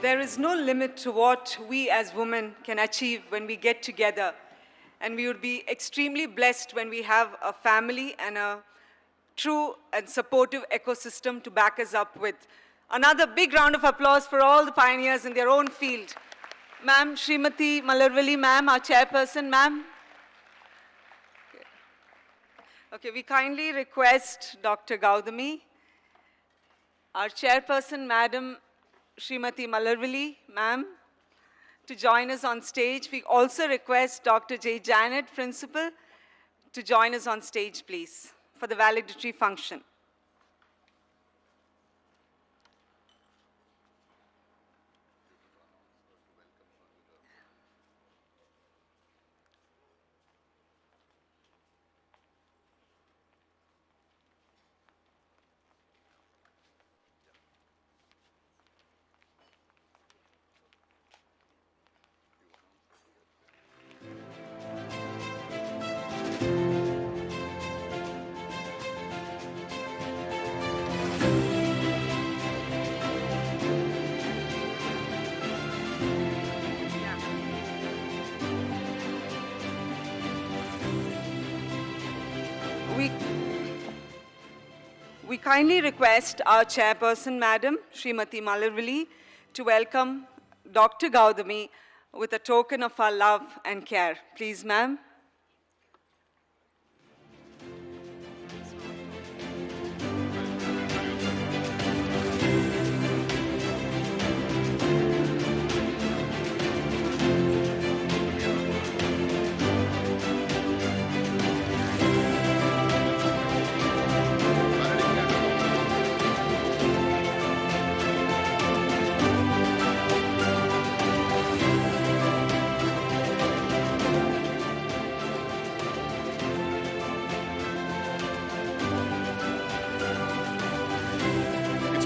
There is no limit to what we as women can achieve when we get together. And we would be extremely blessed when we have a family and a true and supportive ecosystem to back us up with. Another big round of applause for all the pioneers in their own field. Ma'am, Srimati Malarvili, ma'am, our chairperson, ma'am. Okay, we kindly request Dr. Gaudami, our chairperson, Madam Srimati Malarvili, ma'am, to join us on stage. We also request Dr. J. Janet, principal, to join us on stage, please, for the valedictory function. We kindly request our chairperson, Madam Srimati Malarvili, to welcome Dr. Gaudami with a token of our love and care. Please, ma'am.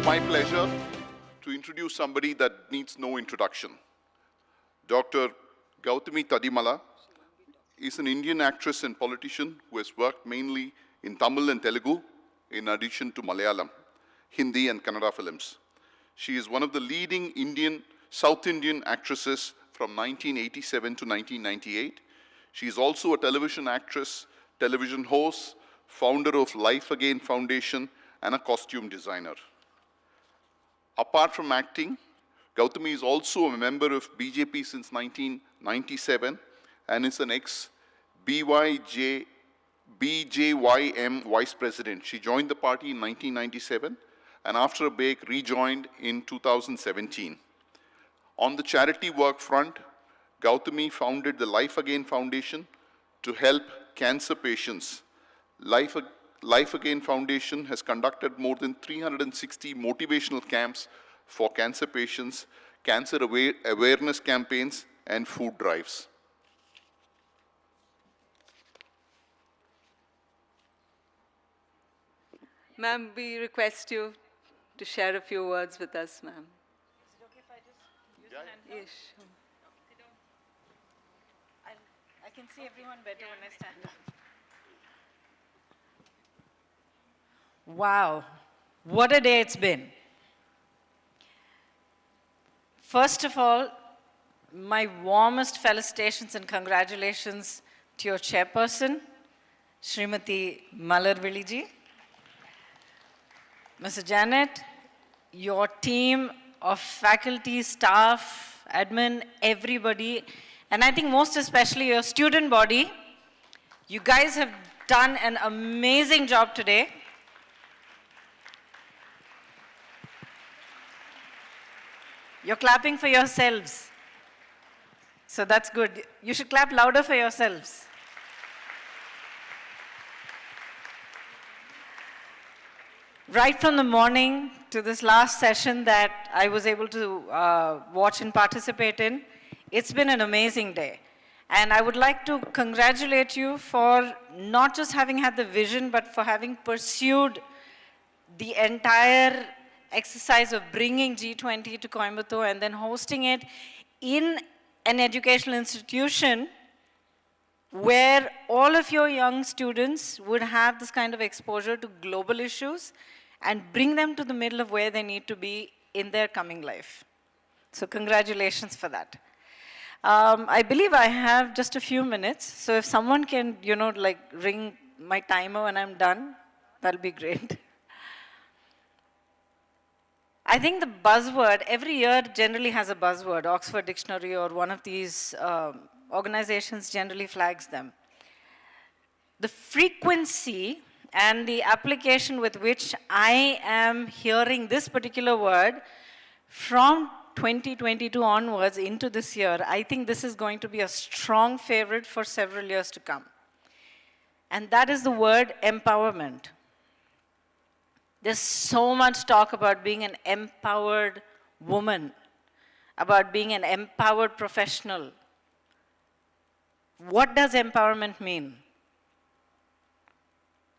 my pleasure to introduce somebody that needs no introduction. Dr. Gautami Tadimala is an Indian actress and politician who has worked mainly in Tamil and Telugu, in addition to Malayalam, Hindi and Kannada films. She is one of the leading South Indian actresses from 1987 to 1998. She is also a television actress, television host, founder of Life Again Foundation, and a costume designer. Apart from acting, Gautami is also a member of BJP since 1997 and is an ex-BJYM vice president. She joined the party in 1997 and after a break rejoined in 2017. On the charity work front, Gautami founded the Life Again Foundation to help cancer patients. Life Again Foundation has conducted more than 360 motivational camps for cancer patients, cancer awareness campaigns, and food drives. Ma'am, we request you to share a few words with us, ma'am. Is it okay if I just use the hand? Yes, sure. I can see everyone better when I stand up. Wow, what a day it's been. First of all, my warmest felicitations and congratulations to your chairperson, Srimati Malarvili ji. Mr. Janet, your team of faculty, staff, admin, everybody, and I think most especially your student body, you guys have done an amazing job today. You're clapping for yourselves. So that's good. You should clap louder for yourselves. Right from the morning to this last session that I was able to watch and participate in, it's been an amazing day. And I would like to congratulate you for not just having had the vision, but for having pursued the entire exercise of bringing G20 to Coimbatore and then hosting it in an educational institution where all of your young students would have this kind of exposure to global issues and bring them to the middle of where they need to be in their coming life. So congratulations for that. I believe I have just a few minutes, so if someone can, ring my timer when I'm done, that'll be great. I think the buzzword, every year generally has a buzzword, Oxford Dictionary or one of these organizations generally flags them. The frequency and the application with which I am hearing this particular word from 2022 onwards into this year, I think this is going to be a strong favorite for several years to come. And that is the word empowerment. There's so much talk about being an empowered woman, about being an empowered professional. What does empowerment mean?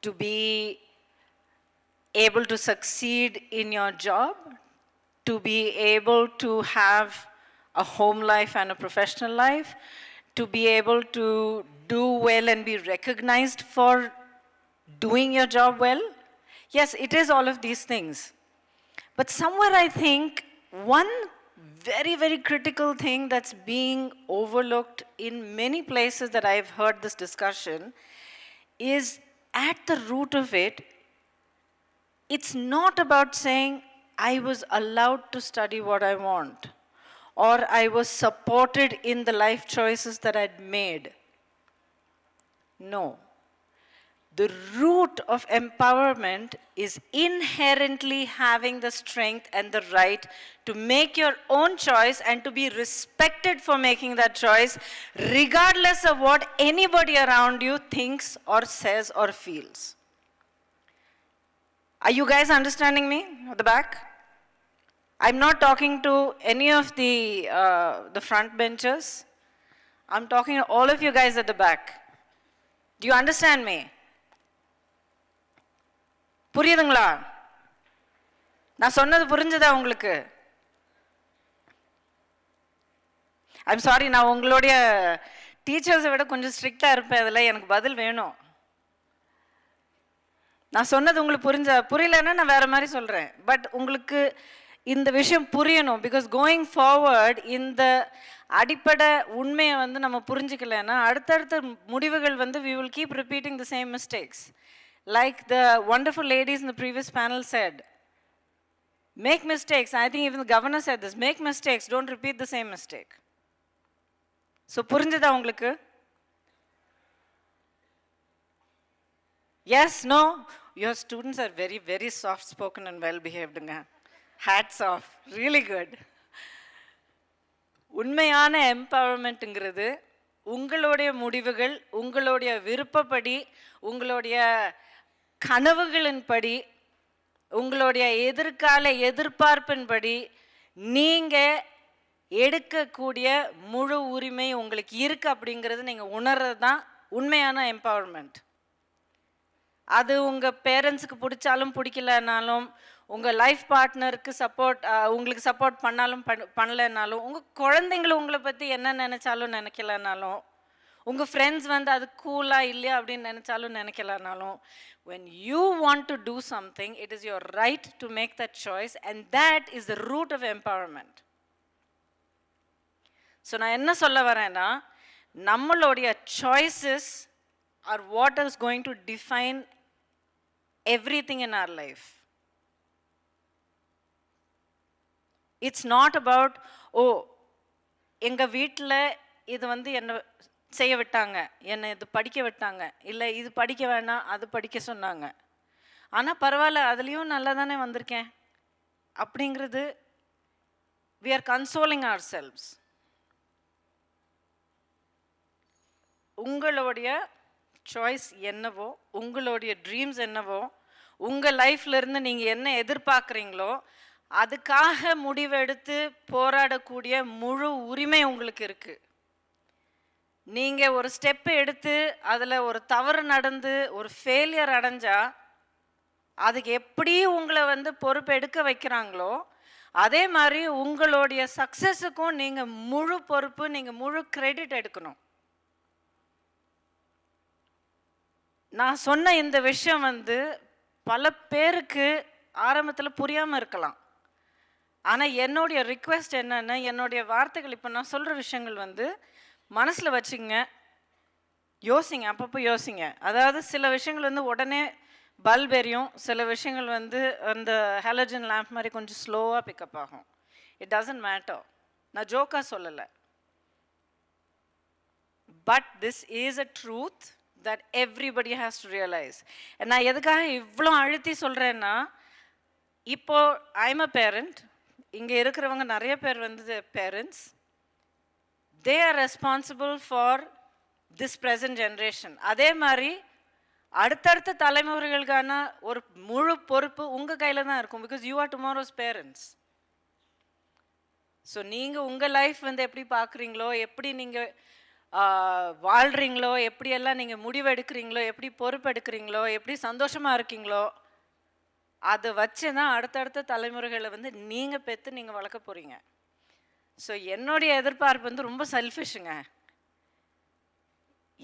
To be able to succeed in your job, to be able to have a home life and a professional life, to be able to do well and be recognized for doing your job well. Yes, it is all of these things. But somewhere I think one very, very critical thing that's being overlooked in many places that I've heard this discussion is at the root of it, it's not about saying, I was allowed to study what I want, or I was supported in the life choices that I'd made. No. The root of empowerment is inherently having the strength and the right to make your own choice and to be respected for making that choice, regardless of what anybody around you thinks or says or feels. Are you guys understanding me at the back? I'm not talking to any of the front benchers. I'm talking to all of you guys at the back. Do you understand me? புரியுதுங்களா? நான் சொன்னது புரிஞ்சுதா உங்களுக்கு? I'm sorry, நான் உங்களுடைய டீச்சர்ஸை விட கொஞ்சம் ஸ்ட்ரிக்டாக இருப்பேன். அதில் எனக்கு பதில் வேணும். நான் சொன்னது உங்களுக்கு புரியலன்னா நான் வேறு மாதிரி சொல்கிறேன். பட் உங்களுக்கு இந்த விஷயம் புரியணும். பிகாஸ் கோயிங் ஃபார்வர்ட் இந்த அடிப்படை உண்மையை வந்து நம்ம புரிஞ்சுக்கலன்னா அடுத்தடுத்த முடிவுகள் வந்து we will keep repeating the same mistakes. Like the wonderful ladies in the previous panel said, make mistakes. I think even the governor said this, make mistakes, don't repeat the same mistake. So புரிஞ்சுதா உங்களுக்கு? Yes, no? Your students are very, very soft spoken and well behaved. Hats off. Really good. உண்மையான எம்பவர்மெண்ட்டுங்கிறது உங்களுடைய முடிவுகள், உங்களுடைய விருப்பப்படி, உங்களுடைய கனவுகளின்படி, உங்களுடைய எதிர்கால எதிர்பார்ப்பின்படி நீங்கள் எடுக்கக்கூடிய முழு உரிமை உங்களுக்கு இருக்கு அப்படிங்கிறது நீங்கள் உணர்றது தான் உண்மையான எம்பவர்மெண்ட். அது உங்கள் பேரண்ட்ஸுக்கு பிடிச்சாலும் பிடிக்கலனாலும், உங்கள் லைஃப் பார்ட்னருக்கு உங்களுக்கு சப்போர்ட் பண்ணாலும் பண்ணலைனாலும், உங்கள் குழந்தைங்களும் உங்களை பற்றி என்ன நினச்சாலும் நினைக்கலனாலும், உங்கள் ஃப்ரெண்ட்ஸ் வந்து அது கூலாக இல்லையா அப்படின்னு நினச்சாலும் நினைக்கலனாலும், when you want to do something, it is your right to make that choice, and that is the root of empowerment. So நான் என்ன சொல்ல வரேன்னா, நம்மளுடைய choices are what is going to define everything in our life. It's not about, oh, எங்கள் வீட்டில் இது வந்து என்னை செய்ய விட்டாங்க, என்னை இது படிக்க விட்டாங்க, இல்லை இது படிக்க வேணாம் அது படிக்க சொன்னாங்க, ஆனால் பரவாயில்ல அதுலேயும் நல்லா தானே வந்திருக்கேன் அப்படிங்கிறது we are consoling ourselves. உங்களுடைய சாய்ஸ் என்னவோ, உங்களுடைய ட்ரீம்ஸ் என்னவோ, உங்கள் லைஃப்லேருந்து நீங்கள் என்ன எதிர்பார்க்குறீங்களோ அதுக்காக முடிவெடுத்து போராடக்கூடிய முழு உரிமை உங்களுக்கு இருக்குது. நீங்கள் ஒரு ஸ்டெப்பு எடுத்து அதில் ஒரு தவறு நடந்து ஒரு ஃபெயிலியர் அடைஞ்சால் அதுக்கு எப்படி உங்களை வந்து பொறுப்பு எடுக்க வைக்கிறாங்களோ அதே மாதிரி உங்களுடைய சக்ஸஸுக்கும் நீங்கள் முழு பொறுப்பு, நீங்கள் முழு கிரெடிட் எடுக்கணும். நான் சொன்ன இந்த விஷயம் வந்து பல பேருக்கு ஆரம்பத்தில் புரியாமல் இருக்கலாம். ஆனால் என்னுடைய ரிக்வெஸ்ட் என்னென்னா, என்னுடைய வார்த்தைகள் இப்போ நான் சொல்கிற விஷயங்கள் வந்து மனசில் வச்சுங்க, யோசிங்க, அப்பப்போ யோசிங்க. அதாவது சில விஷயங்கள் வந்து உடனே பல்ப் எரியும், சில விஷயங்கள் வந்து அந்த ஹாலஜன் லேம்ப் மாதிரி கொஞ்சம் ஸ்லோவாக பிக்கப் ஆகும். It doesn't matter. நான் ஜோக்காக சொல்லலை. But this is a truth that everybody has to realize. நான் எதுக்காக இவ்வளோ அழுத்தி சொல்கிறேன்னா, இப்போ ஐம் அ பேரண்ட், இங்கே இருக்கிறவங்க நிறைய பேர் வந்து parents, they are responsible for this present generation. அதே மாதிரி அடுத்தடுத்த தலைமுறைகளுக்கான ஒரு முழு பொறுப்பு உங்கள் கையில் தான் இருக்கும். Because you are tomorrow's parents. So நீங்கள் உங்கள் லைஃப் வந்து எப்படி பார்க்குறீங்களோ, எப்படி நீங்கள் வாழ்கிறீங்களோ, எப்படியெல்லாம் நீங்கள் முடிவெடுக்கிறீங்களோ, எப்படி பொறுப்பெடுக்கிறீங்களோ, எப்படி சந்தோஷமாக இருக்கீங்களோ, அதை வச்சு தான் அடுத்தடுத்த தலைமுறைகளை வந்து நீங்கள் பெற்று நீங்கள் வளர்க்க போகிறீங்க. ஸோ என்னுடைய எதிர்பார்ப்பு வந்து ரொம்ப செல்ஃபிஷுங்க.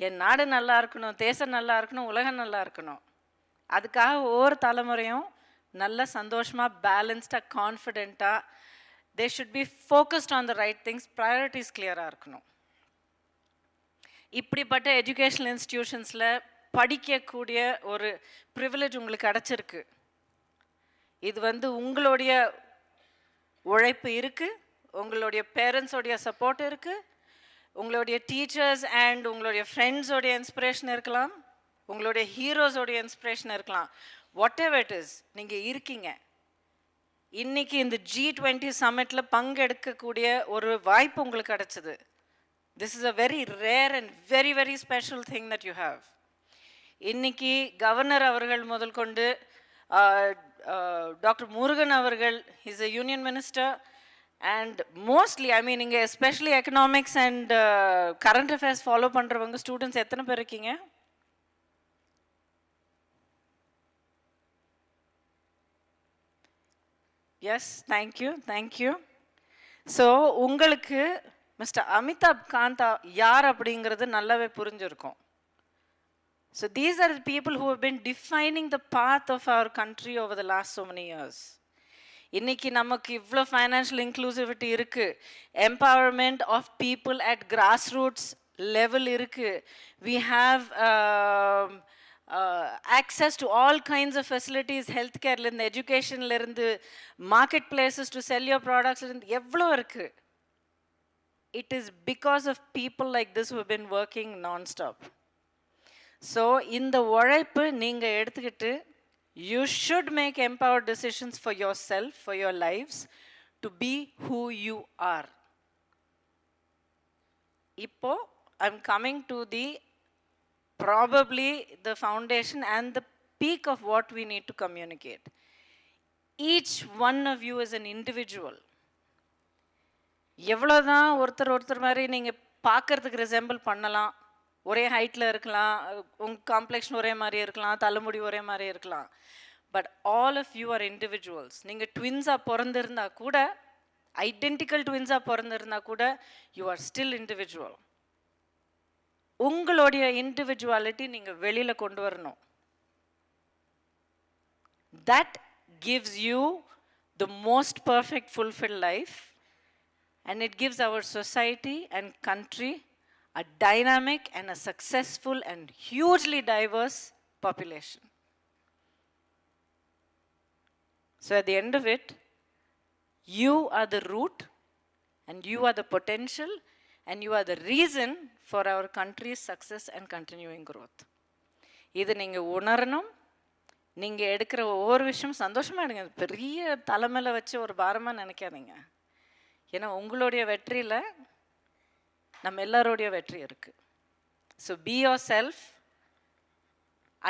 என் நாடு நல்லா இருக்கணும், தேசம் நல்லா இருக்கணும், உலகம் நல்லா இருக்கணும். அதுக்காக ஒவ்வொரு தலைமுறையும் நல்ல சந்தோஷமாக, பேலன்ஸ்டாக, கான்ஃபிடெண்ட்டாக, they should be focused on the right things, priorities கிளியராக இருக்கணும். இப்படிப்பட்ட எஜுகேஷனல் இன்ஸ்டிடியூஷன்ஸில் படிக்கக்கூடிய ஒரு ப்ரிவிலேஜ் உங்களுக்கு கிடச்சிருக்கு. இது வந்து உங்களுடைய உழைப்பு இருக்குது, உங்களுடைய பேரண்ட்ஸோடைய சப்போர்ட் இருக்குது, உங்களுடைய டீச்சர்ஸ் அண்ட் உங்களுடைய ஃப்ரெண்ட்ஸோடைய இன்ஸ்பிரேஷன் இருக்கலாம், உங்களுடைய ஹீரோஸோடைய இன்ஸ்பிரேஷன் இருக்கலாம். வாட் எவர் இட் இஸ், நீங்கள் இருக்கீங்க. இன்றைக்கி இந்த G20 சம்மிட்டில் பங்கெடுக்கக்கூடிய ஒரு வாய்ப்பு உங்களுக்கு கிடச்சிது. This is a very rare and very, very special thing that you have. இன்னைக்கு கவர்னர் அவர்கள் முதல் கொண்டு டாக்டர் முருகன் அவர்கள், he's a union minister, and mostly, I mean, இங்கே especially economics and current affairs follow பண்ணுறவங்க ஸ்டூடெண்ட்ஸ் எத்தனை பேர் இருக்கீங்க? Yes thank you thank you. ஸோ உங்களுக்கு மிஸ்டர் அமிதாப் காந்தா யார் அப்படிங்கிறது நல்லாவே புரிஞ்சிருக்கும். So these are the people who have been defining the path of our country over the last so many years. இன்னைக்கு நமக்கு இவ்வளோ ஃபைனான்ஷியல் இன்க்ளூசிவிட்டி இருக்கு, empowerment of people at grassroots level இருக்கு. We have access to all kinds of facilities, health கேர்லேருந்து எஜுகேஷன்லேருந்து marketplaces to sell your ப்ராடக்ட்ஸ்லேருந்து எவ்வளோ இருக்கு. It is because of people like this who have been working non-stop. So இந்த உழைப்பு நீங்கள் எடுத்துக்கிட்டு you should make empowered decisions for yourself, for your lives, to be who you are. இப்போ I'm coming to the probably the foundation and the peak of what we need to communicate. Each one of you is an individual. எவ்வளோதான் ஒருத்தர் மாதிரி நீங்கள் பார்க்கறதுக்கு resemble பண்ணலாம், ஒரே ஹைட்டில் இருக்கலாம், உங்கள் காம்ப்ளெக்ஷன் ஒரே மாதிரி இருக்கலாம், தலைமுடி ஒரே மாதிரி இருக்கலாம், but all of you are individuals. நீங்கள் ட்வின்ஸாக பிறந்திருந்தா கூட, ஐடென்டிக்கல் ட்வின்ஸாக பிறந்திருந்தா கூட, யூ ஆர் ஸ்டில் இண்டிவிஜுவல். உங்களுடைய இண்டிவிஜுவாலிட்டி நீங்கள் வெளியில் கொண்டு வரணும். That gives you the most perfect fulfil life. And it gives our society and country a dynamic and a successful and hugely diverse population. So at the end of it, you are the root and you are the potential and you are the reason for our country's success and continuing growth. இது நீங்கள் உணரணும். நீங்கள் எடுக்கிற ஒவ்வொரு விஷயம் சந்தோஷமாக எடுங்க, பெரிய தலைமையில் வச்சு ஒரு பாரமாக நினைக்காதீங்க. ஏன்னா உங்களுடைய வெற்றியில் நம்ம எல்லாரோடைய வெற்றி இருக்குது. So be your self,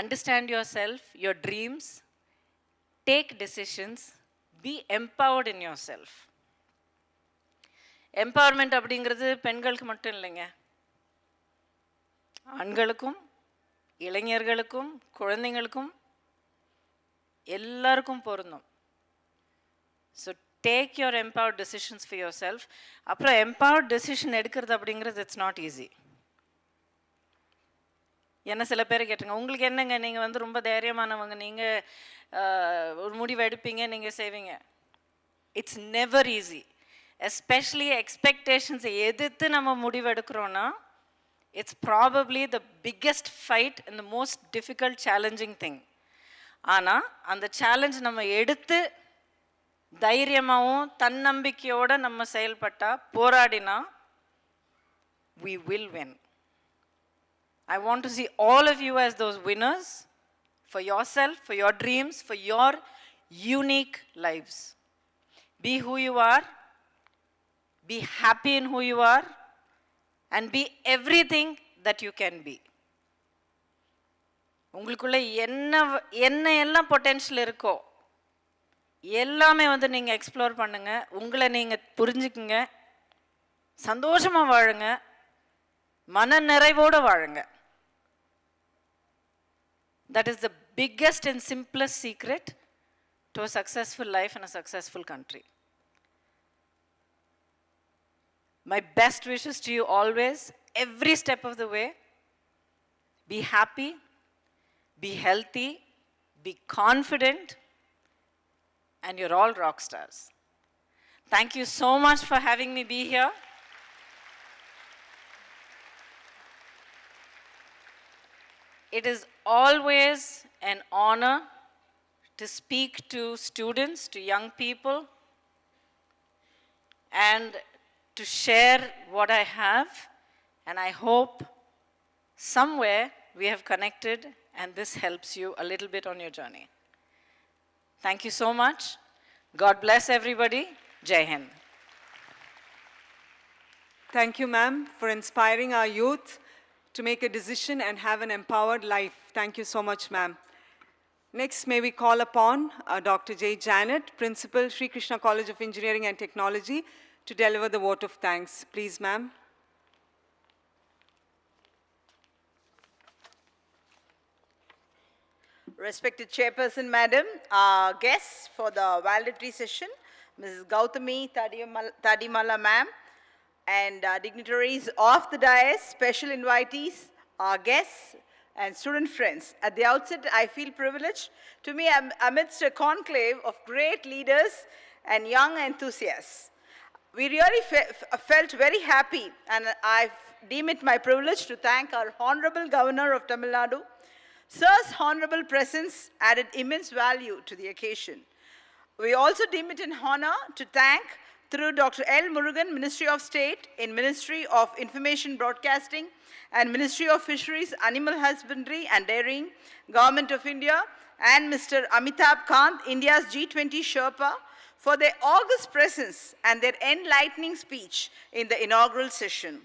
understand your self, your dreams, take decisions, B empowered in your self. Empowerment அப்படிங்கிறது பெண்களுக்கு மட்டும் இல்லைங்க, ஆண்களுக்கும் இளைஞர்களுக்கும் குழந்தைங்களுக்கும் எல்லாருக்கும் பொருந்தும். So take your empowered decisions for yourself. அப்புறம் empowered decision எடுக்கிறது அப்படிங்கிறது it's not easy. என்ன சில பேர் கேட்டுங்க, உங்களுக்கு என்னங்க நீங்கள் ரொம்ப தைரியமானவங்க, நீங்கள் ஒரு முடிவு எடுப்பீங்க, நீங்கள் செய்வீங்க. It's never easy. Especially expectations எதிர்த்து நம்ம முடிவு எடுக்கிறோன்னா, it's probably the biggest fight and the most difficult challenging thing. ஆனால் அந்த சேலஞ்ச் நம்ம எடுத்து தைரியமாகவும் தன்னம்பிக்கையோடு நம்ம செயல்பட்டால், போராடினா, we will win. I want to see all of you as those winners for yourself, for your dreams, for your unique lives. Be who you are, be happy in who you are, and be everything that you can be. உங்களுக்குள்ள என்ன எல்லாம் potential இருக்கோ எல்லாமே நீங்கள் explore பண்ணுங்க, உங்களை நீங்கள் புரிஞ்சுக்குங்க, சந்தோஷமாக வாழுங்க, மன நிறைவோடு வாழுங்க. That is the biggest and simplest secret to a successful life and a successful country. My best wishes to you always, every step of the way. Be happy, be healthy, be confident, and you're all rock stars. Thank you so much for having me be here. It is always an honor to speak to students, to young people, and to share what I have. And I hope somewhere we have connected and this helps you a little bit on your journey. Thank you so much. God bless everybody. Jai Hind. Thank you, ma'am, for inspiring our youth to make a decision and have an empowered life. Thank you so much, ma'am. Next, may we call upon Dr. J. Janet, Principal, Sri Krishna College of Engineering and Technology, to deliver the vote of thanks. Please, ma'am. respected Chairperson Madam, our guests for the valedictory session, Mrs. Gautami Tadimala Ma'am, and dignitaries of the dais, special invitees, our guests, and student friends. At the outset, I feel privileged to be amidst a conclave of great leaders and young enthusiasts. We really felt very happy, and I deem it my privilege to thank our Honorable Governor of Tamil Nadu. Sir's honorable presence added immense value to the occasion. We also deem it an honor to thank through Dr. L. Murugan, Ministry of State, in Ministry of Information Broadcasting and Ministry of Fisheries, Animal Husbandry and Dairying, Government of India, and Mr. Amitabh Kant, India's G20 Sherpa, for their august presence and their enlightening speech in the inaugural session.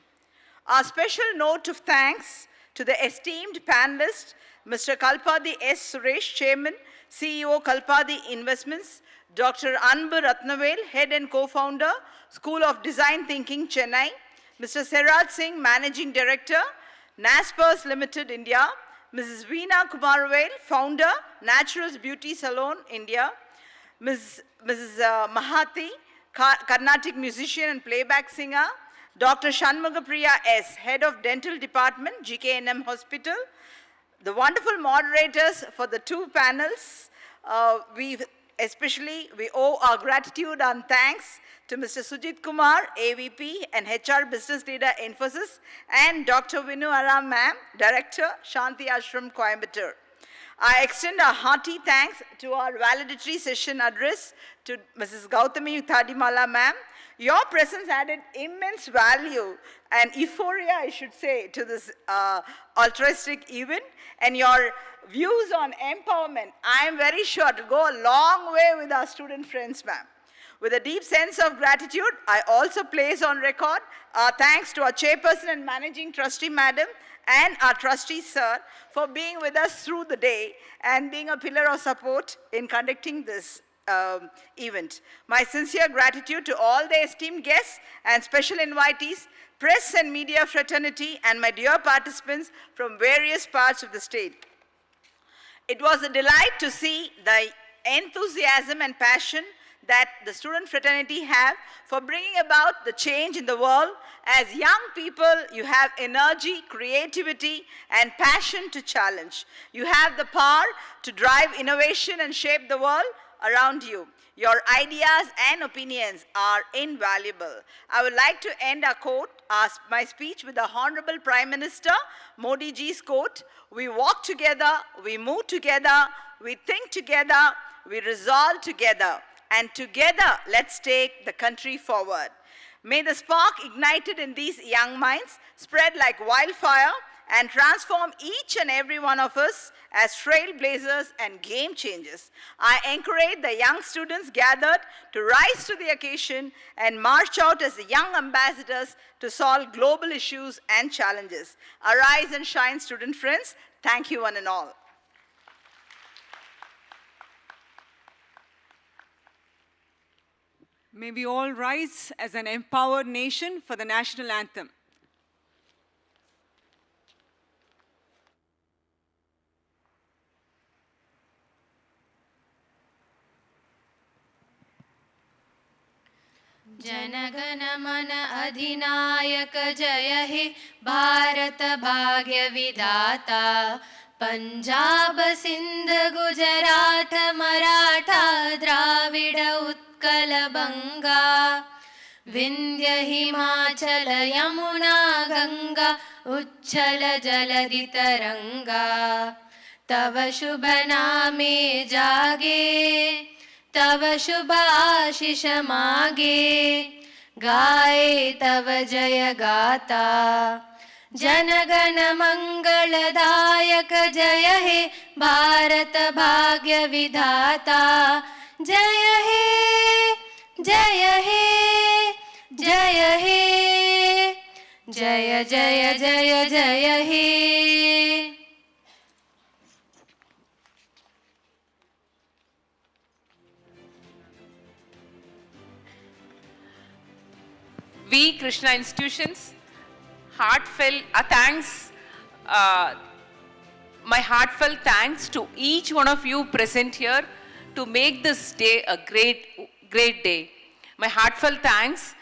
Our special note of thanks to the esteemed panelists, Mr. Kalpadi S. Suresh, Chairman, CEO Kalpadi Investments, Dr. Anbu Ratnavel, Head and Co-Founder, School of Design Thinking, Chennai, Mr. Seraj Singh, Managing Director, Naspers Limited, India, Mrs. Veena Kumarvel, Founder, Naturals Beauty Salon, India, Mrs. Mahati, Carnatic musician and playback singer, Dr. Shanmugapriya S., Head of Dental Department, GKNM Hospital, the wonderful moderators for the two panels. We owe our gratitude and thanks to Mr. Sujit Kumar, AVP and HR Business Leader Infosys, and Dr. Vinu Aram Ma'am, Director, Shanti Ashram, Coimbatore. I extend a hearty thanks to our valedictory session address to Mrs. Gautami Thadimala Ma'am. Your presence added immense value and euphoria, I should say, to this altruistic event, and your views on empowerment, I am very sure to go a long way with our student friends, ma'am. With a deep sense of gratitude, I also place on record our thanks to our chairperson and managing trustee, madam, and our trustee, sir, for being with us through the day and being a pillar of support in conducting this event. My sincere gratitude to all the esteemed guests and special invitees, press and media fraternity, and my dear participants from various parts of the state. It was a delight to see the enthusiasm and passion that the student fraternity have for bringing about the change in the world. As young people, you have energy, creativity, and passion to challenge. You have the power to drive innovation and shape the world around you. Your ideas and opinions are invaluable. I would like to end my speech with the Honorable Prime Minister Modi ji's quote, "We walk together, we move together, we think together, we resolve together, and together let's take the country forward." May the spark ignited in these young minds spread like wildfire and transform each and every one of us as trailblazers and game changers. I encourage the young students gathered to rise to the occasion and march out as the young ambassadors to solve global issues and challenges. Arise and shine, student friends. Thank you, one and all. May we all rise as an empowered nation for the national anthem. जनगण मन अधिनायक जय हे भारत भाग्य विधाता पंजाब सिंध गुजरात मराठा द्राविड उत्कल बंगा विंध्य हिमाचल यमुना गंगा उच्छल जलधि तरंगा तव शुभ नामे जागे तव शुभ आशीष मागे गाए तव जय गाता जनगण मंगलदायक जय हे भारत भाग्य विधाता जय हे जय हे जय हे जय जय जय जय हे। We, Krishna Institutions, heartfelt thanks my heartfelt thanks to each one of you present here to make this day a great day. My heartfelt thanks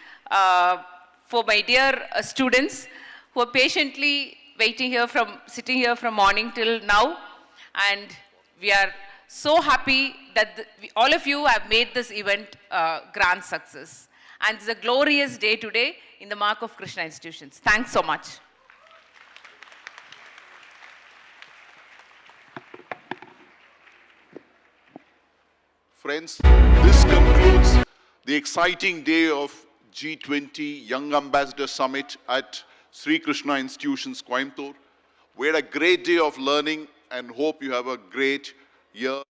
for my dear students who are patiently sitting here from morning till now. And we are so happy that all of you have made this event a grand success. And it's a glorious day today in the mark of Krishna Institutions. Thanks so much. Friends, this concludes the exciting day of G20 Young Ambassador Summit at Sri Krishna Institutions, Coimbatore. We had a great day of learning and hope you have a great year.